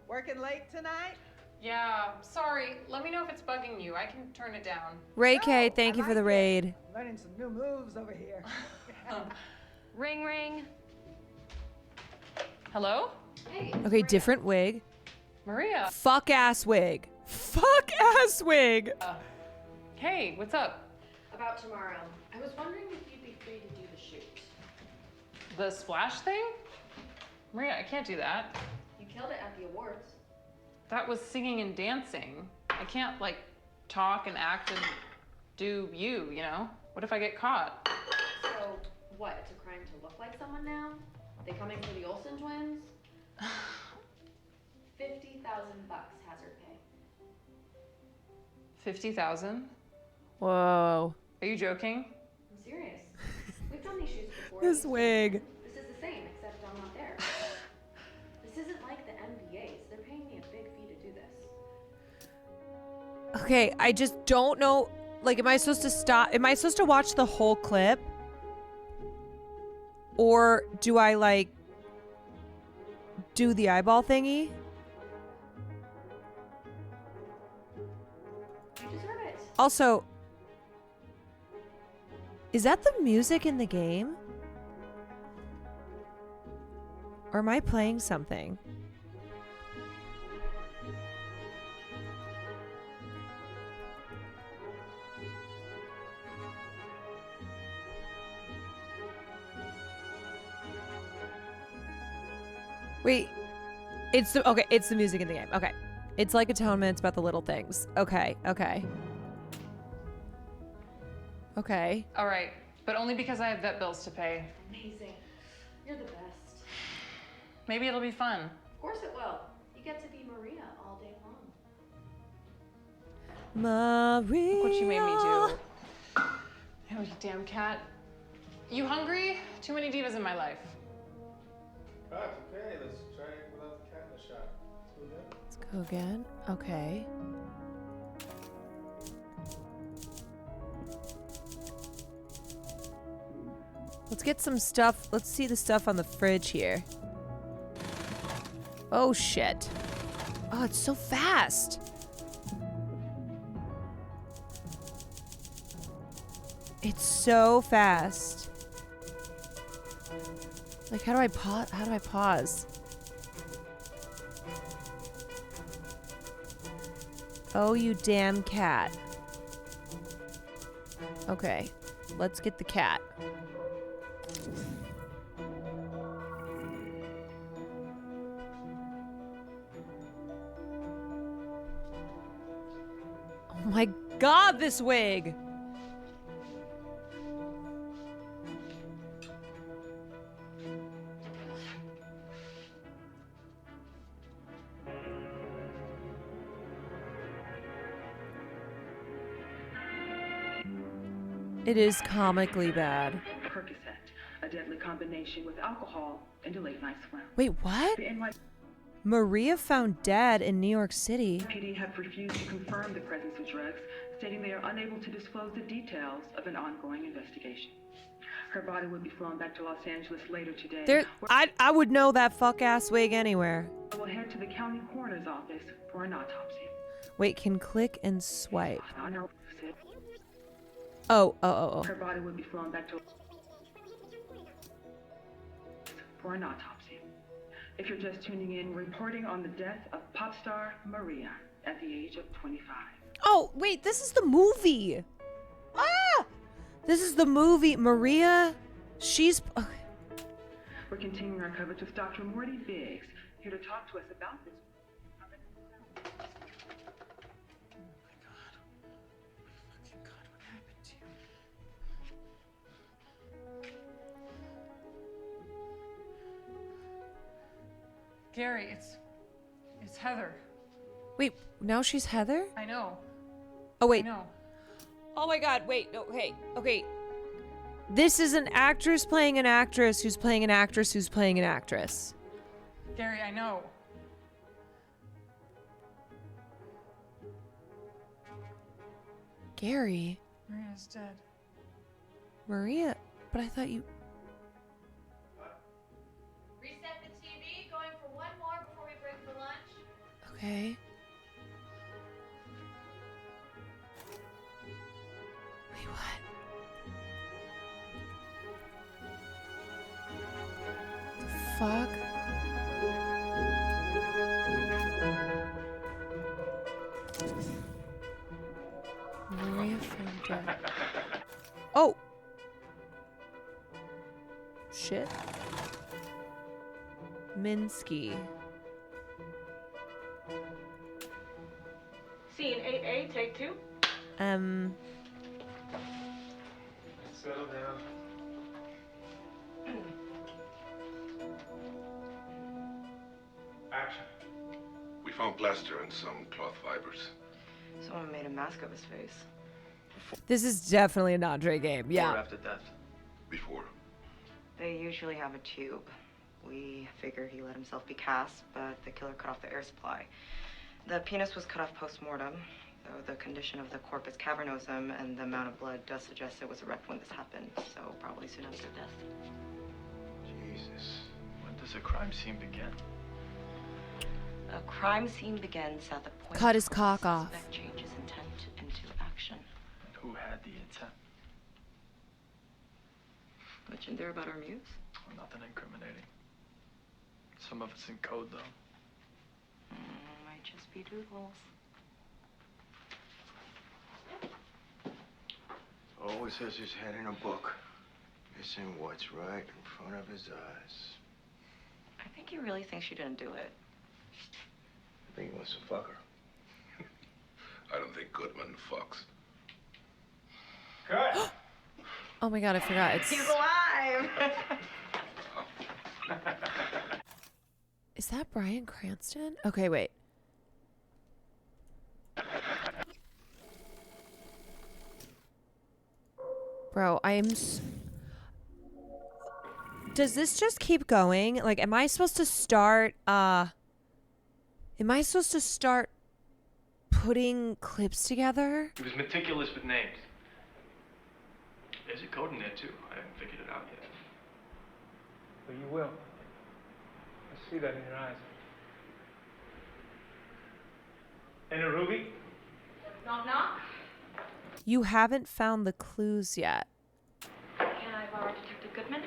Working late tonight? Yeah, sorry. Let me know if it's bugging you. I can turn it down. Ray K, No, thank I you for the like it. raid. Learning some new moves over here. Ring, ring. Hello? Hey. Okay, different wig. Maria. Fuck ass wig. Fuck ass wig. Hey, what's up? About tomorrow. I was wondering if you'd be free to do the shoot. The splash thing? Maria, I can't do that. You killed it at the awards. That was singing and dancing. I can't, like, talk and act and do you know? What if I get caught? So, what? It's a crime to look like someone now? They coming for the Olsen twins? $50,000 hazard pay. 50,000? Whoa. Are you joking? I'm serious. We've done these shoots before. This wig. This is the same, except I'm not there. This isn't like the NBA's. They're paying me a big fee to do this. Okay, I just don't know. Like, am I supposed to stop? Am I supposed to watch the whole clip? Or do I, like, do the eyeball thingy? You deserve it. Also, is that the music in the game? Or am I playing something? Wait, it's the music in the game. Okay. It's like Atonement, it's about the little things. Okay. Okay. All right, but only because I have vet bills to pay. Amazing. You're the best. Maybe it'll be fun. Of course it will. You get to be Maria all day long. Maria. Look what you made me do. Oh, you damn cat. You hungry? Too many divas in my life. Cut, okay, let's try it without the cat in the shot. Let's go again. Okay. Let's get some stuff. Let's see the stuff on the fridge here. Oh, shit. Oh, it's so fast. It's so fast. Like, how do I pause? How do I pause? Oh, you damn cat. Okay, let's get the cat. Oh my god, this wig! It is comically bad. Percocet, a deadly combination with alcohol and a late night swim. Wait, what? The NYPD Maria found dead in New York City. have refused to confirm the presence of drugs, stating they are unable to disclose the details of an ongoing investigation. Her body will be flown back to Los Angeles later today. There, I would know that fuck ass wig anywhere. We'll head to the county coroner's office for an autopsy. Wait, can click and swipe. I know. Oh. Her body will be flown back to for an autopsy. If you're just tuning in, we're reporting on the death of pop star Maria at the age of 25. Oh, wait, this is the movie. Ah! This is the movie. Maria, she's... Okay. We're continuing our coverage with Dr. Morty Biggs, here to talk to us about this. Gary, it's Heather. Wait, now she's Heather? I know. Oh, wait. I know. Oh my god, wait, no, okay. This is an actress playing an actress who's playing an actress who's playing an actress. Gary, I know. Gary? Maria's dead. Maria? But I thought you... Reset the TV, going for one more before we break for lunch. Okay. Wait, what? The fuck? Maria found dead. Oh! Shit. Minsky. Scene 8A, take 2. Settle down. Action. We found plaster and some cloth fibers. Someone made a mask of his face. This is definitely an Andre game. Yeah. Before or after death? Before. They usually have a tube. We figure he let himself be cast, but the killer cut off the air supply. The penis was cut off post-mortem, though the condition of the corpus cavernosum and the amount of blood does suggest it was erect when this happened, so probably soon after death. Jesus. When does a crime scene begin? A crime scene begins at the point Cut his where cock the off. suspect changes intent into action. And who had the intent? What's in there about our muse? Well, nothing incriminating. Some of it's in code, though. Might just be doodles. Always has his head in a book, missing what's right in front of his eyes. I think he really thinks you didn't do it. I think he wants to fuck her. I don't think Goodman fucks. Cut! Oh my god, I forgot. It's... He's alive! Is that Bryan Cranston? Okay, wait. Bro, Does this just keep going? Like, am I supposed to start putting clips together? He was meticulous with names. There's a code in there, too. I haven't figured it out yet. But you will. I see that in your eyes. And a Ruby? Knock knock. You haven't found the clues yet. Can I borrow Detective Goodman?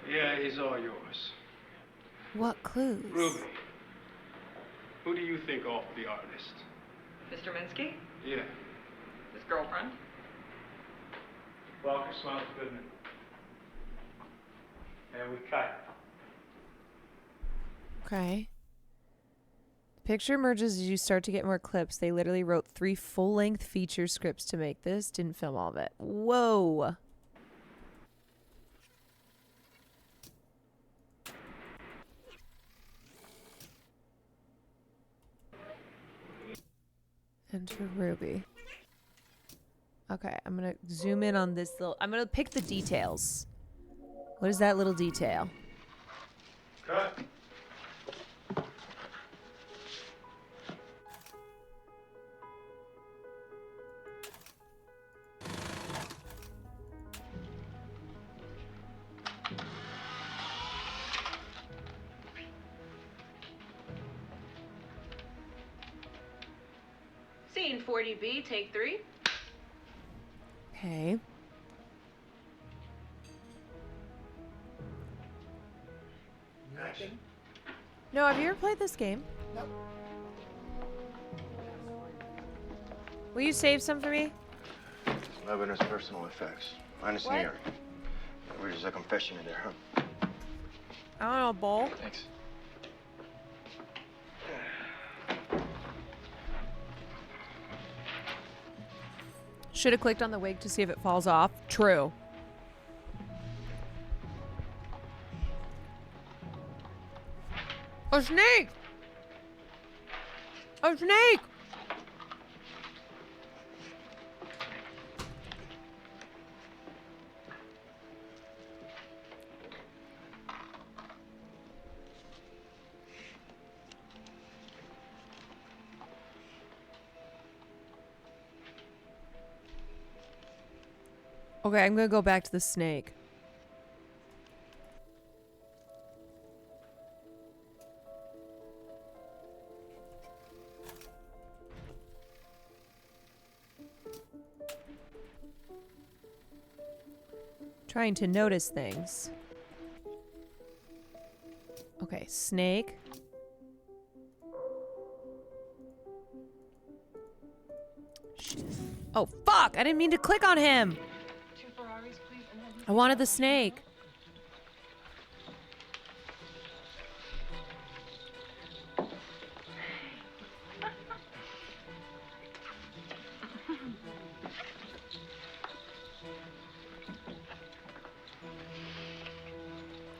Yeah, he's all yours. What clues? Ruby, who do you think off the artist? Mr. Minsky? Yeah. His girlfriend? Walker Smiles Goodman. And we cut. Okay. The picture emerges as you start to get more clips. They literally wrote 3 full-length feature scripts to make this. Didn't film all of it. Whoa. Enter Ruby. Okay, I'm gonna zoom in on this little... I'm gonna pick the details. What is that little detail? Cut. Scene 40B, take 3. Okay. Nothing. No, have you ever played this game? No. Will you save some for me? Lebanon's personal effects. Minus What? Near. There's a confession in there, huh? I don't know, a bowl. Thanks. Should have clicked on the wig to see if it falls off. True. A snake! A snake! Okay, I'm gonna go back to the snake. Trying to notice things. Okay, snake. Shit. Oh, fuck! I didn't mean to click on him! I wanted the snake.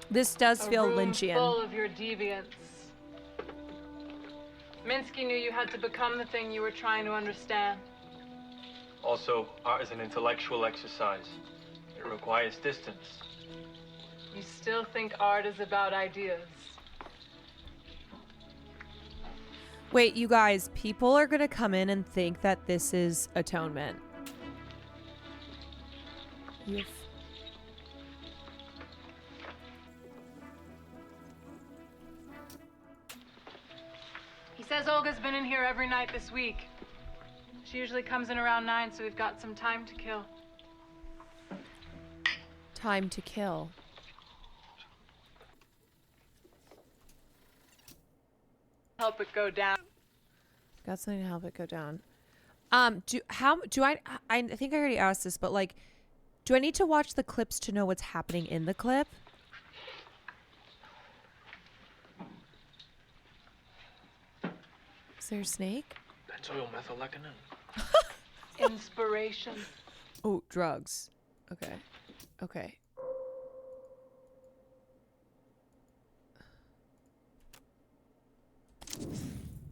This does feel A room Lynchian. full of your deviance. Minsky knew you had to become the thing you were trying to understand. Also, art is an intellectual exercise. It requires distance. You still think art is about ideas. Wait, you guys, people are gonna come in and think that this is Atonement. You've... He says Olga's been in here every night this week. She usually comes in around 9, so we've got some time to kill. Time to kill. Help it go down. Got something to help it go down. I think I already asked this, but like, do I need to watch the clips to know what's happening in the clip? Is there a snake? Benzoylmethyllecinin. Inspiration. Oh, drugs. Okay. Okay.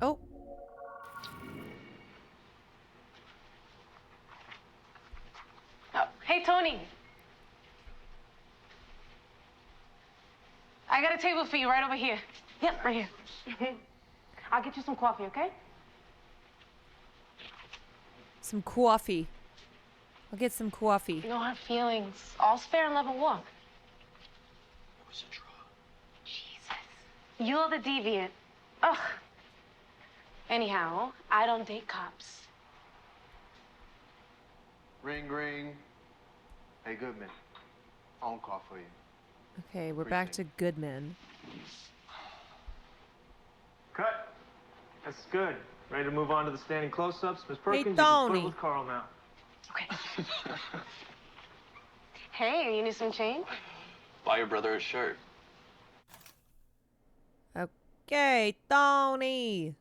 Oh. Oh, hey, Tony. I got a table for you right over here. Yep, right here. I'll get you some coffee, okay? Some coffee. I'll get some coffee. No hard feelings. All's fair in love and war. It was a draw. Jesus. You're the deviant. Ugh. Anyhow, I don't date cops. Ring, ring. Hey, Goodman. Phone call for you. Okay, we're back to Goodman. Cut. That's good. Ready to move on to the standing close-ups? Miss Perkins, you can Tony. split with Carl now. Okay. Hey, you need some change? Buy your brother a shirt. Okay, Tony.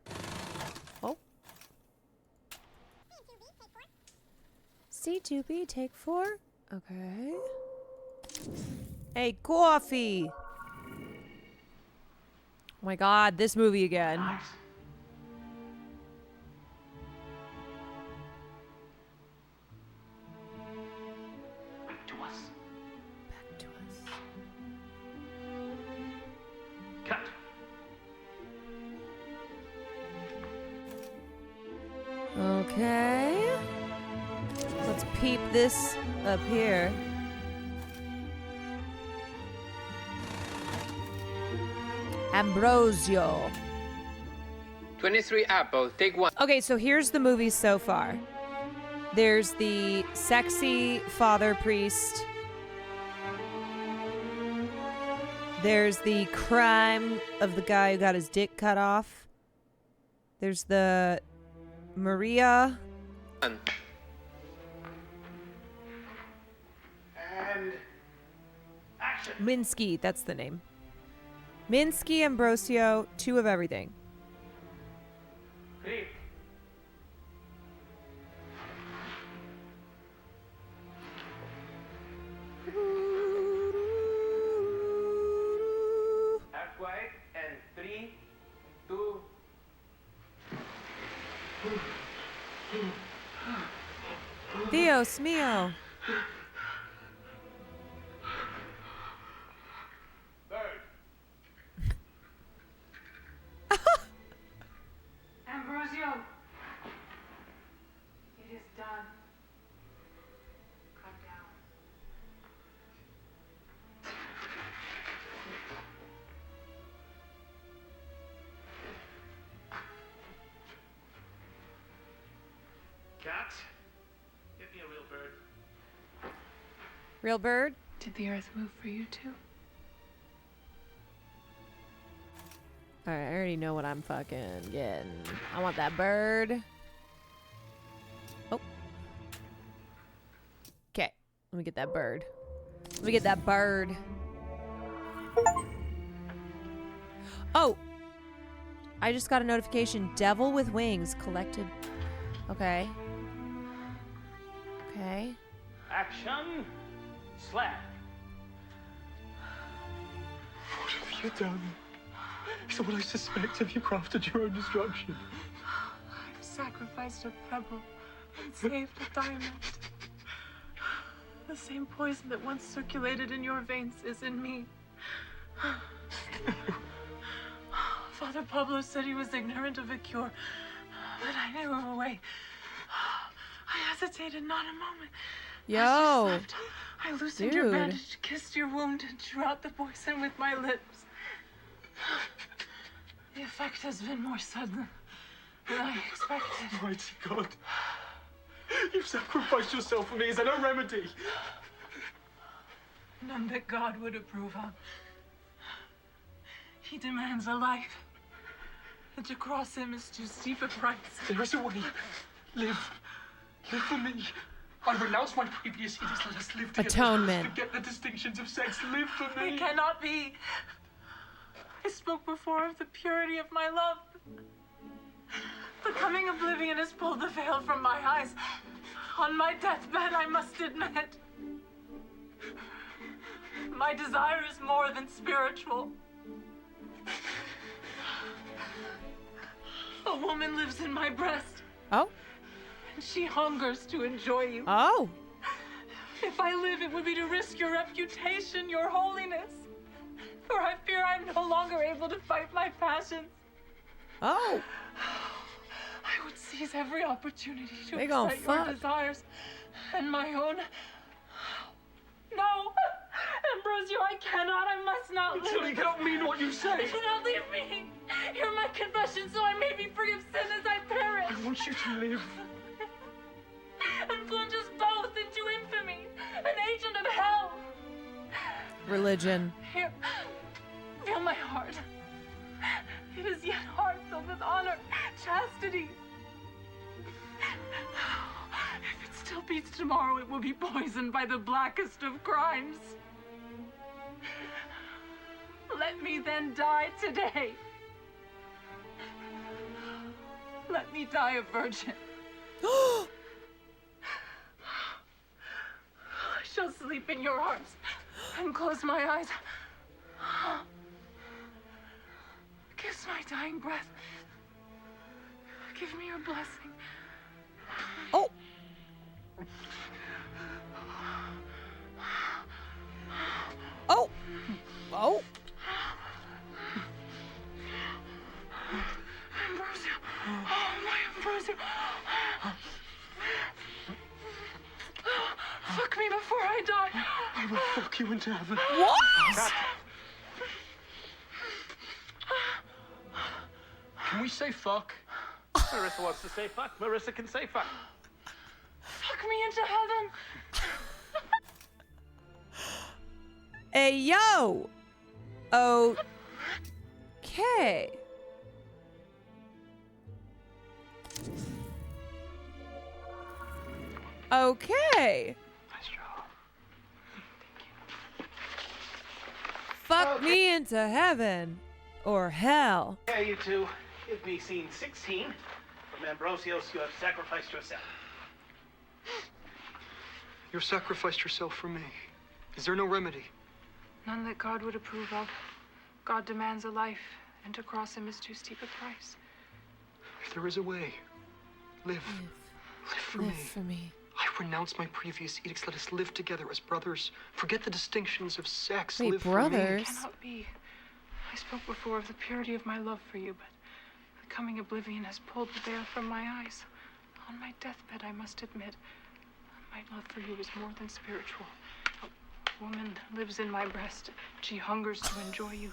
Oh. C2B, take 4. Okay. Hey, coffee. Oh my god, this movie again. Nice. Back to us. Back to us. Cut. Okay. Let's peep this up here. Ambrosio. 23 apple, take 1. Okay, so here's the movies so far. There's the sexy father priest. There's the crime of the guy who got his dick cut off. There's the Maria. And action. Minsky, that's the name. Minsky, Ambrosio, 2 of everything. Hey. Act quiet and 3, 2. Dios mío. Ambrosio, it is done. Calm down. Cat, get me a real bird. Real bird? Did the earth move for you too? Alright, I already know what I'm fucking getting. I want that bird. Oh. Okay, let me get that bird. Let me get that bird. Oh! I just got a notification. Devil with wings collected. Okay. Okay. Action. Slap. What have you done? Is what I suspect. Have you crafted your own destruction? I've sacrificed a pebble and saved a diamond. The same poison that once circulated in your veins is in me. Father Pablo said he was ignorant of a cure, but I knew of a way. I hesitated not a moment. As you Yo. slept, I loosened your Dude. bandage, kissed your wound, and drew out the poison with my lips. The effect has been more sudden than I expected. Mighty God. You've sacrificed yourself for me. Is there no remedy? None that God would approve of. He demands a life. And to cross him is too steep a price. There is a way. Live. Live for me. I renounce my previous edicts. Let us live together. Atonement. Forget the distinctions of sex. Live for me. It cannot be. I spoke before of the purity of my love. The coming oblivion has pulled the veil from my eyes. On my deathbed, I must admit, my desire is more than spiritual. A woman lives in my breast. Oh? And she hungers to enjoy you. Oh. If I live, it would be to risk your reputation, your holiness. For I fear I'm no longer able to fight my passions. Oh. I would seize every opportunity to They gon' excite your fuck. desires and my own. No! Ambrosio, I cannot, I must not live. Surely you don't mean what you say. Do not leave me. Hear my confession so I may be free of sin as I want you to live. And plunge us both into infamy, an agent of hell. Religion. Here, feel my heart. It is yet heart filled with honor, chastity. If it still beats tomorrow, it will be poisoned by the blackest of crimes. Let me then die today. Let me die a virgin. I shall sleep in your arms and close my eyes. Kiss my dying breath. Give me your blessing. Oh. Oh. Oh. Ambrosio. Oh, my Ambrosio. Fuck me before I die. I will fuck you into heaven. What? Can we say fuck? Marissa wants to say fuck. Marissa can say fuck. Fuck me into heaven. Hey, yo. Okay. Okay. Nice job. Fuck me into heaven or hell. Yeah, you two. Give me scene 16. From Ambrosios, you have sacrificed yourself. You sacrificed yourself for me. Is there no remedy? None that God would approve of. God demands a life, and to cross him is too steep a price. If there is a way, live. Live for me. For me. I renounce my previous edicts. Let us live together as brothers. Forget the distinctions of sex. Wait, live brothers? It cannot be. I spoke before of the purity of my love for you, but the coming oblivion has pulled the veil from my eyes. On my deathbed, I must admit, my love for you is more than spiritual. A woman lives in my breast. She hungers to enjoy you.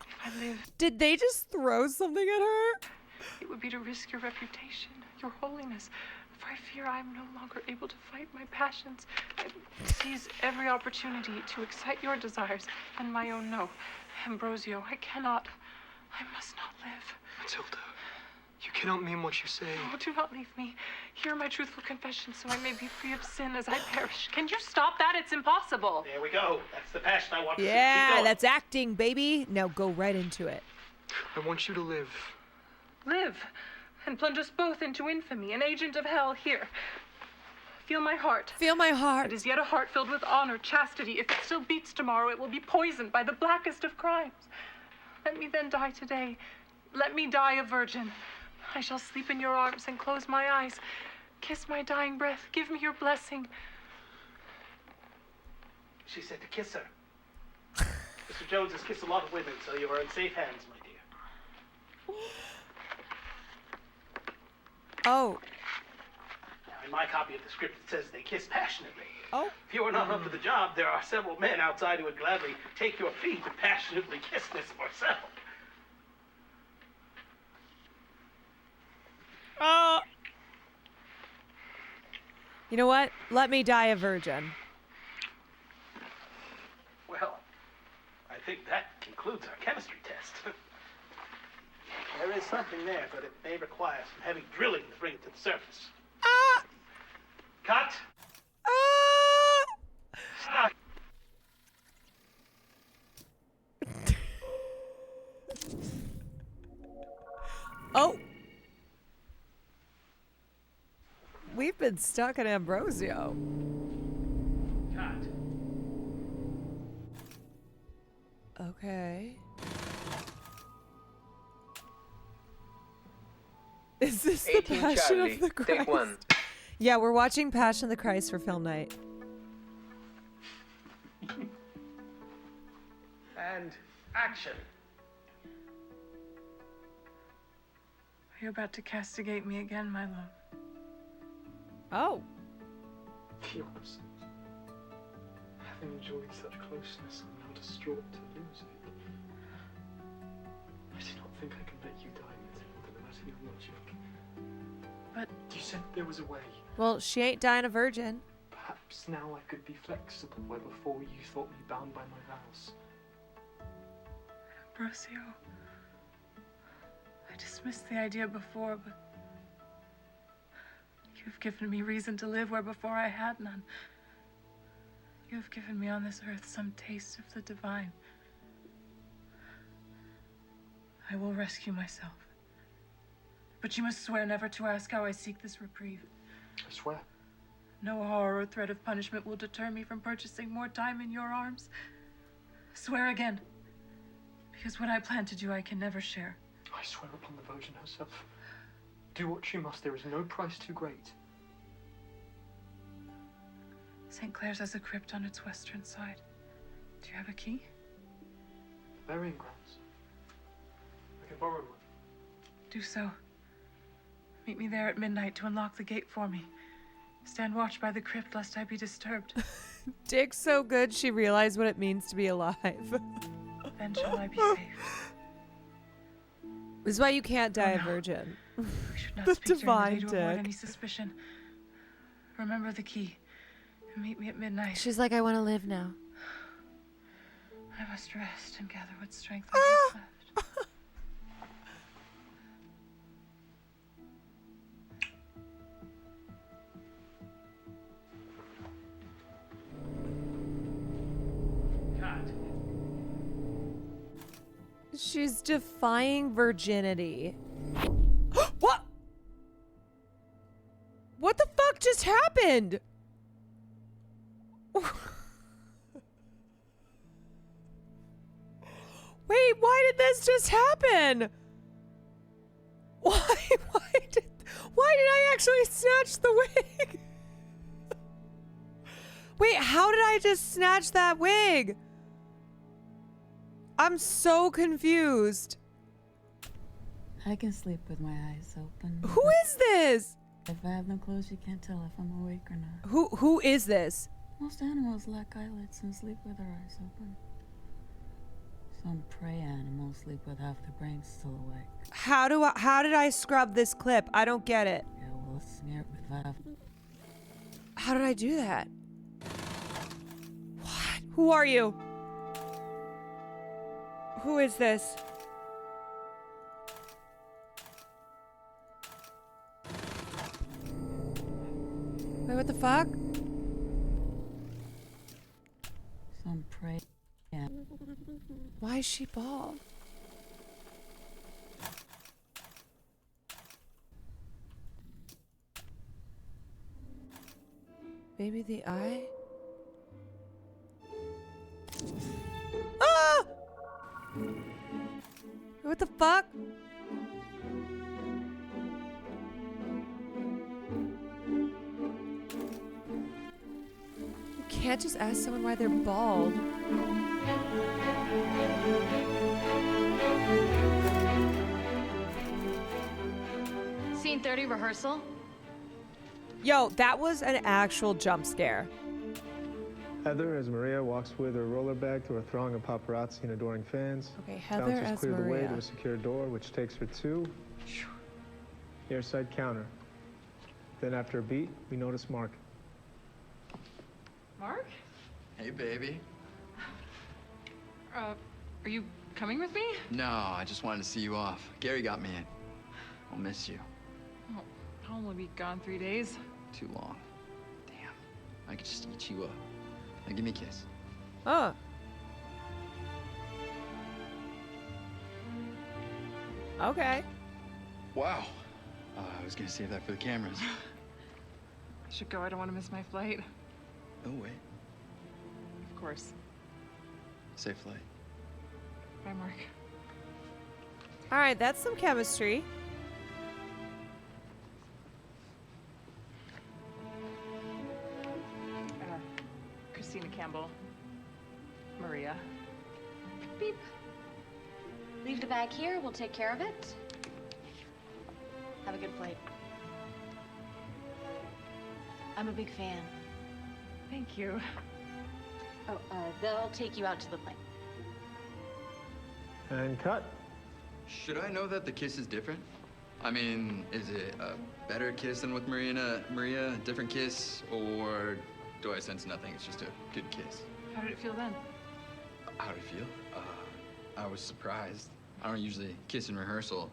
If I live, Did they just throw something at her? it would be to risk your reputation, your holiness. For I fear I am no longer able to fight my passions. I seize every opportunity to excite your desires and my own no. Ambrosio, I cannot. I must not live. Matilda, you cannot mean what you say. Oh, do not leave me. Hear my truthful confession so I may be free of sin as I perish. Can you stop that? It's impossible. There we go. That's the passion I want to see. Keep Yeah, going. that's acting, baby. Now go right into it. I want you to live. Live and plunge us both into infamy, an agent of hell. Here. Feel my heart. Feel my heart. It is yet a heart filled with honor, chastity. If it still beats tomorrow, it will be poisoned by the blackest of crimes. Let me then die today. Let me die a virgin. I shall sleep in your arms and close my eyes. Kiss my dying breath. Give me your blessing. She said to kiss her. Mr. Jones has kissed a lot of women, so you are in safe hands, my dear. Oh. Now, in my copy of the script, it says they kiss passionately. Oh. If you are not up to the job, there are several men outside who would gladly take your feet and passionately kiss Miss Marcel. You know what? Let me die a virgin. Well, I think that concludes our chemistry test. There is something there, but it may require some heavy drilling to bring it to the surface. Cut! Stop! Oh. We've been stuck in Ambrosio. Cut. Okay. Is this the 18 Passion Charlie, of the take Christ? one. Yeah, we're watching Passion of the Christ for film night. And action. Are you about to castigate me again, my love? Oh. Yours. Having enjoyed such closeness, I'm now distraught to lose it. I do not think I can let you die, Matilda, no matter how much you can. but... You said there was a way. Well, she ain't dying a virgin. Perhaps now I could be flexible where before you thought me bound by my vows. Ambrosio, I dismissed the idea before, but you've given me reason to live where before I had none. You've given me on this earth some taste of the divine. I will rescue myself. But you must swear never to ask how I seek this reprieve. I swear. No horror or threat of punishment will deter me from purchasing more time in your arms. Swear again. Because what I plan to do, I can never share. I swear upon the Virgin herself. Do what she must. There is no price too great. St. Clair's has a crypt on its western side. Do you have a key? Burying grounds. I can borrow one. Do so. Meet me there at midnight to unlock the gate for me. Stand watch by the crypt lest I be disturbed. Dick's so good she realized what it means to be alive. Then shall I be safe. This is why you can't die a virgin. We should not The speak during the divine day to avoid Dick. any suspicion. Remember the key. And meet me at midnight. She's like, I want to live now. I must rest and gather what strength I have left. She's defying virginity. What? What the fuck just happened? Wait, why did this just happen? Why did I actually snatch the wig? Wait, how did I just snatch that wig? I'm so confused. I can sleep with my eyes open. Who is this? If I have them closed, you can't tell if I'm awake or not. Who is this? Most animals lack eyelids and sleep with their eyes open. Some prey animals sleep with half their brains still awake. How did I scrub this clip? I don't get it. Yeah, well, smear it with half. How did I do that? What? Who are you? Who is this? Wait, what the fuck? Some prey. Yeah. Why is she bald? Maybe the eye? Ah! What the fuck? You can't just ask someone why they're bald. Scene 30 rehearsal. Yo, that was an actual jump scare. Heather as Maria walks with her roller bag through a throng of paparazzi and adoring fans. Okay, Heather Bouncers as clear the way Maria. to a secure door, which takes her to the airside counter. Then after a beat, we notice Mark. Mark? Hey, baby. Are you coming with me? No, I just wanted to see you off. Gary got me in. I'll miss you. Oh, I'll only be gone 3 days. Too long. Damn. I could just eat you up. Now give me a kiss. Oh. Okay. Wow. I was gonna save that for the cameras. I should go. I don't want to miss my flight. Oh, wait. Of course. Safe flight. Bye, Mark. All right, that's some chemistry. Christina Campbell. Maria. Beep. Leave the bag here. We'll take care of it. Have a good flight. I'm a big fan. Thank you. Oh, they'll take you out to the plane. And cut. Should I know that the kiss is different? I mean, is it a better kiss than with Maria, a different kiss, or do I sense nothing? It's just a good kiss. How did it feel then? How did it feel? I was surprised. I don't usually kiss in rehearsal.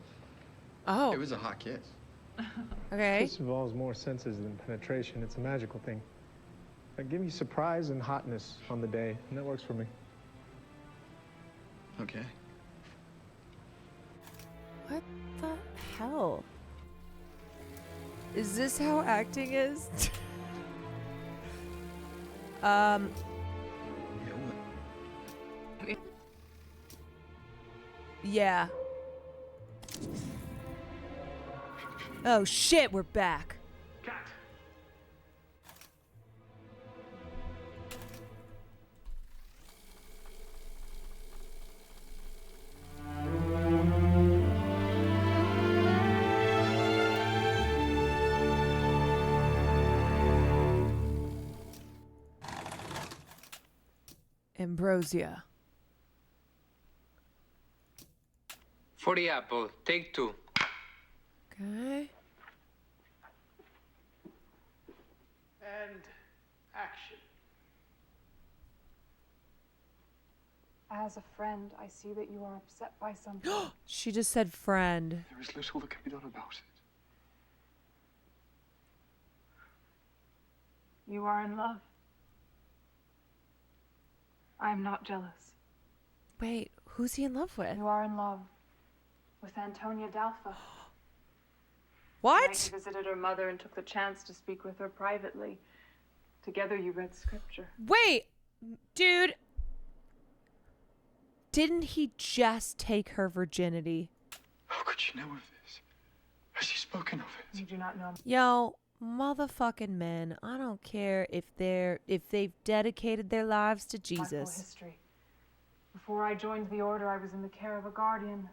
Oh. It was a hot kiss. Okay. Kiss involves more senses than penetration. It's a magical thing. Give me surprise and hotness on the day, and that works for me. Okay. What the hell? Is this how acting is? Yeah. Oh shit, we're back. Cat. Ambrosia. For the apple, take 2. Okay. And action. As a friend, I see that you are upset by something. She just said friend. There is little that can be done about it. You are in love. I am not jealous. Wait, who's he in love with? You are in love with Antonia Dalfa. What? Tonight you visited her mother and took the chance to speak with her privately. Together you read scripture. Wait, dude. Didn't he just take her virginity? How could you know of this? Has she spoken of it? You do not know. Yo, motherfucking men, I don't care if they've dedicated their lives to My full Jesus. history. Before I joined the order, I was in the care of a guardian.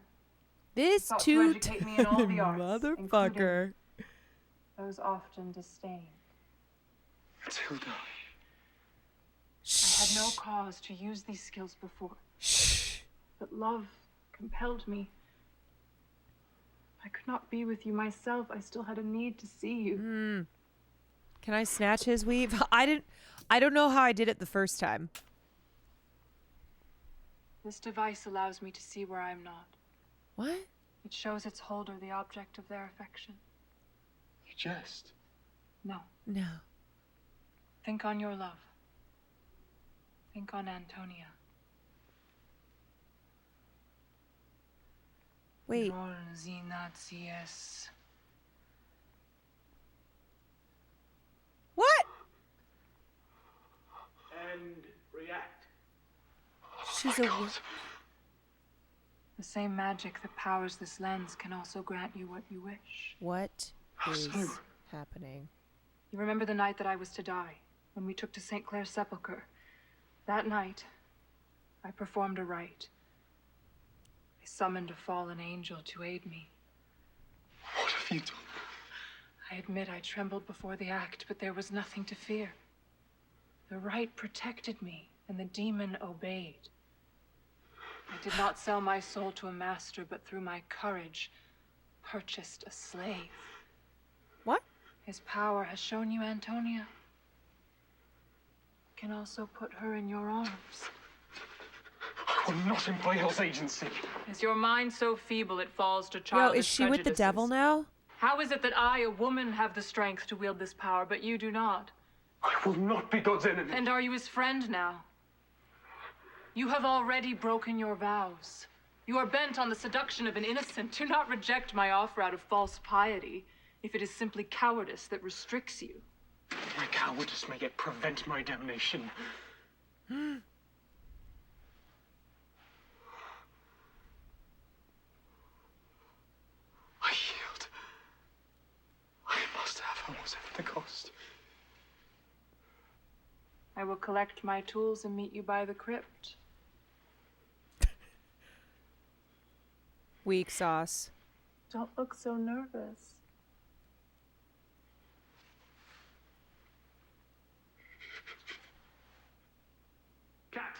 This Sought to two educate me in all the arts, motherfucker. those often disdained. Matilda. I had no cause to use these skills before. But love compelled me. I could not be with you myself. I still had a need to see you. Can I snatch his weave? I don't know how I did it the first time. This device allows me to see where I am not. What? It shows its holder the object of their affection. You jest. No. No. Think on your love. Think on Antonia. Wait. What? And react. She's a The same magic that powers this lens can also grant you what you wish. What is happening? You remember the night that I was to die, when we took to St. Clair's sepulchre? That night, I performed a rite. I summoned a fallen angel to aid me. What have you done? I admit I trembled before the act, but there was nothing to fear. The rite protected me, and the demon obeyed. I did not sell my soul to a master, but through my courage, purchased a slave. What? His power has shown you Antonia. Can also put her in your arms. I will not employ Hell's agency. Is your mind so feeble it falls to Yo, childish is she with the prejudices? devil now? How is it that I, a woman, have the strength to wield this power, but you do not? I will not be God's enemy. And are you his friend now? You have already broken your vows. You are bent on the seduction of an innocent. Do not reject my offer out of false piety, if it is simply cowardice that restricts you. My cowardice may yet prevent my damnation. I yield. I must have her, whatever the cost. I will collect my tools and meet you by the crypt. Weak sauce. Don't look so nervous. Cat.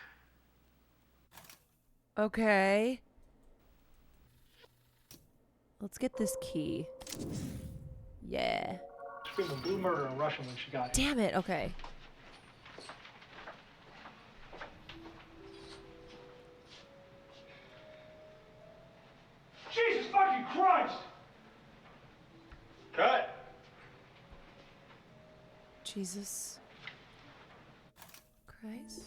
Okay. Let's get this key. Yeah. She was a blue murder in Russia when she got here. Damn it. Okay. Jesus fucking Christ! Cut. Jesus Christ.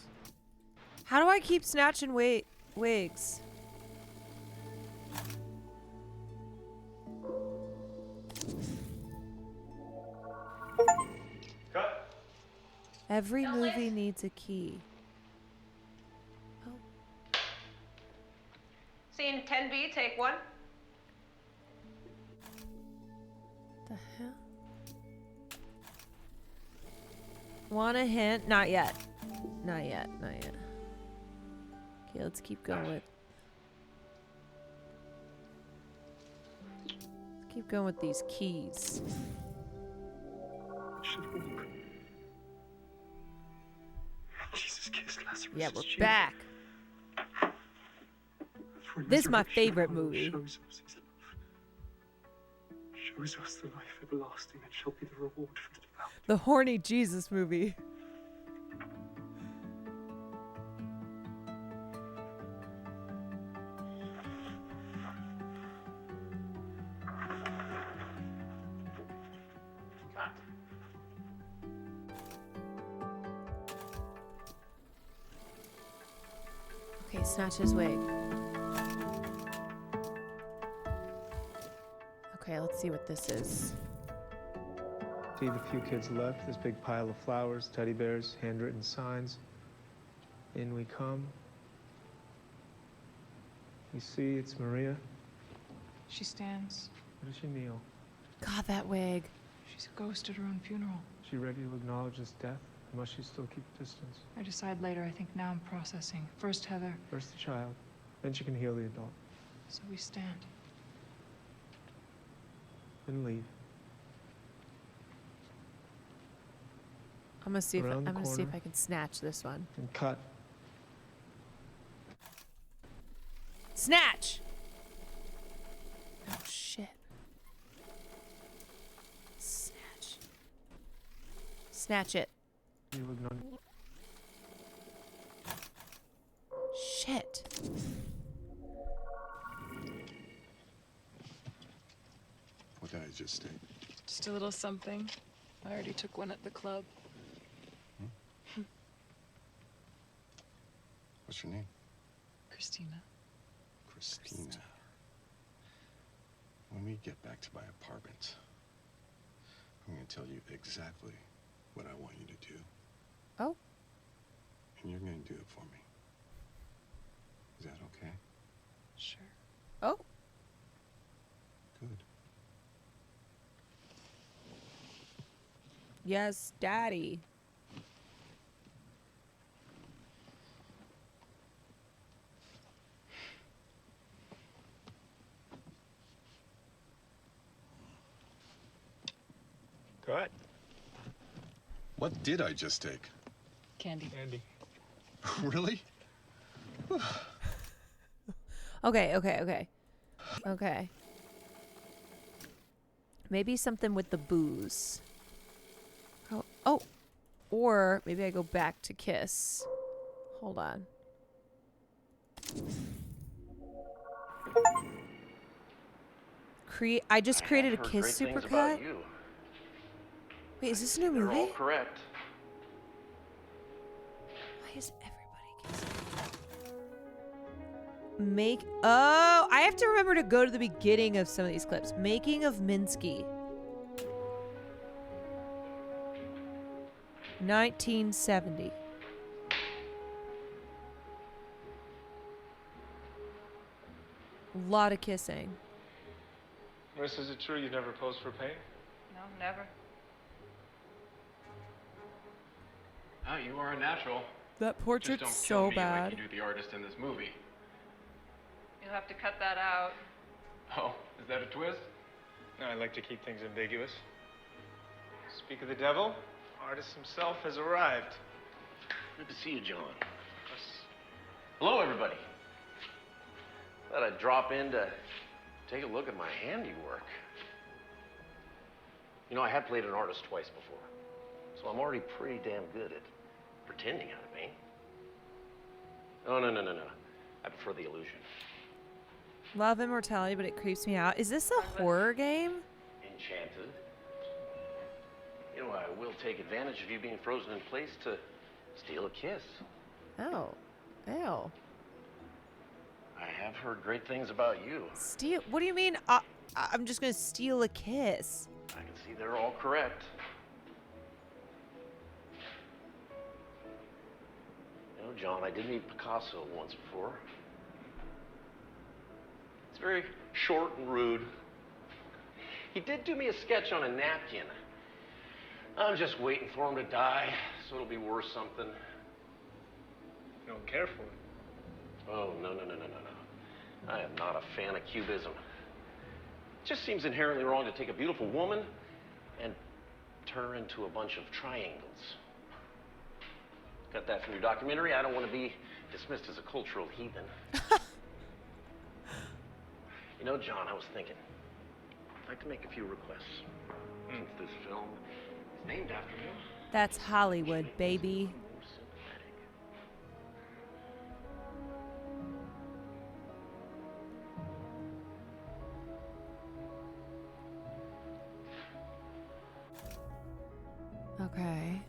How do I keep snatching wigs? Cut. Every movie needs a key. Scene 10B, take 1. The hell? Want a hint? Not yet. Not yet. Not yet. Okay, let's keep going. Let's keep going with these keys. Jesus kissed Lazarus. Yeah, we're back. This is my favorite movie. Shows us the life everlasting and shall be the reward for the devout. The horny Jesus movie. Okay, snatch his wig. Okay, let's see what this is. See the few kids left, this big pile of flowers, teddy bears, handwritten signs. In we come. You see, it's Maria. She stands. Why does she kneel? God, that wig. She's a ghost at her own funeral. Is she ready to acknowledge his death? Or must she still keep distance? I decide later. I think now I'm processing. First Heather. First the child, then she can heal the adult. So we stand. Then leave. I'm gonna see Around the if corner. I can snatch this one. And cut. Snatch! Oh shit. Snatch. Snatch it. You ignore. Shit. What did I just take? Just a little something. I already took one at the club. What's your name? Christina. Christina. When we get back to my apartment, I'm going to tell you exactly what I want you to do. Oh. And you're going to do it for me. Is that okay? Sure. Oh. Good. Yes, Daddy. Cut. What did I just take? Candy. Andy. Really? Okay. Maybe something with the booze. Oh. Or maybe I go back to Kiss. Hold on. I just created a Kiss supercut. Wait, is this a new They're movie? all correct. Why is everybody kissing? Oh, I have to remember to go to the beginning of some of these clips. Making of Minsky. 1970. A lot of kissing. Miss, is it true you never posed for paint? No, never. Oh, you are a natural. That Just portrait's don't so kill me bad. like you do the artist in this movie. You'll have to cut that out. Oh, is that a twist? I like to keep things ambiguous. Speak of the devil, artist himself has arrived. Good to see you, John. Hello, everybody. Thought I'd drop in to Take a look at my handiwork. You know, I have played an artist twice before, so I'm already pretty damn good at pretending how to paint. Oh, no. I prefer the illusion. Love Immortali, but it creeps me out. Is this a horror game? Enchanted. You know, I will take advantage of you being frozen in place to steal a kiss. Oh. Ew. I have heard great things about you. Steal? What do you mean? I'm just gonna steal a kiss. I can see they're all correct. You know, John, I did meet Picasso once before. It's very short and rude. He did do me a sketch on a napkin. I'm just waiting for him to die, so it'll be worth something. You don't care for it. Oh, no. I am not a fan of cubism. It just seems inherently wrong to take a beautiful woman and turn her into a bunch of triangles. Got that from your documentary? I don't want to be dismissed as a cultural heathen. You know, John, I was thinking, I'd like to make a few requests. Since this film is named after you. That's Hollywood, baby. Okay.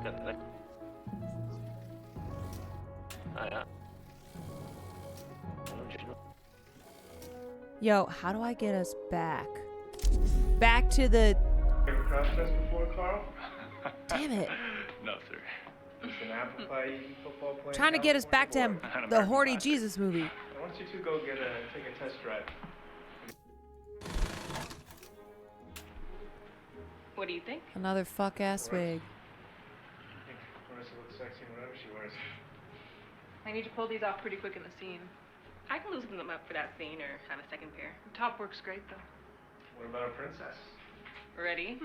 Got that? Yo, how do I get us back? Back to the... You ever cross-dressed before, Carl? Damn it. No, sir. It's an apple pie eating football playing. Trying to get us back to him, the horny Jesus movie. I want you two go take a test drive. What do you think? Another fuck-ass wig. I think Marissa looks sexy in whatever she wears. I need to pull these off pretty quick in the scene. I can loosen them up for that scene or have a second pair. The top works great, though. What about a princess? Ready?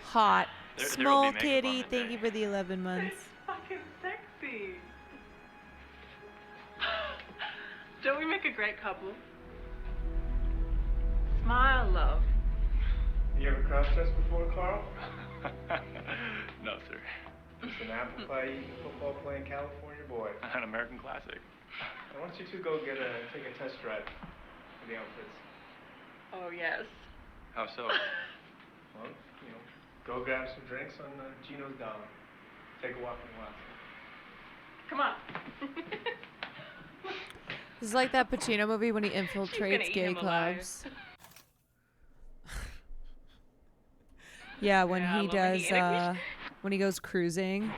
Hot. There will Small be makeup kitty, on that thank you for the 11 months. Fucking sexy. Don't we make a great couple? Smile, love. You ever cross-dressed before, Carl? No, sir. It's an apple pie eating football playing California boy. An American classic. I want you two go take a test drive for the outfits. Oh, yes. How so? Well, you know, go grab some drinks on Gino's Dollar. Take a walk in the lot. Come on. This is like that Pacino movie when he infiltrates eat gay him alive. clubs. Yeah, when he does, when he goes cruising.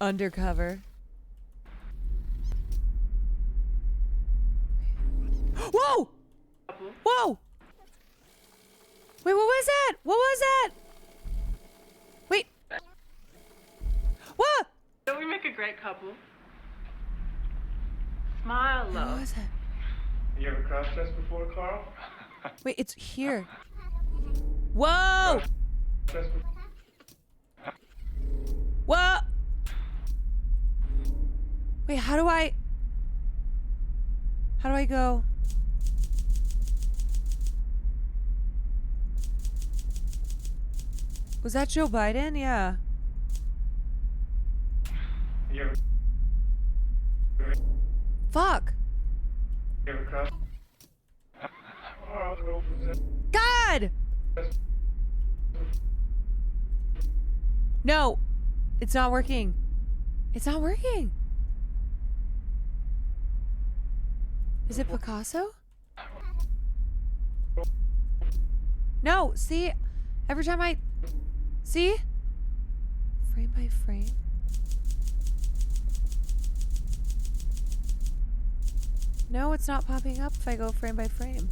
Undercover. Whoa! Whoa! Wait, what was that? What was that? Wait. What? Don't we make a great couple? Smile, love. What was that? You ever cross-dressed before, Carl? Wait, it's here. Whoa! What? Wait, how do I go? Was that Joe Biden? Yeah. You ever Fuck. cross? God! No. It's not working. It's not working. Is it Picasso? No, see? Every time I... See? Frame by frame. No, it's not popping up if I go frame by frame.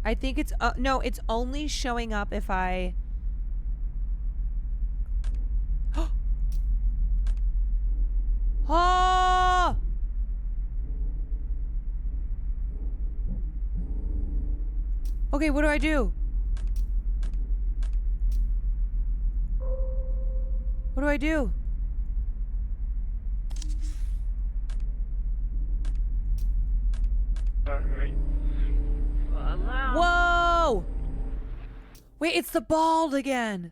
I think it's no, it's only showing up if I Okay, what do I do? What do I do? Whoa! Wait, it's the bald again.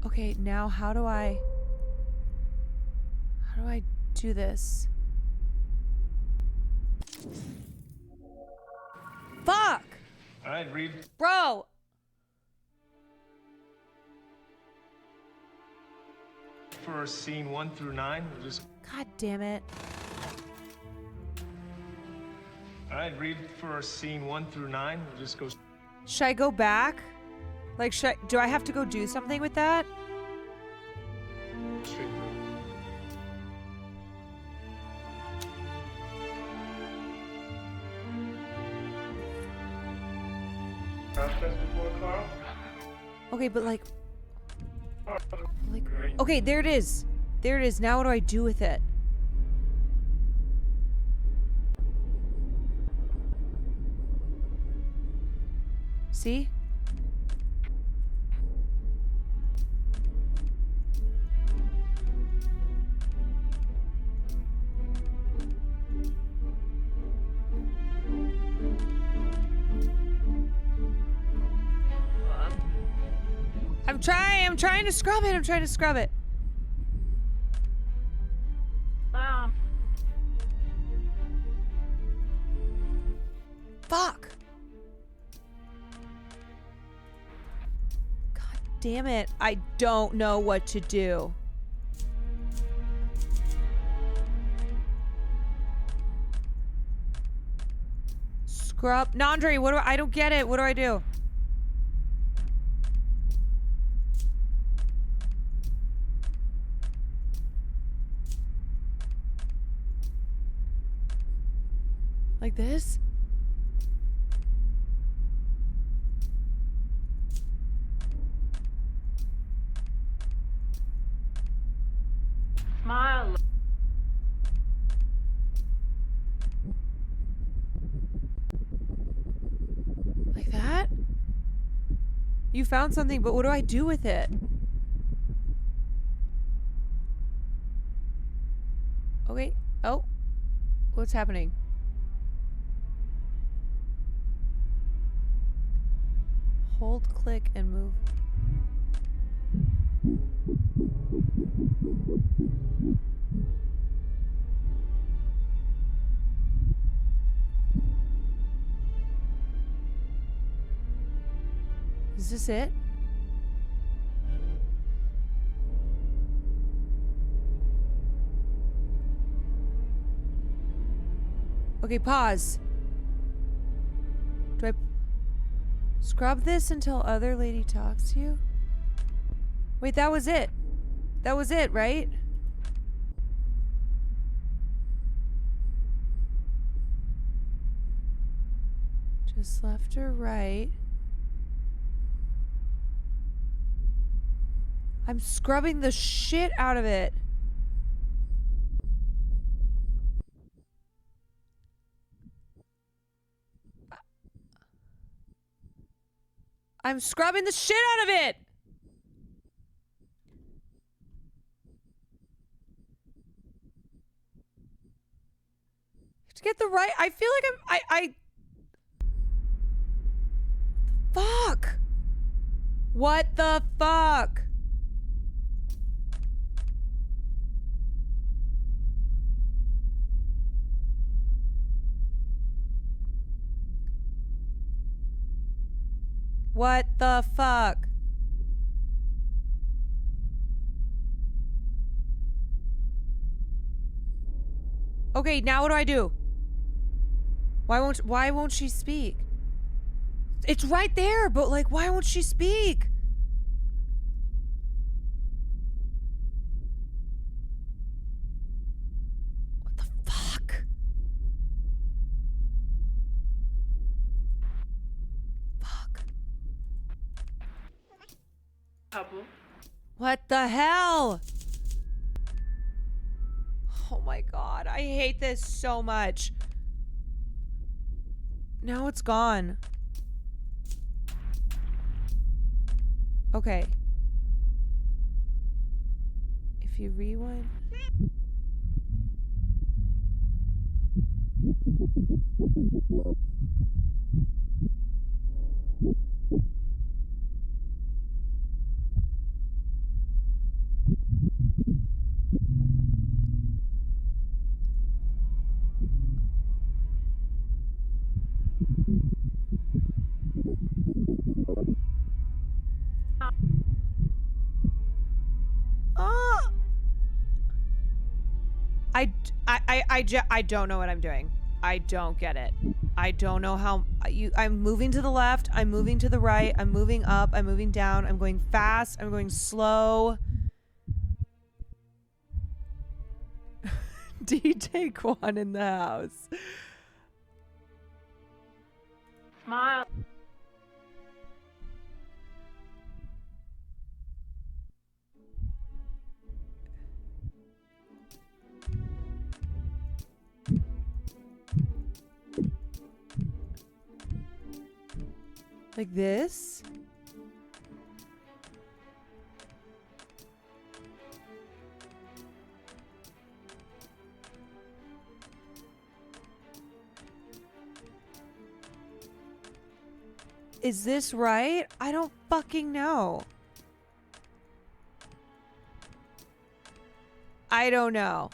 Okay, now how do I do this? Fuck! All right, read. Bro! For scene 1 through 9, we'll just. God damn it. All right, read for scene 1 through 9. We'll just go. Should I go back? Like, do I have to go do something with that? Straight through. Process before Carl. Okay, but like, okay, there it is. There it is. Now what do I do with it? See? I'm trying to scrub it. I'm trying to scrub it. Fuck. God damn it. I don't know what to do. Scrub. Nandri, what do I don't get it. What do I do? Like this? Smile. Like that? You found something, but what do I do with it? Okay. Oh. What's happening? Hold, click, and move. Is this it? Okay, pause. Do I scrub this until other lady talks to you? Wait, that was it. That was it, right? Just left or right? I'm scrubbing the shit out of it. I'm scrubbing the shit out of it. To get the right, I feel like I fuck. What the fuck? What the fuck? Okay, now what do I do? Why won't she speak? It's right there, but like, why won't she speak? What the fuck? Fuck. Couple. What the hell? Oh my god, I hate this so much. Now it's gone. Okay. If you rewind. I don't know what I'm doing. I don't get it. I don't know how I'm moving to the left, I'm moving to the right, I'm moving up, I'm moving down, I'm going fast, I'm going slow. DJ Kwan in the house. Smile. Like this? Is this right? I don't fucking know. I don't know.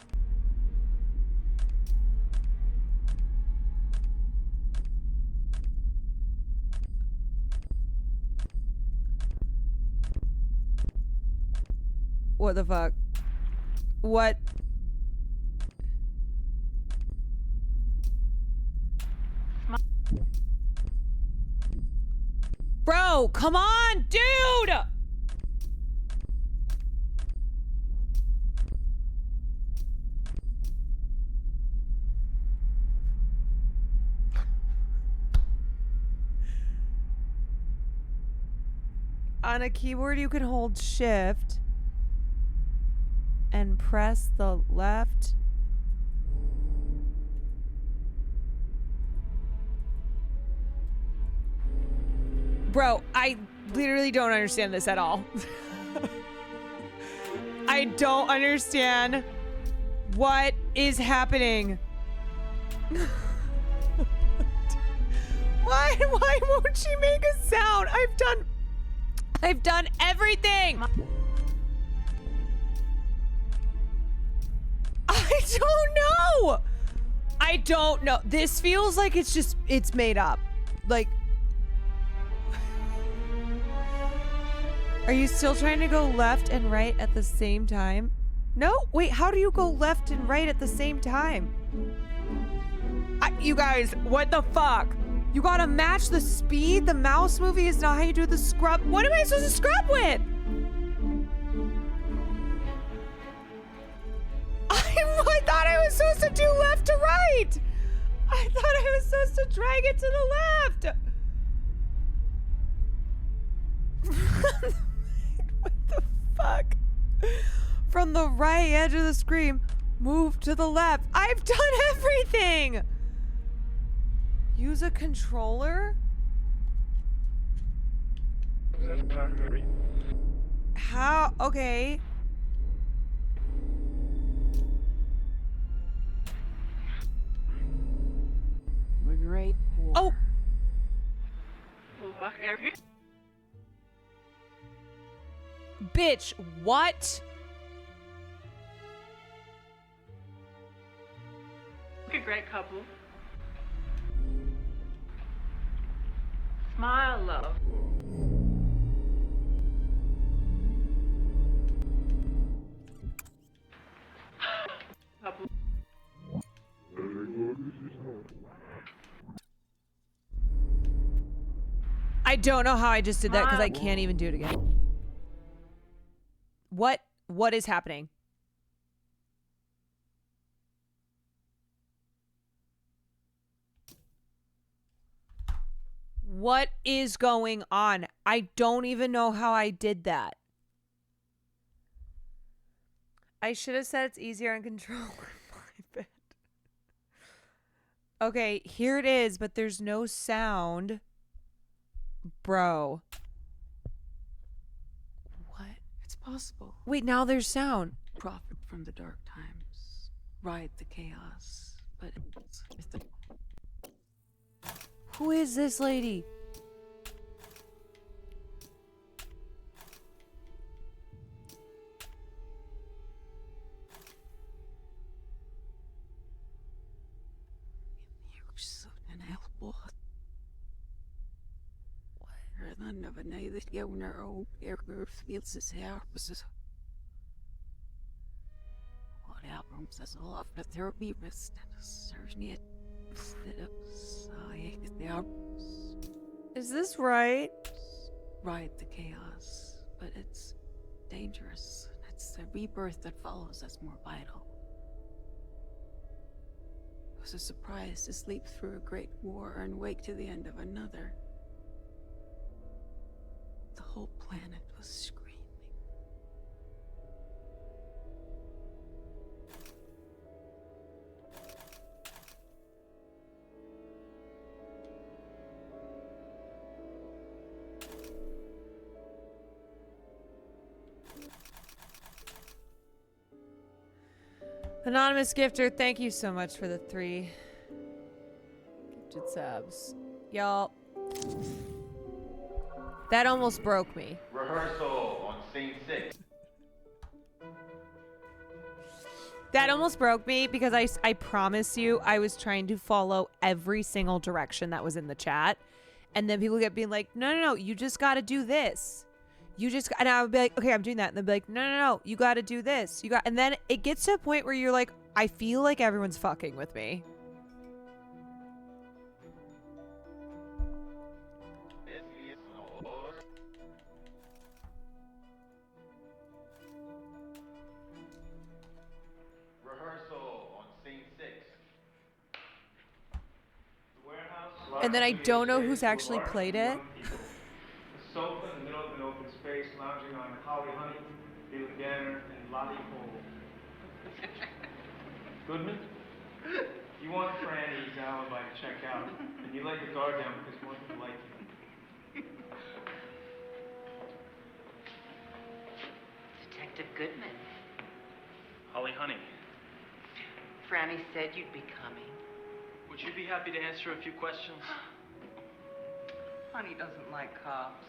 What the fuck? What? Bro, come on, dude! On a keyboard, you can hold shift and press the left. Bro, I literally don't understand this at all. I don't understand what is happening. Why won't she make a sound? I've done everything. I don't know. I don't know. This feels like it's made up. Like, are you still trying to go left and right at the same time? No? Wait, how do you go left and right at the same time? You guys, what the fuck? You gotta match the speed? The mouse movie is not how you do the scrub. What am I supposed to scrub with? I thought I was supposed to do left to right. I thought I was supposed to drag it to the left. What the fuck? From the right edge of the screen, move to the left. I've done everything. Use a controller? How? Okay. The Great War. Oh! Bitch, what? Look a great couple. Smile, love. Couple. I don't know how I just did that because I can't even do it again. What is happening? What is going on? I don't even know how I did that. I should have said it's easier on controller. My bad. Okay, here it is, but there's no sound. Bro. What? It's possible. Wait, now there's sound. Profit from the dark times. Ride the chaos. But it's the... Who is this lady? Redan av nejdet jaunar och ergurfilses här. What albums as a lot of therapy rest and certainly it set up the albums. Is this right? Ride the chaos, but it's dangerous. It's the rebirth that follows that's more vital. It was a surprise to sleep through a great war and wake to the end of another. The whole planet was screaming. Anonymous gifter, thank you so much for the 3 gifted subs. Y'all. That almost broke me. Rehearsal on scene 6. That almost broke me because I promise you I was trying to follow every single direction that was in the chat. And then people kept being like, no, you just got to do this. And I would be like, okay, I'm doing that. And they'd be like, no, you got to do this. And then it gets to a point where you're like, I feel like everyone's fucking with me. And then I don't know who's actually played it. A sofa in the middle of an open space, lounging on Holly Honey, Felix Ganner, and Lottie Cole. Goodman? You want Franny's alibi to check out, and you let your guard down because more people like you. Detective Goodman. Holly Honey, Franny said you'd be coming. would you be happy to answer a few questions? Honey doesn't like cops.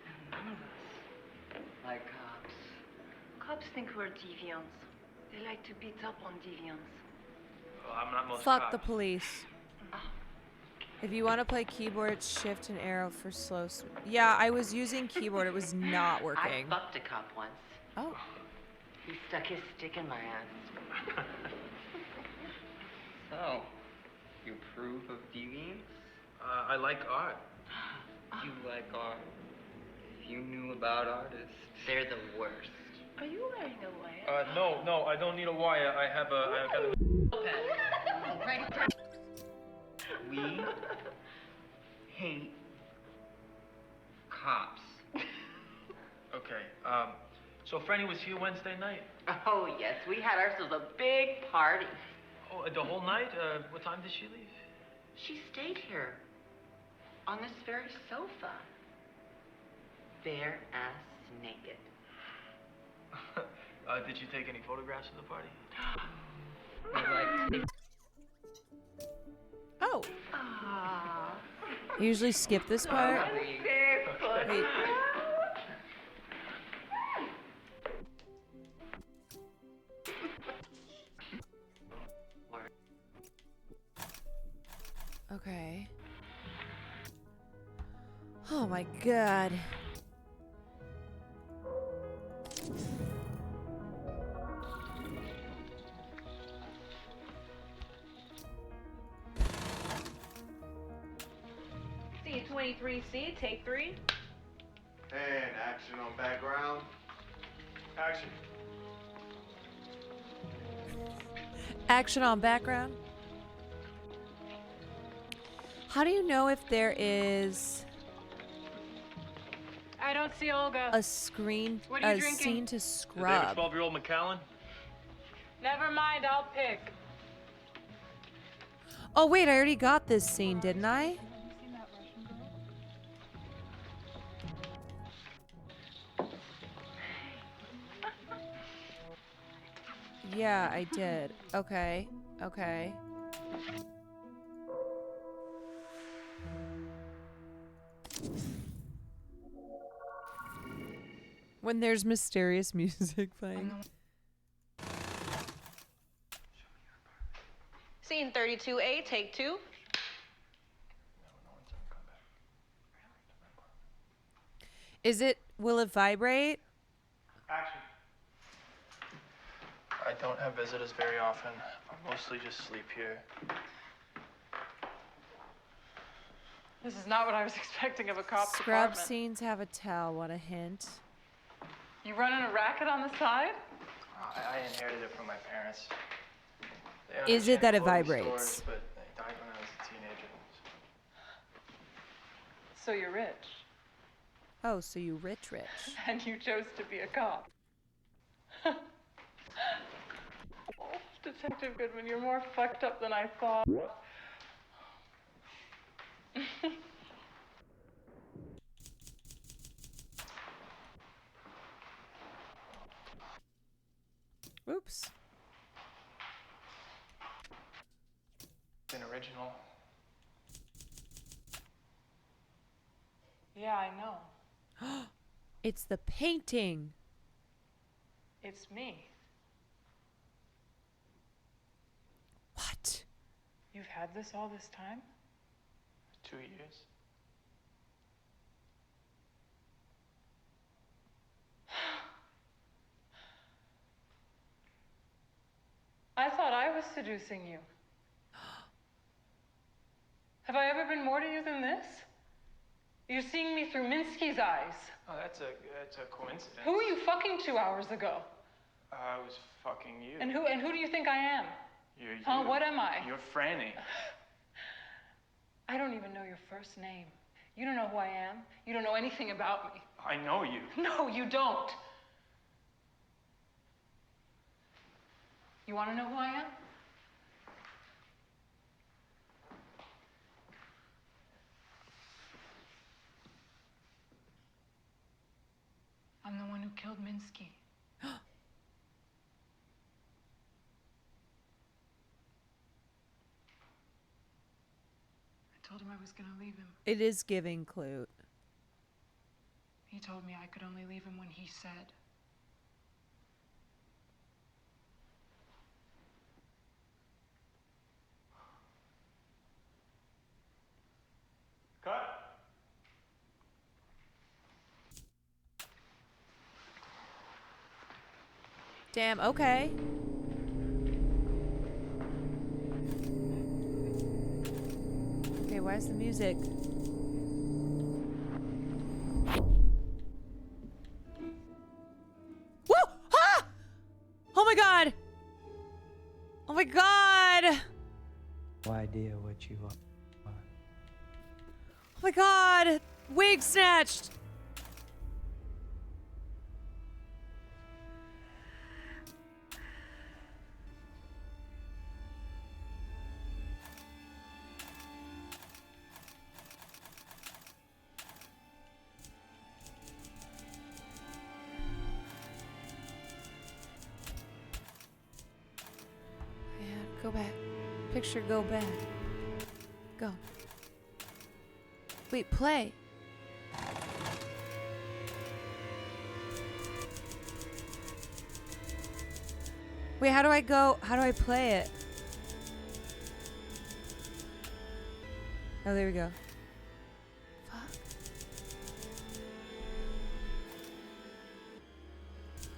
And none of us like cops. Cops think we're deviants. They like to beat up on deviants. Well, I'm not most Fuck cops. the police. If you want to play keyboard, it's shift and arrow for slow. Yeah, I was using keyboard. It was not working. I fucked a cop once. Oh. He stuck his stick in my ass. So, you approve of deviants? I like art. You like art. If you knew about artists. They're the worst. Are you wearing a wire? No, I don't need a wire. I got a... We hate cops. Okay, so Franny was here Wednesday night? Oh, yes. We had ourselves a big party. Oh, the whole night? What time did she leave? She stayed here. On this very sofa. Bare ass naked. Did you take any photographs of the party? Oh. I usually skip this part. Wait. Okay. Oh my god. See, it's 23C, take 3. And action on background. Action. Action on background. How do you know if there is I don't see Olga. a screen, What are you a drinking? scene to Did they have a scrub? 12-year-old Macallan? Never mind, I'll pick. Oh wait, I already got this scene, didn't I? Yeah, I did. Okay. Okay. When there's mysterious music playing. Scene 32A, take 2. Will it vibrate? Action. I don't have visitors very often. I mostly just sleep here. This is not what I was expecting of a cop Scrub department. scenes have a towel, what a hint. You running a racket on the side? I inherited it from my parents. Is it that it Clothing vibrates? stores, but they died when I was a teenager. So you're rich. Oh, so you rich. And you chose to be a cop. Oh, Detective Goodman, you're more fucked up than I thought. Oops. It's an original. Yeah, I know. It's the painting. It's me. What? You've had this all this time? 2 years. I thought I was seducing you. Have I ever been more to you than this? You're seeing me through Minsky's eyes. Oh, that's a coincidence. Who were you fucking 2 hours ago? I was fucking you. And who do you think I am? You're you. Huh, what am I? You're Franny. I don't even know your first name. You don't know who I am. You don't know anything about me. I know you. No, you don't. You want to know who I am? I'm the one who killed Minsky. I told him I was going to leave him. It is giving Clute. He told me I could only leave him when he said. Cut. Damn, okay. Okay, where's the music? Woo! Ah! Oh my god! Oh my god! No idea what you are. Oh my god! Wig snatched! Go back. Picture go back. Go. Wait, play. Wait, how do I go? How do I play it? Oh, there we go. Fuck.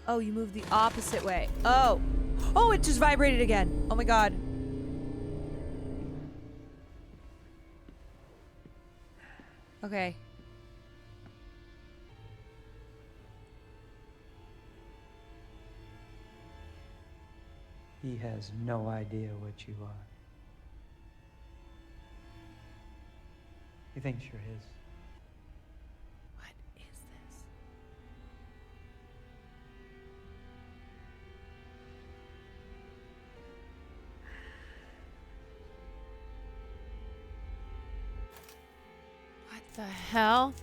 Oh, you move the opposite way. Oh. Oh, it just vibrated again. Oh my god. Okay. He has no idea what you are. He thinks you're his. What is this? What the hell?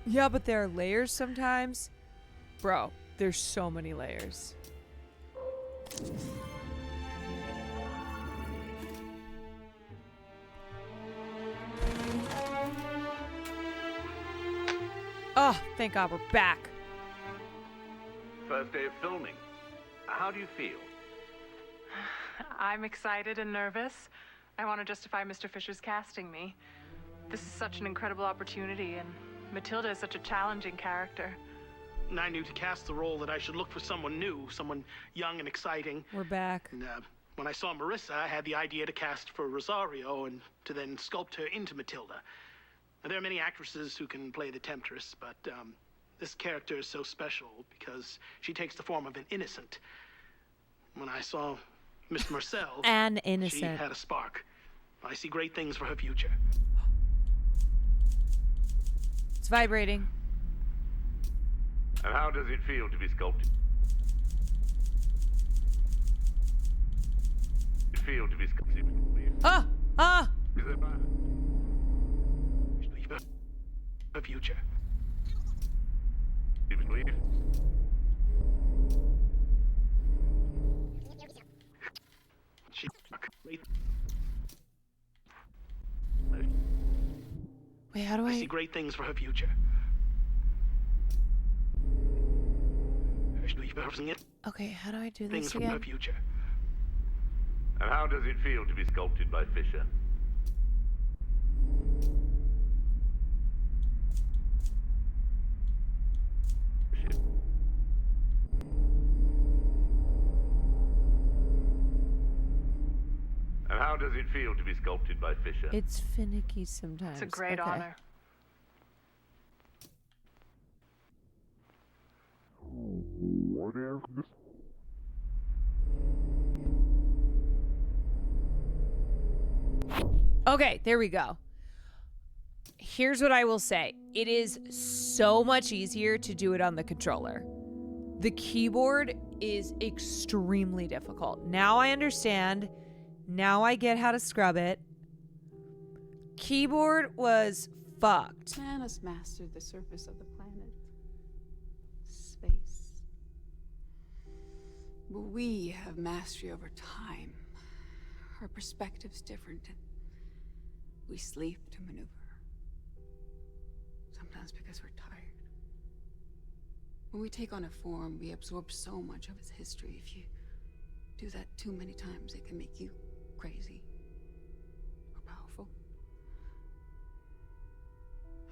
Yeah, but there are layers sometimes. Bro, there's so many layers. Oh, thank God we're back. First day of filming. How do you feel? I'm excited and nervous. I want to justify Mr. Fisher's casting me. This is such an incredible opportunity, and Matilda is such a challenging character. I knew to cast the role that I should look for someone new, someone young and exciting. We're back. And when I saw Marissa, I had the idea to cast for Rosario and to then sculpt her into Matilda. Now, there are many actresses who can play the temptress, but this character is so special because she takes the form of an innocent. When I saw Miss Marcel, An innocent. she had a spark. I see great things for her future. It's vibrating. And how does it feel to be sculpted? Feel to be sculpted? Ah! Ah! Is that right? Her future. You believe? She great. Wait, how do I see great things for her future. Okay, how do I do Things this from her again? future. And how does it feel to be sculpted by Fisher? And how does it feel to be sculpted by Fisher? It's finicky sometimes. It's a great Okay. honor. What is this? Okay, there we go. Here's what I will say. It is so much easier to do it on the controller. The keyboard is extremely difficult. Now I understand. Now I get how to scrub it. Keyboard was fucked. Man has mastered the surface of the planet. Space. But we have mastery over time. Our perspective's different. We sleep to maneuver. Sometimes because we're tired. When we take on a form, we absorb so much of its history. If you do that too many times, it can make you crazy or powerful.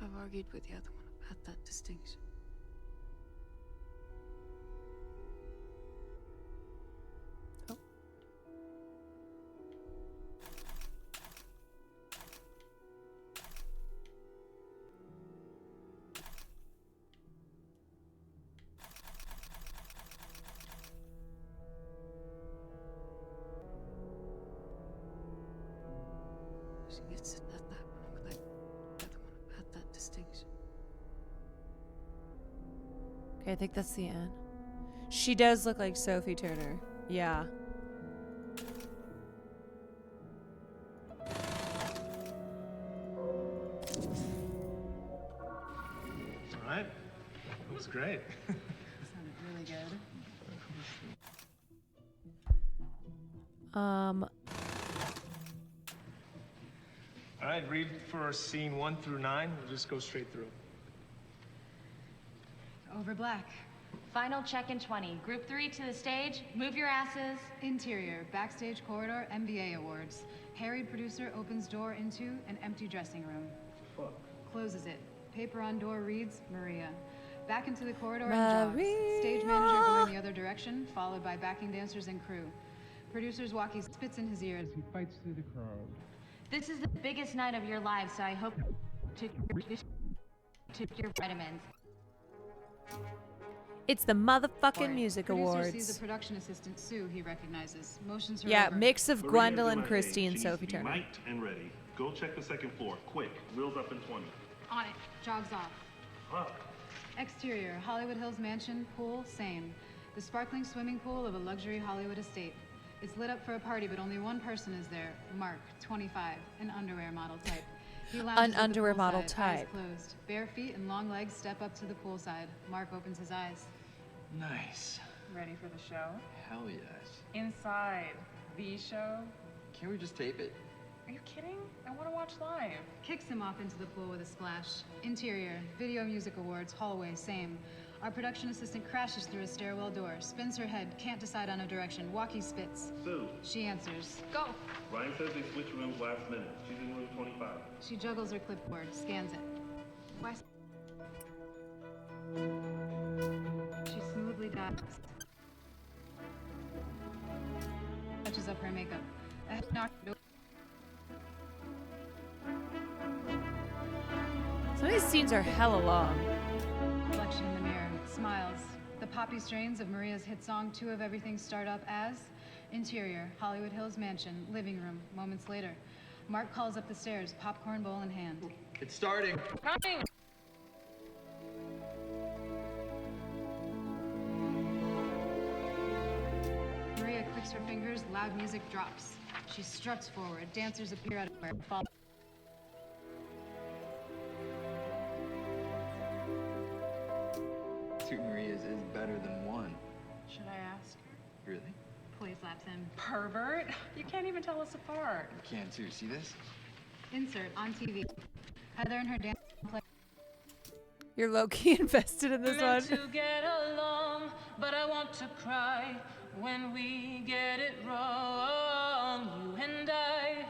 I've argued with the other one about that distinction. She gets it at that one with the other one about that distinction. Okay, I think that's the end. She does look like Sophie Turner. Yeah. All right. That was great. Sounded really good. All right, read for scene 1 through 9. We'll just go straight through. Over black. Final check in 20. Group 3 to the stage. Move your asses. Interior, backstage corridor, MBA awards. Harried producer opens door into an empty dressing room. Fuck. Closes it. Paper on door reads, Maria. Back into the corridor and jogs. Stage manager going the other direction, followed by backing dancers and crew. Producer's walkie spits in his ear as he fights through the crowd. This is the biggest night of your lives, so I hope to your vitamins. It's the motherfucking music Producer awards. sees a production assistant, Sue, he recognizes. Motions her Yeah, over. mix of Maria, Gwendolyn do my Christie thing. and She Sophie needs to be Turner. mic'd and ready. Go check the second floor, quick. Wheels up in 20. On it. Jogs off. Up. Exterior, Hollywood Hills mansion, pool, same. The sparkling swimming pool of a luxury Hollywood estate. It's lit up for a party, but only one person is there. Mark, 25, an underwear model type. He lounges An at the underwear poolside, model eyes type. closed. Bare feet and long legs step up to the poolside. Mark opens his eyes. Nice. Ready for the show? Hell yes. Inside the show? Can't we just tape it? Are you kidding? I want to watch live. Kicks him off into the pool with a splash. Interior, Video Music Awards, hallway, same. Our production assistant crashes through a stairwell door, spins her head, can't decide on a direction. Walkie spits. Sue. She answers. Go! Ryan says they switched rooms last minute. She's in room 25. She juggles her clipboard, scans it. Why? She smoothly dives. Touches up her makeup. A head knock. Some of these scenes are hella long. Reflection in the mirror. Smiles. The poppy strains of Maria's hit song, Two of Everything, start up as interior, Hollywood Hills mansion, living room. Moments later, Mark calls up the stairs, popcorn bowl in hand. It's starting. Coming! Maria clicks her fingers, loud music drops. She struts forward, dancers appear out of nowhere. Fall. Two Marias is better than one. Should I ask her? Really? Play slaps him. Pervert! You can't even tell us apart. You can too. See this? Insert on TV. Heather and her dance. You're low-key invested in this one. Meant to get along, but I want to cry when we get it wrong. You and I,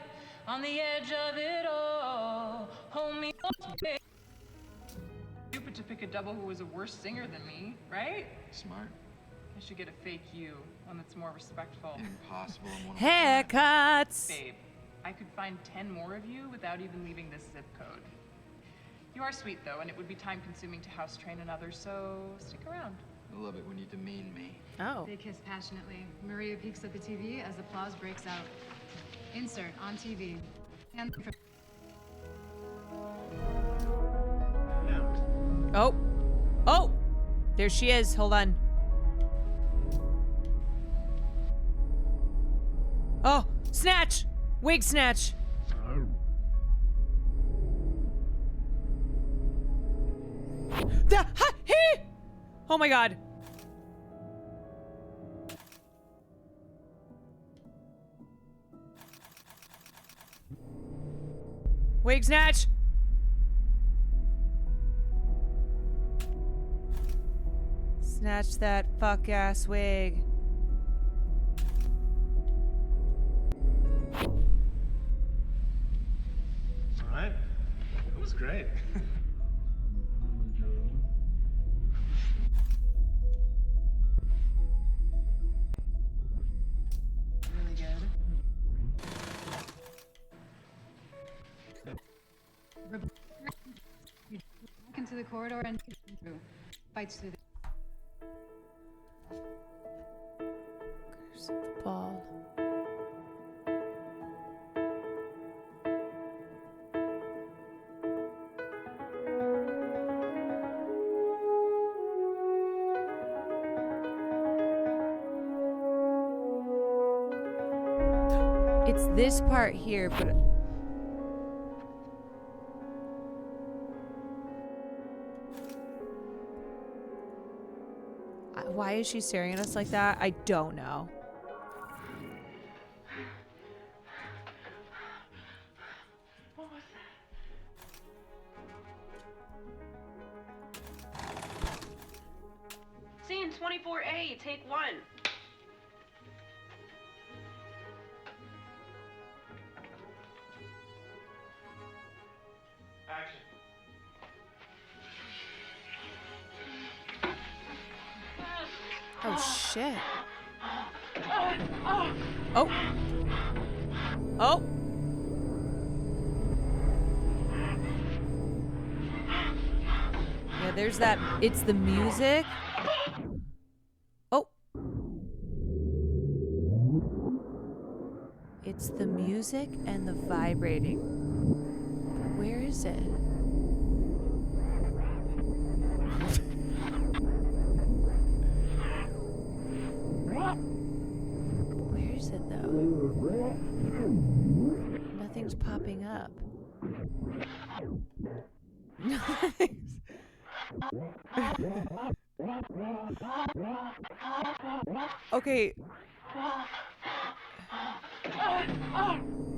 on the edge of it all. Hold me okay. Stupid to pick a double who was a worse singer than me, right? Smart. I should get a fake you, one that's more respectful. Impossible. Haircuts. Babe, I could find 10 more of you without even leaving this zip code. You are sweet, though, and it would be time-consuming to house train another, so stick around. I love it when you demean me. Oh. They kiss passionately. Maria peeks at the TV as applause breaks out. Insert on TV. And Oh. Oh. There she is. Hold on. Oh. Snatch. Wig snatch. Oh my god. Wig snatch. Snatch that fuck ass wig. All right. It was great. really good. You walk into the corridor and fights through the ball. It's this part here, but why is she staring at us like that? I don't know. What was that? Scene 24A, take 1. Action. Oh shit. Oh. Oh. Oh. there's that. It's the music. Oh. It's the music and the vibrating. Where is it? Where is it though? Nothing's popping up. Nothing's. Okay.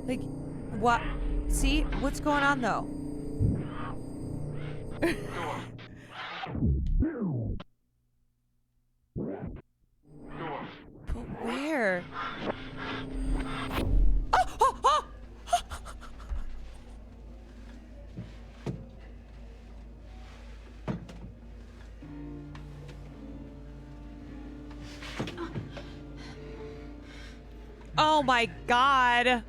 Like, what? See? What's going on though? But where? Oh my God. You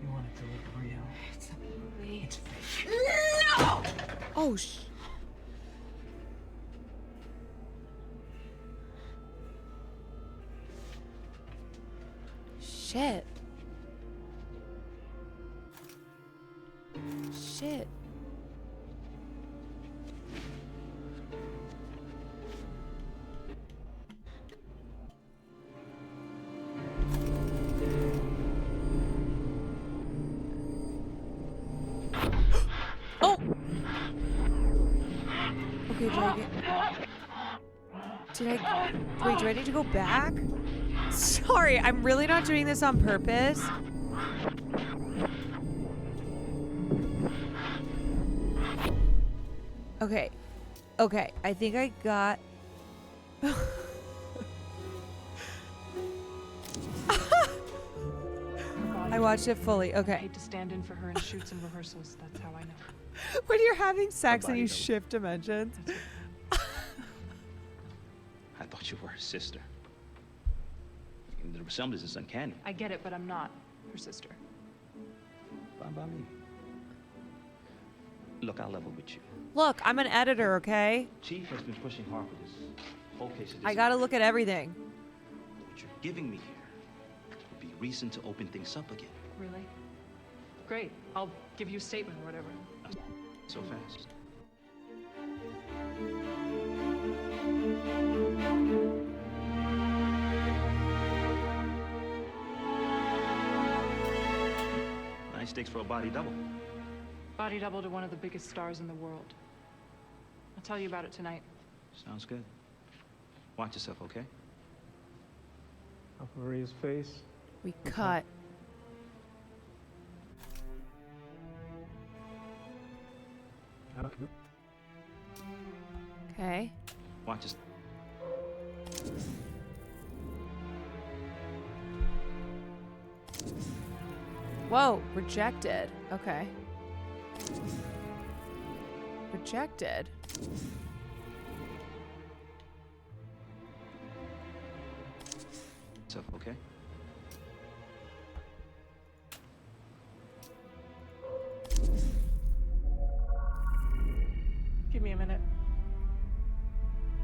want it to look real. It's a movie. It's fake. No! Oh, shit. Shit. Oh! Okay, wait, do I need to go back? Sorry, I'm really not doing this on purpose. Okay. Okay, I think I got... I watched it fully. Okay. I hate to stand in for her in shoots and rehearsals. That's how I know. When you're having sex and you shift dimensions. I thought you were her sister. The resemblance is uncanny. I get it, but I'm not her sister. Fine by me. Look, I'll level with you. Look, I'm an editor, okay? Chief has been pushing hard for this whole case of this. I gotta look at everything. What you're giving me here would be reason to open things up again. Really? Great. I'll give you a statement or whatever. So fast. Nice stakes for a body double. Body double to one of the biggest stars in the world. I'll tell you about it tonight. Sounds good. Watch yourself, okay? Off Maria's face. We cut. Okay. Watch yourself. Whoa, rejected. Okay. Rejected. Yourself, okay? Give me a minute.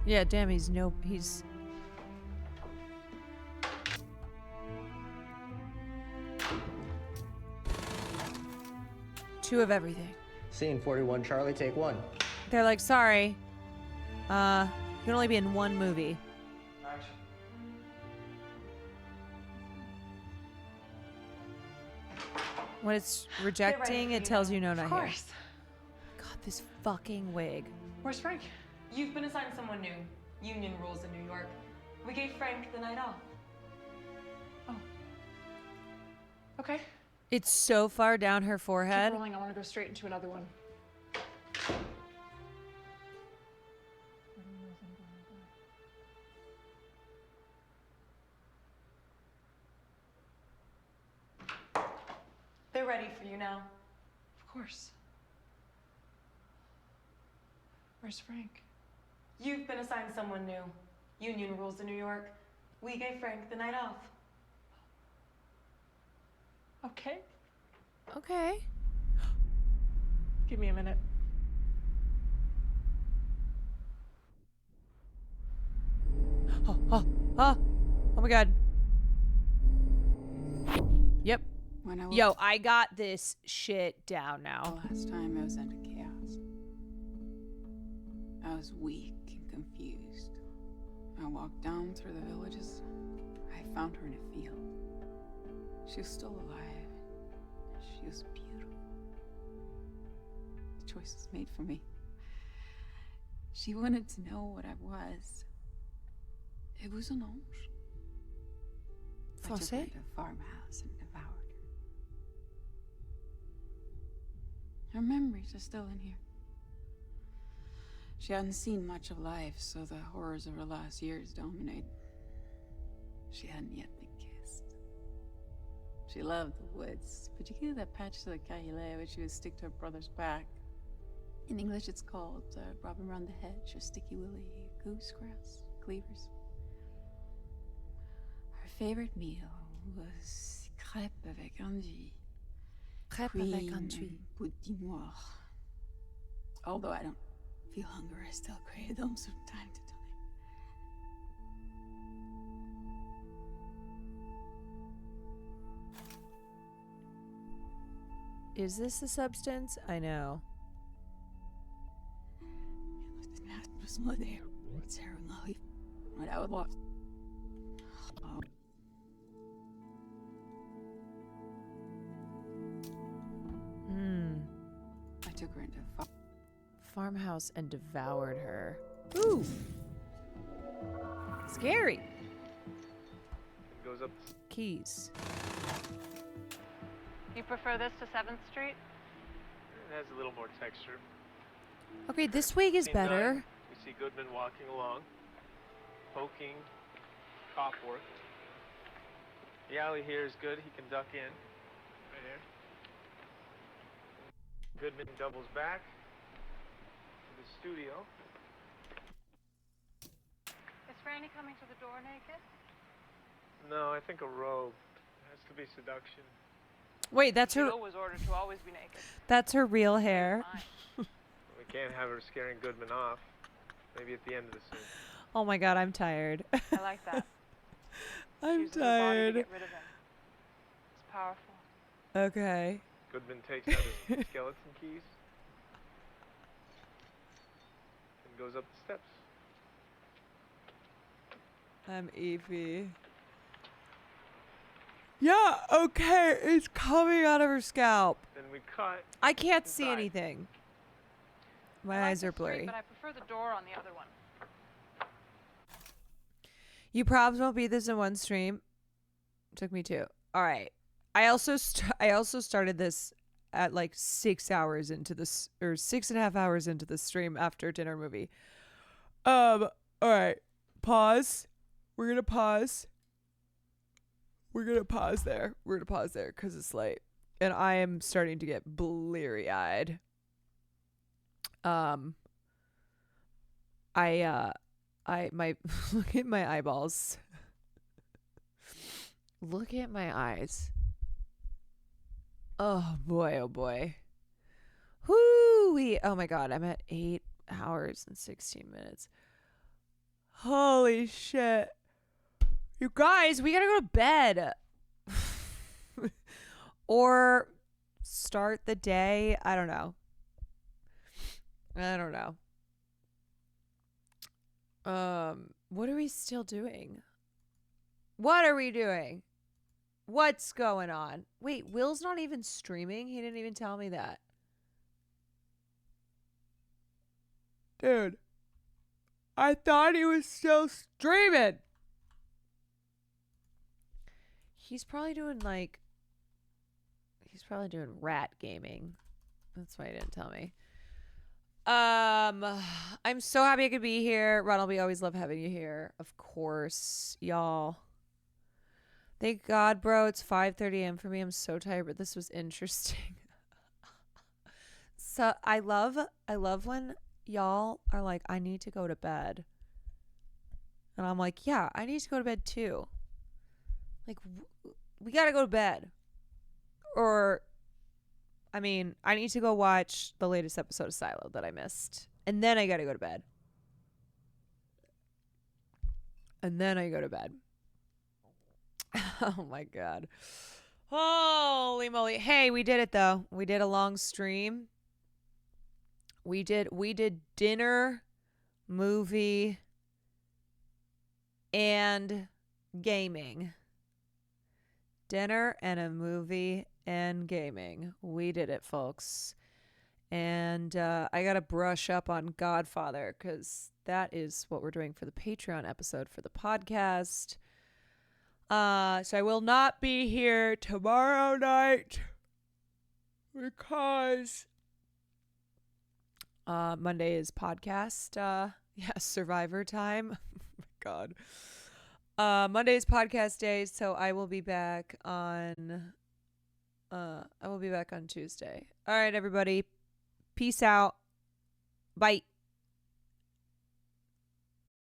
Yeah, damn, he's... Two of everything. Scene 41, Charlie, take one. They're like, sorry. You can only be in one movie. Action. When it's rejecting, it tells you no, not Of here. course. God, this fucking wig. Where's Frank? You've been assigned someone new. Union rules in New York. We gave Frank the night off. Okay. It's so far down her forehead. Keep rolling. I want to go straight into another one. They're ready for you now. Of course. Where's Frank? You've been assigned someone new. Union rules in New York. We gave Frank the night off. Okay. Okay. Give me a minute. Oh my god. Yep. When I Yo, I got this shit down now. The last time I was under chaos. I was weak and confused. I walked down through the villages. I found her in a field. She was still alive. She was beautiful. The choice was made for me. She wanted to know what I was. It was an ange. I took her Français? to a farmhouse and devoured her. Her memories are still in here. She hadn't seen much of life, so the horrors of her last years dominate. She hadn't yet been kissed. She loved the woods, particularly that patch to the Kahile, which she would stick to her brother's back. In English, it's called robin round the hedge, or sticky willy, goosegrass, cleavers. Her favorite meal was crêpes avec endive. Crêpes avec endive. Petit noir. Although I don't feel hunger, I still crave them from time to time. Is this a substance? I know. When I would walk. I took her into a farmhouse and devoured her. Ooh. Scary. It goes up. Keys. You prefer this to 7th Street? It has a little more texture. Okay, this wig is Scene better. 9, we see Goodman walking along, poking, cop work. The alley here is good. He can duck in. Right here. Goodman doubles back to the studio. Is Franny coming to the door naked? No, I think a robe. It has to be seduction. Wait, that's her. Jill was ordered to always be naked. That's her real hair. We can't have her scaring Goodman off. Maybe at the end of the scene. Oh my god, I'm tired. I like that. I'm Uses her body to tired. get rid of him. It's powerful. Okay. Goodman takes out his skeleton keys and goes up the steps. I'm Evie. Yeah, okay, it's coming out of her scalp. Then we cut. I can't see inside. anything. My I like eyes are the street, blurry. but I prefer the door on the other one. You probs won't beat this in one stream. Took me 2. All right. I also started this at like 6 hours into this, or 6.5 hours into the stream after dinner movie. All right. Pause. We're gonna pause. We're gonna pause there. We're gonna pause there because it's late, and I am starting to get bleary-eyed. My look at my eyeballs. Look at my eyes. Oh boy, oh boy. Whoo-wee. Oh my god, I'm at 8 hours and 16 minutes. Holy shit. You guys, we gotta go to bed. Or start the day. I don't know. What are we still doing? What are we doing? What's going on? Wait, Will's not even streaming? He didn't even tell me that. Dude, I thought he was still streaming. He's probably doing rat gaming. That's why he didn't tell me. I'm so happy I could be here. Ronald, we always love having you here. Of course, y'all. Thank God, bro. It's 5:30 a.m. for me. I'm so tired, but this was interesting. So I love when y'all are like, I need to go to bed. And I'm like, yeah, I need to go to bed too. Like, we gotta go to bed. Or, I mean, I need to go watch the latest episode of Silo that I missed. And then I gotta go to bed. and then I go to bed. Oh my God. Holy moly. Hey, we did it though. We did a long stream. We did dinner, movie, and gaming. Dinner and a movie and gaming. We did it, folks. And I got to brush up on Godfather because that is what we're doing for the Patreon episode for the podcast. So I will not be here tomorrow night because Monday is podcast. Survivor time. Oh my God. Monday is podcast day, so I will be back on Tuesday. All right, everybody. Peace out. Bye.